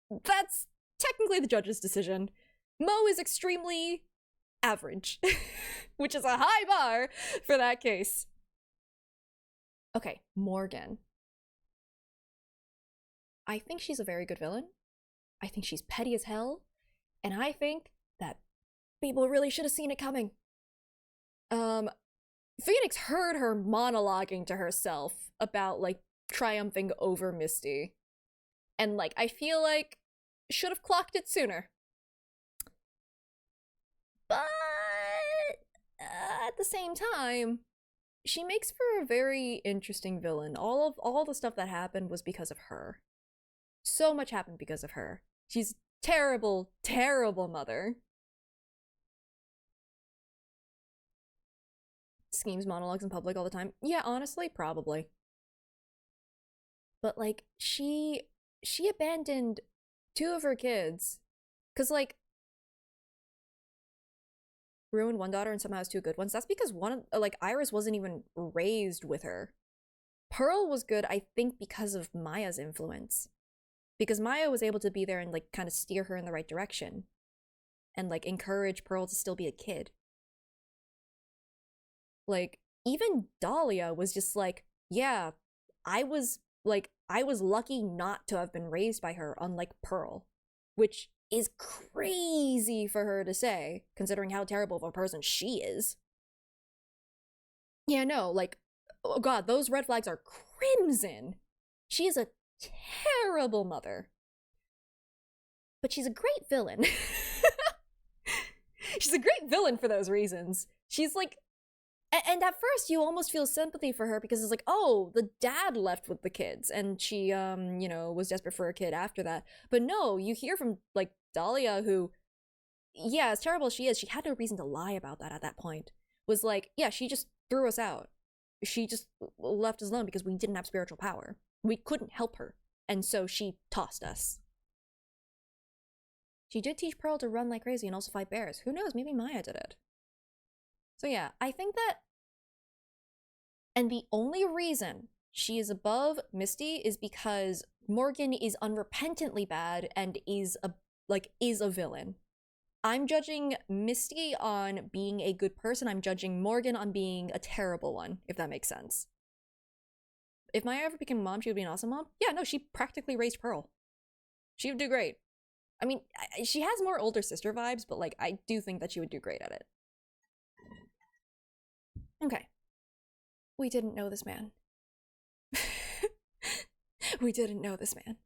that's technically the judge's decision. Mo is extremely average, which is a high bar for that case. Okay, Morgan. I think she's a very good villain. I think she's petty as hell. And I think that people really should have seen it coming. Phoenix heard her monologuing to herself about, like, triumphing over Misty. And, like, I feel like should have clocked it sooner. But at the same time, she makes for a very interesting villain. All the stuff that happened was because of her. So much happened because of her. She's a terrible, terrible mother. Schemes monologues in public all the time. Yeah, honestly, probably. But, like, she abandoned 2 of her kids. 'Cause, like, ruined one daughter and somehow has 2 good ones. That's because Iris wasn't even raised with her. Pearl was good, I think, because of Maya's influence. Because Maya was able to be there and, like, kind of steer her in the right direction. And, like, encourage Pearl to still be a kid. Like, even Dahlia was just like, yeah, I was lucky not to have been raised by her, unlike Pearl. Which is crazy for her to say, considering how terrible of a person she is. Yeah, no, like, oh god, those red flags are crimson. She is a terrible mother. But she's a great villain. She's a great villain for those reasons. She's like, and at first you almost feel sympathy for her because it's like, oh, the dad left with the kids and she, you know, was desperate for a kid after that. But no, you hear from, like, Dahlia who, yeah, as terrible as she is, she had no reason to lie about that at that point. Was like, yeah, she just threw us out. She just left us alone because we didn't have spiritual power. We couldn't help her. And so she tossed us. She did teach Pearl to run like crazy and also fight bears. Who knows, maybe Maya did it. So yeah, I think that, and the only reason she is above Misty is because Morgan is unrepentantly bad and is a villain. I'm judging Misty on being a good person. I'm judging Morgan on being a terrible one, if that makes sense. If Maya ever became a mom, she would be an awesome mom. Yeah, no, she practically raised Pearl. She would do great. I mean, she has more older sister vibes, but, like, I do think that she would do great at it. Okay. We didn't know this man. We didn't know this man.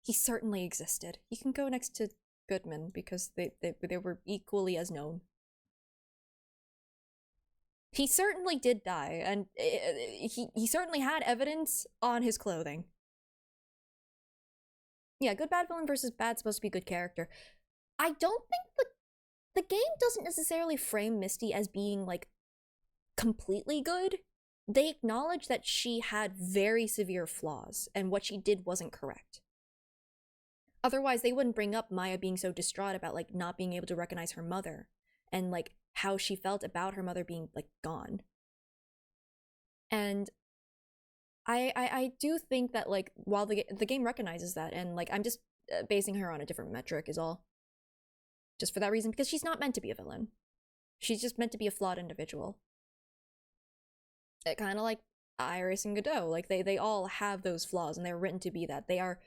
He certainly existed. He can go next to Goodman because they were equally as known. He certainly did die, and he certainly had evidence on his clothing. Yeah, good bad villain versus bad supposed to be good character. I don't think the game doesn't necessarily frame Misty as being, like, completely good. They acknowledge that she had very severe flaws, and what she did wasn't correct. Otherwise, they wouldn't bring up Maya being so distraught about, like, not being able to recognize her mother, and, like, how she felt about her mother being, like, gone. And I do think that, like, while the game recognizes that, and, like, I'm just basing her on a different metric is all. Just for that reason, because she's not meant to be a villain. She's just meant to be a flawed individual. It kind of like Iris and Godot. Like, they all have those flaws, and they're written to be that. They are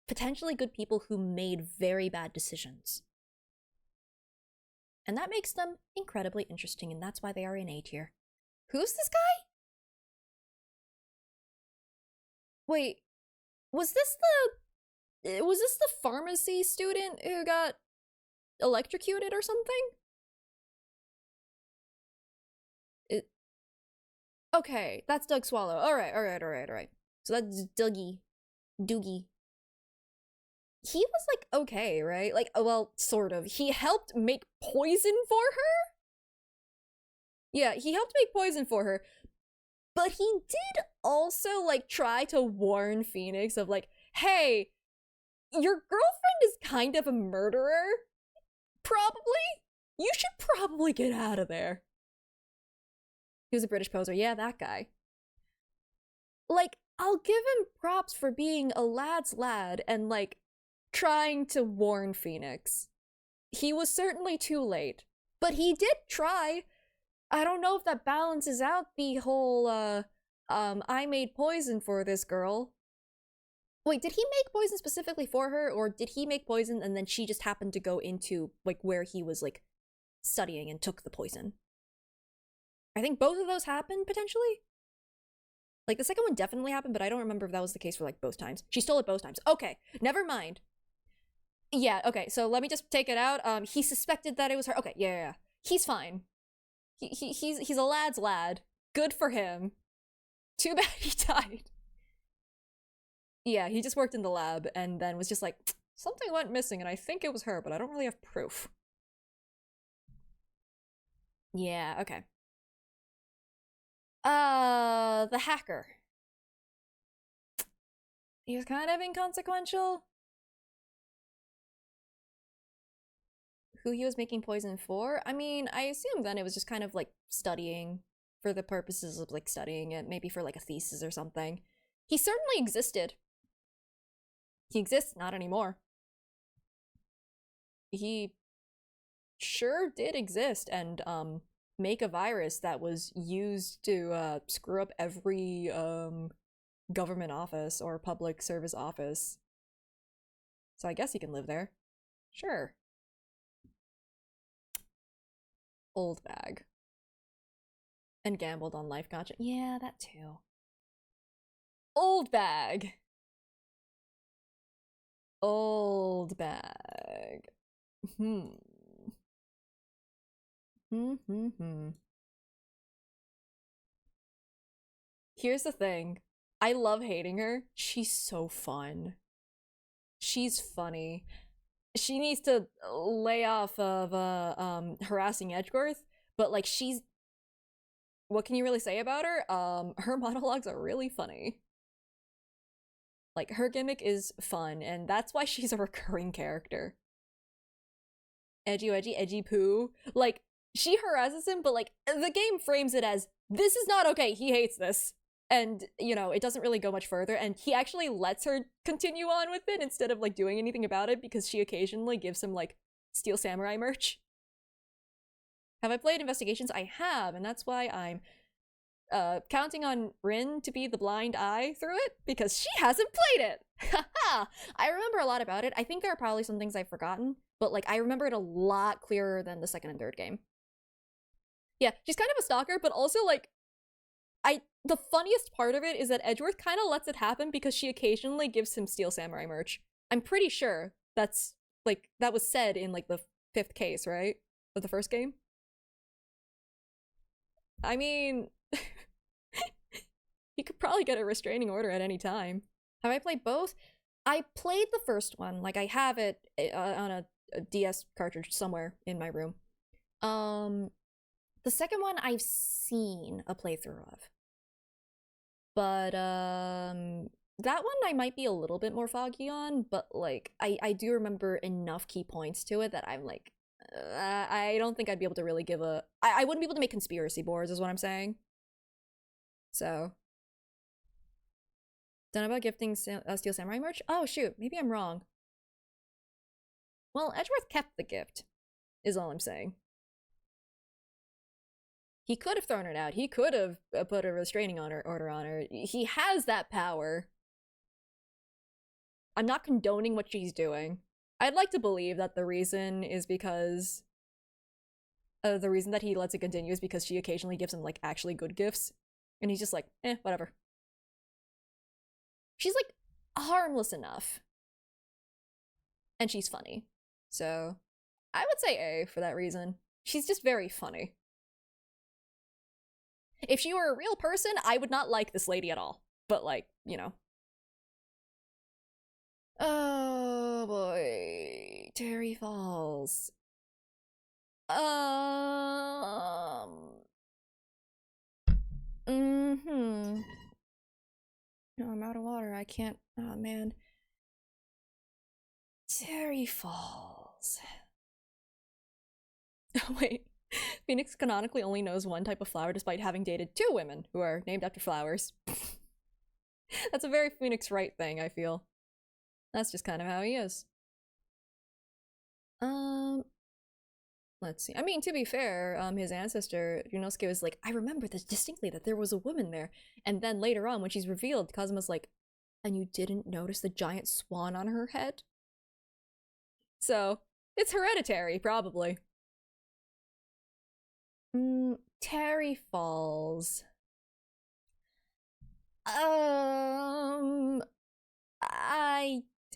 potentially good people who made very bad decisions. And that makes them incredibly interesting, and that's why they are in A tier. Who's this guy? Wait, was this the pharmacy student who got electrocuted or something? Okay, that's Doug Swallow. Alright. So that's Doogie. He was like okay, right? Like, well, sort of. He helped make poison for her? Yeah, he helped make poison for her. But he did also like try to warn Phoenix of like, hey, your girlfriend is kind of a murderer. Probably. You should probably get out of there. He was a British poser. Yeah, that guy. Like, I'll give him props for being a lad's lad and like trying to warn Phoenix. He was certainly too late, but he did try. I don't know if that balances out the whole I made poison for this girl. Wait, did he make poison specifically for her, or did he make poison and then she just happened to go into like where he was like studying and took the poison? I think both of those happened potentially. Like the second one definitely happened, but I don't remember if that was the case for like both times. She stole it both times. Okay, never mind. Yeah, okay, so let me just take it out. He suspected that it was her. Okay, yeah. He's fine. He's a lad's lad. Good for him. Too bad he died. Yeah, he just worked in the lab and then was just like, something went missing and I think it was her, but I don't really have proof. Yeah, okay. The hacker. He was kind of inconsequential. Who he was making poison for? I mean, I assume then it was just kind of like studying for the purposes of like studying it, maybe for like a thesis or something. He certainly existed. He exists, not anymore. He sure did exist and make a virus that was used to screw up every government office or public service office. So I guess he can live there. Sure. Old bag. And gambled on life, gotcha. Yeah, that too. Old bag. Old bag. Here's the thing. I love hating her. She's so fun. She's funny. She needs to lay off of harassing Edgeworth, but like she's what can you really say about her? Her monologues are really funny. Like her gimmick is fun, and that's why she's a recurring character. Edgy poo. Like she harasses him, but like the game frames it as this is not okay. He hates this. And, you know, it doesn't really go much further, and he actually lets her continue on with it instead of, like, doing anything about it because she occasionally gives him, like, Steel Samurai merch. Have I played Investigations? I have, and that's why I'm counting on Rin to be the blind eye through it, because she hasn't played it! Haha! I remember a lot about it. I think there are probably some things I've forgotten, but, like, I remember it a lot clearer than the second and third game. Yeah, she's kind of a stalker, but also, like, the funniest part of it is that Edgeworth kind of lets it happen because she occasionally gives him Steel Samurai merch. I'm pretty sure that's, like, that was said in, like, the 5th case, right? Of the first game? I mean... you could probably get a restraining order at any time. Have I played both? I played the first one. Like, I have it on a DS cartridge somewhere in my room. The second one I've seen a playthrough of. But, that one I might be a little bit more foggy on, but, like, I do remember enough key points to it that I'm like, I don't think I'd be able to really give a... I wouldn't be able to make conspiracy boards, is what I'm saying. So. Done about gifting Steel Samurai merch? Oh, shoot, maybe I'm wrong. Well, Edgeworth kept the gift, is all I'm saying. He could have thrown her out. He could have put a restraining order on her. He has that power. I'm not condoning what she's doing. I'd like to believe that the reason is because the reason that he lets it continue is because she occasionally gives him like actually good gifts, and he's just like, whatever. She's like harmless enough, and she's funny, so I would say A for that reason. She's just very funny. If she were a real person, I would not like this lady at all. But like, you know. Oh boy, Terry Falls. No, I'm out of water. I can't. Oh man. Terry Falls. Oh wait. Phoenix canonically only knows one type of flower despite having dated 2 women who are named after flowers. That's a very Phoenix Wright thing, I feel. That's just kind of how he is. Let's see. I mean, to be fair, his ancestor, Yunosuke, was like, I remember this distinctly that there was a woman there. And then later on, when she's revealed, Kazuma's like, and you didn't notice the giant swan on her head? So, it's hereditary, probably. Terry Falls.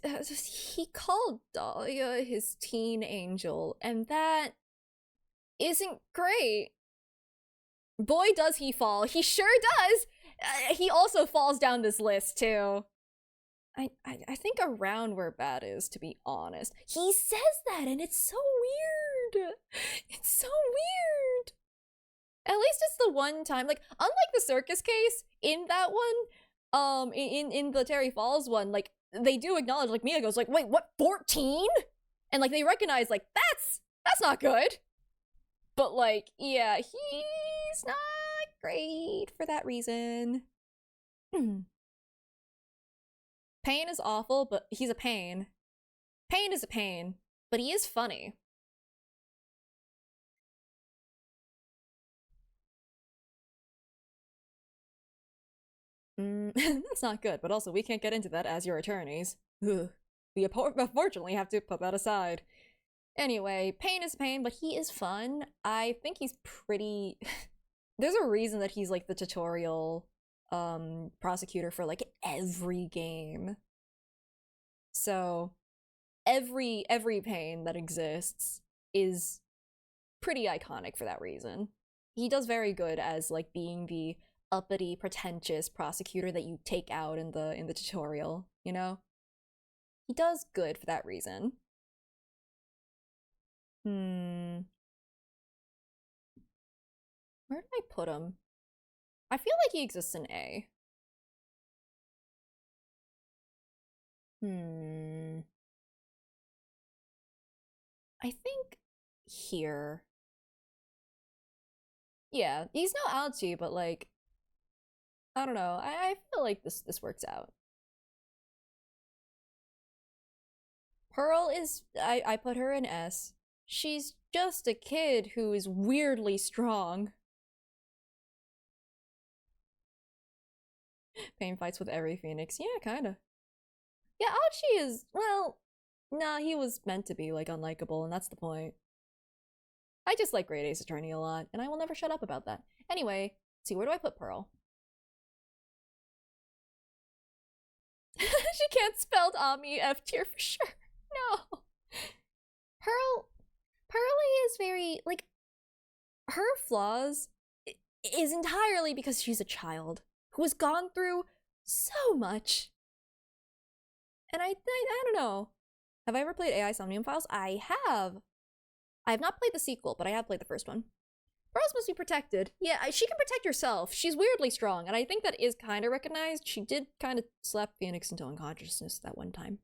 He called Dahlia his teen angel, and that isn't great. Boy, does he fall. He sure does! He also falls down this list, too. I think around where bad is, to be honest. He says that, and it's so weird. It's so weird. At least it's the one time, like, unlike the circus case, in that one, in the Terry Falls one, like, they do acknowledge, like, Mia goes, like, wait, what, 14? And, like, they recognize, like, that's not good. But, like, yeah, he's not great for that reason. Pain is awful, but he's a pain. Pain is a pain, but he is funny. That's not good, but also we can't get into that as your attorneys. Ugh. We unfortunately have to put that aside. Anyway, Pain is pain, but he is fun. I think he's pretty... There's a reason that he's like the tutorial prosecutor for like every game. So every Pain that exists is pretty iconic for that reason. He does very good as like being the uppity, pretentious prosecutor that you take out in the tutorial, you know? He does good for that reason. Where did I put him? I feel like he exists in A. I think here. Yeah, he's no ouchie, but like, I don't know. I feel like this works out. Pearl is, I put her in S. She's just a kid who is weirdly strong. Pain fights with every Phoenix. Yeah, kinda. Yeah, Achi is, well, nah, he was meant to be, like, unlikable, and that's the point. I just like Great Ace Attorney a lot, and I will never shut up about that. Anyway, let's see, where do I put Pearl? She can't spell Ami F tier for sure. No. Pearly is very, like, her flaws is entirely because she's a child who has gone through so much. And I don't know. Have I ever played AI Somnium Files? I have. I have not played the sequel, but I have played the first one. Pearl's must be protected. Yeah, she can protect herself. She's weirdly strong, and I think that is kind of recognized. She did kind of slap Phoenix into unconsciousness that one time.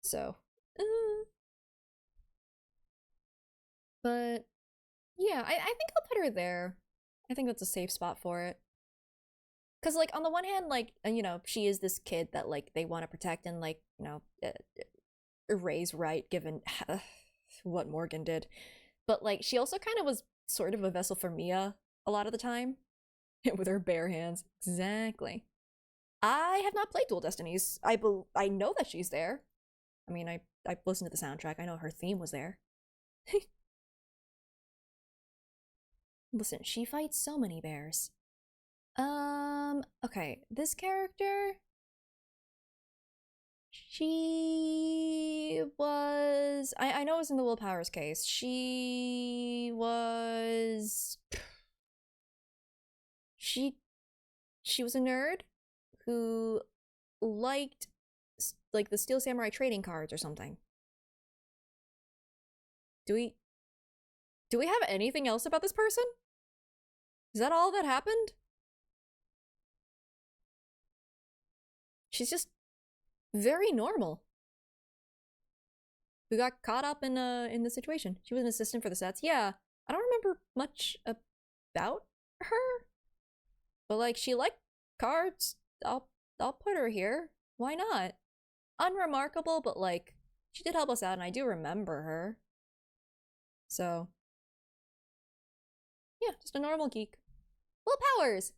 So, but yeah, I think I'll put her there. I think that's a safe spot for it. Because, like, on the one hand, like, you know, she is this kid that, like, they want to protect and, like, you know, raise right, given what Morgan did. But, like, she also kind of was sort of a vessel for Mia a lot of the time. With her bare hands. Exactly. I have not played Dual Destinies. I know that she's there. I mean, I listened to the soundtrack. I know her theme was there. Listen, she fights so many bears. Okay, this character, she was, I know it was in the Willpower's case. She was, she was a nerd who liked like the Steel Samurai trading cards or something. Do we have anything else about this person? Is that all that happened? She's just very normal. Who got caught up in the situation. She was an assistant for the sets. Yeah, I don't remember much about her, but like she liked cards. I'll put her here. Why not? Unremarkable, but like she did help us out, and I do remember her. So yeah, just a normal geek. Will Powers.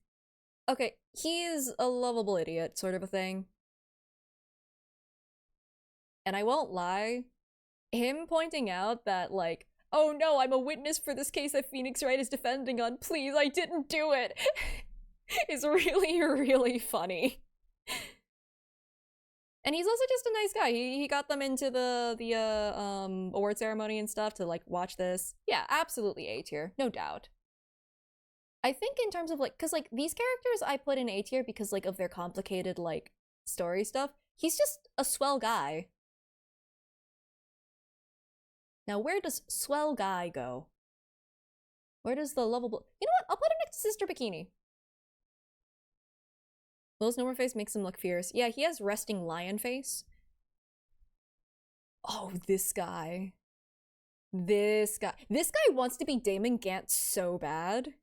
Okay, he's a lovable idiot, sort of a thing. And I won't lie, him pointing out that, like, oh no, I'm a witness for this case that Phoenix Wright is defending on, please, I didn't do it, is really, really funny. And he's also just a nice guy. He got them into the award ceremony and stuff to, like, watch this. Yeah, absolutely A tier, no doubt. I think in terms of, like, because, like, these characters I put in A tier because, like, of their complicated, like, story stuff. He's just a swell guy. Now, where does swell guy go? Where does the lovable... You know what? I'll put him next to Sister Bikini. Will's no more face makes him look fierce. Yeah, he has resting lion face. Oh, this guy. This guy. This guy wants to be Damon Gant so bad.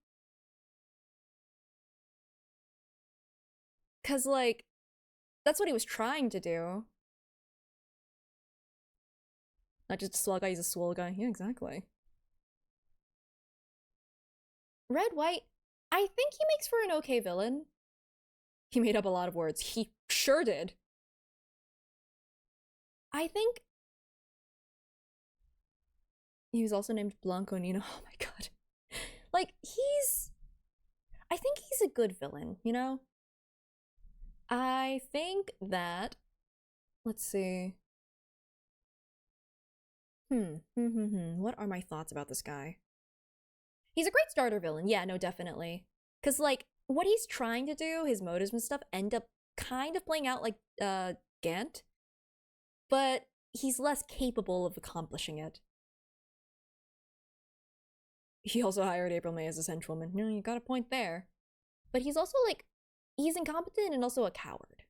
Because, like, that's what he was trying to do. Not just a swell guy, he's a swole guy. Yeah, exactly. Red White, I think he makes for an okay villain. He made up a lot of words. He sure did. I think he was also named Blanco Nino. Oh my god. Like, I think he's a good villain, you know? I think that, let's see. What are my thoughts about this guy? He's a great starter villain. Yeah, no, definitely. Because, like, what he's trying to do, his motives and stuff, end up kind of playing out like Gant, but he's less capable of accomplishing it. He also hired April May as his henchwoman. No, you got a point there. But he's also, like, he's incompetent and also a coward.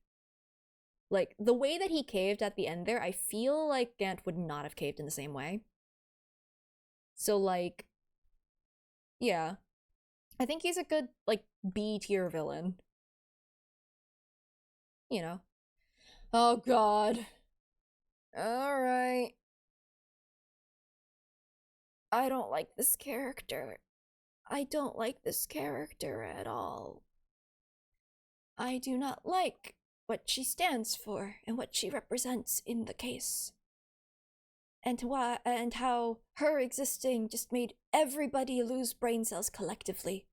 Like, the way that he caved at the end there, I feel like Gant would not have caved in the same way. So, like, yeah. I think he's a good, like, B-tier villain. You know. Oh, God. Alright. I don't like this character. I don't like this character at all. I do not like what she stands for and what she represents in the case. And how her existing just made everybody lose brain cells collectively.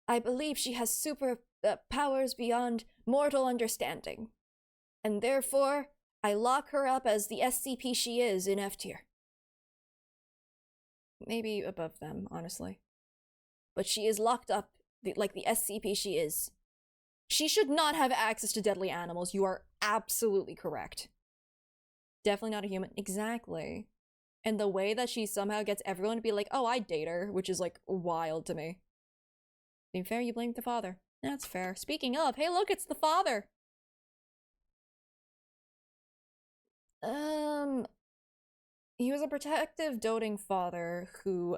I believe she has super powers beyond mortal understanding. And therefore, I lock her up as the SCP she is in F tier. Maybe above them, honestly. But she is locked up like the SCP she is. She should not have access to deadly animals. You are absolutely correct. Definitely not a human. Exactly. And the way that she somehow gets everyone to be like, oh, I'd date her, which is, like, wild to me. Being fair, you blamed the father. That's fair. Speaking of, hey, look, it's the father! He was a protective, doting father who,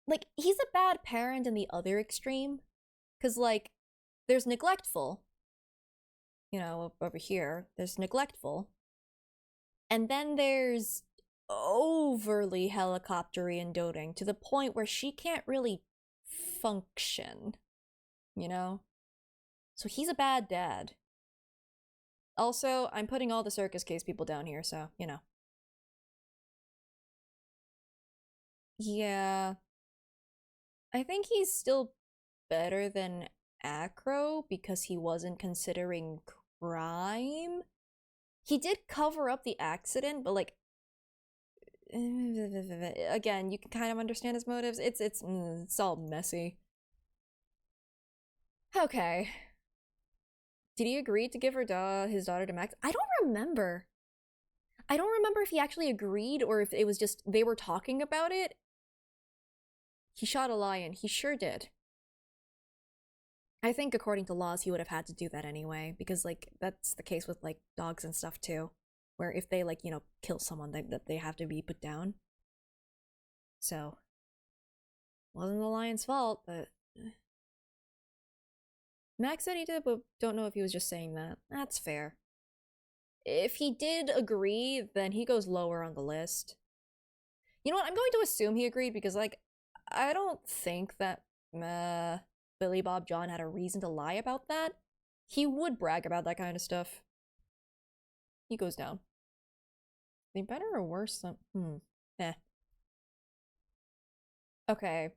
like, he's a bad parent in the other extreme. 'Cause, like, there's neglectful. You know, over here, there's neglectful. And then there's overly helicoptery and doting to the point where she can't really function, you know? So he's a bad dad. Also, I'm putting all the circus case people down here, so, you know. Yeah. I think he's still better than Acro because he wasn't considering crime. He did cover up the accident, but like again, you can kind of understand his motives. It's all messy. Okay. Did he agree to give his daughter to Max? I don't remember. I don't remember if he actually agreed or if it was just they were talking about it. He shot a lion. He sure did. I think according to laws, he would have had to do that anyway, because like that's the case with like dogs and stuff too, where if they like, you know, kill someone, that they have to be put down. So, wasn't the lion's fault, but Max said he did, but don't know if he was just saying that. That's fair. If he did agree, then he goes lower on the list. You know what? I'm going to assume he agreed because like I don't think that Billy Bob John had a reason to lie about that. He would brag about that kind of stuff. He goes down. They better or worse than eh. Okay.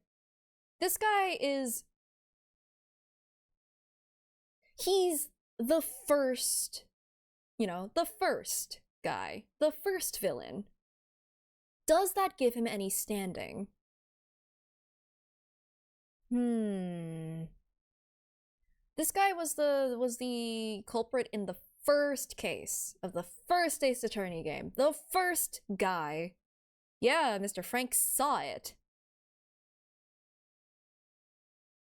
This guy is he's the first, you know, the first guy, the first villain. Does that give him any standing? This guy was the culprit in the first case of the first Ace Attorney game. The first guy. Yeah, Mr. Frank saw it.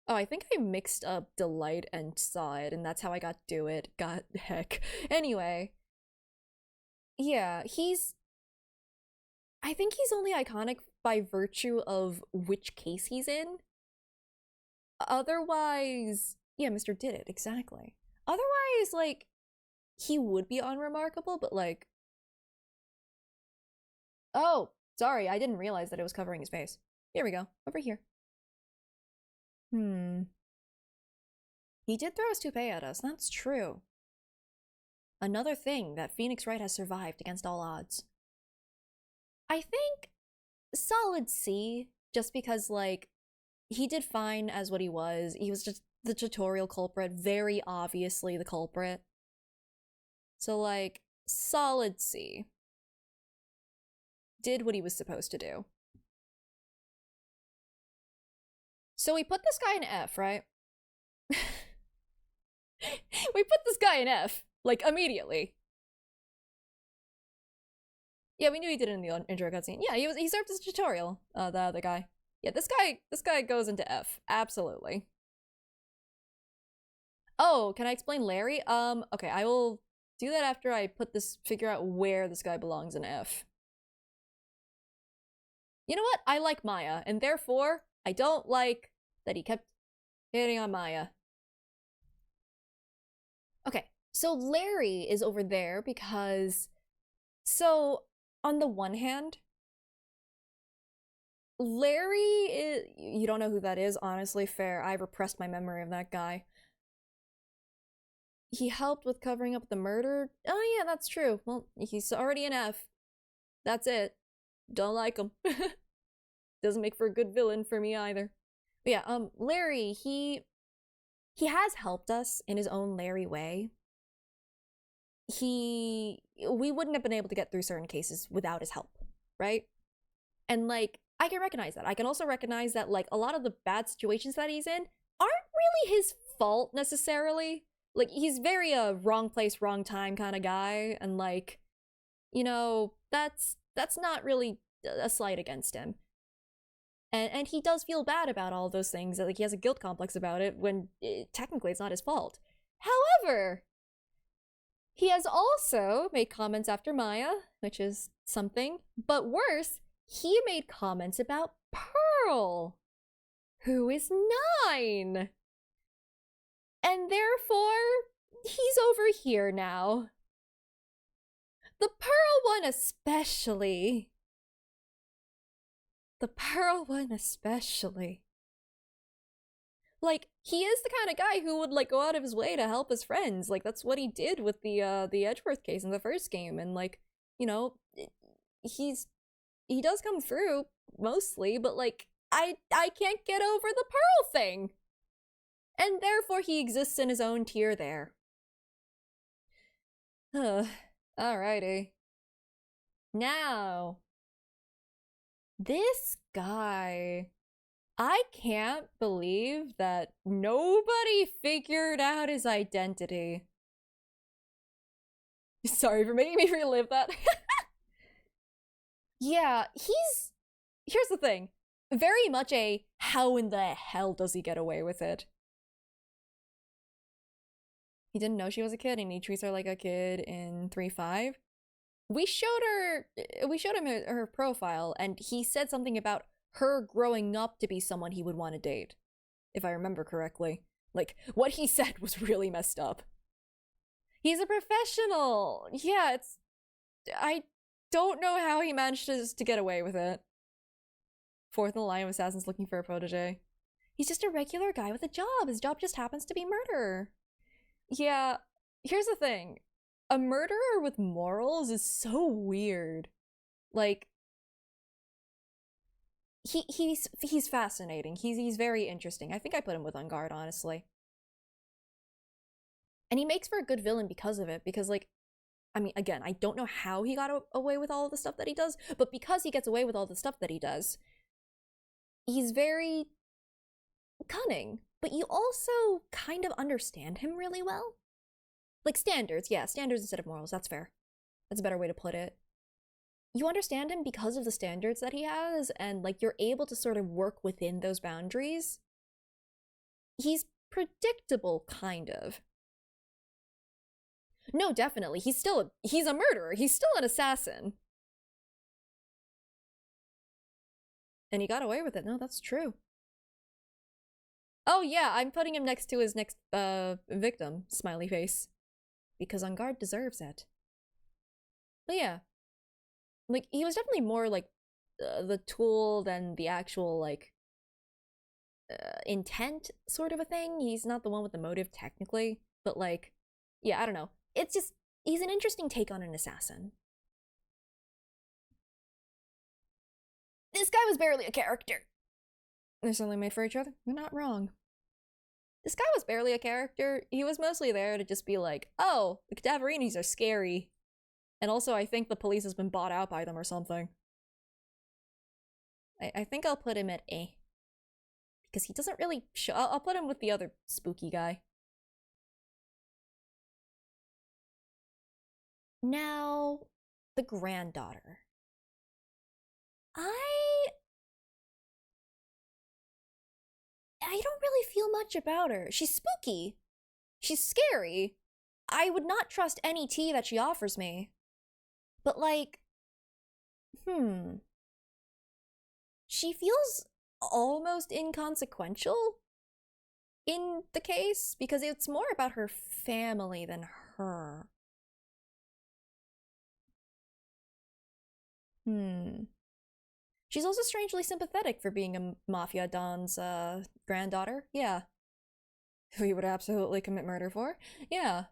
Oh, I think I mixed up Delight and Saw It, and that's how I got Do It. God heck. Anyway. Yeah, I think he's only iconic by virtue of which case he's in. Otherwise, yeah, Mr. Did It, exactly. Otherwise, like, he would be unremarkable, but like, oh, sorry, I didn't realize that it was covering his face. Here we go, over here. He did throw his toupee at us, that's true. Another thing that Phoenix Wright has survived against all odds. I think solid C, just because, like, he did fine as what he was. He was just the tutorial culprit, very obviously the culprit. So, like, solid C. Did what he was supposed to do. So we put this guy in F, right? We put this guy in F, like, immediately. Yeah, we knew he did it in the intro cutscene. Yeah, he served as a tutorial, the other guy. Yeah, this guy goes into F. Absolutely. Oh, can I explain Larry? Okay, I will do that after I figure out where this guy belongs in F. You know what? I like Maya, and therefore, I don't like that he kept hitting on Maya. Okay, so Larry is over there because... So, on the one hand, Larry is... You don't know who that is? Honestly, fair. I repressed my memory of that guy. He helped with covering up the murder? Oh yeah, that's true. Well, he's already an F. That's it. Don't like him. Doesn't make for a good villain for me either. But yeah, Larry, he has helped us in his own Larry way. We wouldn't have been able to get through certain cases without his help, right? And like, I can recognize that. I can also recognize that like a lot of the bad situations that he's in aren't really his fault necessarily. Like, he's very wrong place, wrong time kind of guy, and like, you know, that's not really a slight against him. And he does feel bad about all those things. Like, he has a guilt complex about it when technically it's not his fault. However, he has also made comments after Maya, which is something. But worse, he made comments about Pearl, who is 9. And therefore, he's over here now. The Pearl one especially. The Pearl one especially. Like, he is the kind of guy who would, like, go out of his way to help his friends. Like, that's what he did with the Edgeworth case in the first game. And, like, you know, he does come through, mostly, but, like, I can't get over the Pearl thing. And therefore he exists in his own tier there. Alrighty. Now, this guy... I can't believe that nobody figured out his identity. Sorry for making me relive that. Yeah, here's the thing. Very much a how in the hell does he get away with it? He didn't know she was a kid and he treats her like a kid in 3.5. We showed him her profile and he said something about her growing up to be someone he would want to date, if I remember correctly. Like, what he said was really messed up. He's a professional. Yeah, I don't know how he managed to get away with it. Fourth in the line of assassins looking for a protege. He's just a regular guy with a job. His job just happens to be murder. Yeah, here's the thing. A murderer with morals is so weird. Like, he's fascinating. He's very interesting. I think I put him with On Guard, honestly. And he makes for a good villain because of it. Because, like, I mean, again, I don't know how he got away with all of the stuff that he does, but because he gets away with all the stuff that he does, he's very cunning. But you also kind of understand him really well. Like, standards, yeah, standards instead of morals, that's fair. That's a better way to put it. You understand him because of the standards that he has, and, like, you're able to sort of work within those boundaries. He's predictable, kind of. No, definitely. He's a murderer. He's still an assassin. And he got away with it. No, that's true. Oh yeah, I'm putting him next to his next, victim, smiley face. Because On Guard deserves it. But yeah. Like, he was definitely more, like, the tool than the actual, like, intent sort of a thing. He's not the one with the motive, technically. But, like, yeah, I don't know. It's just, he's an interesting take on an assassin. This guy was barely a character. They're suddenly made for each other. You're not wrong. This guy was barely a character. He was mostly there to just be like, oh, the Cadaverinis are scary. And also, I think the police has been bought out by them or something. I think I'll put him at A. Because he doesn't really show... I'll put him with the other spooky guy. Now, the granddaughter. I don't really feel much about her. She's spooky. She's scary. I would not trust any tea that she offers me. But, like, she feels almost inconsequential in the case because it's more about her family than her. She's also strangely sympathetic for being a Mafia Don's granddaughter. Yeah. Who you would absolutely commit murder for. Yeah.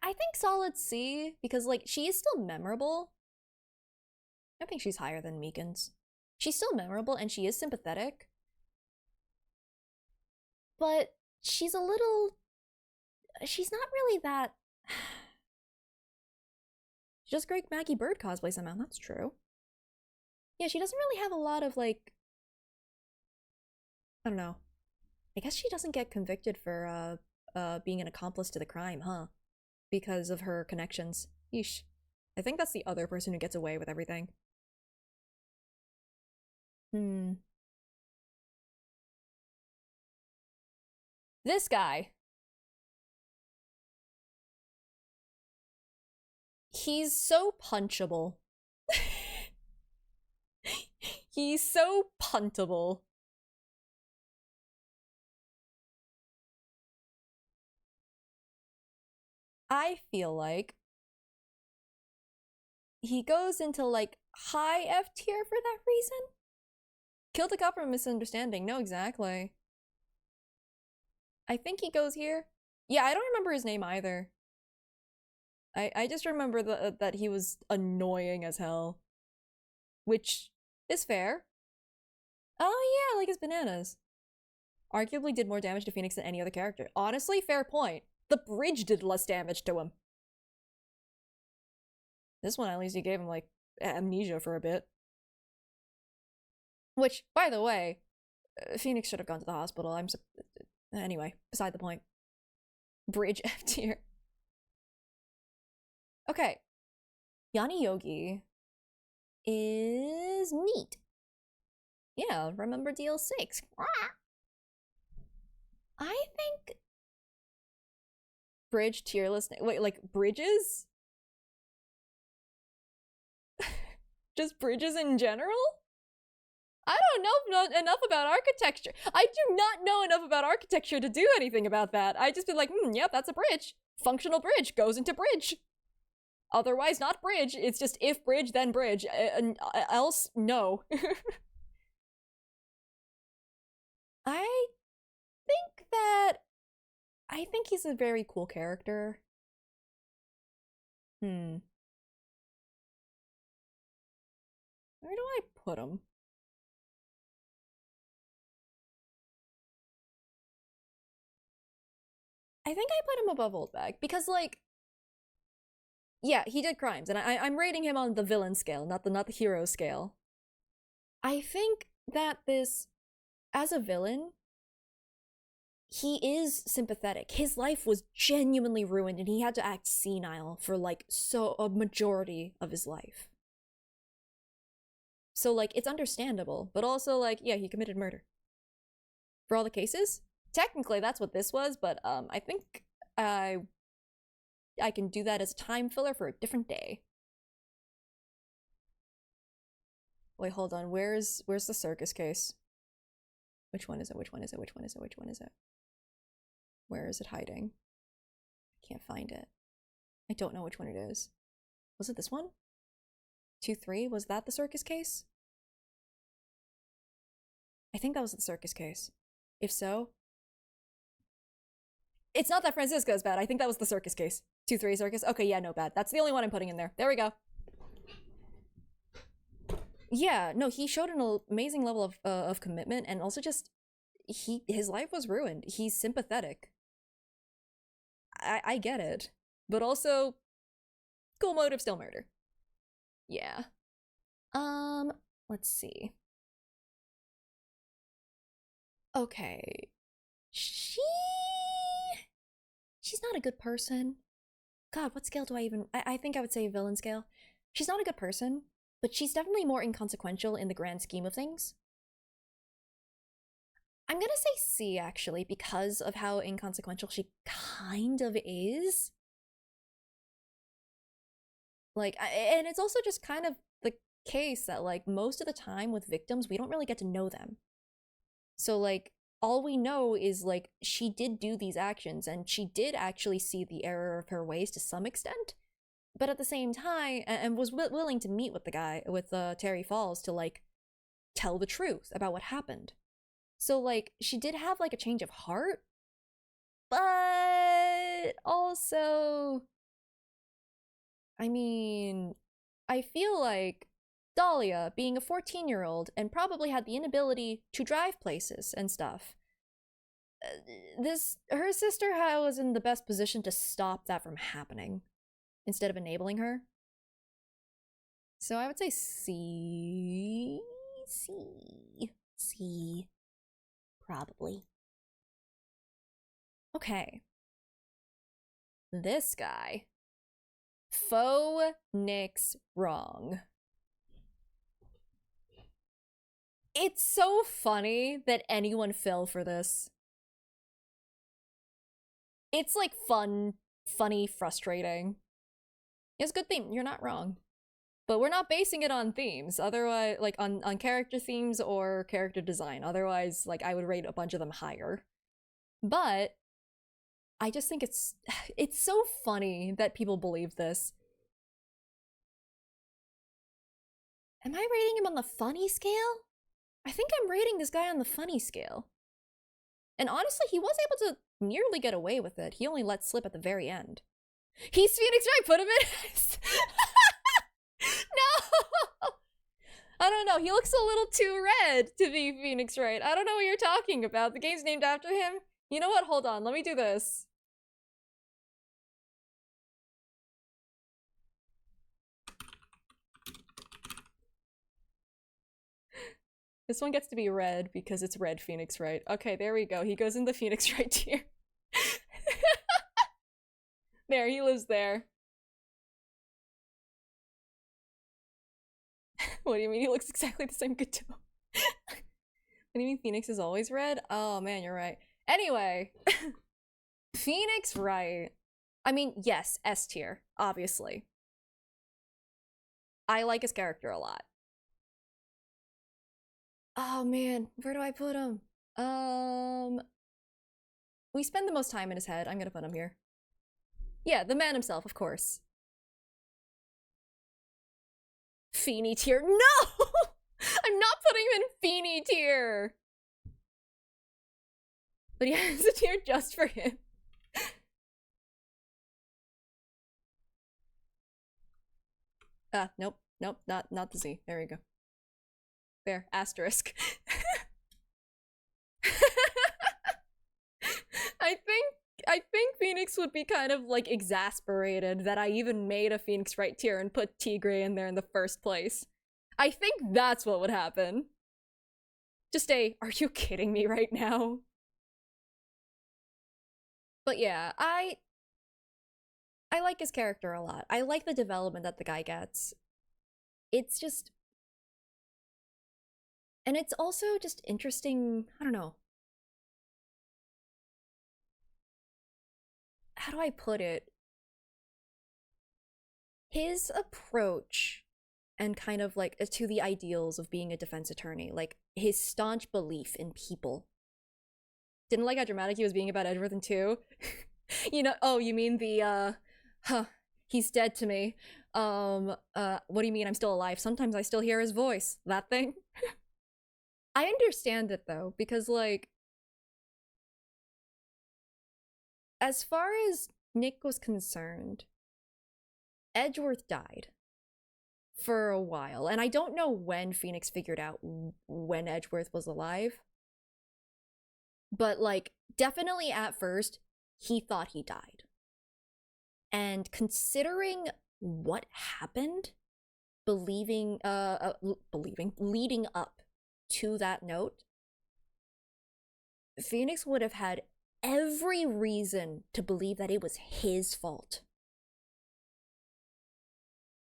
I think solid C, because, like, she is still memorable. I think she's higher than Meekins. She's still memorable and she is sympathetic. But she's a little... She's not really that... She does great Maggie Bird cosplay somehow, that's true. Yeah, she doesn't really have a lot of, like... I don't know. I guess she doesn't get convicted for, being an accomplice to the crime, huh? Because of her connections. Yeesh. I think that's the other person who gets away with everything. This guy. He's so punchable. He's so puntable. I feel like he goes into, like, high F tier for that reason. Killed a cop from a misunderstanding. No, exactly. I think he goes here. Yeah, I don't remember his name either. I just remember that he was annoying as hell. Which is fair. Oh yeah, like his bananas. Arguably did more damage to Phoenix than any other character. Honestly, fair point. The bridge did less damage to him. This one, at least, you gave him, like, amnesia for a bit. Which, by the way, Phoenix should have gone to the hospital. Anyway, beside the point. Bridge F tier. Okay. Yanni Yogi is neat. Yeah, remember DL6. I think Bridge tier list. Wait, like bridges? Just bridges in general? I don't know enough about architecture. I do not know enough about architecture to do anything about that. I just be like, yep, that's a bridge. Functional bridge goes into bridge. Otherwise, not bridge. It's just if bridge, then bridge. Else, no. I think he's a very cool character. Where do I put him? I think I put him above Oldbag because, like, yeah, he did crimes, and I'm rating him on the villain scale, not the hero scale. I think that as a villain, he is sympathetic. His life was genuinely ruined, and he had to act senile for, like, a majority of his life. So, like, it's understandable, but also, like, yeah, he committed murder. For all the cases? Technically, that's what this was, but, I think I can do that as a time filler for a different day. Wait, hold on. Where's the circus case? Which one is it? Which one is it? Which one is it? Which one is it? Where is it hiding? I can't find it. I don't know which one it is. Was it this one? 2-3? Was that the circus case? I think that was the circus case. If so, it's not that Francisco is bad. I think that was the circus case. 2-3 circus. Okay, yeah, no bad. That's the only one I'm putting in there. There we go. Yeah, no, he showed an amazing level of commitment, and also just his life was ruined. He's sympathetic. I get it, but also cool motive, still murder. Yeah. Let's see. Okay. She's not a good person. God, what scale do I even... I think I would say villain scale. She's not a good person, but she's definitely more inconsequential in the grand scheme of things. I'm gonna say C, actually, because of how inconsequential she kind of is. Like, and it's also just kind of the case that, like, most of the time with victims, we don't really get to know them. So, like, all we know is, like, she did do these actions, and she did actually see the error of her ways to some extent. But at the same time, and was willing to meet with the guy, with Terry Falls, to, like, tell the truth about what happened. So, like, she did have, like, a change of heart, but also, I mean, I feel like Dahlia, being a 14-year-old and probably had the inability to drive places and stuff, her sister was in the best position to stop that from happening instead of enabling her. So I would say C. Probably. Okay. This guy. Faux Nick's wrong. It's so funny that anyone fell for this. It's like funny, frustrating. It's a good theme, you're not wrong. But we're not basing it on themes, otherwise, like, on character themes or character design. Otherwise, like, I would rate a bunch of them higher. But I just think it's so funny that people believe this. Am I rating him on the funny scale? I think I'm rating this guy on the funny scale. And honestly, he was able to nearly get away with it. He only let slip at the very end. He's Phoenix Wright, put him in. No! I don't know, he looks a little too red to be Phoenix Wright. I don't know what you're talking about. The game's named after him. You know what? Hold on, let me do this. This one gets to be red because it's red Phoenix Wright. Okay, there we go. He goes in the Phoenix Wright tier. There, he lives there. What do you mean? He looks exactly the same. Good to know. What do you mean Phoenix is always red? Oh man, you're right. Anyway, Phoenix Wright. I mean, yes, S tier, obviously. I like his character a lot. Oh man, where do I put him? We spend the most time in his head. I'm gonna put him here. Yeah, the man himself, of course. Feeny tier. No! I'm not putting him in Feeny tier. But he has a tier just for him. Nope, not the Z. There we go. There, asterisk. I think Phoenix would be kind of like exasperated that I even made a Phoenix Wright tier and put Tigre in there in the first place. I think that's what would happen. Just are you kidding me right now? But yeah, I like his character a lot. I like the development that the guy gets. It's just... And it's also just interesting, I don't know. How do I put it? His approach and kind of like to the ideals of being a defense attorney, like his staunch belief in people. Didn't like how dramatic he was being about Edgeworth in 2. You know, oh, you mean the, he's dead to me. What do you mean I'm still alive? Sometimes I still hear his voice. That thing? I understand it though, because like, as far as Nick was concerned, Edgeworth died for a while, and I don't know when Phoenix figured out when Edgeworth was alive, but like, definitely at first, he thought he died. And considering what happened, leading up to that note, Phoenix would have had every reason to believe that it was his fault.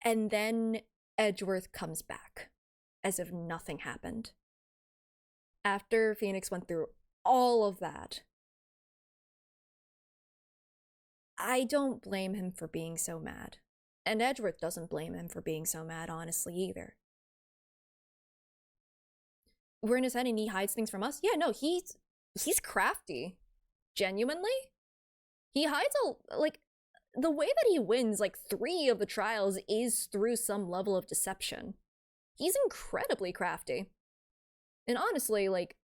And then Edgeworth comes back, as if nothing happened. After Phoenix went through all of that, I don't blame him for being so mad. And Edgeworth doesn't blame him for being so mad, honestly, either. We're in his head and he hides things from us? Yeah, no, he's crafty. Genuinely? He hides like, the way that he wins, like, 3 of the trials is through some level of deception. He's incredibly crafty. And honestly, like,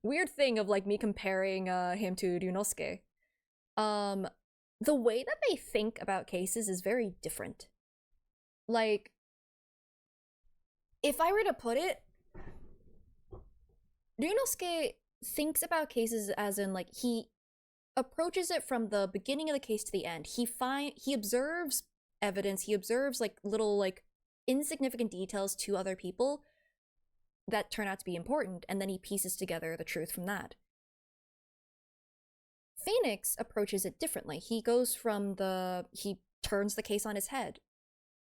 weird thing of, like, me comparing him to Ryunosuke. The way that they think about cases is very different. Like, if I were to put it, Ryunosuke thinks about cases as in, like, he approaches it from the beginning of the case to the end. He observes evidence, he observes, like, little, like, insignificant details to other people that turn out to be important, and then he pieces together the truth from that. Phoenix approaches it differently. He goes from he turns the case on its head,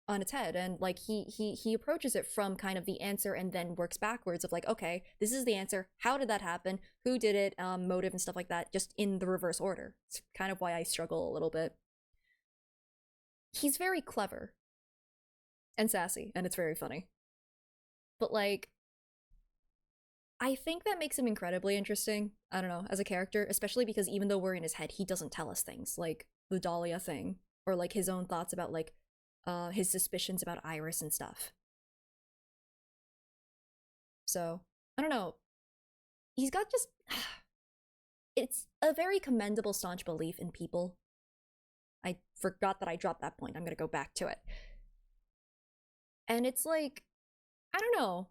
and like he approaches it from kind of the answer and then works backwards of like, okay, this is the answer, how did that happen, who did it, motive and stuff like that, just in the reverse order. It's kind of why I struggle a little bit. He's very clever and sassy, and it's very funny. But like, I think that makes him incredibly interesting, I don't know, as a character, especially because even though we're in his head, he doesn't tell us things, like the Dahlia thing, or like his own thoughts about like, his suspicions about Iris and stuff. So, I don't know. He's got just... It's a very commendable, staunch belief in people. I forgot that I dropped that point. I'm gonna go back to it. And it's like, I don't know.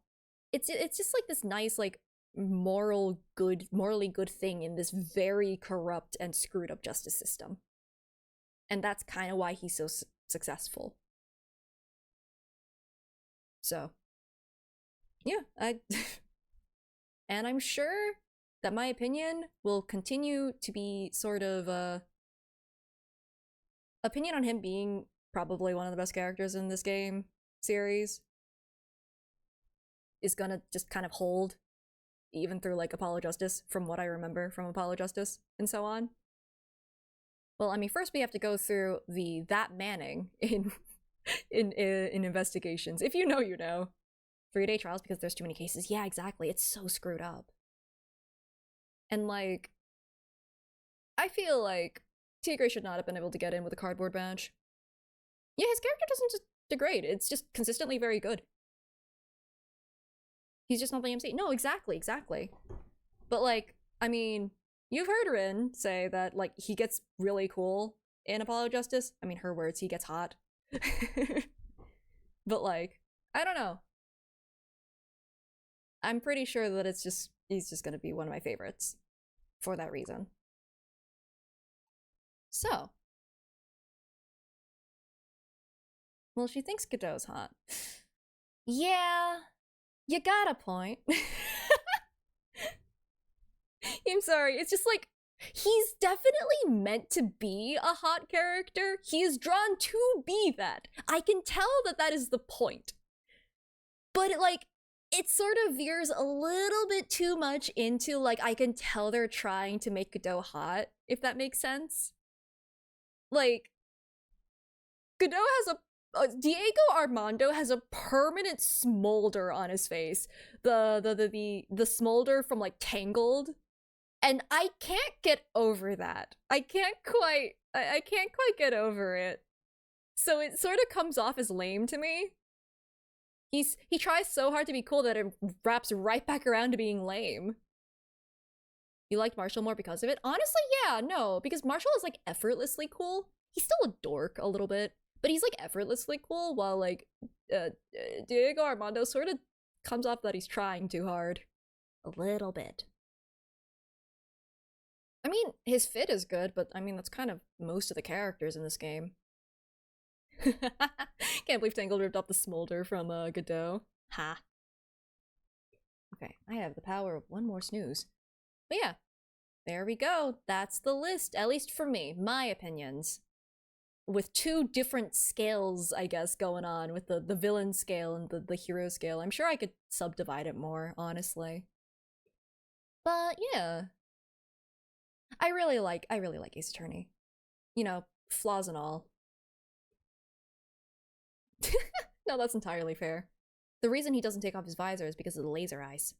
It's just like this nice, like, morally good thing in this very corrupt and screwed up justice system. And that's kind of why he's so successful. So, yeah, and I'm sure that my opinion will continue to be sort of opinion on him being probably one of the best characters in this game series is gonna just kind of hold even through like Apollo Justice, from what I remember from Apollo Justice and so on. Well, I mean, first we have to go through that Manning in investigations. If you know, you know. 3-day trials because there's too many cases. Yeah, exactly. It's so screwed up. And like, I feel like Tigre should not have been able to get in with a cardboard badge. Yeah, his character doesn't just degrade. It's just consistently very good. He's just not the MC. No, exactly. But like, I mean, you've heard Rin say that like he gets really cool in Apollo Justice. I mean, her words, he gets hot. But like, I don't know. I'm pretty sure that he's just gonna be one of my favorites for that reason. So. Well, she thinks Godot's hot. Yeah, you got a point. I'm sorry, it's just like, he's definitely meant to be a hot character. He is drawn to be that. I can tell that that is the point. But it sort of veers a little bit too much into, like, I can tell they're trying to make Godot hot, if that makes sense. Like, Godot has Diego Armando has a permanent smolder on his face. The smolder from, like, Tangled. And I can't get over that. I can't quite get over it. So it sort of comes off as lame to me. He tries so hard to be cool that it wraps right back around to being lame. You liked Marshall more because of it? Honestly, yeah, no, because Marshall is like effortlessly cool. He's still a dork a little bit, but he's like effortlessly cool, while like Diego Armando sort of comes off that he's trying too hard. A little bit. I mean, his fit is good, but I mean, that's kind of most of the characters in this game. Can't believe Tangled ripped off the smolder from Godot. Ha. Okay, I have the power of one more snooze. But yeah, there we go. That's the list, at least for me, my opinions. With two different scales, I guess, going on, with the villain scale and the hero scale. I'm sure I could subdivide it more, honestly. But yeah. I really like Ace Attorney. You know, flaws and all. No, that's entirely fair. The reason he doesn't take off his visor is because of the laser eyes.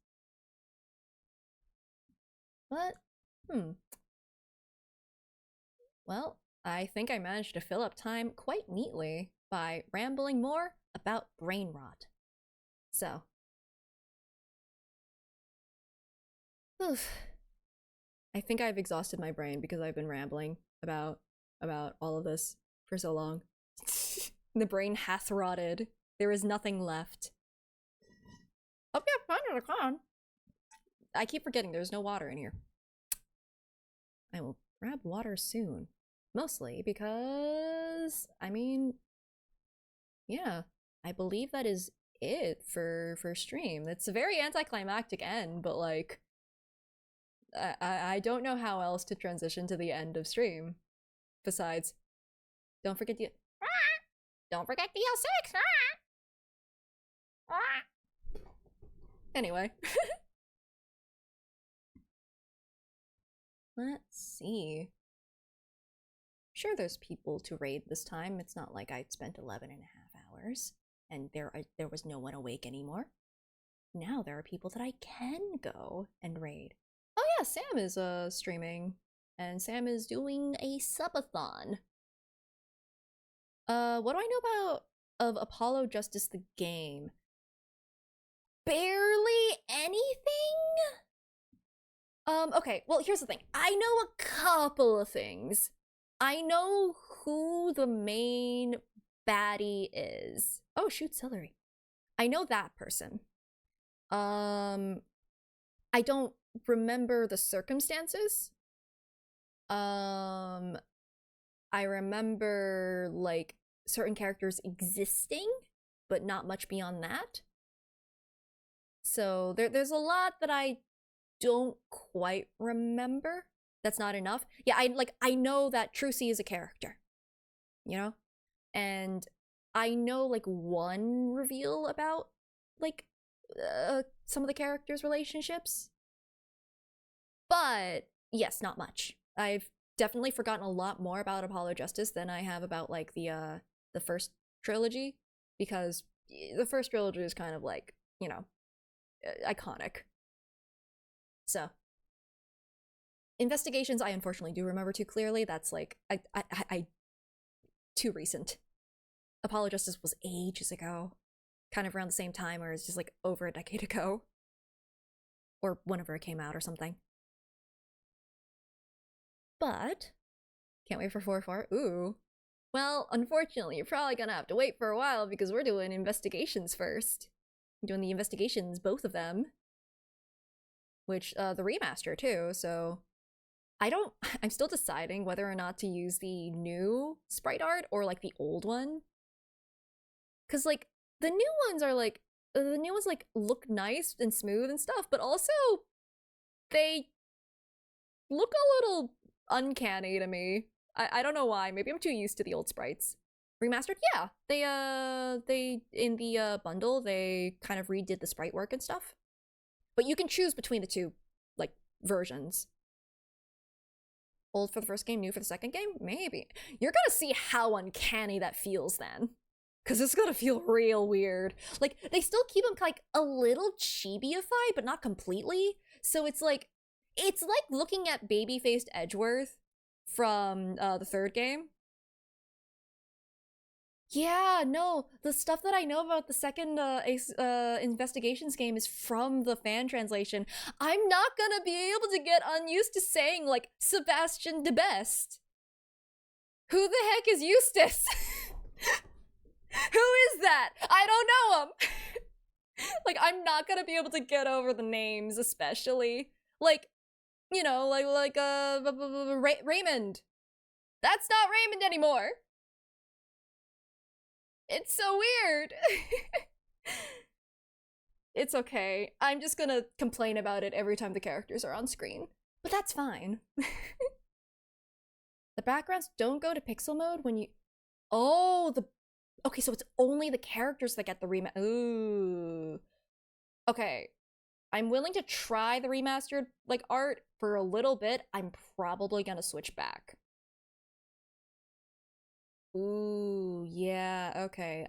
But, well, I think I managed to fill up time quite neatly by rambling more about brain rot. So. Oof. I think I've exhausted my brain because I've been rambling about all of this for so long. The brain hath rotted. There is nothing left. Oh yeah, finally gone. I keep forgetting there's no water in here. I will grab water soon. Mostly because, I mean, yeah, I believe that is it for stream. It's a very anticlimactic end, but like, I don't know how else to transition to the end of stream. Besides, don't forget the DL6. Anyway. Let's see. Sure, there's people to raid this time. It's not like I'd spent 11 and a half hours and there was no one awake anymore. Now there are people that I can go and raid. Oh yeah, Sam is streaming, and Sam is doing a subathon. What do I know of Apollo Justice the game? barely anything? Okay, well, here's the thing. I know a couple of things. I know who the main baddie is. Oh, shoot, celery. I know that person. I don't remember the circumstances. I remember, like, certain characters existing, but not much beyond that. So there's a lot that I don't quite remember. That's not enough. Yeah, I know that Trucy is a character, you know? And I know, like, one reveal about, like, some of the characters' relationships. But, yes, not much. I've definitely forgotten a lot more about Apollo Justice than I have about, like, the first trilogy. Because the first trilogy is kind of, like, you know, iconic. So. Investigations, I unfortunately do remember too clearly. That's, like, I too recent. Apollo Justice was ages ago. Kind of around the same time, or it's just, like, over a decade ago. Or whenever it came out or something. But, can't wait for 4-4. Ooh. Well, unfortunately, you're probably gonna have to wait for a while because we're doing investigations first. I'm doing the investigations, both of them. Which, the remaster too, so... I'm still deciding whether or not to use the new sprite art or, like, the old one. Cause, like, the new ones, like, look nice and smooth and stuff, but also, they look a little uncanny to me. I don't know why. Maybe I'm too used to the old sprites. Remastered? Yeah. They in the bundle, they kind of redid the sprite work and stuff. But you can choose between the two, like, versions. Old for the first game, new for the second game? Maybe. You're gonna see how uncanny that feels then. Because it's gonna feel real weird. Like, they still keep them, like, a little chibi-ified, but not completely. So it's like looking at baby-faced Edgeworth from the third game. Yeah, no, the stuff that I know about the second investigations game is from the fan translation. I'm not gonna be able to get unused to saying, like, Sebastian de Best. Who the heck is Eustace? Who is that? I don't know him. Like, I'm not gonna be able to get over the names, especially. Like, you know, like Raymond. That's not Raymond anymore. It's so weird. It's okay. I'm just gonna complain about it every time the characters are on screen. But that's fine. The backgrounds don't go to pixel mode when you... Oh, okay, so it's only the characters that get the Ooh. Okay. I'm willing to try the remastered, like, art for a little bit. I'm probably gonna switch back. Ooh, yeah, okay.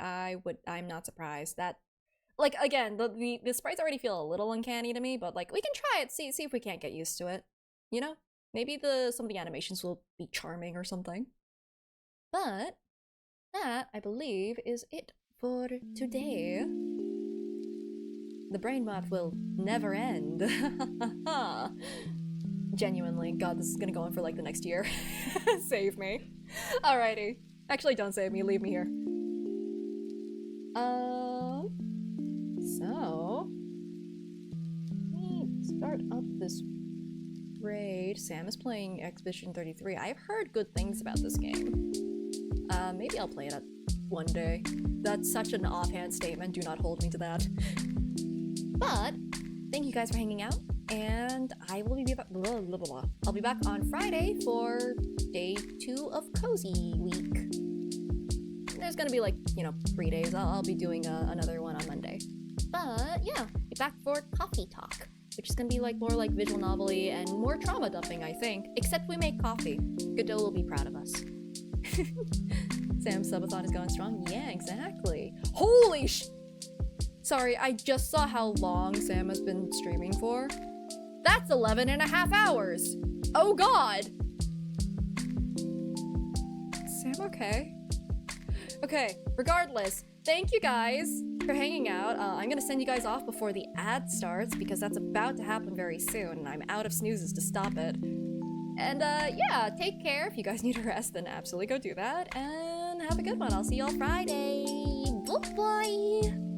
I'm not surprised. That, like, again, the sprites already feel a little uncanny to me, but, like, we can try it, see if we can't get used to it. You know? Maybe some of the animations will be charming or something. But that, I believe, is it for today. The brain math will never end. Genuinely, God, this is gonna go on for, like, the next year. Save me. Alrighty. Actually, don't save me, leave me here. So... let me start up this raid. Sam is playing Expedition 33. I've heard good things about this game. Maybe I'll play it one day. That's such an offhand statement, do not hold me to that. But, thank you guys for hanging out, and I will be back. I'll be back on Friday for day 2 of Cozy Week. There's gonna be, like, you know, 3 days. I'll be doing another one on Monday. But yeah, be back for Coffee Talk, which is gonna be, like, more like visual novel-y and more trauma dumping, I think. Except we make coffee. Godot will be proud of us. Sam's subathon is going strong. Yeah, exactly. Holy Sorry, I just saw how long Sam has been streaming for. That's 11.5 hours. Oh God. Sam okay? Okay, regardless, thank you guys for hanging out. I'm gonna send you guys off before the ad starts because that's about to happen very soon, and I'm out of snoozes to stop it. And yeah, take care. If you guys need a rest, then absolutely go do that. And have a good one. I'll see you all Friday. Bye-bye.